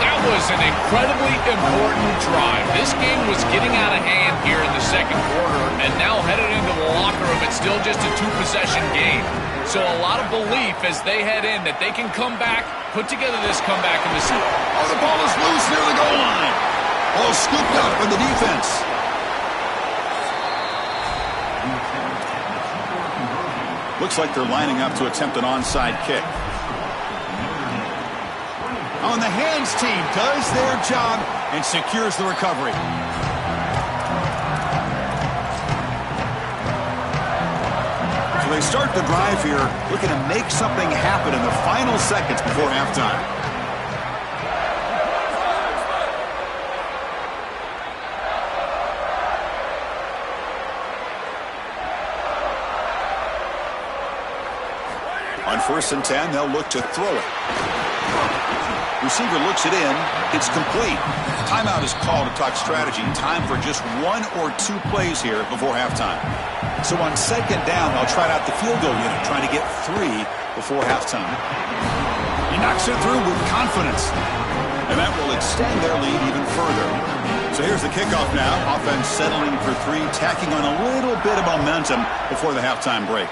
that was an incredibly important drive. This game was getting out of hand here in the second quarter, and now headed into the locker room, it's still just a two-possession game. So a lot of belief as they head in that they can come back, put together this comeback in the season. Oh, the ball is loose near the goal line. Ball scooped up in the defense. Looks like they're lining up to attempt an onside kick. On the hands team does their job and secures the recovery. So they start the drive here, looking to make something happen in the final seconds before halftime. On 1st and 10, they'll look to throw it. Receiver looks it in. It's complete. Timeout is called to talk strategy. Time for just 1 or 2 plays here before halftime. So on 2nd down, they'll try out the field goal unit, trying to get 3 before halftime. He knocks it through with confidence. And that will extend their lead even further. So here's the kickoff now. Offense settling for 3, tacking on a little bit of momentum before the halftime break.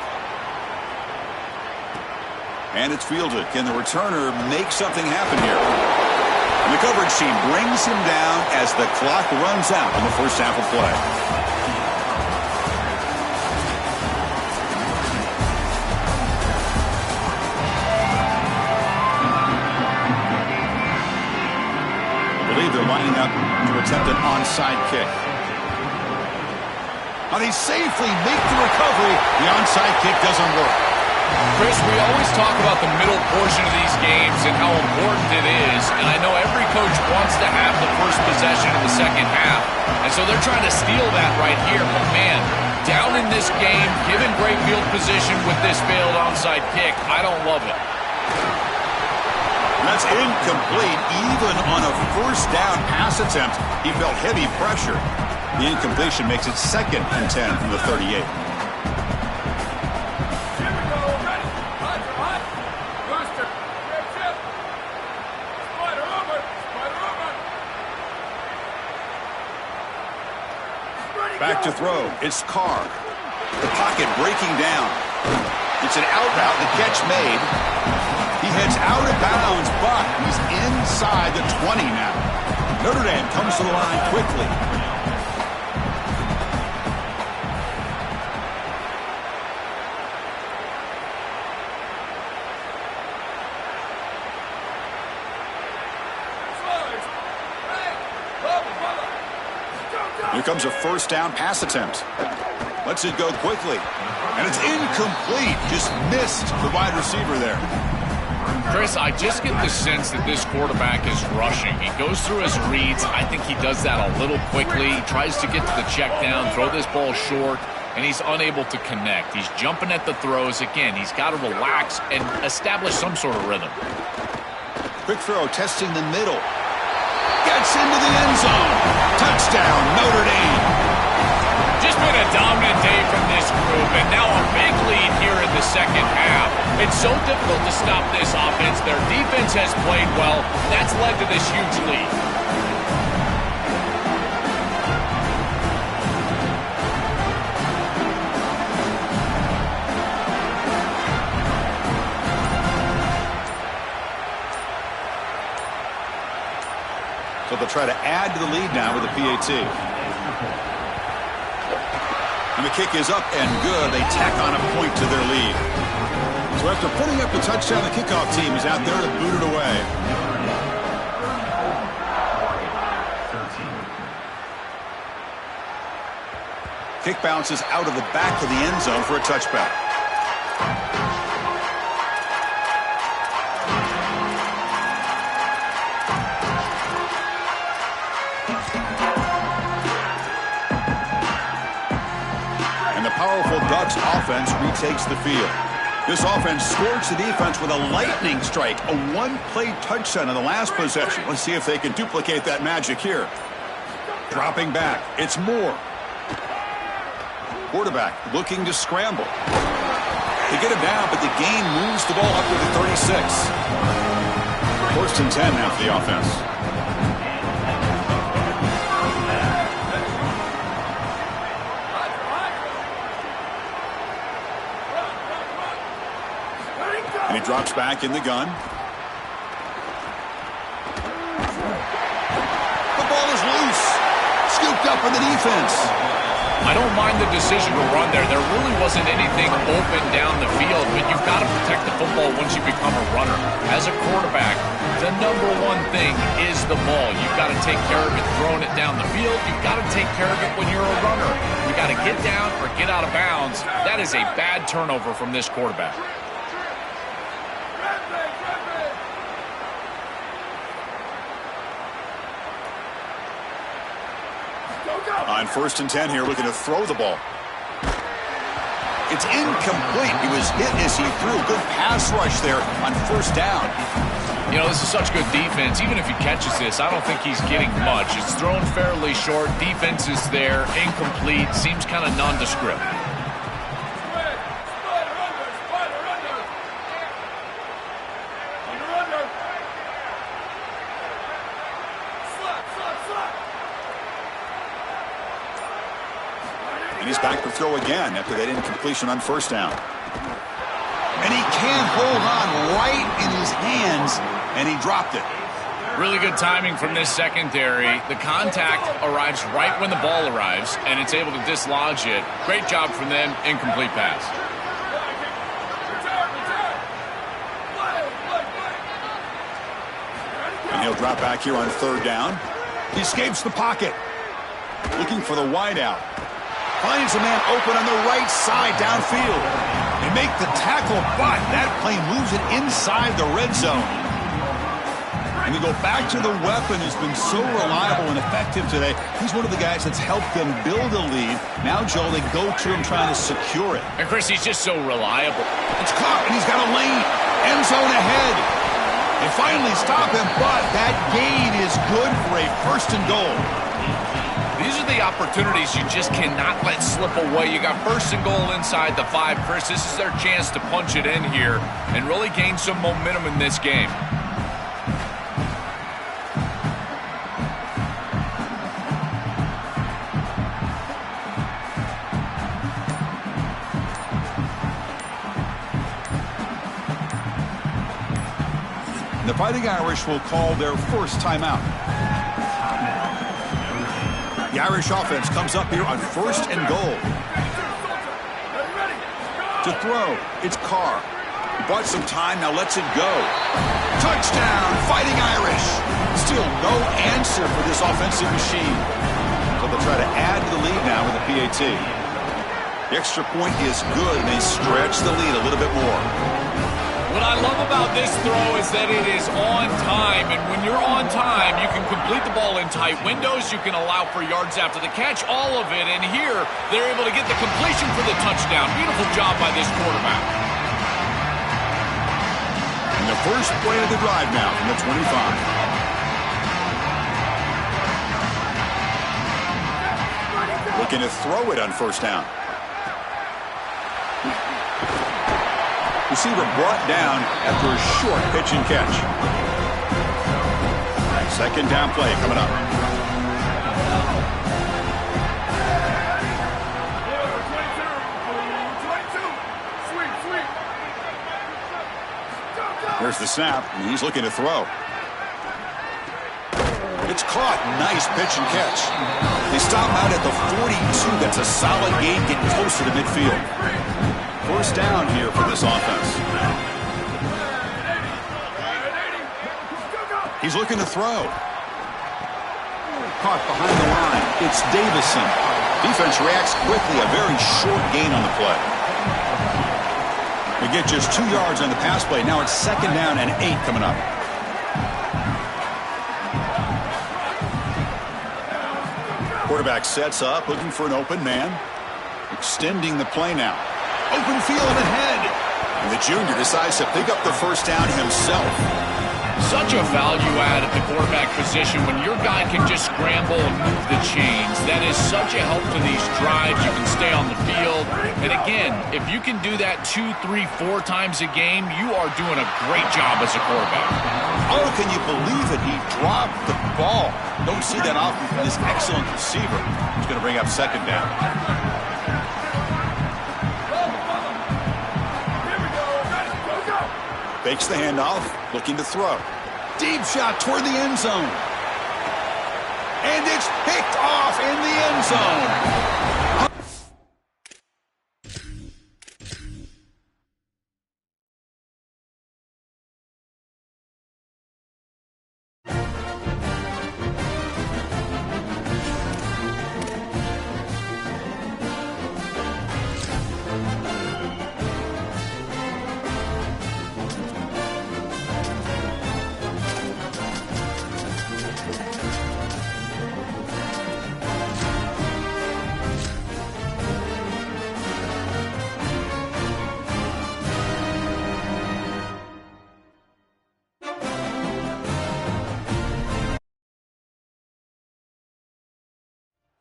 And it's fielded. Can the returner make something happen here? And the coverage team brings him down as the clock runs out on the first half of play. I believe they're lining up to attempt an onside kick. And they safely make the recovery. The onside kick doesn't work. Chris, we always talk about the middle portion of these games and how important it is, and I know every coach wants to have the first possession in the second half, and so they're trying to steal that right here, but man, down in this game, given great field position with this failed onside kick, I don't love it. That's incomplete. Even on a first down pass attempt, he felt heavy pressure. The incompletion makes it 2nd and 10 from the 38. Back to throw. It's Carr. The pocket breaking down. It's an out route. The catch made. He heads out of bounds, but he's inside the 20 now. Notre Dame comes to the line quickly. Here comes a first down pass attempt. Lets it go quickly. And it's incomplete. Just missed the wide receiver there. Chris, I just get the sense that this quarterback is rushing. He goes through his reads. I think he does that a little quickly. He tries to get to the check down, throw this ball short, and he's unable to connect. He's jumping at the throws. Again, he's got to relax and establish some sort of rhythm. Quick throw, testing the middle. Gets into the end zone. Touchdown, Notre Dame. Just been a dominant day from this group, and now a big lead here in the second half. It's so difficult to stop this offense. Their defense has played well. That's led to this huge lead. So they'll try to add to the lead now with a PAT. And the kick is up and good. They tack on a point to their lead. So after putting up the touchdown, the kickoff team is out there to boot it away. Kick bounces out of the back of the end zone for a touchback. Powerful Ducks offense retakes the field. This offense scorched the defense with a lightning strike, a one-play touchdown in the last possession. Let's see if they can duplicate that magic here. Dropping back, it's Moore. Quarterback looking to scramble. They get him down, but the gain moves the ball up to the 36. 4 First and 10 now for the offense. And he drops back in the gun. The ball is loose. Scooped up in the defense. I don't mind the decision to run there. There really wasn't anything open down the field, but you've got to protect the football once you become a runner. As a quarterback, the number one thing is the ball. You've got to take care of it throwing it down the field. You've got to take care of it when you're a runner. You've got to get down or get out of bounds. That is a bad turnover from this quarterback. On first and 10 here, looking to throw the ball. It's incomplete. He was hit as he threw. Good pass rush there on first down. You know, this is such good defense. Even if he catches this, I don't think he's getting much. It's thrown fairly short. Defense is there. Incomplete. Seems kind of nondescript. And he's back to throw again after that incompletion on first down. And he can't hold on right in his hands, and he dropped it. Really good timing from this secondary. The contact arrives right when the ball arrives, and it's able to dislodge it. Great job from them. Incomplete pass. And he'll drop back here on third down. He escapes the pocket. Looking for the wideout. Finds a man open on the right side downfield. They make the tackle, but that play moves it inside the red zone. And we go back to the weapon who's been so reliable and effective today. He's one of the guys that's helped them build a lead. Now, Joe, they go to him trying to secure it. And, Chris, he's just so reliable. It's caught, and he's got a lane. End zone ahead. They finally stop him, but that gain is good for a first and goal. These are the opportunities you just cannot let slip away. You got first and goal inside the 5. Chris, this is their chance to punch it in here and really gain some momentum in this game. The Fighting Irish will call their first timeout. The Irish offense comes up here on first and goal. To throw, it's Carr. He bought some time, now lets it go. Touchdown, Fighting Irish. Still no answer for this offensive machine. So they'll try to add to the lead now with a PAT. The extra point is good, and they stretch the lead a little bit more. What I love about this throw is that it is on time, and when you're on time, you can complete the ball in tight windows, you can allow for yards after the catch, all of it, and here, they're able to get the completion for the touchdown. Beautiful job by this quarterback. And the first play of the drive now from the 25. Looking to throw it on first down. Receiver brought down after a short pitch and catch. Second down play coming up. Here's the snap, and he's looking to throw. It's caught. Nice pitch and catch. They stop out at the 42. That's a solid gain, getting closer to midfield. First down here for this offense. He's looking to throw. Caught behind the line. It's Davison. Defense reacts quickly. A very short gain on the play. They get just 2 yards on the pass play. Now it's second down and 8 coming up. Quarterback sets up, looking for an open man. Extending the play now. Open field ahead. And the junior decides to pick up the first down himself. Such a value add at the quarterback position when your guy can just scramble and move the chains. That is such a help to these drives. You can stay on the field. And again, if you can do that 2, 3, 4 times a game, you are doing a great job as a quarterback. Oh, can you believe it? He dropped the ball. Don't see that often from this excellent receiver. He's going to bring up second down. Fakes the handoff, looking to throw. Deep shot toward the end zone. And it's picked off in the end zone.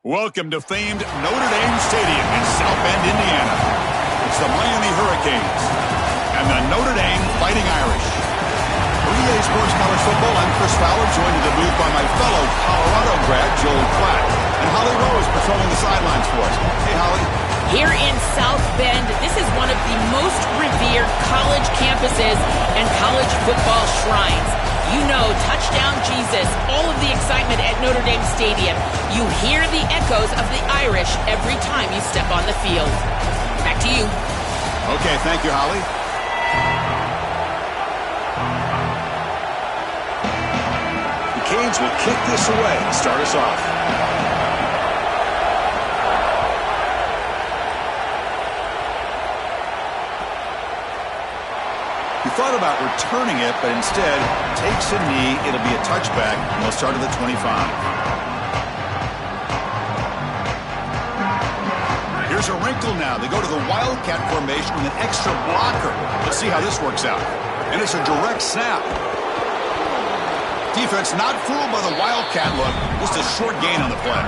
Welcome to famed Notre Dame Stadium in South Bend, Indiana. It's the Miami Hurricanes and the Notre Dame Fighting Irish. For EA Sports College Football, I'm Chris Fowler, joined in the booth by my fellow Colorado grad, Joel Klatt, and Holly Rose patrolling the sidelines for us. Hey, Holly. Here in South Bend, this is one of the most revered college campuses and college football shrines. You know, touchdown Jesus, all of the excitement at Notre Dame Stadium. You hear the echoes of the Irish every time you step on the field. Back to you. Okay, thank you, Holly. The Canes will kick this away to start us off. Thought about returning it, but instead takes a knee. It'll be a touchback, and they'll start at the 25. Here's a wrinkle now. They go to the Wildcat formation with an extra blocker. Let's see how this works out. And it's a direct snap. Defense not fooled by the Wildcat look. Just a short gain on the play.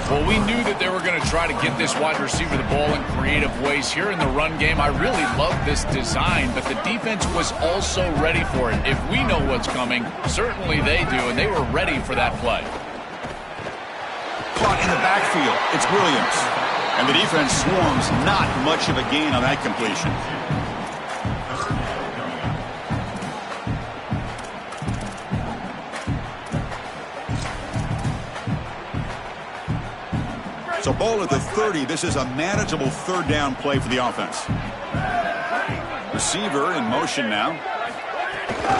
Well, we knew that they were going to try to get this wide receiver the ball in creative ways here in the run game. I really love this design, but the defense was also ready for it. If we know what's coming, certainly they do, and they were ready for that play. Caught in the backfield. It's Williams. And the defense swarms. Not much of a gain on that completion. So ball at the 30. This is a manageable third down play for the offense. Receiver in motion now.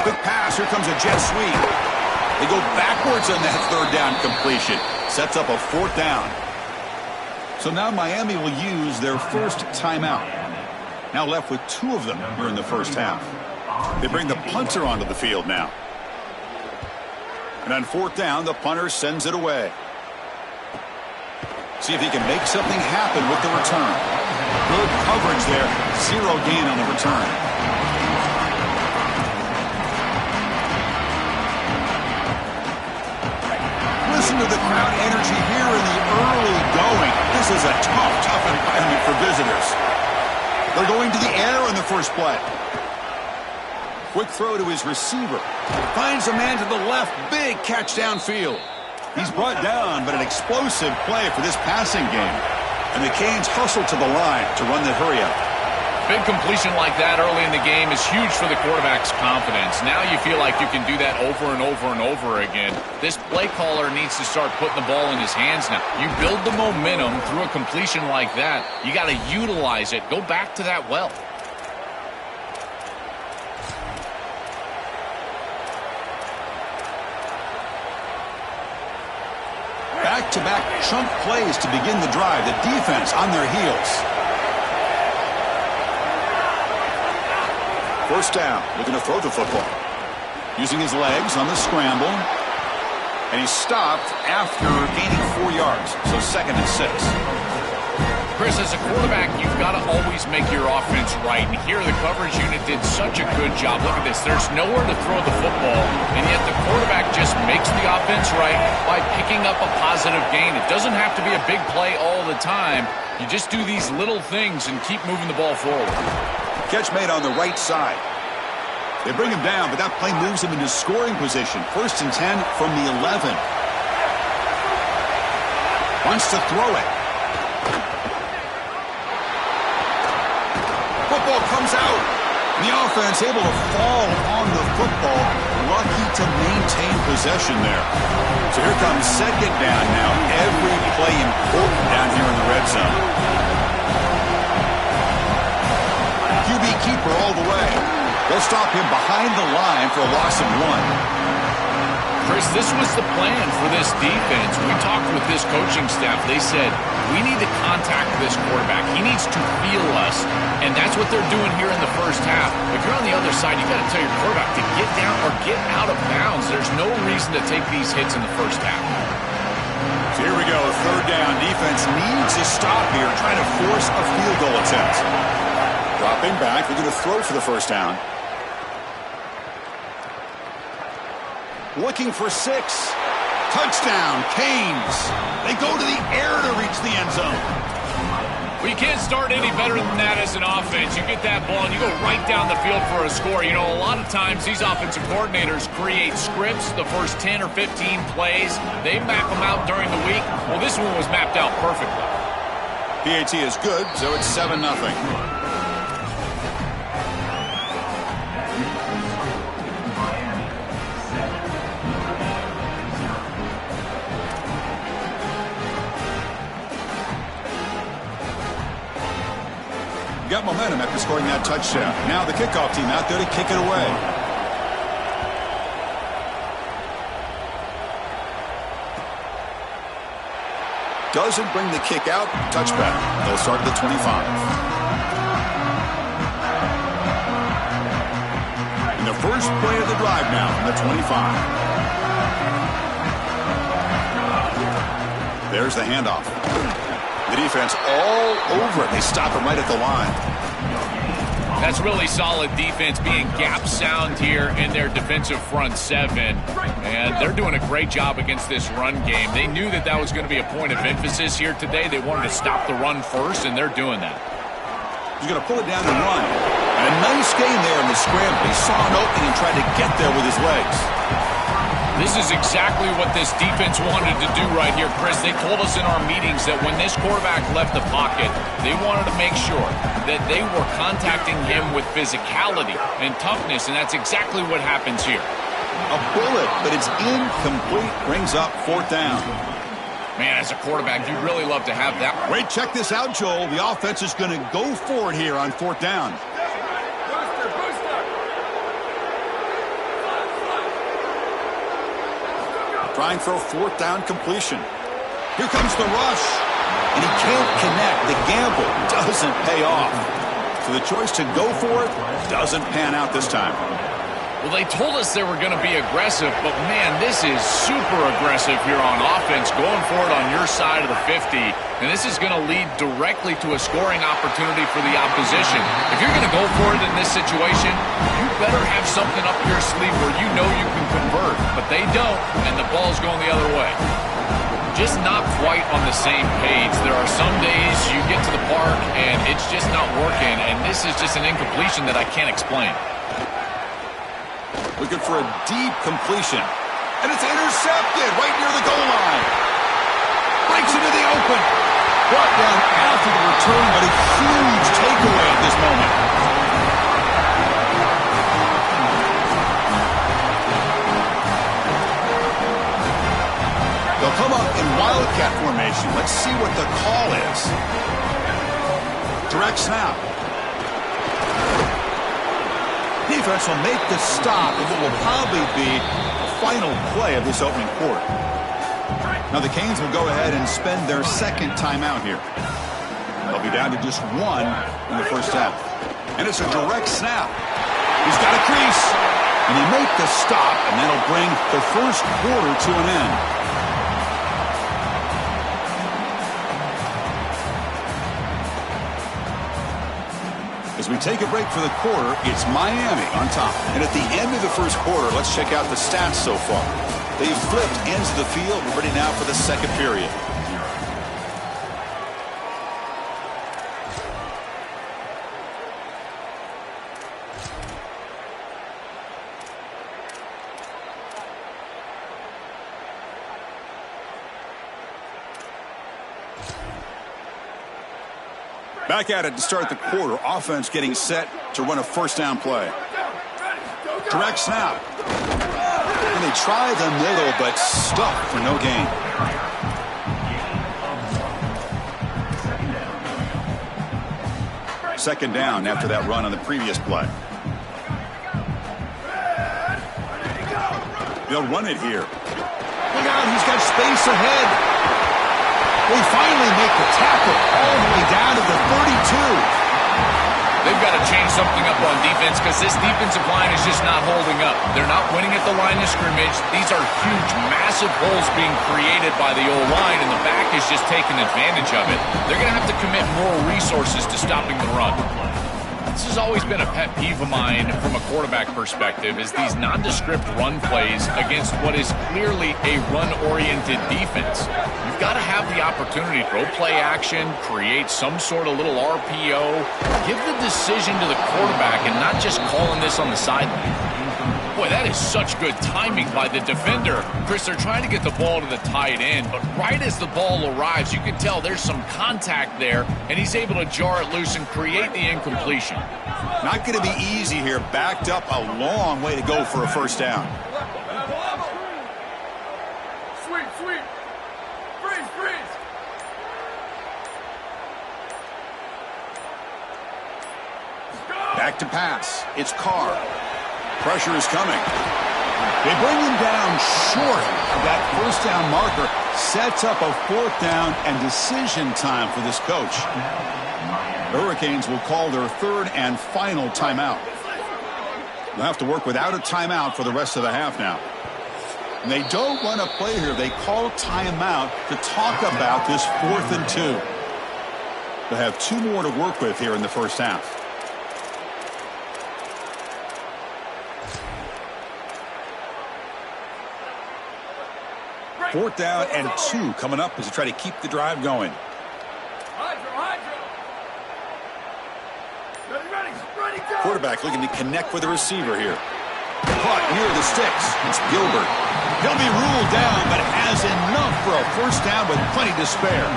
Quick pass. Here comes a jet sweep. They go backwards on that third down completion. Sets up a fourth down. So now Miami will use their first timeout. Now left with two of them here in the first half. They bring the punter onto the field now. And on fourth down, the punter sends it away. See if he can make something happen with the return. Good coverage there. Zero gain on the return. Listen to the crowd energy here in the early going. This is a tough environment for visitors. They're going to the air in the first play. Quick throw to his receiver. Finds a man to the left. Big catch downfield. He's brought down, but an explosive play for this passing game. And the Canes hustle to the line to run the hurry-up. Big completion like that early in the game is huge for the quarterback's confidence. Now you feel like you can do that over and over and over again. This play caller needs to start putting the ball in his hands now. You build the momentum through a completion like that. You got to utilize it. Go back to that well. Back-to-back chunk plays to begin the drive. The defense on their heels. First down, looking to throw the football. Using his legs on the scramble. And he's stopped after gaining 4 yards. So 2nd and 6. Chris, as a quarterback, you've got to always make your offense right. And here the coverage unit did such a good job. Look at this. There's nowhere to throw the football, and yet the quarterback just makes the offense right by picking up a positive gain. It doesn't have to be a big play all the time. You just do these little things and keep moving the ball forward. Catch made on the right side. They bring him down, but that play moves him into scoring position. 1st and 10 from the 11. Wants to throw it. Football comes out. The offense able to fall on the football. Lucky to maintain possession there. So here comes 2nd down now. Every play important down here in the red zone. QB keeper all the way. They'll stop him behind the line for a loss of 1. Chris, this was the plan for this defense. We talked with this coaching staff. They said, we need to contact this quarterback. He needs to feel us, and that's what they're doing here in the first half. If you're on the other side, you got to tell your quarterback to get down or get out of bounds. There's no reason to take these hits in the first half. So here we go, 3rd down. Defense needs a stop here, trying to force a field goal attempt. Dropping back, they're going to throw for the 1st down. Looking for 6. Touchdown, Canes. They go to the air to reach the end zone. Well, you can't start any better than that as an offense. You get that ball and you go right down the field for a score. You know, a lot of times these offensive coordinators create scripts, the first 10 or 15 plays. They map them out during the week. Well, this one was mapped out perfectly. PAT is good, so it's 7-0. Got momentum after scoring that touchdown. Now the kickoff team out there to kick it away. Doesn't bring the kick out. Touchback. They'll start at the 25. And the first play of the drive now from the 25. There's the handoff. The defense all over it. They stop him right at the line. That's really solid defense, being gap sound here in their defensive front 7. And they're doing a great job against this run game. They knew that that was going to be a point of emphasis here today. They wanted to stop the run first, and they're doing that. He's going to pull it down and run. And a nice gain there in the scramble. He saw an opening and tried to get there with his legs. This is exactly what this defense wanted to do right here, Chris. They told us in our meetings that when this quarterback left the pocket, they wanted to make sure that they were contacting him with physicality and toughness, and that's exactly what happens here. A bullet, but it's incomplete. Brings up 4th down. Man, as a quarterback, you'd really love to have that. Wait, check this out, Joel. The offense is going to go for it here on 4th down. Trying for a 4th down completion. Here comes the rush. And he can't connect. The gamble doesn't pay off. So the choice to go for it doesn't pan out this time. Well, they told us they were going to be aggressive, but man, this is super aggressive here on offense, going for it on your side of the 50. And this is going to lead directly to a scoring opportunity for the opposition. If you're going to go for it in this situation, you better have something up your sleeve where you know you can convert. But they don't, and the ball's going the other way. Just not quite on the same page. There are some days you get to the park and it's just not working, and this is just an incompletion that I can't explain. Looking for a deep completion. And it's intercepted right near the goal line. Breaks into the open. Brought down after the return, but a huge takeaway at this moment. They'll come up in Wildcat formation. Let's see what the call is. Direct snap. Defense will make the stop of what will probably be the final play of this opening quarter. Now the Canes will go ahead and spend their 2nd timeout here. They'll be down to just 1 in the first half. And it's a direct snap. He's got a crease. And he make the stop, and that'll bring the first quarter to an end. As we take a break for the quarter, it's Miami on top. And at the end of the first quarter, let's check out the stats so far. They've flipped ends of the field. We're ready now for the 2nd period. Back at it to start the quarter. Offense getting set to run a first down play. Direct snap. And they try the middle, but stuck for no gain. Second down after that run on the previous play. They'll run it here. Look out, he's got space ahead. They finally make the tackle all the way down to the 32. They've got to change something up on defense because this defensive line is just not holding up. They're not winning at the line of scrimmage. These are huge, massive holes being created by the O-line, and the back is just taking advantage of it. They're going to have to commit more resources to stopping the run. This has always been a pet peeve of mine from a quarterback perspective, is these nondescript run plays against what is clearly a run-oriented defense. You've got to have the opportunity to throw play action, create some sort of little RPO, give the decision to the quarterback and not just calling this on the sideline. Boy, that is such good timing by the defender. Chris, they're trying to get the ball to the tight end, but right as the ball arrives, you can tell there's some contact there, and he's able to jar it loose and create the incompletion. Not going to be easy here. Backed up a long way to go for a first down. Sweep, sweep. Freeze, freeze. Back to pass. It's Carr. Pressure is coming. They bring him down short of that first down marker. Sets up a fourth down and decision time for this coach. The Hurricanes will call their third and final timeout. They'll have to work without a timeout for the rest of the half now. And they don't run a play here. They call timeout to talk about this 4th and 2. They'll have 2 more to work with here in the first half. Fourth down and 2 coming up as they try to keep the drive going. Quarterback looking to connect with the receiver here. Caught near the sticks. It's Gilbert. He'll be ruled down, but has enough for a first down with plenty to spare.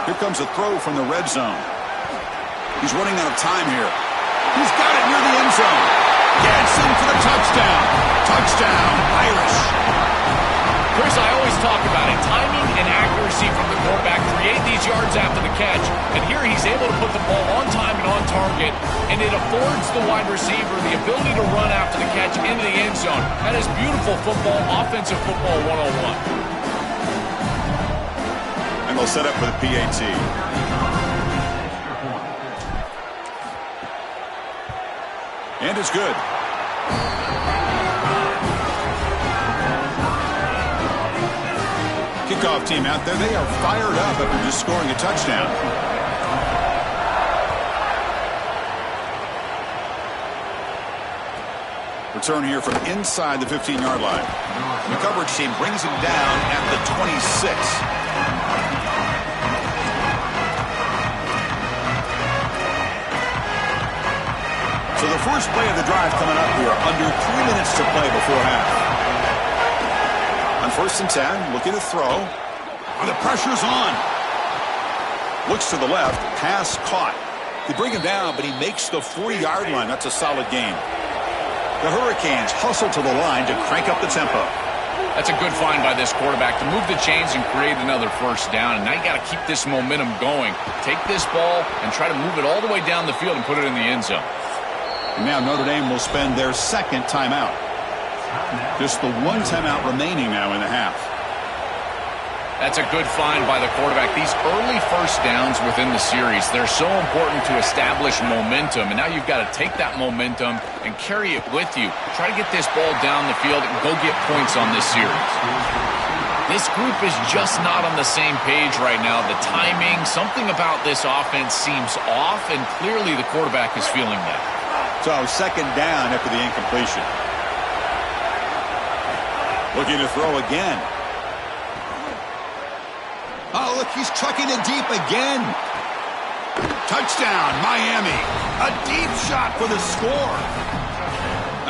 Here comes a throw from the red zone. He's running out of time here. He's got it near the end zone. Gets him for the touchdown. Touchdown, Irish. Chris, I always talk about it. Timing and accuracy from the quarterback create these yards after the catch. And here he's able to put the ball on time and on target. And it affords the wide receiver the ability to run after the catch into the end zone. That is beautiful football, offensive football 101. And they'll set up for the PAT. And it's good. Kickoff team out there. They are fired up after just scoring a touchdown. Return here from inside the 15-yard line. The coverage team brings him down at the 26. So the first play of the drive coming up here, under 3 minutes to play before half. On 1st and 10, looking to throw. Oh, the pressure's on. Looks to the left, pass caught. They bring him down, but he makes the 40-yard line. That's a solid game. The Hurricanes hustle to the line to crank up the tempo. That's a good find by this quarterback to move the chains and create another first down. And now you got to keep this momentum going. Take this ball and try to move it all the way down the field and put it in the end zone. And now Notre Dame will spend their second timeout. Just the one timeout remaining now in the half. That's a good find by the quarterback. These early first downs within the series, they're so important to establish momentum. And now you've got to take that momentum and carry it with you. Try to get this ball down the field and go get points on this series. This group is just not on the same page right now. The timing, something about this offense seems off, and clearly the quarterback is feeling that. So second down after the incompletion. Looking to throw again. Oh, look, he's chucking it deep again. Touchdown, Miami. A deep shot for the score.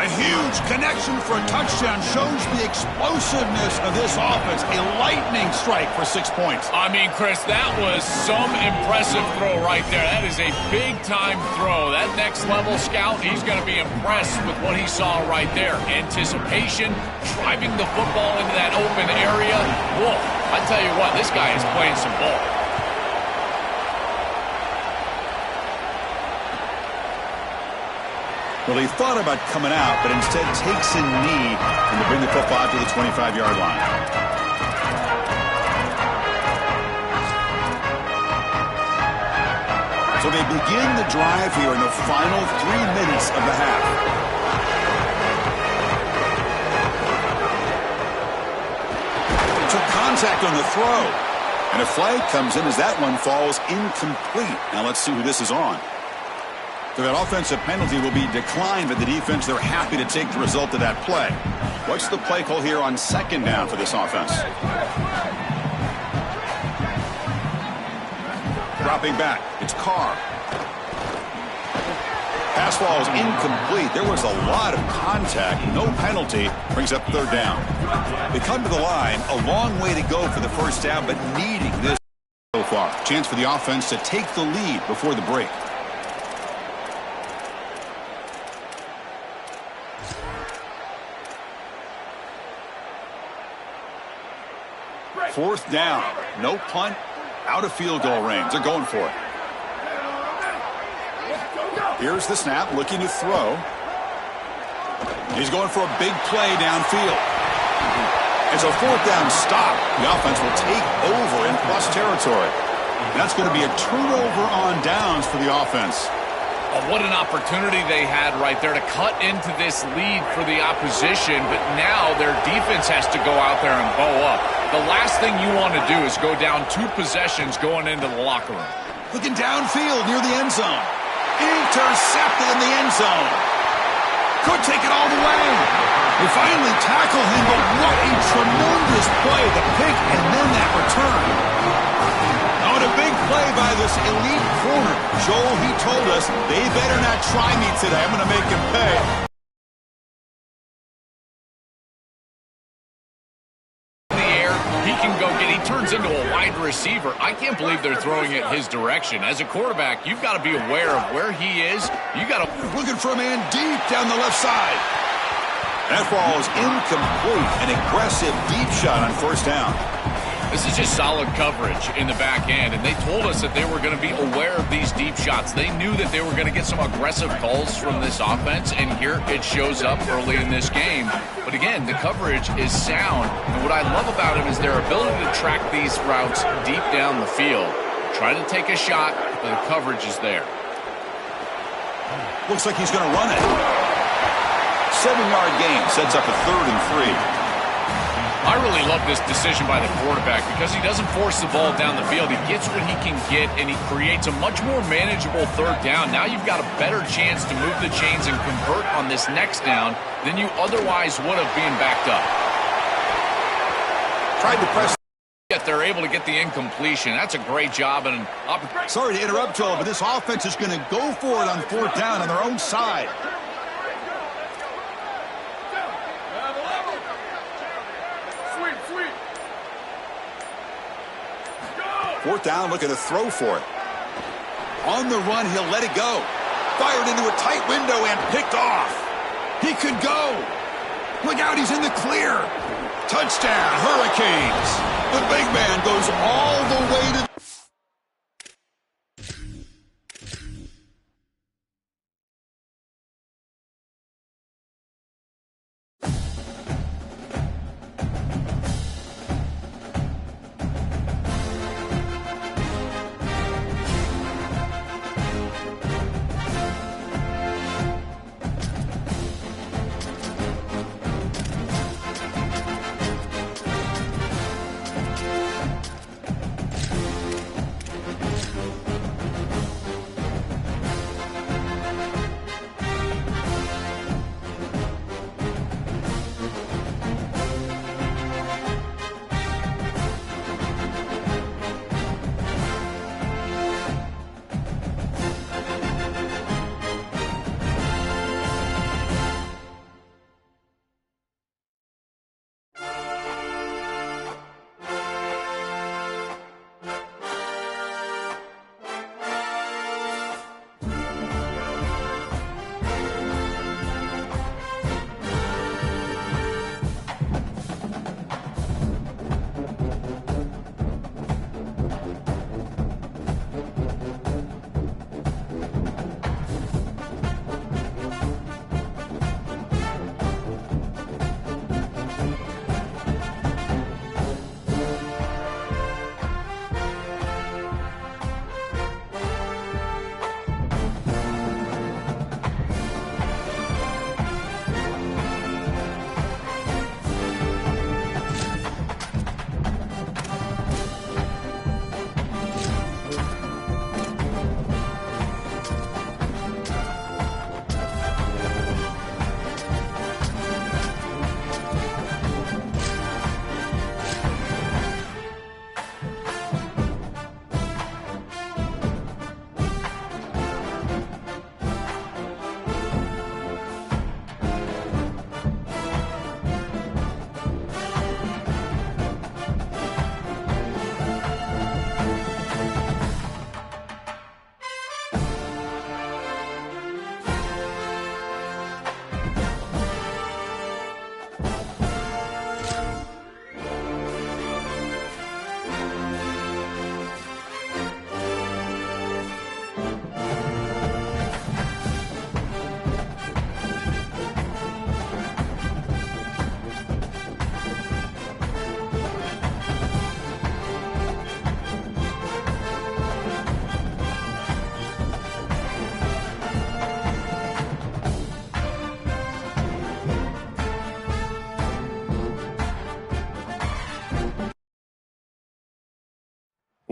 A huge connection for a touchdown shows the explosiveness of this offense. A lightning strike for 6 points. I mean, Chris, that was some impressive throw right there. That is a big-time throw. That next-level scout, he's going to be impressed with what he saw right there. Anticipation, driving the football into that open area. Whoa, I tell you what, this guy is playing some ball. Well, he thought about coming out, but instead takes a knee and to bring the football out to the 25-yard line. So they begin the drive here in the final 3 minutes of the half. Took contact on the throw. And a flag comes in as that one falls incomplete. Now let's see who this is on. So that offensive penalty will be declined by the defense. They're happy to take the result of that play. What's the play call here on 2nd down for this offense? Dropping back. It's Carr. Pass ball is incomplete. There was a lot of contact. No penalty. Brings up 3rd down. They come to the line. A long way to go for the first down, but needing this so far. Chance for the offense to take the lead before the break. 4th down. No punt. Out of field goal range. They're going for it. Here's the snap. Looking to throw. He's going for a big play downfield. It's a 4th down stop. The offense will take over in plus territory. And that's going to be a turnover on downs for the offense. Oh, what an opportunity they had right there to cut into this lead for the opposition, but now their defense has to go out there and bow up. The last thing you want to do is go down 2 possessions going into the locker room. Looking downfield near the end zone. Intercepted in the end zone. Could take it all the way. They finally tackle him, but what a tremendous play. The pick and then that return. On a big play by this elite corner. Joel, he told us, they better not try me today. I'm going to make him pay. In the air, he can go get, he turns into a wide receiver. I can't believe they're throwing it his direction. As a quarterback, you've got to be aware of where he is. You got to looking for a man deep down the left side. That ball is incomplete. An aggressive deep shot on 1st down. This is just solid coverage in the back end, and they told us that they were going to be aware of these deep shots. They knew that they were going to get some aggressive calls from this offense, and here it shows up early in this game. But again, the coverage is sound, and what I love about it is their ability to track these routes deep down the field. Try to take a shot, but the coverage is there. Looks like he's going to run it. 7-yard gain sets up a 3rd and 3. I really love this decision by the quarterback because he doesn't force the ball down the field. He gets what he can get, and he creates a much more manageable 3rd down. Now you've got a better chance to move the chains and convert on this next down than you otherwise would have being backed up. Tried to press. Yet they're able to get the incompletion. That's a great job. And sorry to interrupt, Joel, but this offense is going to go for it on 4th down on their own side. Fourth down, looking to throw for it. On the run, he'll let it go. Fired into a tight window and picked off. He could go. Look out, he's in the clear. Touchdown, Hurricanes. The big man goes all the way to...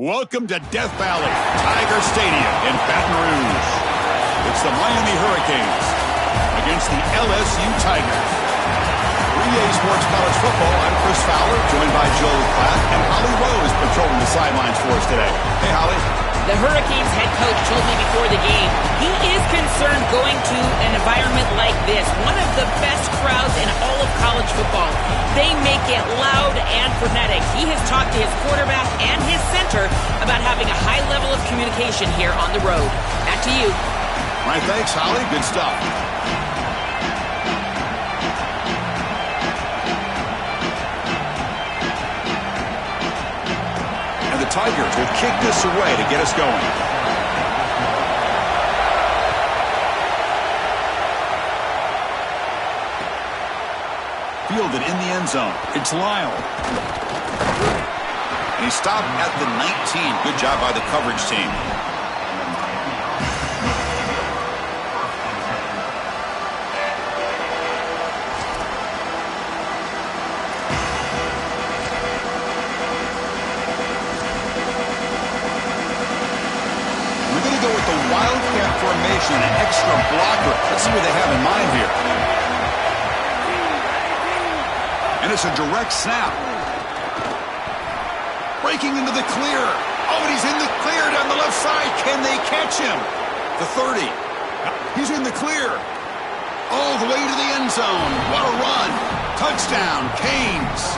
Welcome to Death Valley, Tiger Stadium in Baton Rouge. It's the Miami Hurricanes against the LSU Tigers. 3A Sports College Football, I'm Chris Fowler, joined by Joel Klatt, and Holly Rose patrolling the sidelines for us today. Hey, Holly. The Hurricanes head coach told me before the game he is concerned going to an environment like this, one of the best crowds in all of college football. They make it loud and frenetic. He has talked to his quarterback and his center about having a high level of communication here on the road. Back to you. All right, thanks, Holly. Good stuff. And the Tigers will kick this away to get us going. Fielded in the end zone. It's Lyle. And he stopped at the 19. Good job by the coverage team. We're going to go with the Wildcat formation, an extra blocker. Let's see what they have in mind here. And it's a direct snap. Breaking into the clear. Oh, and he's in the clear down the left side. Can they catch him? The 30. He's in the clear. All the way to the end zone. What a run. Touchdown, Canes.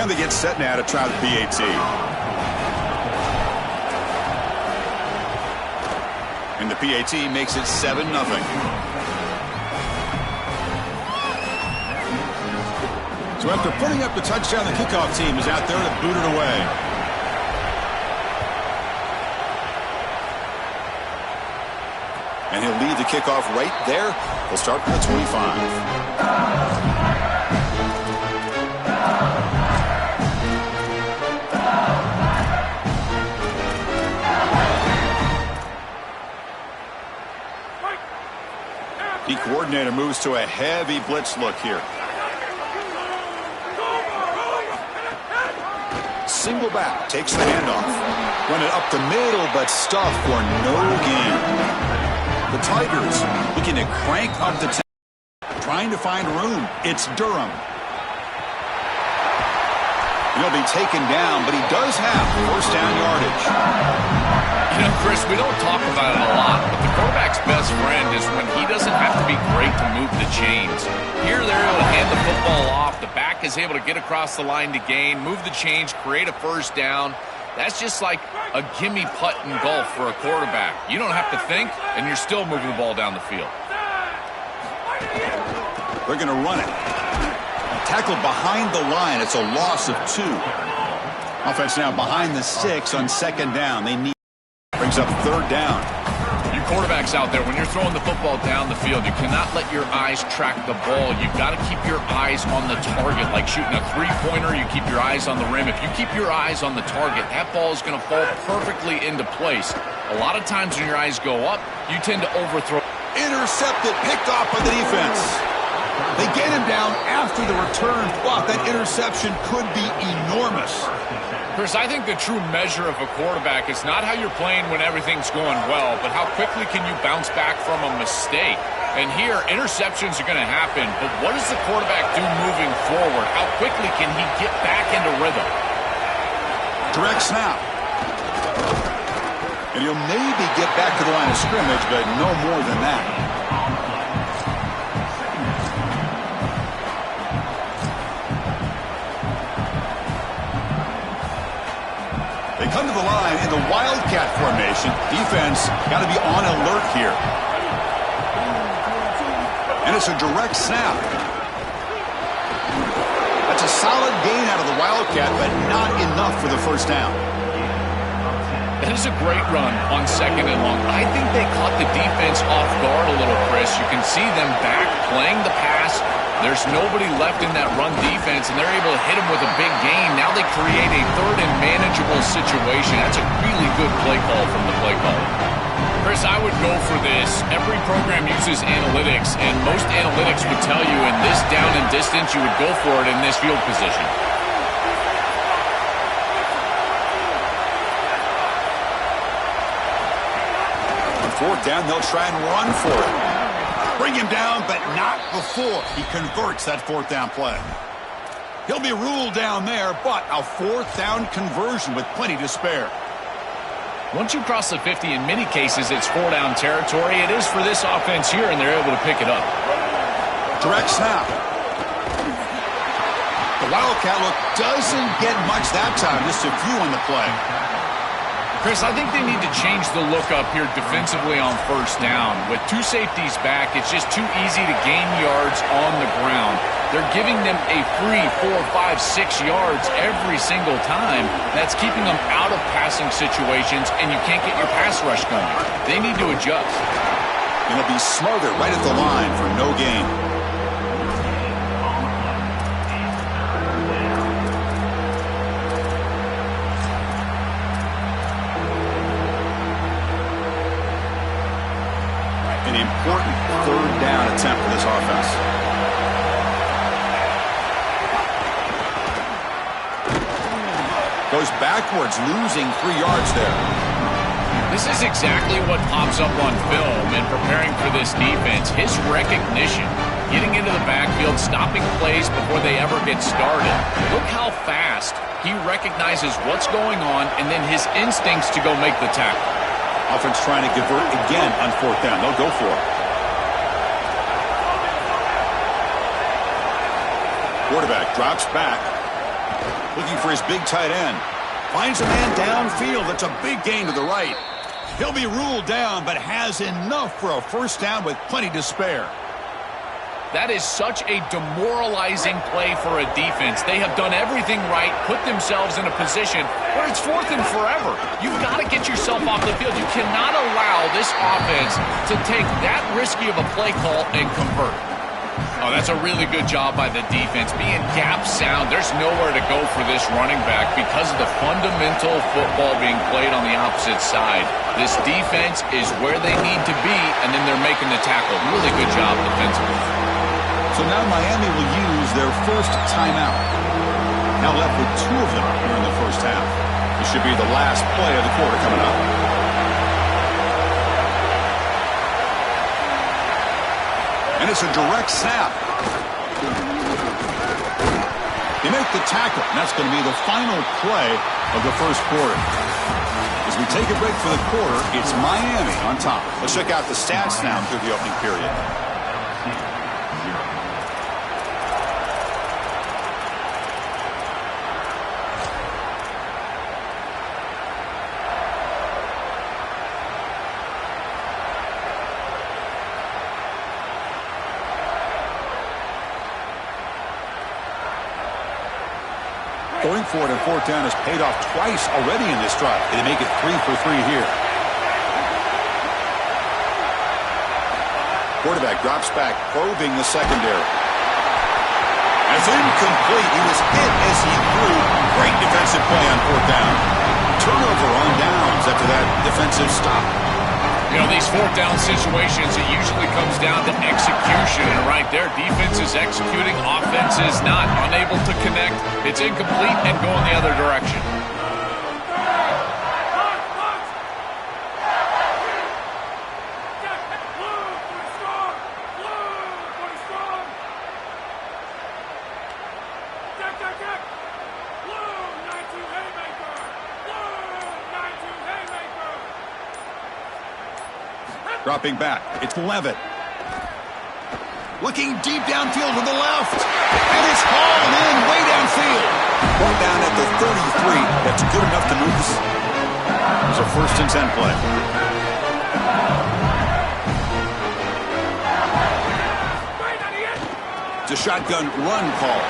And they get set now to try the PAT. And the PAT makes it 7-0. So after putting up the touchdown, the kickoff team is out there to boot it away. And he'll lead the kickoff right there. He'll start from the 25. The coordinator moves to a heavy blitz look here. Single back, takes the handoff. Run it up the middle, but stuffed for no gain. The Tigers looking to crank up the tempo, trying to find room. It's Durham. He'll be taken down, but he does have first down yardage. You know, Chris, we don't talk about it a lot, but the quarterback's best friend is when he doesn't have to be great to move the chains. Here they're able to hand the football off. The back is able to get across the line to gain, move the chains, create a first down. That's just like a gimme putt in golf for a quarterback. You don't have to think, and you're still moving the ball down the field. They're going to run it. Tackled behind the line. It's a loss of 2. Offense now behind the 6 on second down. They need. Brings up third down. You quarterbacks out there, when you're throwing the football down the field, you cannot let your eyes track the ball. You've got to keep your eyes on the target. Like shooting a three-pointer, you keep your eyes on the rim. If you keep your eyes on the target, that ball is going to fall perfectly into place. A lot of times when your eyes go up, you tend to overthrow. Intercepted, picked off by the defense. They get him down after the return. Wow, that interception could be enormous. Chris, I think the true measure of a quarterback is not how you're playing when everything's going well, but how quickly can you bounce back from a mistake. And here, interceptions are going to happen, but what does the quarterback do moving forward? How quickly can he get back into rhythm? Direct snap. And he'll maybe get back to the line of scrimmage, but no more than that. They come to the line in the Wildcat formation. Defense got to be on alert here. And it's a direct snap. That's a solid gain out of the Wildcat, but not enough for the first down. That is a great run on second and long. I think they caught the defense off guard a little, Chris. You can see them back playing the pass. There's nobody left in that run defense, and they're able to hit him with a big gain. Now they create a third and manageable situation. That's a really good play call from the play caller. Chris, I would go for this. Every program uses analytics, and most analytics would tell you in this down and distance, you would go for it in this field position. On fourth down, they'll try and run for it. Bring him down, but not before he converts that fourth down play. He'll be ruled down there, but a fourth down conversion with plenty to spare. Once you cross the 50, in many cases, it's four-down territory. It is for this offense here, and they're able to pick it up. Direct snap. The Wildcat look doesn't get much that time, just a few on the play. Chris, I think they need to change the look up here defensively on first down. With two safeties back, it's just too easy to gain yards on the ground. They're giving them a free 4, 5, 6 yards every single time. That's keeping them out of passing situations, and you can't get your pass rush going. They need to adjust. Going to be smothered right at the line for no gain. An important third down attempt for this offense. Goes backwards, losing 3 yards there. This is exactly what pops up on film in preparing for this defense. His recognition, getting into the backfield, stopping plays before they ever get started. Look how fast he recognizes what's going on and then his instincts to go make the tackle. Offense trying to convert again on fourth down. They'll go for it. Quarterback drops back. Looking for his big tight end. Finds a man downfield. That's a big gain to the right. He'll be ruled down, but has enough for a first down with plenty to spare. That is such a demoralizing play for a defense. They have done everything right, put themselves in a position where it's fourth and forever. You've got to get yourself off the field. You cannot allow this offense to take that risky of a play call and convert. Oh, that's a really good job by the defense. Being gap sound, there's nowhere to go for this running back because of the fundamental football being played on the opposite side. This defense is where they need to be, and then they're making the tackle. Really good job defensively. So now Miami will use their first timeout. Now left with 2 of them here in the first half. This should be the last play of the quarter coming up. And it's a direct snap. They make the tackle, and that's going to be the final play of the first quarter. As we take a break for the quarter, it's Miami on top. Let's check out the stats now through the opening period. Going for it on fourth down has paid off twice already in this drive. They make it 3 for 3 here. Quarterback drops back, probing the secondary. It's incomplete. He was hit as he threw. Great defensive play on fourth down. Turnover on downs after that defensive stop. You know, these fourth down situations, it usually comes down to execution. And right there, defense is executing, offense is not. Unable to connect. It's incomplete and going the other direction. Dropping back, it's Levitt. Looking deep downfield to the left. And it's hauled in way downfield. Brought down at the 33. That's good enough to move us. It's a 1st and 10 play. It's a shotgun run call.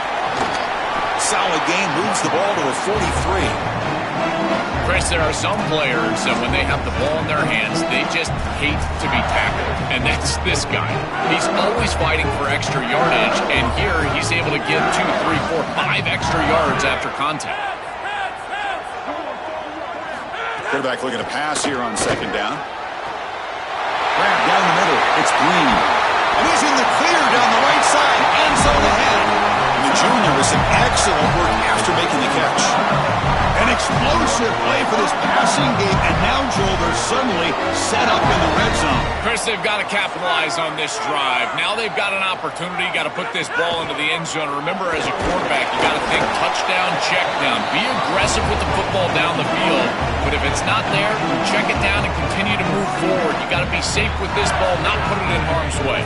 Solid game, moves the ball to the 43. Chris, there are some players that when they have the ball in their hands, they just hate to be tackled. And that's this guy. He's always fighting for extra yardage, and here he's able to get 2, 3, 4, 5 extra yards after contact. Quarterback looking to pass here on second down. Grab down the middle. It's Green. And he's in the clear down the right side. End zone ahead. And the junior with some excellent work after making the catch. An explosive play for this passing game. And now, Joel, they're suddenly set up in the red zone. Chris, they've got to capitalize on this drive. Now they've got an opportunity. Got to put this ball into the end zone. Remember, as a quarterback, you got to think touchdown, check down. Be aggressive with the football down the field. But if it's not there, check it down and continue to move forward. You got to be safe with this ball, not put it in harm's way.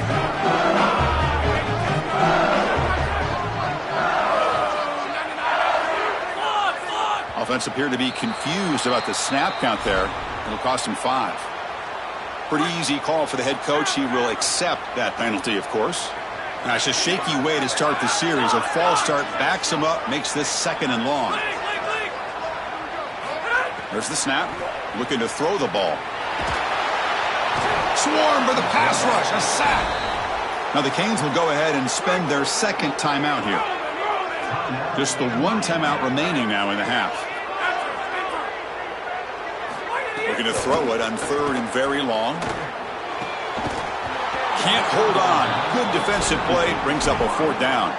Offense appeared to be confused about the snap count there. It'll cost him 5. Pretty easy call for the head coach. He will accept that penalty, of course. Now, it's a shaky way to start the series. A false start backs him up, makes this 2nd and long. There's the snap. Looking to throw the ball. Swarm for the pass rush. A sack. Now the Canes will go ahead and spend their 2nd timeout here. Just the 1 timeout remaining now in the half. Looking to throw it on 3rd and very long. Can't hold on. Good defensive play. Brings up a 4th down.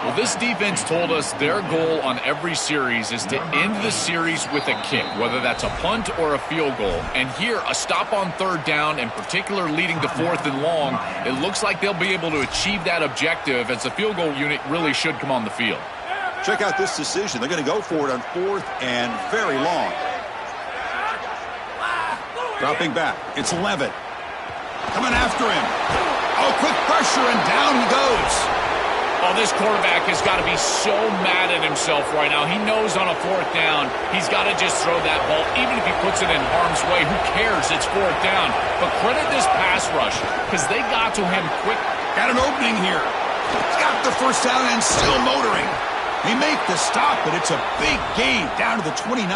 Well, this defense told us their goal on every series is to end the series with a kick, whether that's a punt or a field goal. And here, a stop on 3rd down, in particular leading to 4th and long, it looks like they'll be able to achieve that objective as the field goal unit really should come on the field. Check out this decision. They're going to go for it on 4th and very long. Dropping back. It's Levitt. Coming after him. Oh, quick pressure, and down he goes. Oh, this quarterback has got to be so mad at himself right now. He knows on a 4th down, he's got to just throw that ball. Even if he puts it in harm's way, who cares? It's 4th down. But credit this pass rush, because they got to him quick. Got an opening here. He's got the 1st down and still motoring. They make the stop, but it's a big gain down to the 29.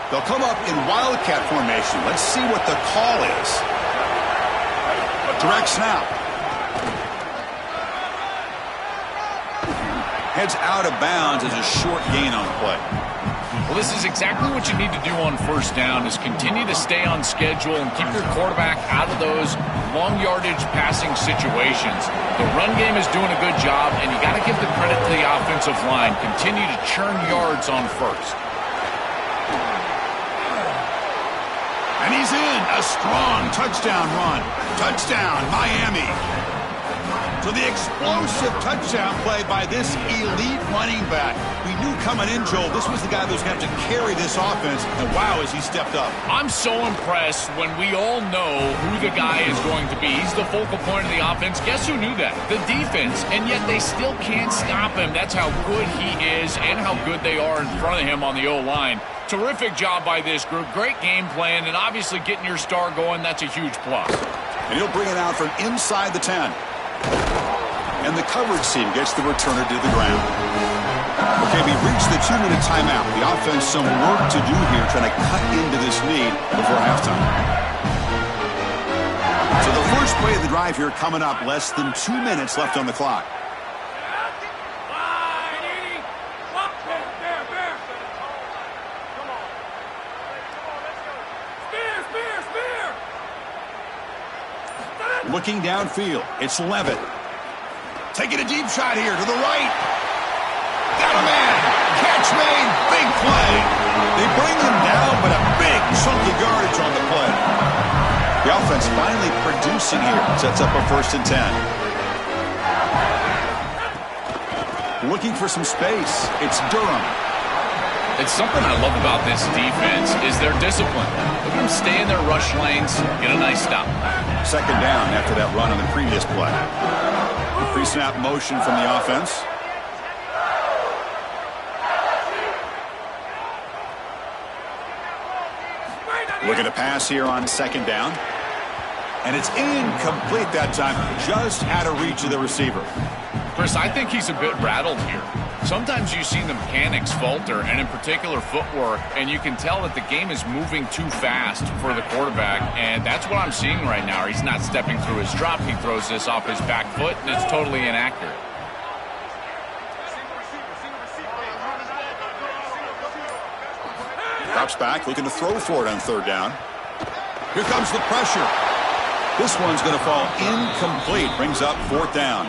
They'll come up in Wildcat formation. Let's see what the call is. Direct snap. Heads out of bounds as a short gain on the play. Well, this is exactly what you need to do on 1st down, is continue to stay on schedule and keep your quarterback out of those long yardage passing situations. The run game is doing a good job, and you got to give the credit to the offensive line. Continue to churn yards on 1st. And he's in. A strong touchdown run. Touchdown, Miami. So the explosive touchdown play by this elite running back. We knew coming in, Joel, this was the guy that was going to have to carry this offense. And wow, has he stepped up. I'm so impressed when we all know who the guy is going to be. He's the focal point of the offense. Guess who knew that? The defense. And yet they still can't stop him. That's how good he is and how good they are in front of him on the O-line. Terrific job by this group. Great game plan, and obviously getting your star going, that's a huge plus. And he'll bring it out from inside the 10. And the coverage team gets the returner to the ground. Okay, we reached the 2-minute timeout. The offense some work to do here, trying to cut into this lead before halftime. So the first play of the drive here coming up, less than 2 minutes left on the clock. Looking downfield, it's Levitt. Taking a deep shot here to the right. Got a man. Catch made. Big play. They bring him down, but a big chunk of yardage on the play. The offense finally producing here. Sets up a 1st and 10. Looking for some space. It's Durham. It's something I love about this defense is their discipline. Look at them stay in their rush lanes, get a nice stop. 2nd down after that run on the previous play. Pre-snap motion from the offense. Looking to pass here on 2nd down. And it's incomplete that time, just out of reach of the receiver. Chris, I think he's a bit rattled here. Sometimes you see the mechanics falter, and in particular footwork, and you can tell that the game is moving too fast for the quarterback, and that's what I'm seeing right now. He's not stepping through his drop. He throws this off his back foot, and it's totally inaccurate. Drops back, looking to throw for it on third down. Here comes the pressure. This one's going to fall incomplete. Brings up fourth down.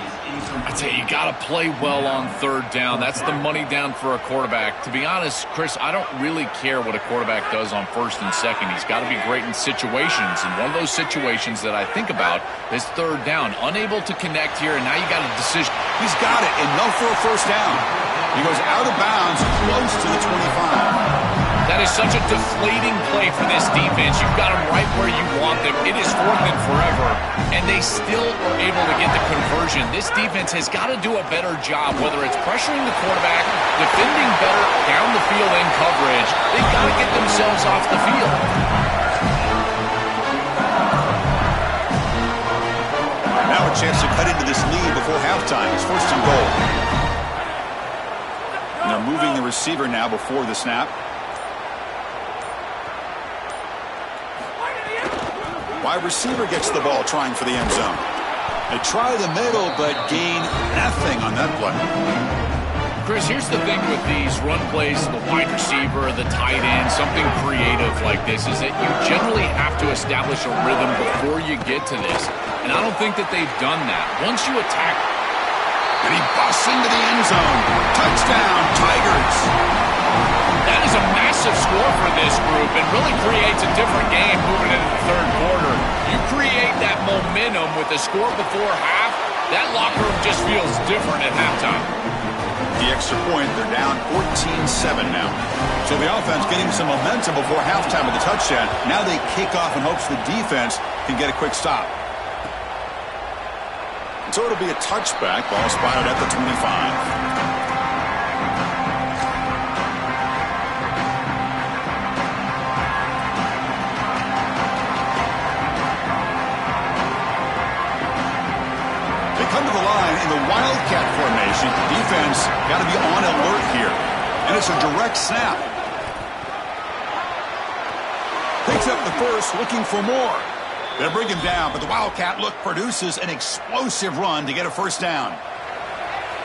I tell you, you got to play well on third down. That's the money down for a quarterback. To be honest, Chris, I don't really care what a quarterback does on first and second. He's got to be great in situations. And one of those situations that I think about is third down. Unable to connect here, and now you got a decision. He's got it. Enough for a first down. He goes out of bounds, close to the 25. That is such a deflating play for this defense. You've got them right where you want them. It is fourth and forever, and they still are able to get the conversion. This defense has got to do a better job, whether it's pressuring the quarterback, defending better down the field in coverage. They've got to get themselves off the field. Now a chance to cut into this lead before halftime. It's first and goal. And they're moving the receiver now before the snap. Wide receiver gets the ball trying for the end zone. They try the middle, but gain nothing on that play. Chris, here's the thing with these run plays, the wide receiver, the tight end, something creative like this, is that you generally have to establish a rhythm before you get to this. And I don't think that they've done that. Once you attack, and he busts into the end zone. Touchdown, Tigers. That is a massive score for this group and really creates a different game moving into the third quarter. You create that momentum with the score before half, that locker room just feels different at halftime. The extra point, they're down 14-7 now. So the offense getting some momentum before halftime with the touchdown. Now they kick off in hopes the defense can get a quick stop. So it'll be a touchback. Ball spotted at the 25. Come to the line in the Wildcat formation. Defense got to be on alert here. And it's a direct snap. Picks up the first, looking for more. They'll bring him down, but the Wildcat look produces an explosive run to get a first down.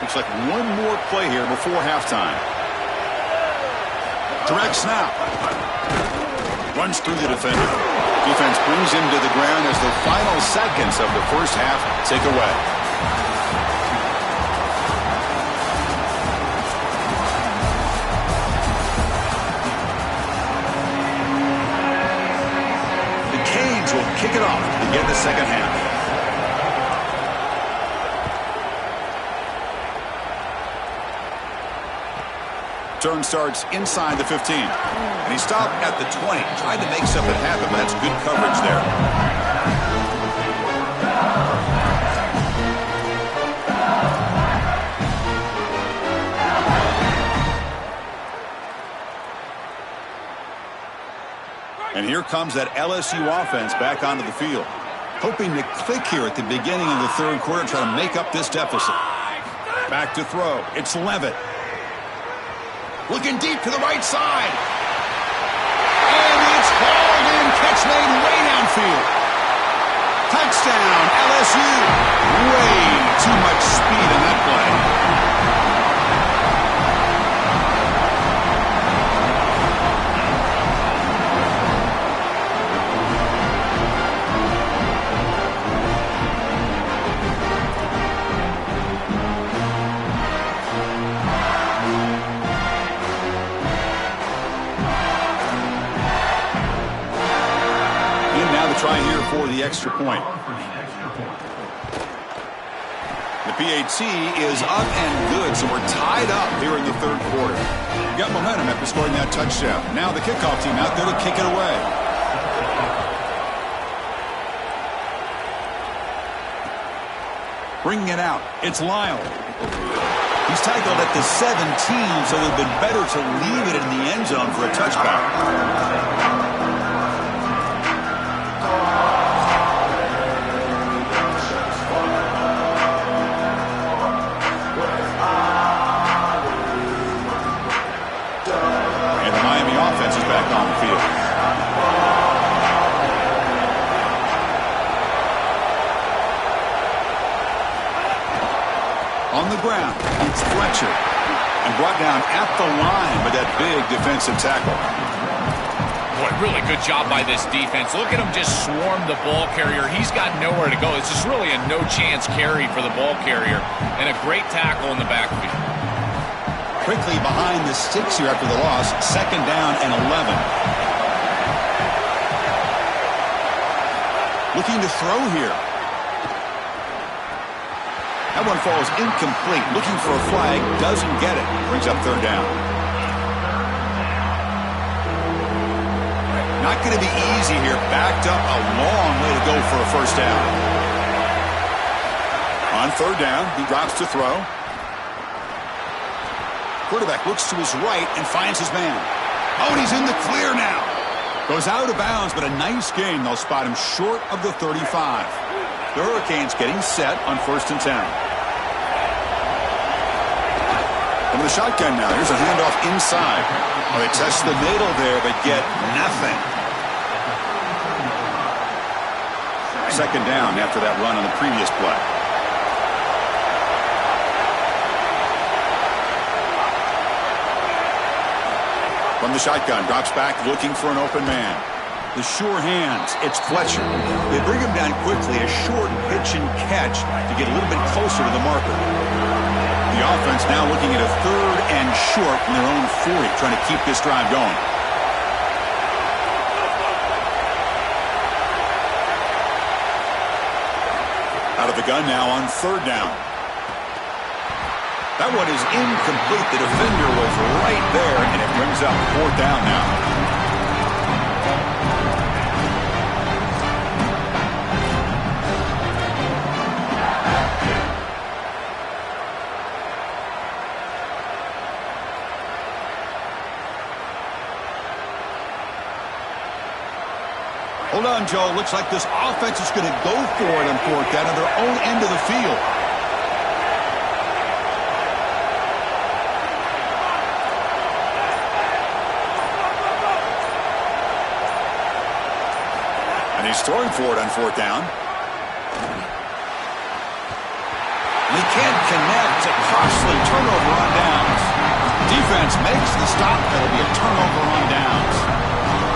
Looks like one more play here before halftime. Direct snap. Runs through the defender. Defense brings him to the ground as the final seconds of the first half tick away. Kick it off to begin the second half. Turn starts inside the 15. And he stopped at the 20. Tried to make something happen, but that's good coverage there. And here comes that LSU offense back onto the field. Hoping to click here at the beginning of the third quarter, try to make up this deficit. Back to throw. It's Levitt. Looking deep to the right side. And it's hauled in. Catch made way downfield. Touchdown, LSU. Way too much speed in that play. Try here for the extra point. The PAT is up and good, so we're tied up here in the third quarter. We got momentum after scoring that touchdown. Now the kickoff team out there to kick it away. Bringing it out, it's Lyle. He's tackled at the 17, so it would have been better to leave it in the end zone for a touchback. Back on the field. On the ground, it's Fletcher. And brought down at the line by that big defensive tackle. Really good job by this defense. Look at him just swarm the ball carrier. He's got nowhere to go. It's just really a no-chance carry for the ball carrier, and a great tackle in the backfield. Quickly behind the sticks here after the loss. 2nd down and 11. Looking to throw here. That one falls incomplete. Looking for a flag. Doesn't get it. Brings up 3rd down. Not going to be easy here. Backed up a long way to go for a 1st down. On 3rd down, he drops to throw. Quarterback looks to his right and finds his man. Oh, and he's in the clear now. Goes out of bounds, but a nice gain. They'll spot him short of the 35. The Hurricanes getting set on 1st and 10. From the shotgun now. Here's a handoff inside. Well, they test the middle there, but get nothing. 2nd down after that run on the previous play. From the shotgun, drops back, looking for an open man. The sure hands, it's Fletcher. They bring him down quickly, a short pitch and catch to get a little bit closer to the marker. The offense now looking at a 3rd and short from their own 40, trying to keep this drive going. Out of the gun now on 3rd down. That one is incomplete. The defender was right there, and it brings up 4th down now. Hold on, Joe. Looks like this offense is going to go for it on 4th down on their own end of the field. And he's throwing for it on 4th down. And he can't connect. A costly turnover on downs. Defense makes the stop. That'll be a turnover on downs.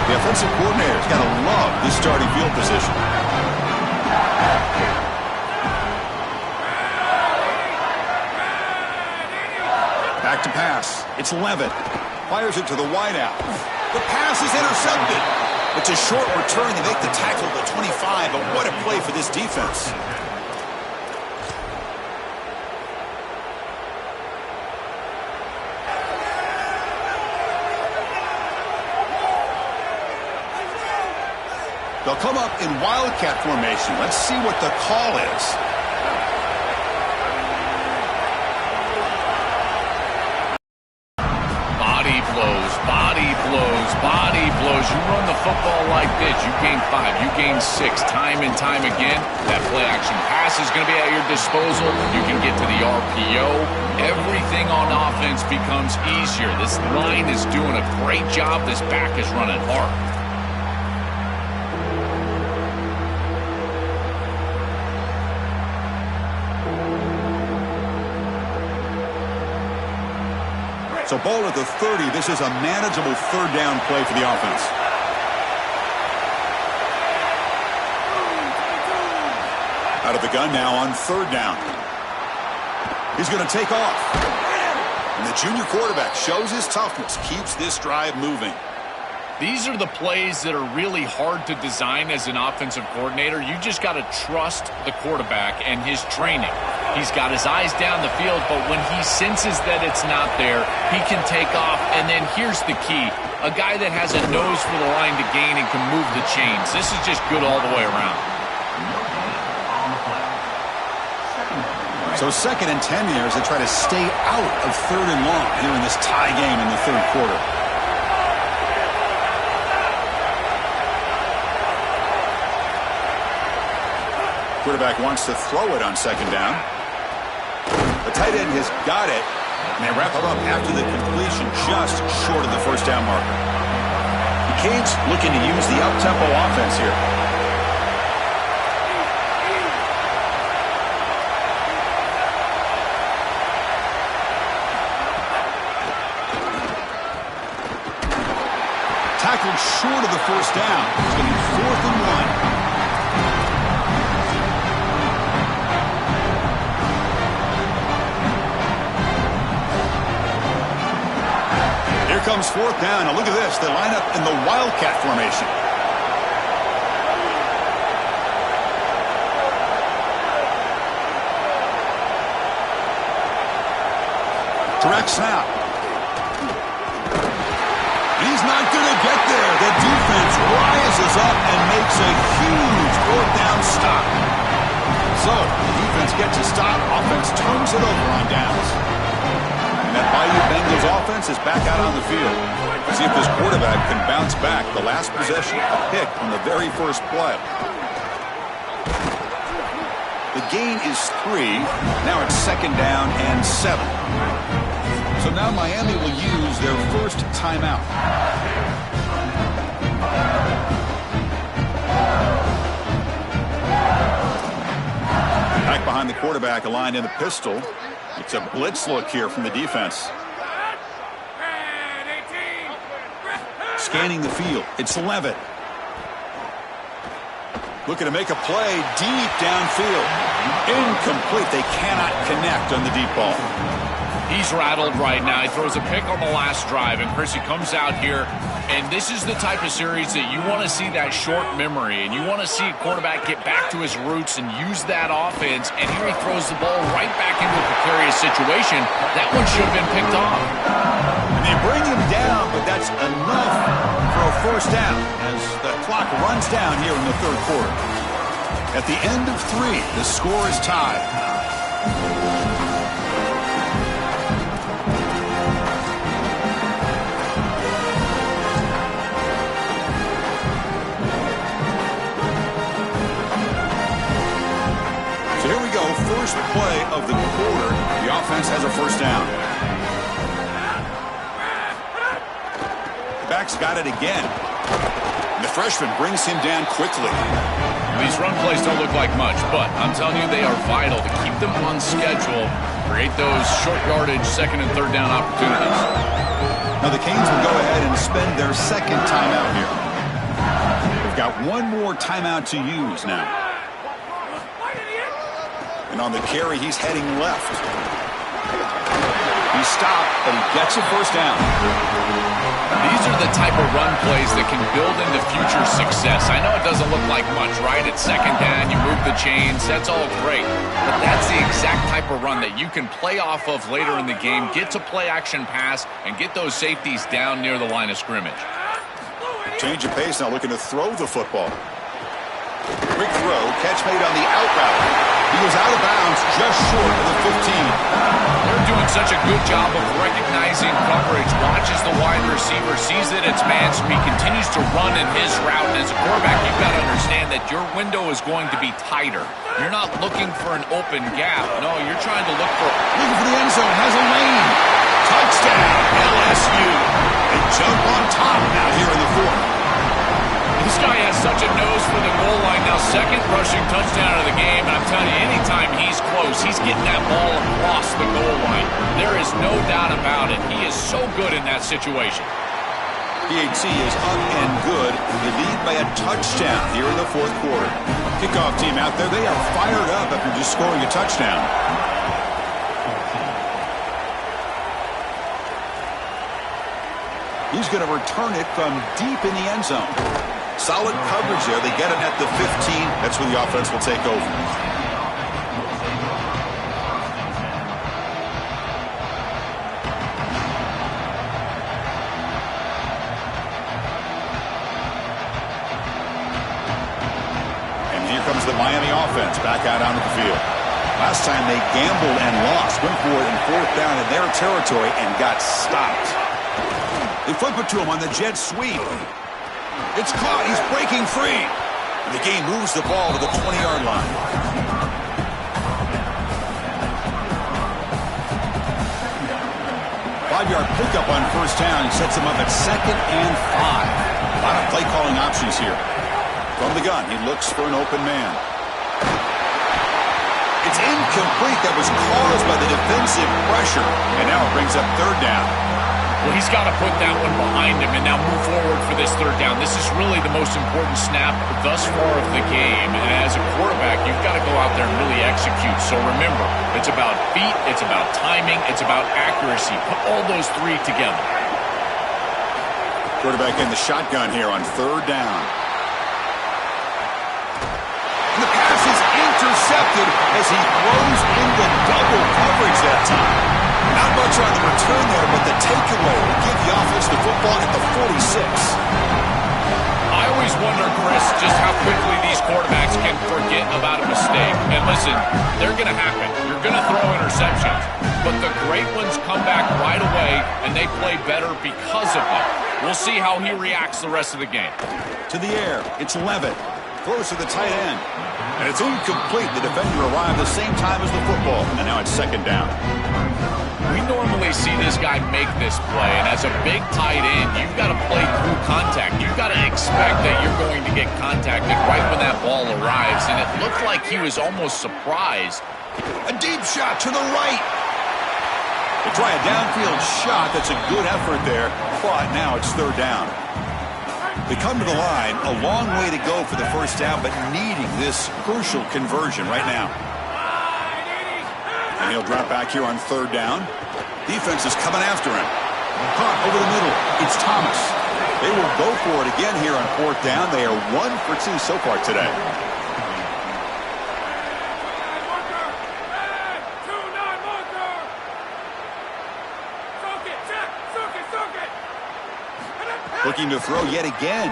The offensive coordinator's got to love this starting field position. Back to pass. It's Levitt. Fires it to the wideout. The pass is intercepted. It's a short return. They make the tackle to the 25, but what a play for this defense. They'll come up in Wildcat formation. Let's see what the call is. Body blows, body blows, body blows. You run the football like this, you gain 5, you gain 6, time and time again. That play action pass is going to be at your disposal. You can get to the RPO. Everything on offense becomes easier. This line is doing a great job. This back is running hard. So ball at the 30. This is a manageable 3rd down play for the offense. Out of the gun now on 3rd down. He's going to take off. And the junior quarterback shows his toughness, keeps this drive moving. These are the plays that are really hard to design as an offensive coordinator. You just got to trust the quarterback and his training. He's got his eyes down the field, but when he senses that it's not there, he can take off. And then here's the key. A guy that has a nose for the line to gain and can move the chains. This is just good all the way around. So 2nd and 10 here as they try to stay out of 3rd and long here in this tie game in the 3rd quarter. Quarterback wants to throw it on 2nd down. The tight end has got it, and they wrap it up after the completion just short of the 1st down marker. The Canes looking to use the up-tempo offense here. tackled short of the first down. It's going to be 4th and 1. Here comes 4th down. Now look at this. They line up in the Wildcat formation. Direct snap. He's not going to get there. The defense rises up and makes a huge 4th down stop. So, the defense gets a stop. Offense turns it over on downs. And that Bayou Bengals offense is back out on the field. Let's see if this quarterback can bounce back. The last possession, a pick on the very first play. The gain is 3. Now it's 2nd down and 7. So now Miami will use their first timeout. Back behind the quarterback, aligned in the pistol. It's a blitz look here from the defense. Scanning the field. It's Levitt. Looking to make a play deep downfield. Incomplete. They cannot connect on the deep ball. He's rattled right now. He throws a pick on the last drive, and Chris, he comes out here, and this is the type of series that you want to see that short memory, and you want to see a quarterback get back to his roots and use that offense, and here he throws the ball right back into a precarious situation. That one should have been picked off. And they bring him down, but that's enough for a first down as the clock runs down here in the third quarter. At the end of 3, the score is tied. First play of the quarter, the offense has a first down. The back's got it again. And the freshman brings him down quickly. These run plays don't look like much, but I'm telling you, they are vital to keep them on schedule, create those short yardage 2nd and 3rd down opportunities. Now the Canes will go ahead and spend their 2nd timeout here. They've got one more timeout to use now. And on the carry, he's heading left. He stopped, but he gets a first down. These are the type of run plays that can build into future success. I know it doesn't look like much, right? It's 2nd down, you move the chains, that's all great. But that's the exact type of run that you can play off of later in the game, get to play action pass, and get those safeties down near the line of scrimmage. Change of pace, now looking to throw the football. Quick throw, catch made on the out route. He was out of bounds just short of the 15. They're doing such a good job of recognizing coverage. Watches the wide receiver, sees that it's man, so he continues to run in his route. And as a quarterback, you've got to understand that your window is going to be tighter. You're not looking for an open gap. No, you're trying to look for the end zone, has a lane. Touchdown, LSU. They jump on top now here in the 4th. This guy has such a nose for the goal line now. 2nd rushing touchdown of the game. And I'm telling you, anytime he's close, he's getting that ball across the goal line. There is no doubt about it. He is so good in that situation. PHC is up and good. They lead by a touchdown here in the 4th quarter. Kickoff team out there. They are fired up after just scoring a touchdown. He's going to return it from deep in the end zone. Solid coverage there. They get it at the 15. That's where the offense will take over. And here comes the Miami offense back out onto the field. Last time they gambled and lost. Went for it in 4th down in their territory and got stopped. They flip it to him on the jet sweep. It's caught. He's breaking free. And the game moves the ball to the 20-yard line. Five-yard pickup on first down. He sets him up at 2nd and 5. A lot of play-calling options here. From the gun, he looks for an open man. It's incomplete. That was caused by the defensive pressure. And now it brings up 3rd down. Well, he's got to put that one behind him and now move forward for this third down. This is really the most important snap thus far of the game. And as a quarterback, you've got to go out there and really execute. So remember, it's about feet, it's about timing, it's about accuracy. Put all those three together. Quarterback in the shotgun here on third down. And the pass is intercepted as he throws into double coverage that time. Not much on the return there, but the takeaway will give the offense the football at the 46. I always wonder, Chris, just how quickly these quarterbacks can forget about a mistake. And listen, they're going to happen. You're going to throw interceptions. But the great ones come back right away, and they play better because of them. We'll see how he reacts the rest of the game. To the air, it's Levitt. Close to the tight end. And it's incomplete. The defender arrived the same time as the football. And now it's second down. We normally see this guy make this play, and as a big tight end, you've got to play through contact. You've got to expect that you're going to get contacted right when that ball arrives, and it looked like he was almost surprised. A deep shot to the right. They try a downfield shot. That's a good effort there, but now it's third down. They come to the line, a long way to go for the first down, but needing this crucial conversion right now. And he'll drop back here on third down. Defense is coming after him. Caught over the middle. It's Thomas. They will go for it again here on fourth down. They are 1 for 2 so far today. Looking to throw yet again.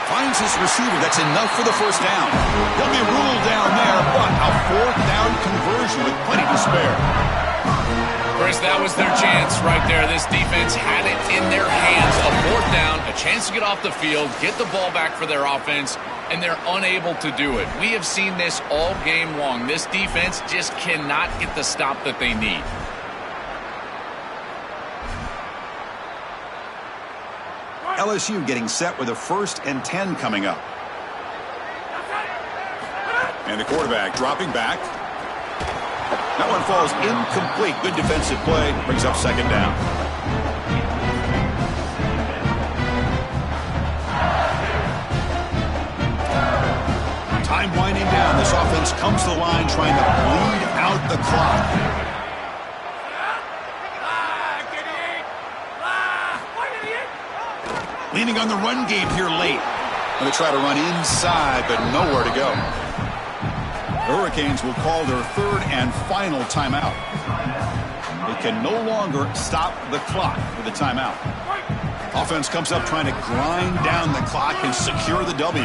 Finds his receiver. That's enough for the first down. He'll be ruled down there, but a fourth down conversion with plenty to spare. Chris, that was their chance right there. This defense had it in their hands. A fourth down, a chance to get off the field, get the ball back for their offense, and they're unable to do it. We have seen this all game long. This defense just cannot get the stop that they need. LSU getting set with a 1st and 10 coming up. And the quarterback dropping back. That one falls incomplete. Good defensive play. Brings up second down. Time winding down. This offense comes to the line trying to bleed out the clock. Leaning on the run game here late. Going to try to run inside, but nowhere to go. The Hurricanes will call their third and final timeout. They can no longer stop the clock with a timeout. Offense comes up trying to grind down the clock and secure the W.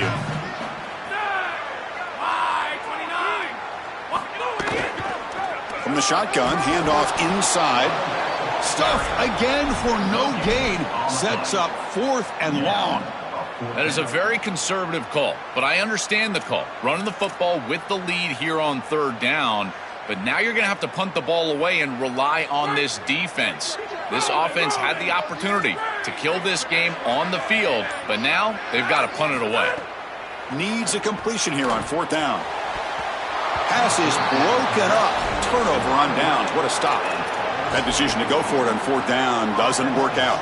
From the shotgun, handoff inside. Stuff again for no gain. Sets up 4th and long. That is a very conservative call, but I understand the call. Running the football with the lead here on third down, but now you're going to have to punt the ball away and rely on this defense. This offense had the opportunity to kill this game on the field, but now they've got to punt it away. Needs a completion here on fourth down. Pass is broken up. Turnover on downs. What a stop. That decision to go for it on fourth down doesn't work out.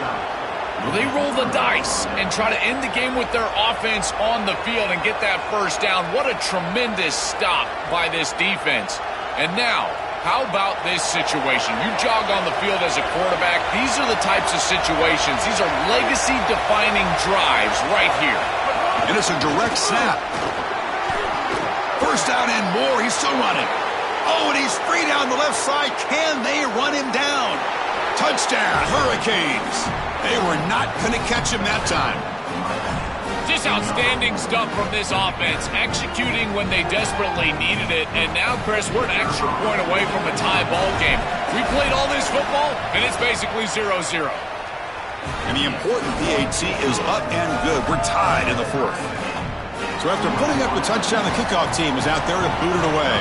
Well, they roll the dice and try to end the game with their offense on the field and get that first down. What a tremendous stop by this defense. And now, how about this situation? You jog on the field as a quarterback. These are the types of situations. These are legacy-defining drives right here. And it's a direct snap. First down and more. He's still running. Oh, and he's free down the left side. Can they run him down? Touchdown, Hurricanes. They were not going to catch him that time. Just outstanding stuff from this offense, executing when they desperately needed it. And now, Chris, we're an extra point away from a tie ball game. We played all this football, and it's basically 0-0. And the important PAT is up and good. We're tied in the fourth. So after putting up the touchdown, the kickoff team is out there to boot it away.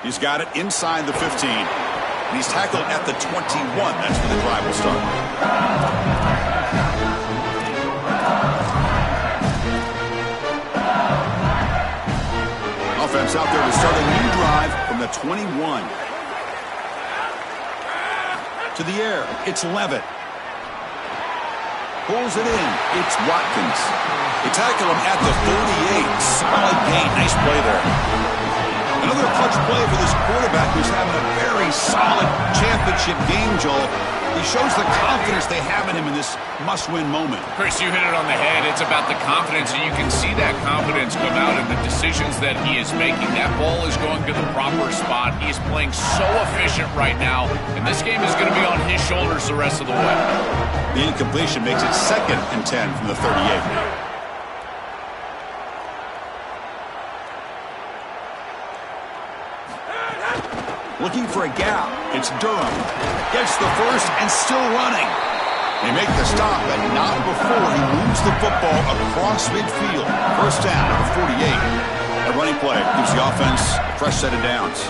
He's got it inside the 15. And he's tackled at the 21. That's where the drive will start. Steps out there to start a new drive from the 21. To the air, it's Levitt. Pulls it in, it's Watkins. They tackle him at the 38. Solid gain, nice play there. Another clutch play for this quarterback who's having a very solid championship game, Joel. He shows the confidence they have in him in this must-win moment. Chris, you hit it on the head. It's about the confidence, and you can see that confidence come out in the decisions that he is making. That ball is going to the proper spot. He is playing so efficient right now, and this game is going to be on his shoulders the rest of the way. The incompletion makes it 2nd and 10 from the 38. Looking for a gap. It's Durham. Gets the first and still running. They make the stop, but not before he moves the football across midfield. First down at the 48. A running play gives the offense a fresh set of downs.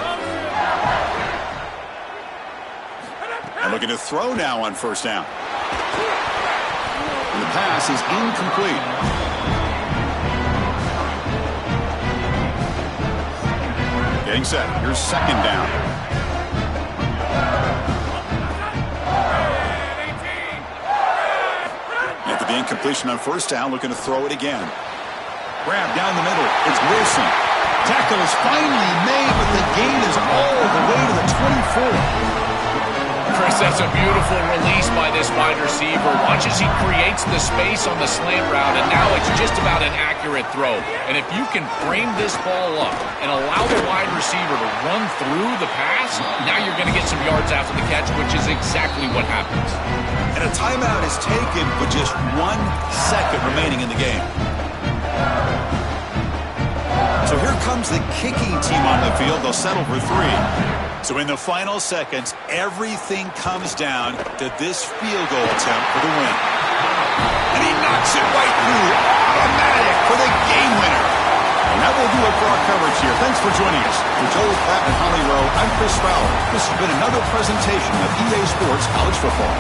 And looking to throw now on first down. And the pass is incomplete. Getting set. Here's second down. After the incompletion on first down, looking to throw it again. Grab down the middle. It's Wilson. Tackle is finally made, but the gain is all the way to the 24. Chris, that's a beautiful release by this wide receiver. Watch as he creates the space on the slant route, and now it's just about an accurate throw. And if you can frame this ball up and allow the wide receiver to run through the pass, now you're going to get some yards after the catch, which is exactly what happens. And a timeout is taken with just 1 second remaining in the game. So here comes the kicking team on the field. They'll settle for 3. So in the final seconds, everything comes down to this field goal attempt for the win. And he knocks it right through. Automatic for the game winner. And that will do it for our coverage here. Thanks for joining us. For Joel Klatt and Holly Rowe, I'm Chris Fowler. This has been another presentation of EA Sports College Football.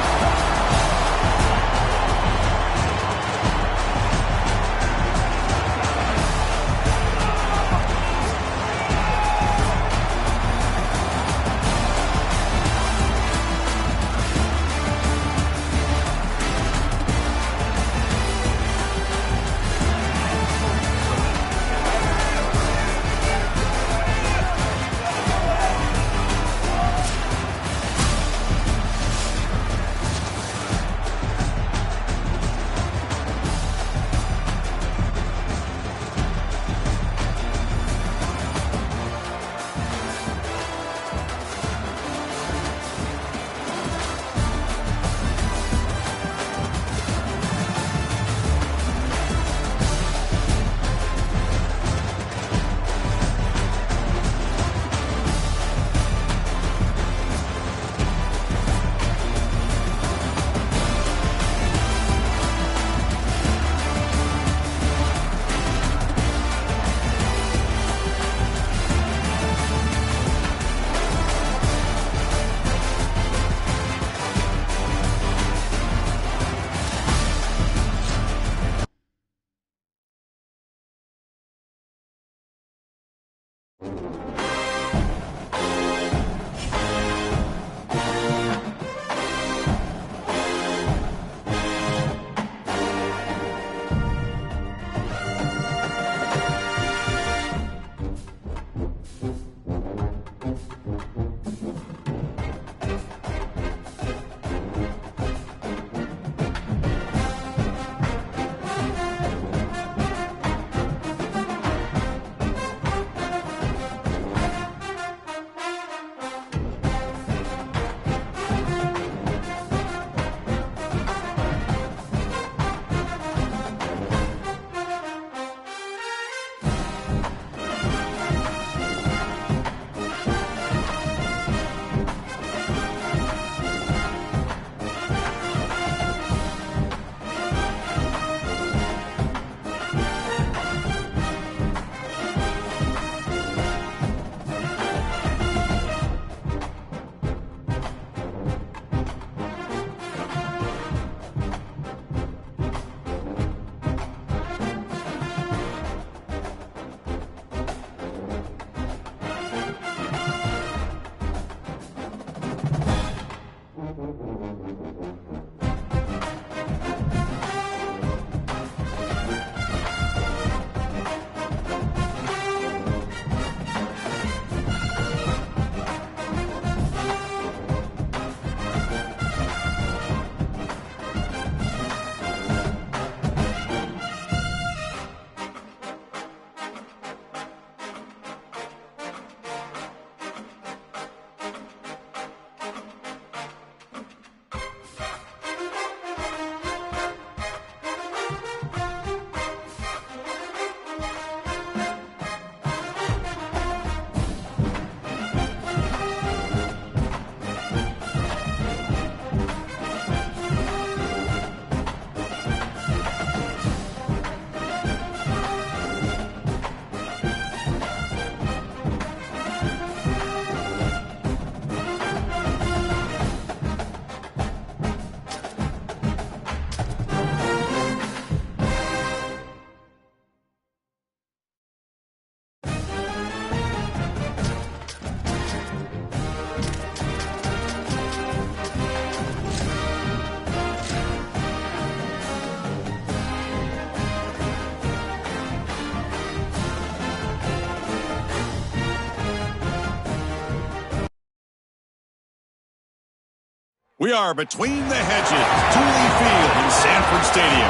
We are between the hedges, Dooley Field in Sanford Stadium.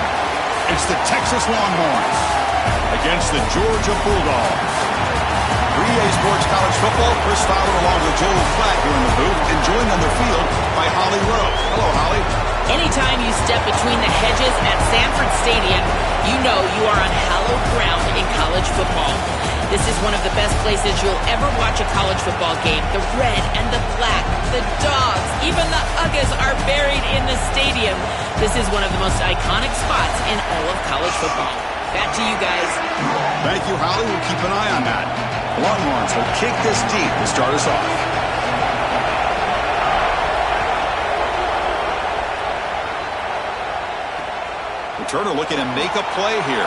It's the Texas Longhorns against the Georgia Bulldogs. 3A Sports College Football, Chris Fowler along with Joel Klatt here in the booth, and joined on the field by Holly Rowe. Hello, Holly. Anytime you step between the hedges at Sanford Stadium, you know you are on hallowed ground in college football. This is one of the best places you'll ever watch a college football game. The red and the black, the dogs, even the Uggas are buried in the stadium. This is one of the most iconic spots in all of college football. Back to you guys. Thank you, Holly. We'll keep an eye on that. The Longhorns will kick this deep to start us off. Returner looking to make a play here.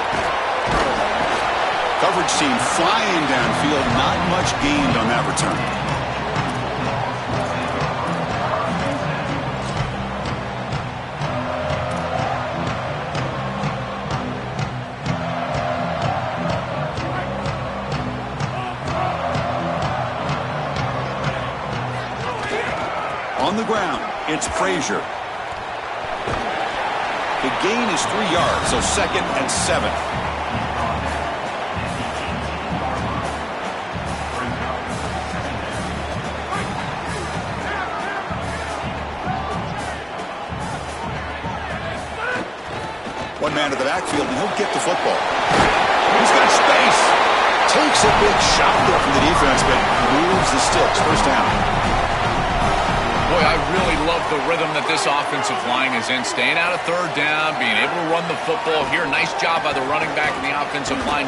Coverage team flying downfield. Not much gained on that return. On the ground, it's Frazier. The gain is 3 yards, so 2nd and 7. One man to the backfield, and he'll get the football. He's got space. Takes a big shot there from the defense, but moves the sticks. First down. Boy, I really love the rhythm that this offensive line is in. Staying out of third down, being able to run the football here. Nice job by the running back and the offensive line.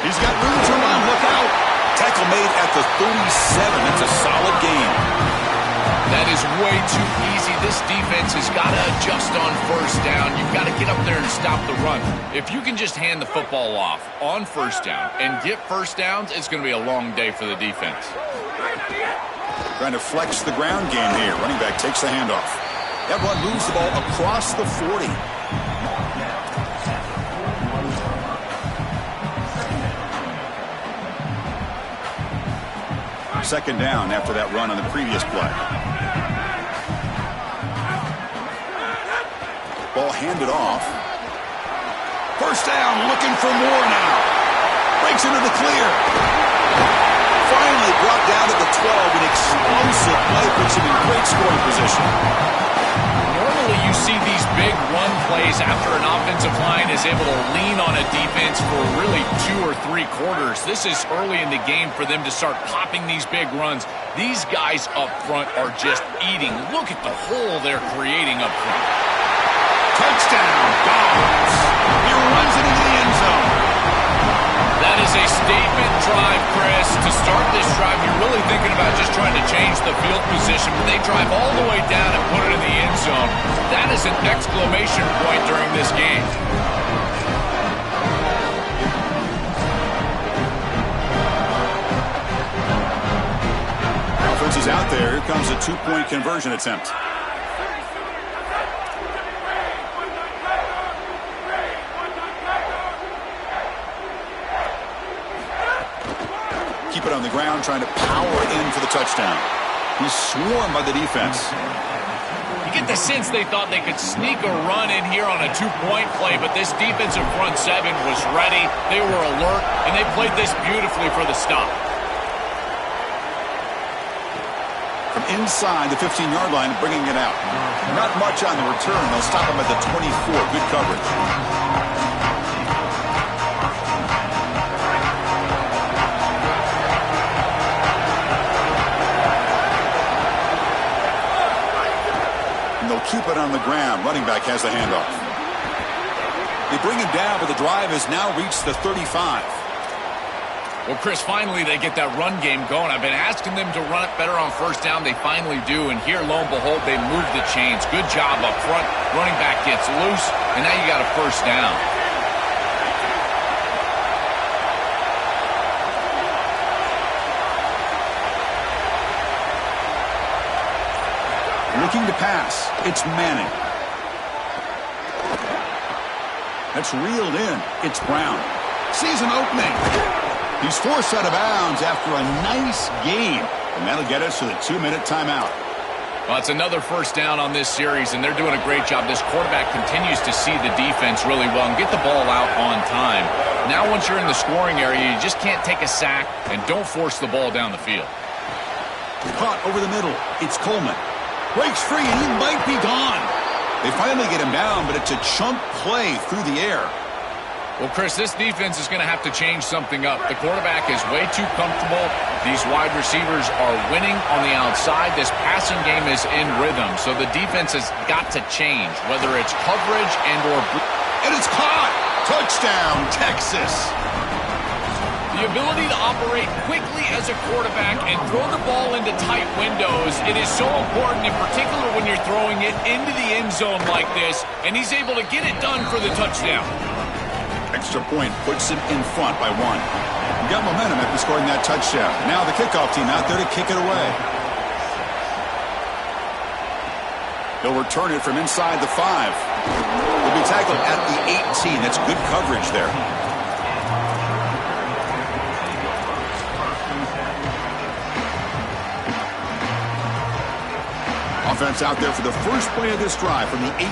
He's got room to run. Look out. Tackle made at the 37. It's a solid gain. That is way too easy. This defense has got to adjust on first down. You've got to get up there and stop the run. If you can just hand the football off on first down and get first downs, it's going to be a long day for the defense. Trying to flex the ground game here. Running back takes the handoff. That run moves the ball across the 40. Second down after that run on the previous play. Ball handed off. First down, looking for more now. Breaks into the clear. Finally brought down at the 12. An explosive play puts him in great scoring position. Normally you see these big run plays after an offensive line is able to lean on a defense for really 2 or 3 quarters. This is early in the game for them to start popping these big runs. These guys up front are just eating. Look at the hole they're creating up front. Touchdown, Dogs. He runs it into the end zone. That is a statement drive, Chris. To start this drive, you're really thinking about just trying to change the field position, but they drive all the way down and put it in the end zone. That is an exclamation point during this game. Offense is out there. Here comes a 2-point conversion attempt. Keep it on the ground, trying to power in for the touchdown. He's swarmed by the defense. You get the sense they thought they could sneak a run in here on a 2-point play, but this defensive front 7 was ready. They were alert, and they played this beautifully for the stop. From inside the 15-yard line, bringing it out. Not much on the return. They'll stop him at the 24. Good coverage. Keep it on the ground. Running back has the handoff. They bring him down, but the drive has now reached the 35. Well, Chris, finally they get that run game going. I've been asking them to run it better on first down. They finally do, and here, lo and behold, they move the chains. Good job up front. Running back gets loose, and now you got a first down. Looking to pass. It's Manning. That's reeled in. It's Brown. Sees an opening. He's forced out of bounds after a nice gain. And that'll get us to the 2-minute timeout. Well, it's another first down on this series, and they're doing a great job. This quarterback continues to see the defense really well and get the ball out on time. Now, once you're in the scoring area, you just can't take a sack and don't force the ball down the field. Caught over the middle. It's Coleman. Breaks free, and he might be gone. They finally get him down, but it's a chunk play through the air. Well, Chris, this defense is going to have to change something up. The quarterback is way too comfortable. These wide receivers are winning on the outside. This passing game is in rhythm, so the defense has got to change, whether it's coverage and or... And it's caught! Touchdown, Texas! The ability to operate quickly as a quarterback and throw the ball into tight windows, it is so important, in particular when you're throwing it into the end zone like this, and he's able to get it done for the touchdown. Extra point puts him in front by 1. He got momentum after scoring that touchdown. Now the kickoff team out there to kick it away. He'll return it from inside the 5. He'll be tackled at the 18. That's good coverage there. Offense out there for the first play of this drive from the 18.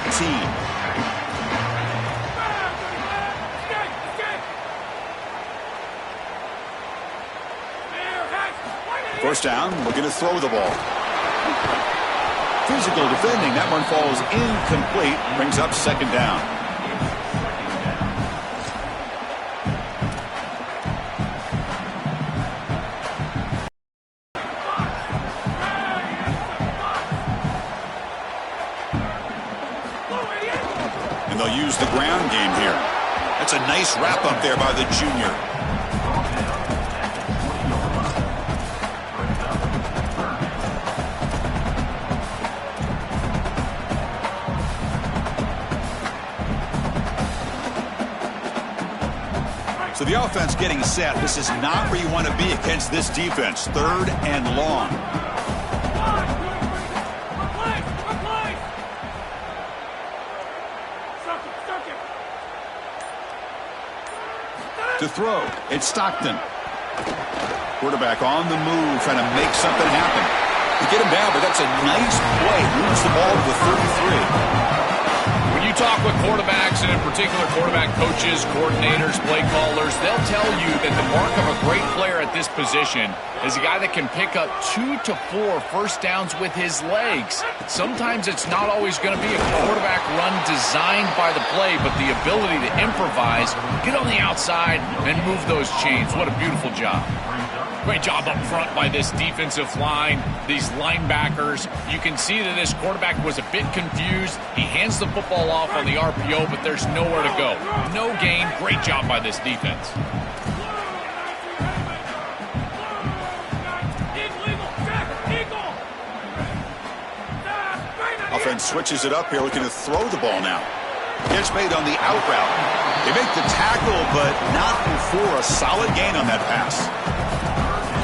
First down, looking to throw the ball. Physical defending. That one falls incomplete. Brings up second down. And they'll use the ground game here. That's a nice wrap up there by the junior. So the offense getting set. This is not where you want to be against this defense. 3rd and long. To throw, it's Stockton. Quarterback on the move, trying to make something happen. To get him down, but that's a nice play. Moves the ball to the 33. When you talk with quarterbacks, and in particular quarterback coaches, coordinators, play callers, they'll tell you that the mark of a great player at this position is a guy that can pick up 2 to 4 first downs with his legs. Sometimes it's not always going to be a quarterback run designed by the play, but the ability to improvise, get on the outside, and move those chains. What a beautiful job. Great job up front by this defensive line, these linebackers. You can see that this quarterback was a bit confused. He hands the football off on the RPO, but there's nowhere to go. No gain. Great job by this defense. Offense switches it up here, looking to throw the ball now. Catch made on the out route. They make the tackle, but not before a solid gain on that pass.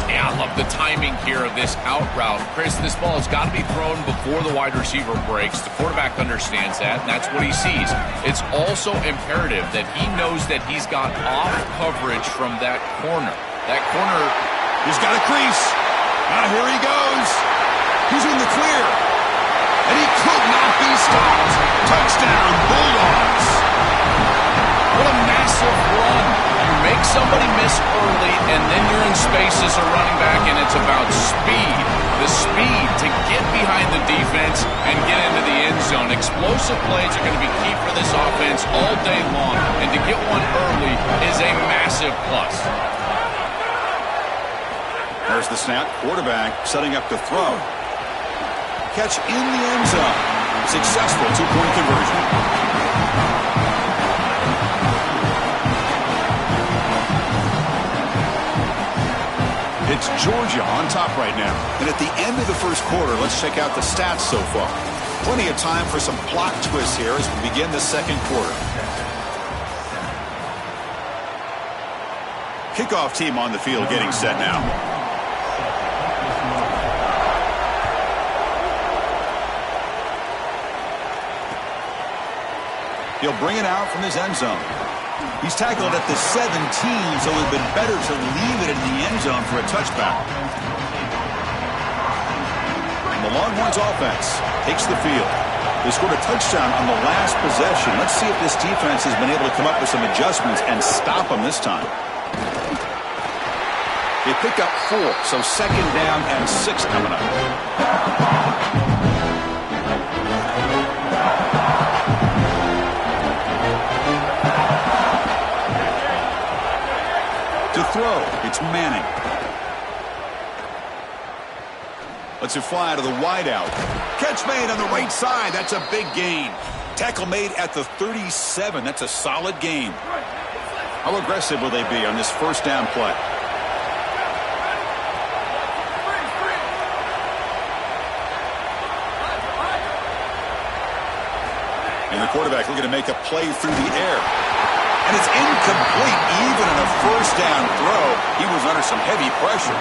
Yeah, I love the timing here of this out route. Chris, this ball has got to be thrown before the wide receiver breaks. The quarterback understands that, and that's what he sees. It's also imperative that he knows that he's got off coverage from that corner. That corner, he's got a crease. Now here he goes. He's in the clear. And he could not be stopped. Touchdown, Bulldogs. What a massive run. You make somebody miss early, and then you're in space as a running back, and it's about speed. The speed to get behind the defense and get into the end zone. Explosive plays are going to be key for this offense all day long, and to get one early is a massive plus. There's the snap. Quarterback setting up to throw. Catch in the end zone. Successful 2-point conversion. It's Georgia on top right now. And at the end of the first quarter, let's check out the stats so far. Plenty of time for some plot twists here as we begin the second quarter. Kickoff team on the field getting set now. He'll bring it out from his end zone. He's tackled at the 17, so it would have been better to leave it in the end zone for a touchback. and the Longhorns offense takes the field. They scored a touchdown on the last possession. Let's see if this defense has been able to come up with some adjustments and stop them this time. They pick up 4, so 2nd down and 6 coming up. To throw, it's Manning. Lets it fly to the wideout. Catch made on the right side. That's a big gain. Tackle made at the 37. That's a solid gain. How aggressive will they be on this 1st down play? And the quarterback looking to make a play through the air. And it's incomplete. Even on a 1st down throw, he was under some heavy pressure.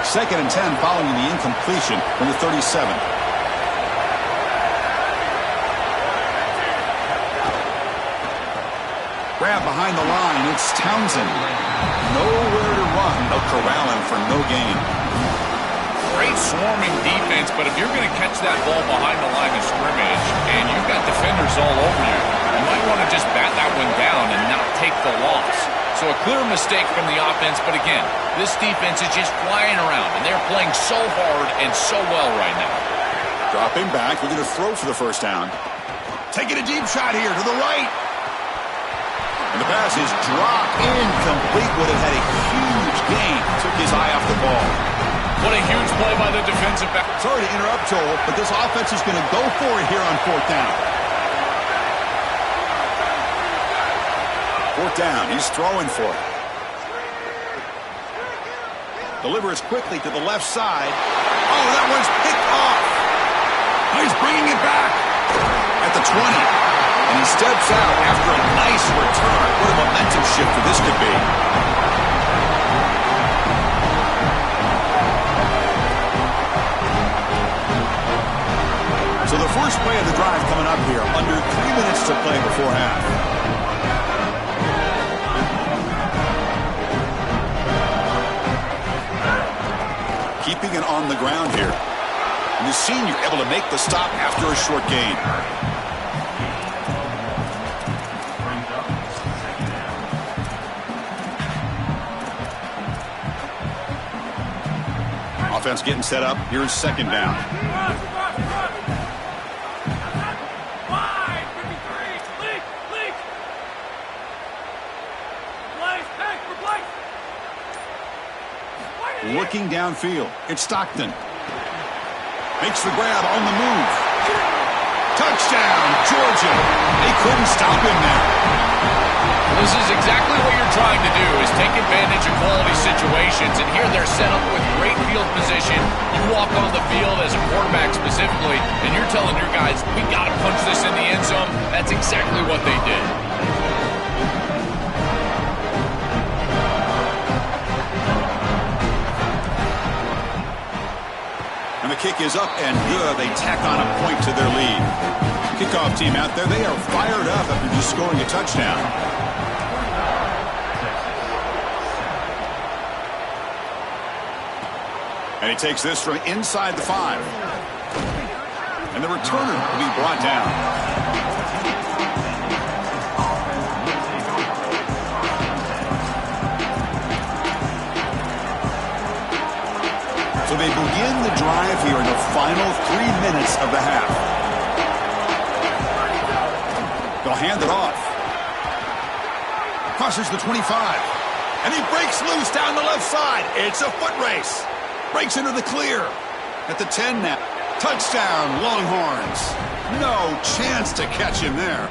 Second and 10 following the incompletion from the 37. Grab behind the line. It's Townsend. Nowhere to run. They'll corral him for no gain. Great swarming defense, but if you're going to catch that ball behind the line of scrimmage and you've got defenders all over you, you might want to just bat that one down and not take the loss. So a clear mistake from the offense, but again, this defense is just flying around, and they're playing so hard and so well right now. Dropping back, we're going to throw for the 1st down. Taking a deep shot here to the right. And the pass is dropped incomplete. Would have had a huge gain. Took his eye off the ball. What a huge play by the defensive back. Sorry to interrupt, Joel, but this offense is going to go for it here on 4th down. 4th down, he's throwing for it. Delivers quickly to the left side. Oh, that one's picked off. He's bringing it back at the 20. And he steps out after a nice return. What a momentum shifter this could be. So the first play of the drive coming up here. Under 3 minutes to play before half. Keeping it on the ground here. And the senior able to make the stop after a short gain. Offense getting set up. Here's 2nd down. Looking downfield. It's Stockton. Makes the grab on the move. Touchdown, Georgia. They couldn't stop him there. This is exactly what you're trying to do, is take advantage of quality situations. And here they're set up with great field position. You walk on the field as a quarterback specifically, and you're telling your guys, we got to punch this in the end zone. That's exactly what they did. And the kick is up and good. They tack on a point to their lead. Kickoff team out there, they are fired up after just scoring a touchdown. And he takes this from inside the 5. And the returner will be brought down. So they begin the drive here in the final 3 minutes of the half. They'll hand it off. Crosses the 25. And he breaks loose down the left side. It's a foot race. Breaks into the clear. At the 10 now. Touchdown, Longhorns. No chance to catch him there.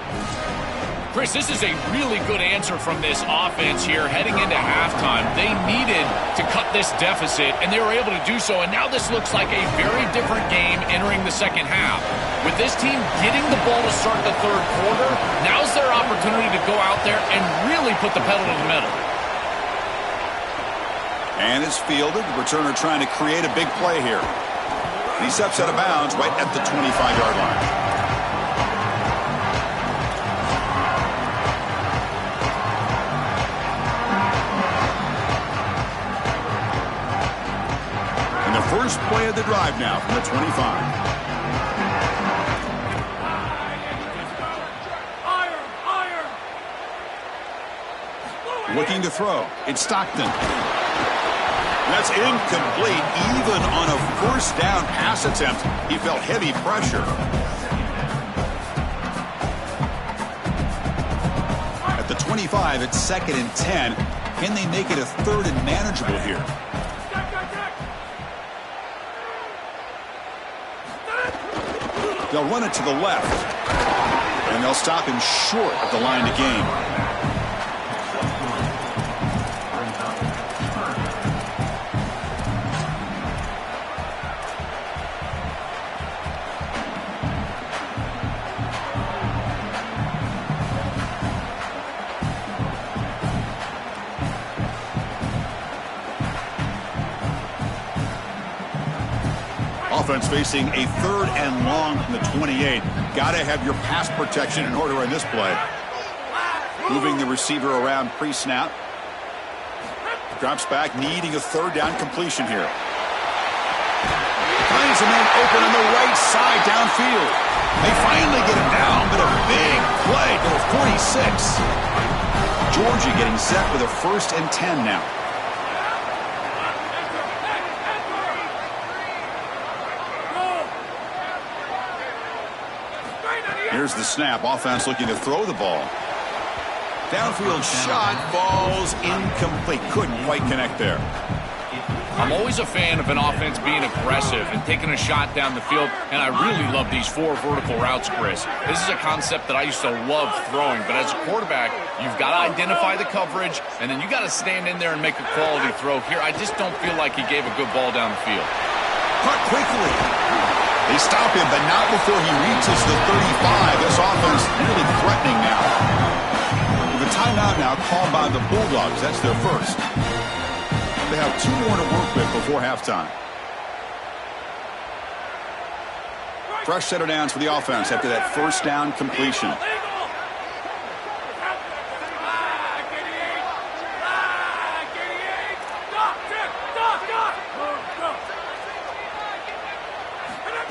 Chris, this is a really good answer from this offense here heading into halftime. They needed to cut this deficit, and they were able to do so. And now this looks like a very different game entering the second half. With this team getting the ball to start the third quarter, now's their opportunity to go out there and really put the pedal to the metal. And it's fielded. The returner trying to create a big play here. He steps out of bounds right at the 25-yard line. First play of the drive now from the 25. Looking to throw. It's Stockton. That's incomplete. Even on a first down pass attempt, he felt heavy pressure. At the 25, it's 2nd and 10. Can they make it a 3rd and manageable here? They'll run it to the left. And they'll stop him short at the line to gain. Offense facing a 3rd and long from the 28. Got to have your pass protection in order in this play. Moving the receiver around pre-snap. Drops back, needing a 3rd down completion here. Finds a man open on the right side downfield. They finally get him down, but a big play to the 46. Georgia getting set with a 1st and 10 now. Here's the snap. Offense looking to throw the ball. Downfield shot falls incomplete. Couldn't quite connect there. I'm always a fan of an offense being aggressive and taking a shot down the field, and I really love these 4 vertical routes, Chris. This is a concept that I used to love throwing, but as a quarterback, you've got to identify the coverage, and then you got to stand in there and make a quality throw. Here, I just don't feel like he gave a good ball down the field. Cut quickly. They stop him, but not before he reaches the 35. This offense really threatening now. With a timeout now called by the Bulldogs. That's their first. They have 2 more to work with before halftime. Fresh set of downs for the offense after that 1st down completion.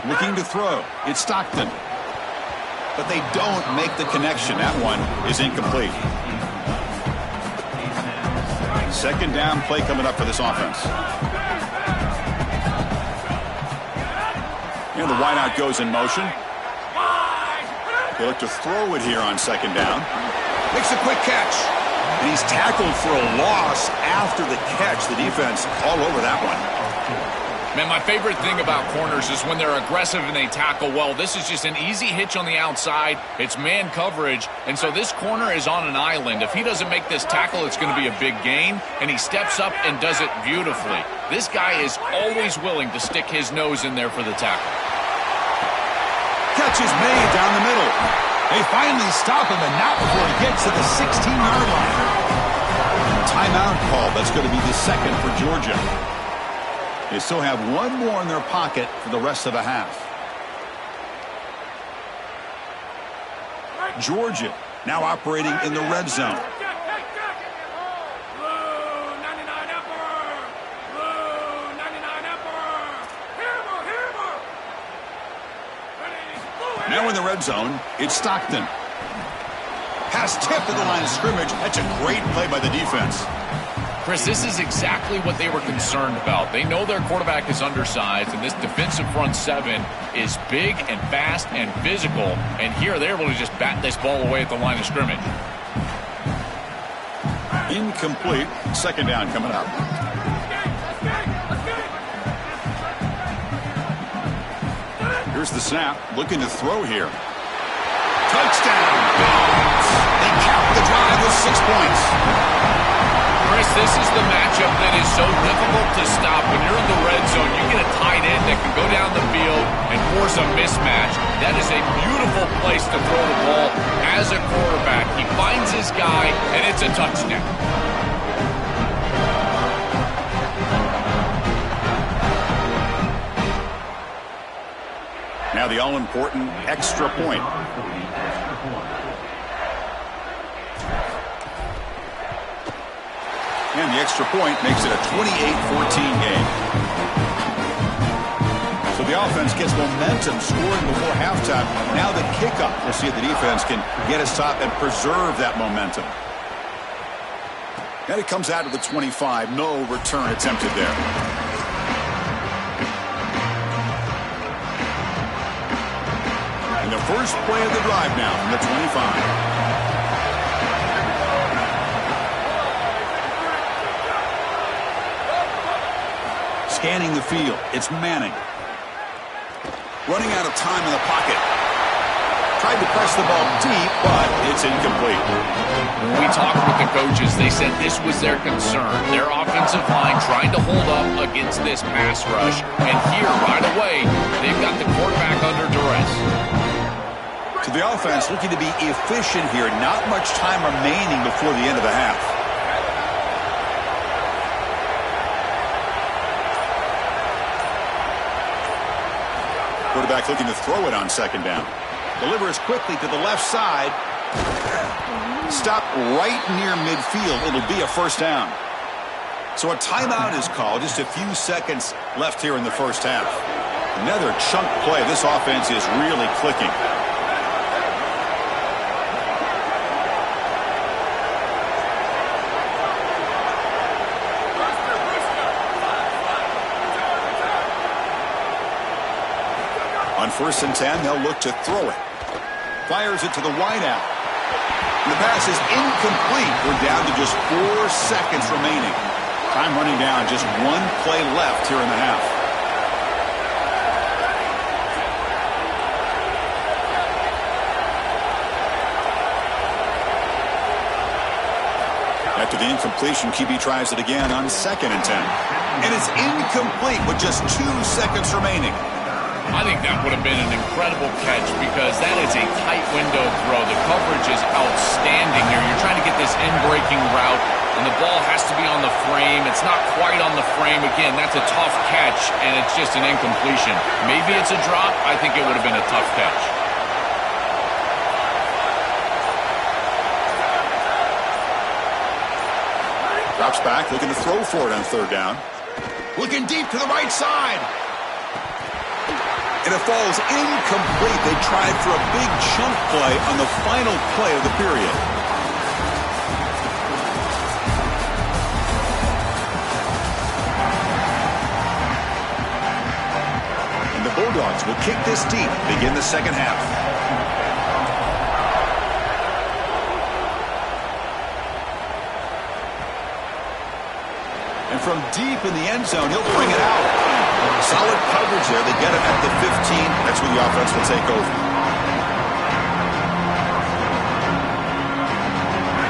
Looking to throw. It's Stockton. But they don't make the connection. That one is incomplete. 2nd down play coming up for this offense. And the wideout goes in motion. They look to throw it here on 2nd down. Makes a quick catch. And he's tackled for a loss after the catch. The defense all over that one. Man, my favorite thing about corners is when they're aggressive and they tackle well. This is just an easy hitch on the outside. It's man coverage, and so this corner is on an island. If he doesn't make this tackle, it's going to be a big gain, and he steps up and does it beautifully. This guy is always willing to stick his nose in there for the tackle. Catch is made down the middle. They finally stop him, and not before he gets to the 16-yard line. Timeout call. That's going to be the 2nd for Georgia. They still have 1 more in their pocket for the rest of the half. Georgia now operating in the red zone. Now in the red zone, it's Stockton. Pass tip to the line of scrimmage. That's a great play by the defense. Chris, this is exactly what they were concerned about. They know their quarterback is undersized, and this defensive front 7 is big and fast and physical. And here they're able to just bat this ball away at the line of scrimmage. Incomplete. 2nd down coming up. Here's the snap. Looking to throw here. Touchdown. They cap the drive with 6 points. Chris, this is the matchup that is so difficult to stop. When you're in the red zone, you get a tight end that can go down the field and force a mismatch. That is a beautiful place to throw the ball as a quarterback. He finds his guy, and it's a touchdown. Now the all-important extra point. And the extra point makes it a 28-14 game. The offense gets momentum scoring before halftime. Now the kickoff. We'll see if the defense can get a stop and preserve that momentum. And it comes out of the 25. No return attempted there. And the first play of the drive now from the 25. Scanning the field. It's Manning. Running out of time in the pocket. Tried to press the ball deep, but it's incomplete. When we talked with the coaches, they said this was their concern. Their offensive line trying to hold up against this pass rush. And here, right away, they've got the quarterback under duress. So the offense looking to be efficient here. Not much time remaining before the end of the half. Quarterback looking to throw it on second down. Delivers quickly to the left side. Stop right near midfield. It'll be a first down. So a timeout is called. Just a few seconds left here in the first half. Another chunk play. This offense is really clicking. On 1st and 10, they'll look to throw it. Fires it to the wideout. The pass is incomplete. We're down to just 4 seconds remaining. Time running down. Just one play left here in the half. After the incompletion, QB tries it again on 2nd and 10. And it's incomplete with just 2 seconds remaining. I think that would have been an incredible catch because that is a tight window throw. The coverage is outstanding here. You're trying to get this in-breaking route, and the ball has to be on the frame. It's not quite on the frame. Again, that's a tough catch, and it's just an incompletion. Maybe it's a drop. I think it would have been a tough catch. Drops back, looking to throw for it on 3rd down. Looking deep to the right side. And it falls incomplete. They tried for a big chunk play on the final play of the period. And the Bulldogs will kick this deep, begin the second half. And from deep in the end zone, he'll bring it out. Solid coverage there. They get it at the 15. That's where the offense will take over.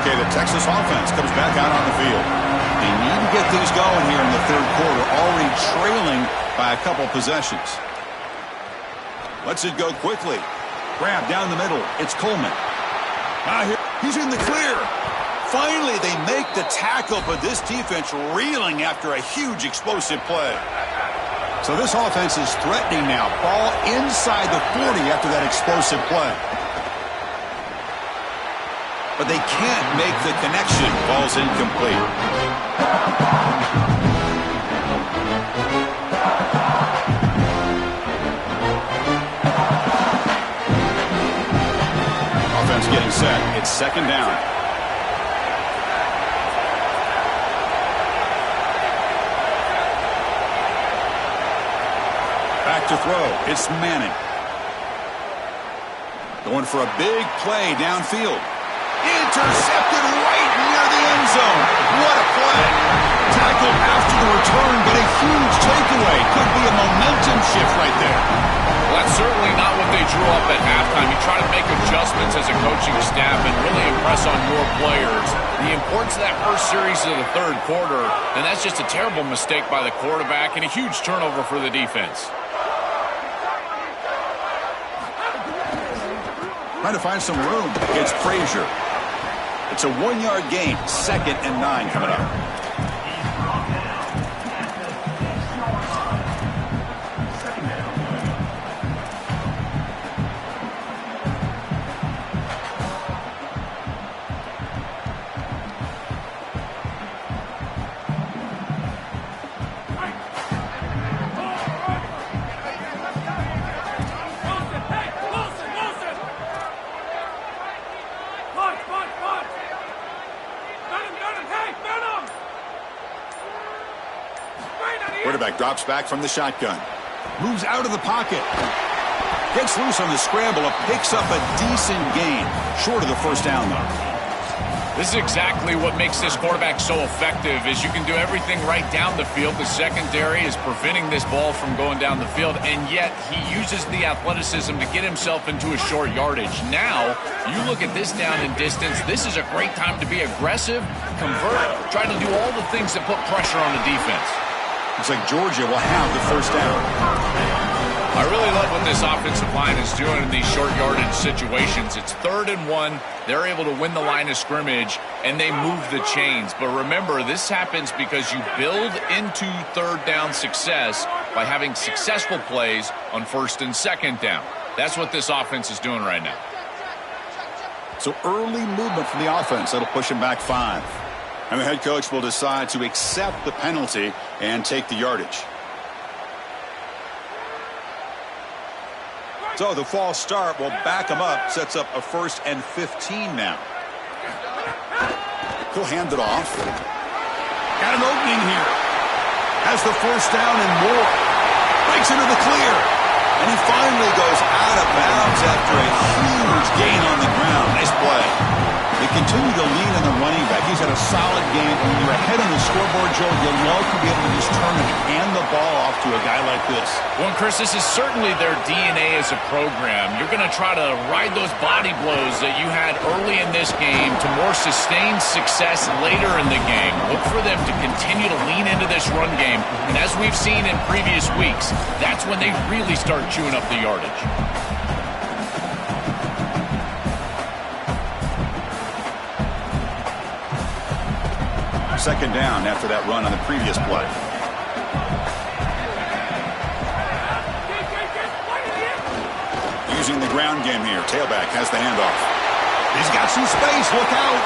Okay, the Texas offense comes back out on the field. They need to get things going here in the 3rd quarter, already trailing by a couple possessions. Lets it go quickly. Grab down the middle. It's Coleman. He's in the clear. Finally, they make the tackle, but this defense reeling after a huge explosive play. So this offense is threatening now. Ball inside the 40 after that explosive play. But they can't make the connection. Ball's incomplete. Offense getting set. It's 2nd down. Back to throw. It's Manning. Going for a big play downfield. Intercepted right near the end zone. What a play. Tackled after the return, but a huge takeaway. Could be a momentum shift right there. Well, that's certainly not what they drew up at halftime. You try to make adjustments as a coaching staff and really impress on your players. The importance of that first series of the 3rd quarter, and that's just a terrible mistake by the quarterback and a huge turnover for the defense. Trying to find some room. It's Frazier. It's a 1-yard gain. 2nd and 9 coming up. quarterback drops back from the shotgun. Moves out of the pocket. Gets loose on the scramble and picks up a decent gain. Short of the first down, though. This is exactly what makes this quarterback so effective, is you can do everything right down the field. The secondary is preventing this ball from going down the field, and yet he uses the athleticism to get himself into a short yardage. Now, you look at this down and distance, this is a great time to be aggressive, convert, try to do all the things that put pressure on the defense. Looks like Georgia will have the first down. I really love what this offensive line is doing in these short yardage situations. It's 3rd and 1. They're able to win the line of scrimmage, and they move the chains. But remember, this happens because you build into 3rd down success by having successful plays on 1st and 2nd down. That's what this offense is doing right now. So early movement from the offense. That'll push him back 5. And the head coach will decide to accept the penalty and take the yardage. So the false start will back him up, sets up a 1st and 15 now. He'll hand it off. Got an opening here. Has the first down and more. Breaks into the clear. And he finally goes out of bounds after a huge gain on the ground. Nice play. They continue to lean on the running back. He's had a solid game. When you're ahead on the scoreboard, Joe, you'll love to be able to just turn and hand the ball off to a guy like this. Well, Chris, this is certainly their DNA as a program. You're going to try to ride those body blows that you had early in this game to more sustained success later in the game. Look for them to continue to lean into this run game. And as we've seen in previous weeks, that's when they really start chewing up the yardage. 2nd down after that run on the previous play. Using the ground game here. Tailback has the handoff. He's got some space. Look out.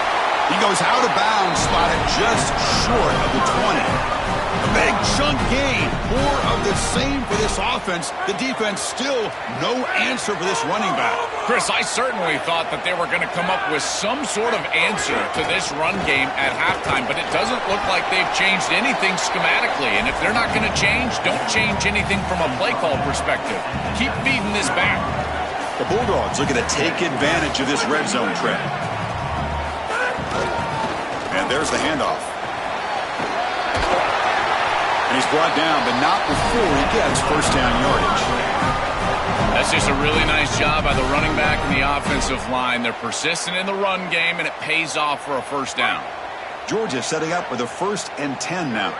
He goes out of bounds, spotted just short of the 20. A big chunk gain. More of the same for this offense. The defense still no answer for this running back. Chris, I certainly thought that they were going to come up with some sort of answer to this run game at halftime, but it doesn't look like they've changed anything schematically. And if they're not going to change, don't change anything from a play call perspective. Keep feeding this back. The Bulldogs looking to take advantage of this red zone trap. And there's the handoff. And he's brought down, but not before he gets first down yardage. That's just a really nice job by the running back and the offensive line. They're persistent in the run game, and it pays off for a first down. Georgia setting up with a 1st and 10 now.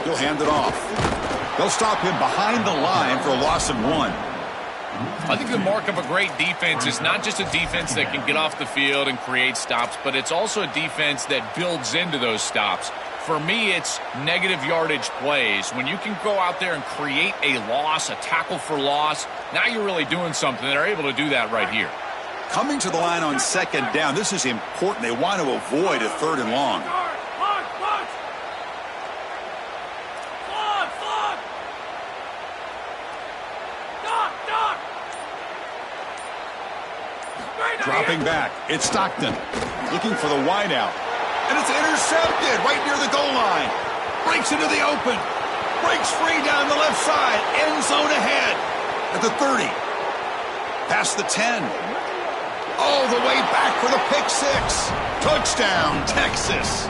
He'll hand it off. They'll stop him behind the line for a loss of 1. I think the mark of a great defense is not just a defense that can get off the field and create stops, but it's also a defense that builds into those stops. For me, it's negative yardage plays. When you can go out there and create a loss, a tackle for loss, now you're really doing something. They're able to do that right here. Coming to the line on 2nd down, this is important. They want to avoid a 3rd and long. Dropping back, it's Stockton looking for the wideout, and it's intercepted right near the goal line. Breaks into the open, breaks free down the left side, end zone ahead at the 30, past the 10, all the way back for the pick 6. Touchdown, Texas.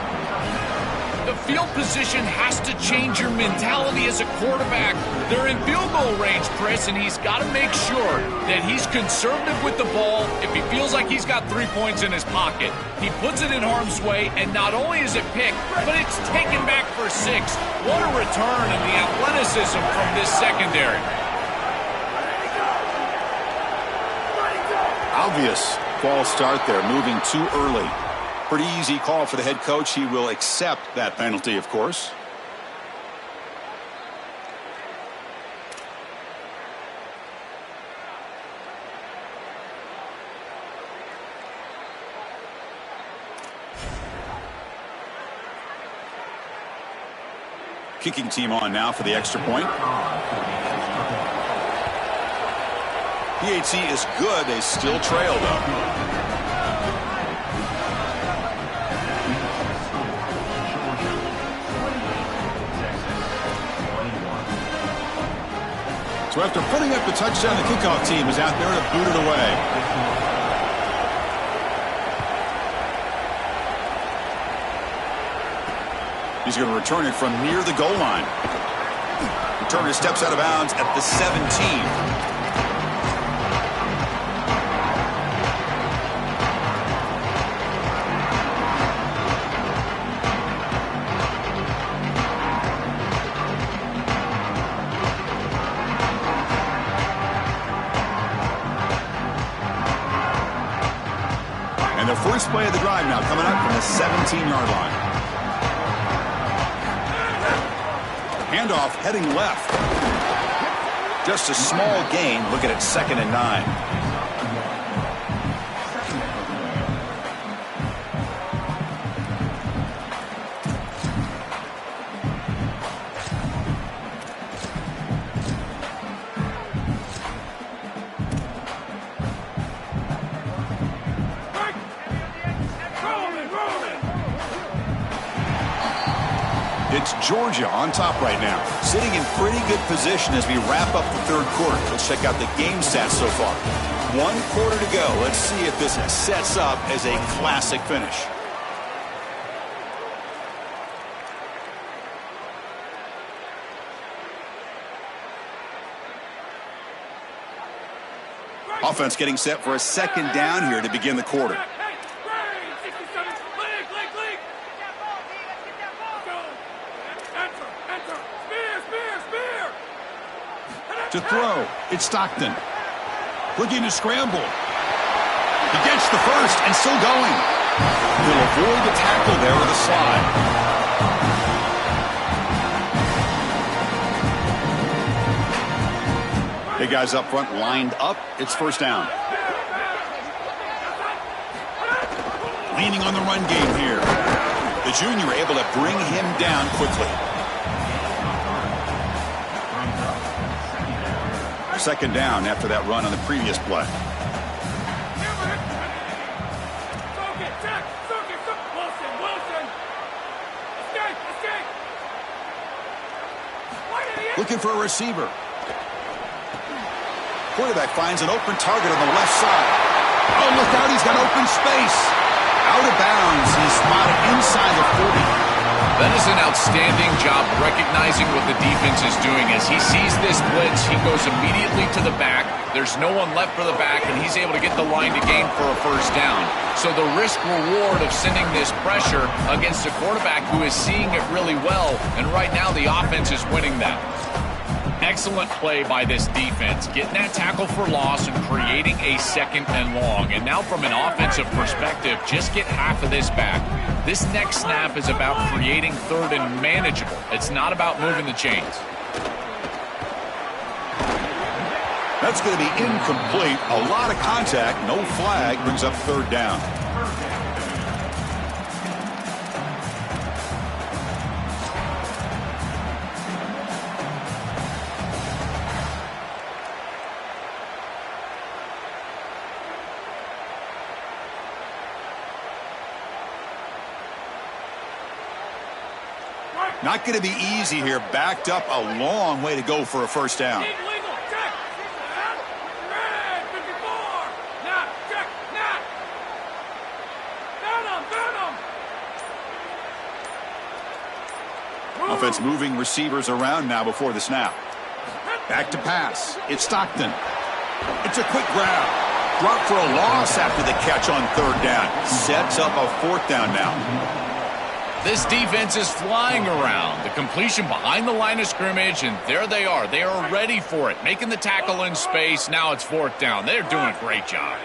The field position has to change your mentality as a quarterback. They're in field goal range, Chris, and he's got to make sure that he's conservative with the ball. If he feels like he's got 3 points in his pocket, he puts it in harm's way, and not only is it picked, but it's taken back for 6. What a return of the athleticism from this secondary. Obvious false start there, moving too early. Pretty easy call for the head coach. He will accept that penalty, of course. Kicking team on now for the extra point. PAT is good. They still trail, though. So after putting up the touchdown, the kickoff team is out there to boot it away. He's going to return it from near the goal line. Returner steps out of bounds at the 17. And the first play of the drive now coming up from the 17-yard line. Handoff heading left. Just a small gain. Look at it, 2nd and 9. It's Georgia on top right now, sitting in pretty good position as we wrap up the third quarter. Let's check out the game stats so far. 1 quarter to go. Let's see if this sets up as a classic finish. Offense getting set for a 2nd down here to begin the quarter. To throw, it's Stockton. Looking to scramble. He gets the first and still going. He'll avoid the tackle there with a slide. Hey, guys up front lined up. It's 1st down. Leaning on the run game here. The junior able to bring him down quickly. 2nd down after that run on the previous play. Looking for a receiver. Quarterback finds an open target on the left side. Oh, look out, he's got open space. Out of bounds, he's spotted inside the 40. That is an outstanding job recognizing what the defense is doing. As he sees this blitz, he goes immediately to the back. There's no one left for the back, and he's able to get the line to gain for a 1st down. So the risk-reward of sending this pressure against a quarterback who is seeing it really well, and right now the offense is winning that. Excellent play by this defense, getting that tackle for loss and creating a 2nd and long. And now from an offensive perspective, just get half of this back. This next snap is about creating 3rd and manageable. It's not about moving the chains. That's going to be incomplete. A lot of contact. No flag. Brings up 3rd down. Not going to be easy here. Backed up a long way to go for a 1st down. Offense moving receivers around now before the snap. Back to pass. It's Stockton. It's a quick grab. Drop for a loss after the catch on 3rd down. Sets up a 4th down now. This defense is flying around. The completion behind the line of scrimmage, and there they are. They are ready for it, making the tackle in space. Now it's 4th down. They're doing a great job.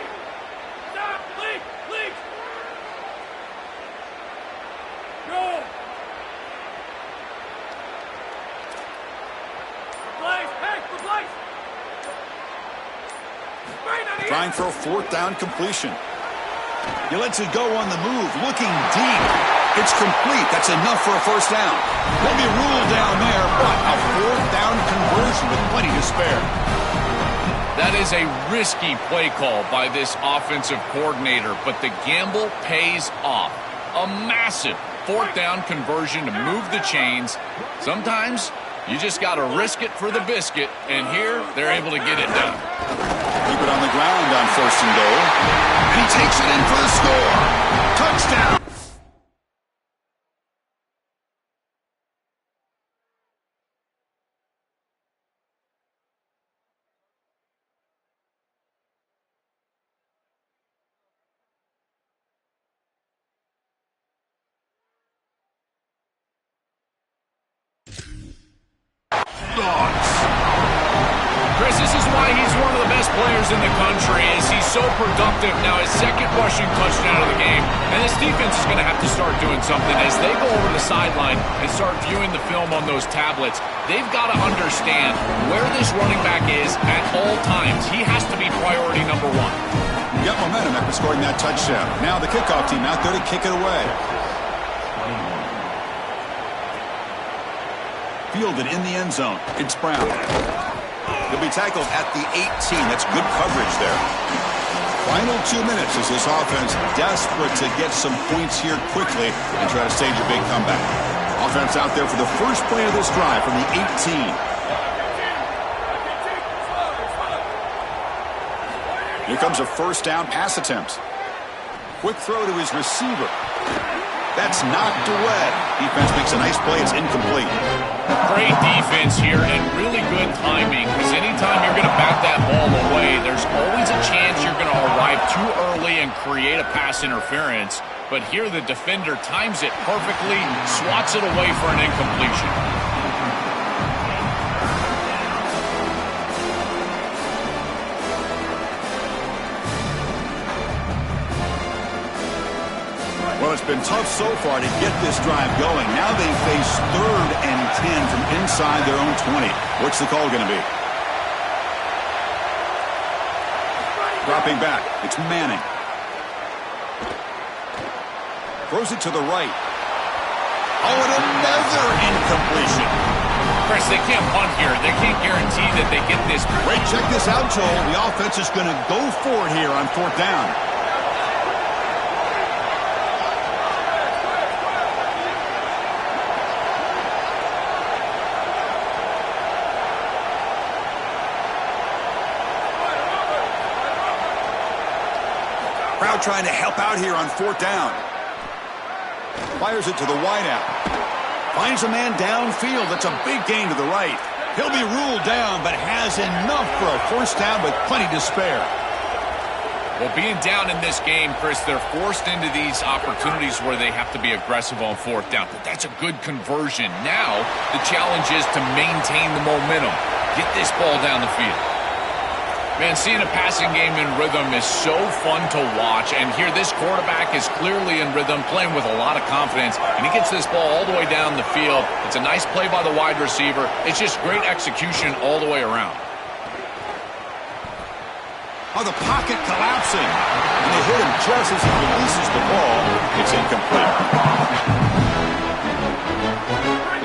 Trying for a 4th down completion. He lets it go on the move, looking deep. It's complete. That's enough for a 1st down. They'll be ruled down there, but a 4th down conversion with plenty to spare. That is a risky play call by this offensive coordinator, but the gamble pays off. A massive 4th down conversion to move the chains. Sometimes You just got to risk it for the biscuit, and here they're able to get it done. Keep it on the ground on 1st and goal. And he takes it in for the score. Touchdown. Chris, this is why he's one of the best players in the country, is he's so productive. Now his second rushing touchdown of the game, and this defense is going to have to start doing something as they go over the sideline and start viewing the film on those tablets. They've got to understand where this running back is at all times. He has to be priority number one. You got momentum after scoring that touchdown. Now the kickoff team out there to kick it away. Fielded in the end zone. It's Brown. He'll be tackled at the 18. That's good coverage there. Final 2 minutes as this offense desperate to get some points here quickly and try to stage a big comeback. Offense out there for the first play of this drive from the 18. Here comes a first down pass attempt. Quick throw to his receiver. That's knocked away. Defense makes a nice play. It's incomplete. Great defense here and really good timing, because anytime you're going to bat that ball away, there's always a chance you're going to arrive too early and create a pass interference. But here the defender times it perfectly, swats it away for an incompletion. Well, it's been tough so far to get this drive going. Now they face 3rd and 10 from inside their own 20. What's the call going to be? Dropping back. It's Manning. Throws it to the right. Oh, and another incompletion. Chris, they can't punt here. They can't guarantee that they get this. Wait, check this out, Joel. The offense is going to go for it here on 4th down. Crowd trying to help out here on 4th down. Fires it to the wideout. Finds a man downfield. That's a big gain to the right. He'll be ruled down, but has enough for a first down with plenty to spare. Well, being down in this game, Chris, they're forced into these opportunities where they have to be aggressive on 4th down. But that's a good conversion. Now, the challenge is to maintain the momentum. Get this ball down the field. Man, seeing a passing game in rhythm is so fun to watch. And here, this quarterback is clearly in rhythm, playing with a lot of confidence. And he gets this ball all the way down the field. It's a nice play by the wide receiver. It's just great execution all the way around. Oh, the pocket collapsing. And they hit him just as he releases the ball. It's incomplete.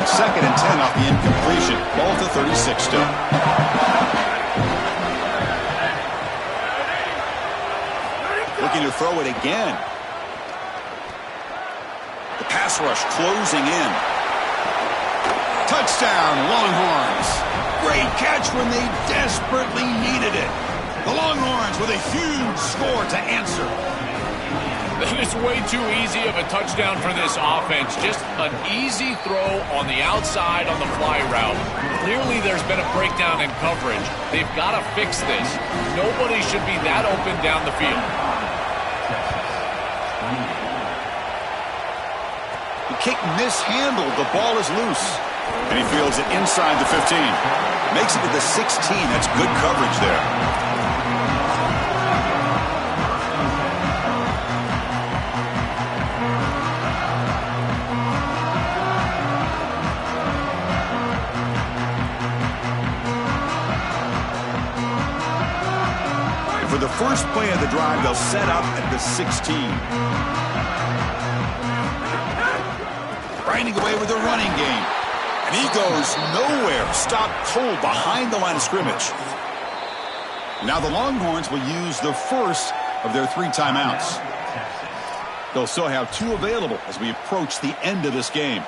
It's 2nd and 10 off the incompletion. Ball to 36 still. Looking to throw it again. The pass rush closing in. Touchdown, Longhorns. Great catch when they desperately needed it. The Longhorns with a huge score to answer. It's way too easy of a touchdown for this offense. Just an easy throw on the outside on the fly route. Clearly there's been a breakdown in coverage. They've got to fix this. Nobody should be that open down the field. The kick mishandled. The ball is loose. And he fields it inside the 15. Makes it to the 16. That's good coverage there. For the first play of the drive, they'll set up at the 16. Grinding away with the running game. And he goes nowhere. Stopped cold behind the line of scrimmage. Now the Longhorns will use the first of their 3 timeouts. They'll still have 2 available as we approach the end of this game.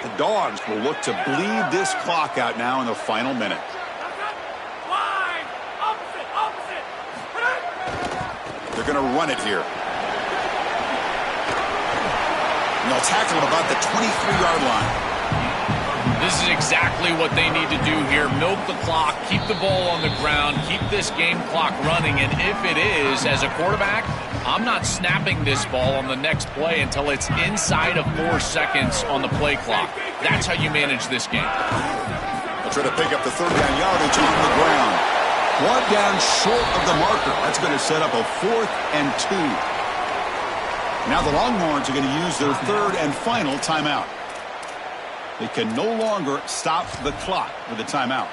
The Dogs will look to bleed this clock out now in the final minute. They're going to run it here. And they'll tackle him about the 23-yard line. This is exactly what they need to do here. Milk the clock, keep the ball on the ground, keep this game clock running. And if it is, as a quarterback, I'm not snapping this ball on the next play until it's inside of 4 seconds on the play clock. That's how you manage this game. They'll try to pick up the third down yardage on the ground. 1 down short of the marker. That's going to set up a 4th and 2. Now the Longhorns are going to use their third and final timeout. They can no longer stop the clock with a timeout.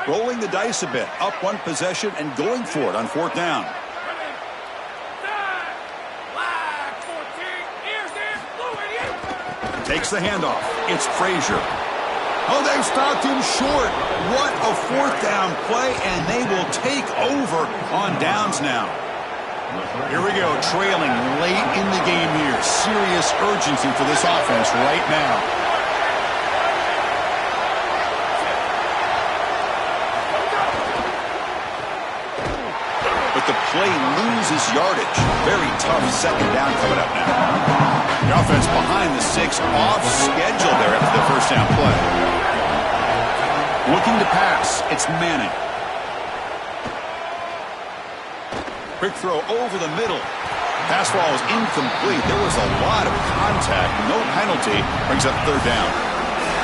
Rolling the dice a bit, up 1 possession and going for it on 4th down. Takes the handoff. It's Frazier. Oh, they've stopped him short. What a 4th down play, and they will take over on downs now. Here we go, trailing late in the game here. Serious urgency for this offense right now. But the play loses yardage. Very tough 2nd down coming up now. The offense behind the 6, off schedule there after the 1st down play. Looking to pass, it's Manning. Quick throw over the middle. Pass ball is incomplete. There was a lot of contact. No penalty. Brings up 3rd down.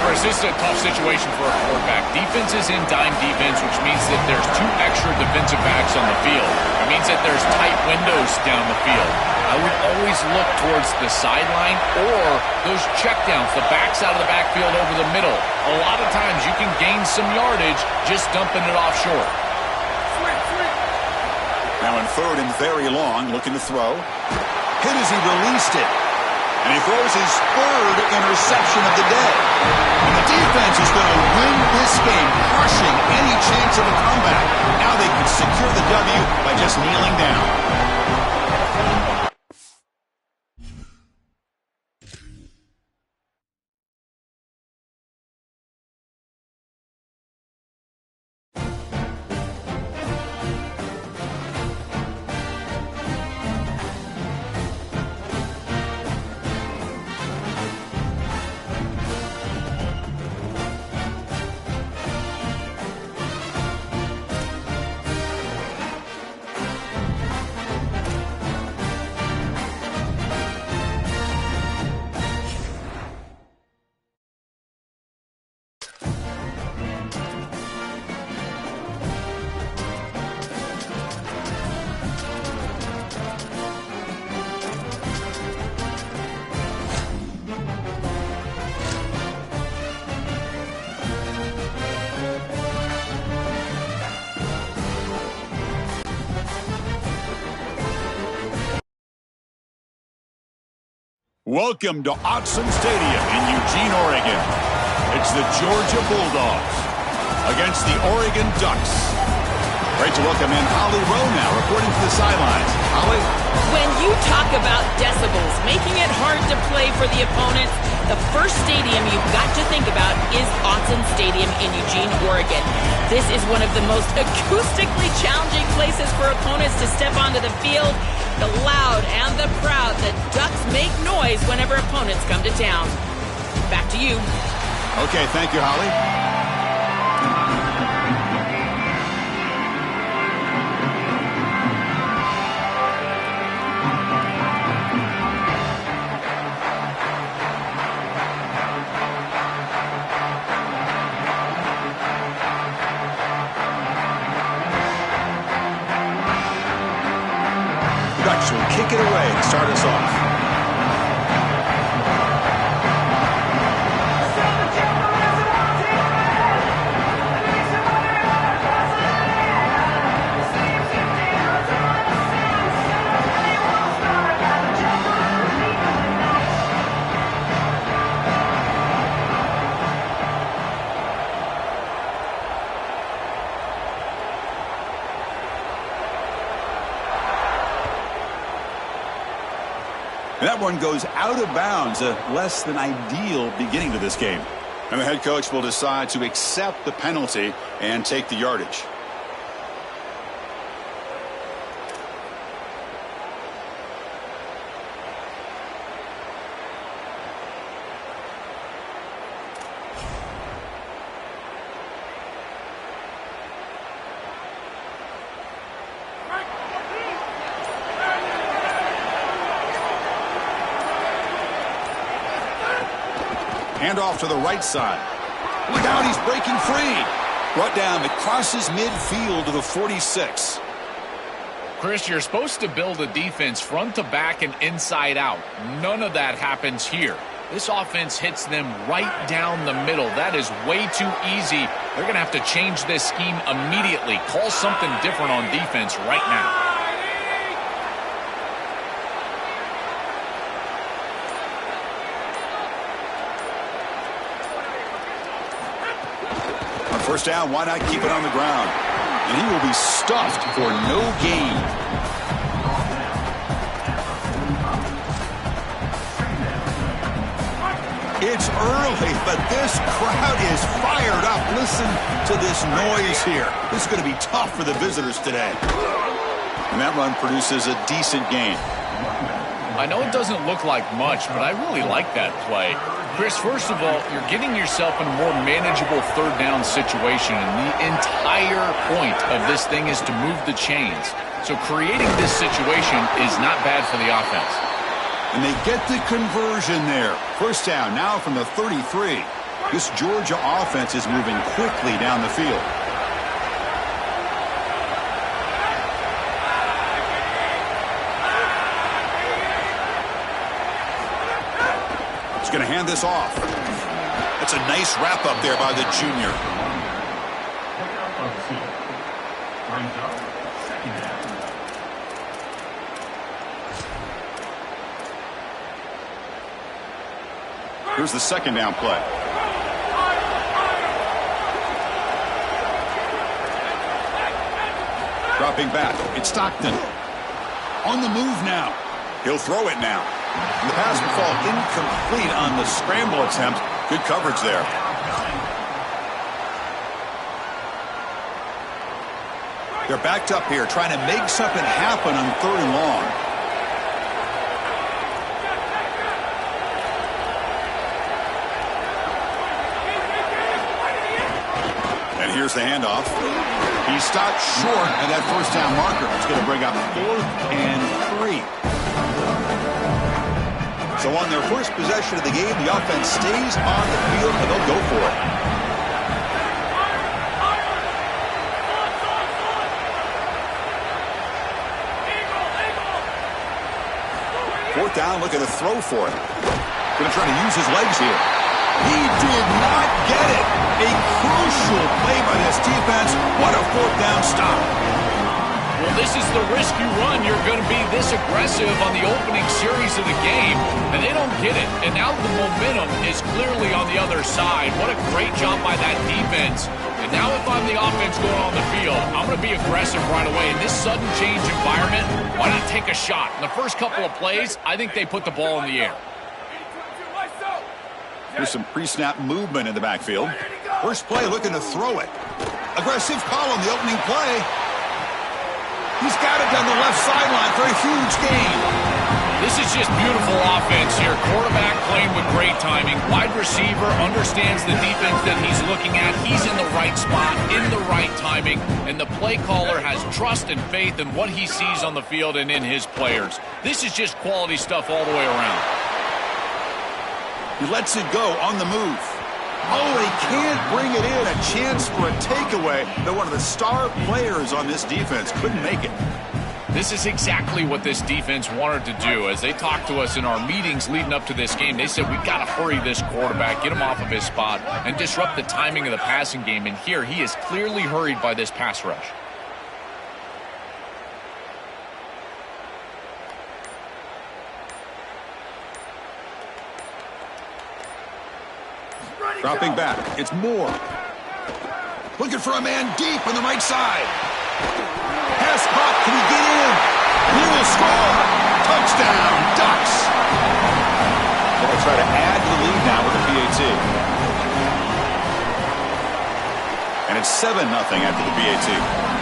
Chris, this is a tough situation for a quarterback. Defense is in dime defense, which means that there's 2 extra defensive backs on the field. It means that there's tight windows down the field. I would always look towards the sideline or those checkdowns, the backs out of the backfield over the middle. A lot of times you can gain some yardage just dumping it off short. Now in 3rd and very long, looking to throw. Hit as he released it. And he throws his 3rd interception of the day. And the defense is going to win this game, crushing any chance of a comeback. Now they can secure the W by just kneeling down. Welcome to Autzen Stadium in Eugene, Oregon. It's the Georgia Bulldogs against the Oregon Ducks. Great to welcome in Holly Rowe now, reporting to the sidelines. Holly? When you talk about decibels, making it hard to play for the opponents, the first stadium you've got to think about is Autzen Stadium in Eugene, Oregon. This is one of the most acoustically challenging places for opponents to step onto the field. The loud and the proud, the Ducks make noise whenever opponents come to town. Back to you. Okay, thank you, Holly. Ducks will kick it away to start us off. And that one goes out of bounds, a less than ideal beginning to this game. And the head coach will decide to accept the penalty and take the yardage. Hand off to the right side. Look out, he's breaking free. Brought down, it crosses midfield to the 46. Chris, you're supposed to build a defense front to back and inside out. None of that happens here. This offense hits them right down the middle. That is way too easy. They're going to have to change this scheme immediately. Call something different on defense right now. First down, why not keep it on the ground? And he will be stuffed for no gain. It's early, but this crowd is fired up. Listen to this noise here. This is going to be tough for the visitors today. And that run produces a decent gain. I know it doesn't look like much, but I really like that play. Chris, first of all, you're getting yourself in a more manageable third down situation, and the entire point of this thing is to move the chains. So creating this situation is not bad for the offense. And they get the conversion there. First down now from the 33. This Georgia offense is moving quickly down the field. Going to hand this off. That's a nice wrap up there by the junior. Here's the second down play. Dropping back. It's Stockton. On the move now. He'll throw it now. The pass will fall incomplete on the scramble attempt. Good coverage there. They're backed up here trying to make something happen on 3rd and long. And here's the handoff. He stopped short of that first down marker. It's going to bring up 4th and 3. So on their first possession of the game, the offense stays on the field, and they'll go for it. Fourth down, looking to throw for it. Going to try to use his legs here. He did not get it. A crucial play by this defense. What a 4th down stop. Well, this is the risk you run. You're going to be this aggressive on the opening series of the game, and they don't get it. And now the momentum is clearly on the other side. What a great job by that defense. And now if I'm the offense going on the field, I'm going to be aggressive right away. In this sudden change environment, why not take a shot? In the first couple of plays, I think they put the ball in the air. Here's some pre-snap movement in the backfield. First play looking to throw it. Aggressive call on the opening play. He's got it down the left sideline for a huge gain. This is just beautiful offense here. Quarterback playing with great timing. Wide receiver understands the defense that he's looking at. He's in the right spot, in the right timing, and the play caller has trust and faith in what he sees on the field and in his players. This is just quality stuff all the way around. He lets it go on the move. Oh, they can't bring it in. A chance for a takeaway. But one of the star players on this defense couldn't make it. This is exactly what this defense wanted to do. As they talked to us in our meetings leading up to this game, they said, we've got to hurry this quarterback, get him off of his spot, and disrupt the timing of the passing game. And here, he is clearly hurried by this pass rush. Dropping back. It's Moore. Looking for a man deep on the right side. Pass caught. Can he get in? He will score. Touchdown, Ducks. try to add to the lead now with the PAT. And it's 7-0 after the PAT.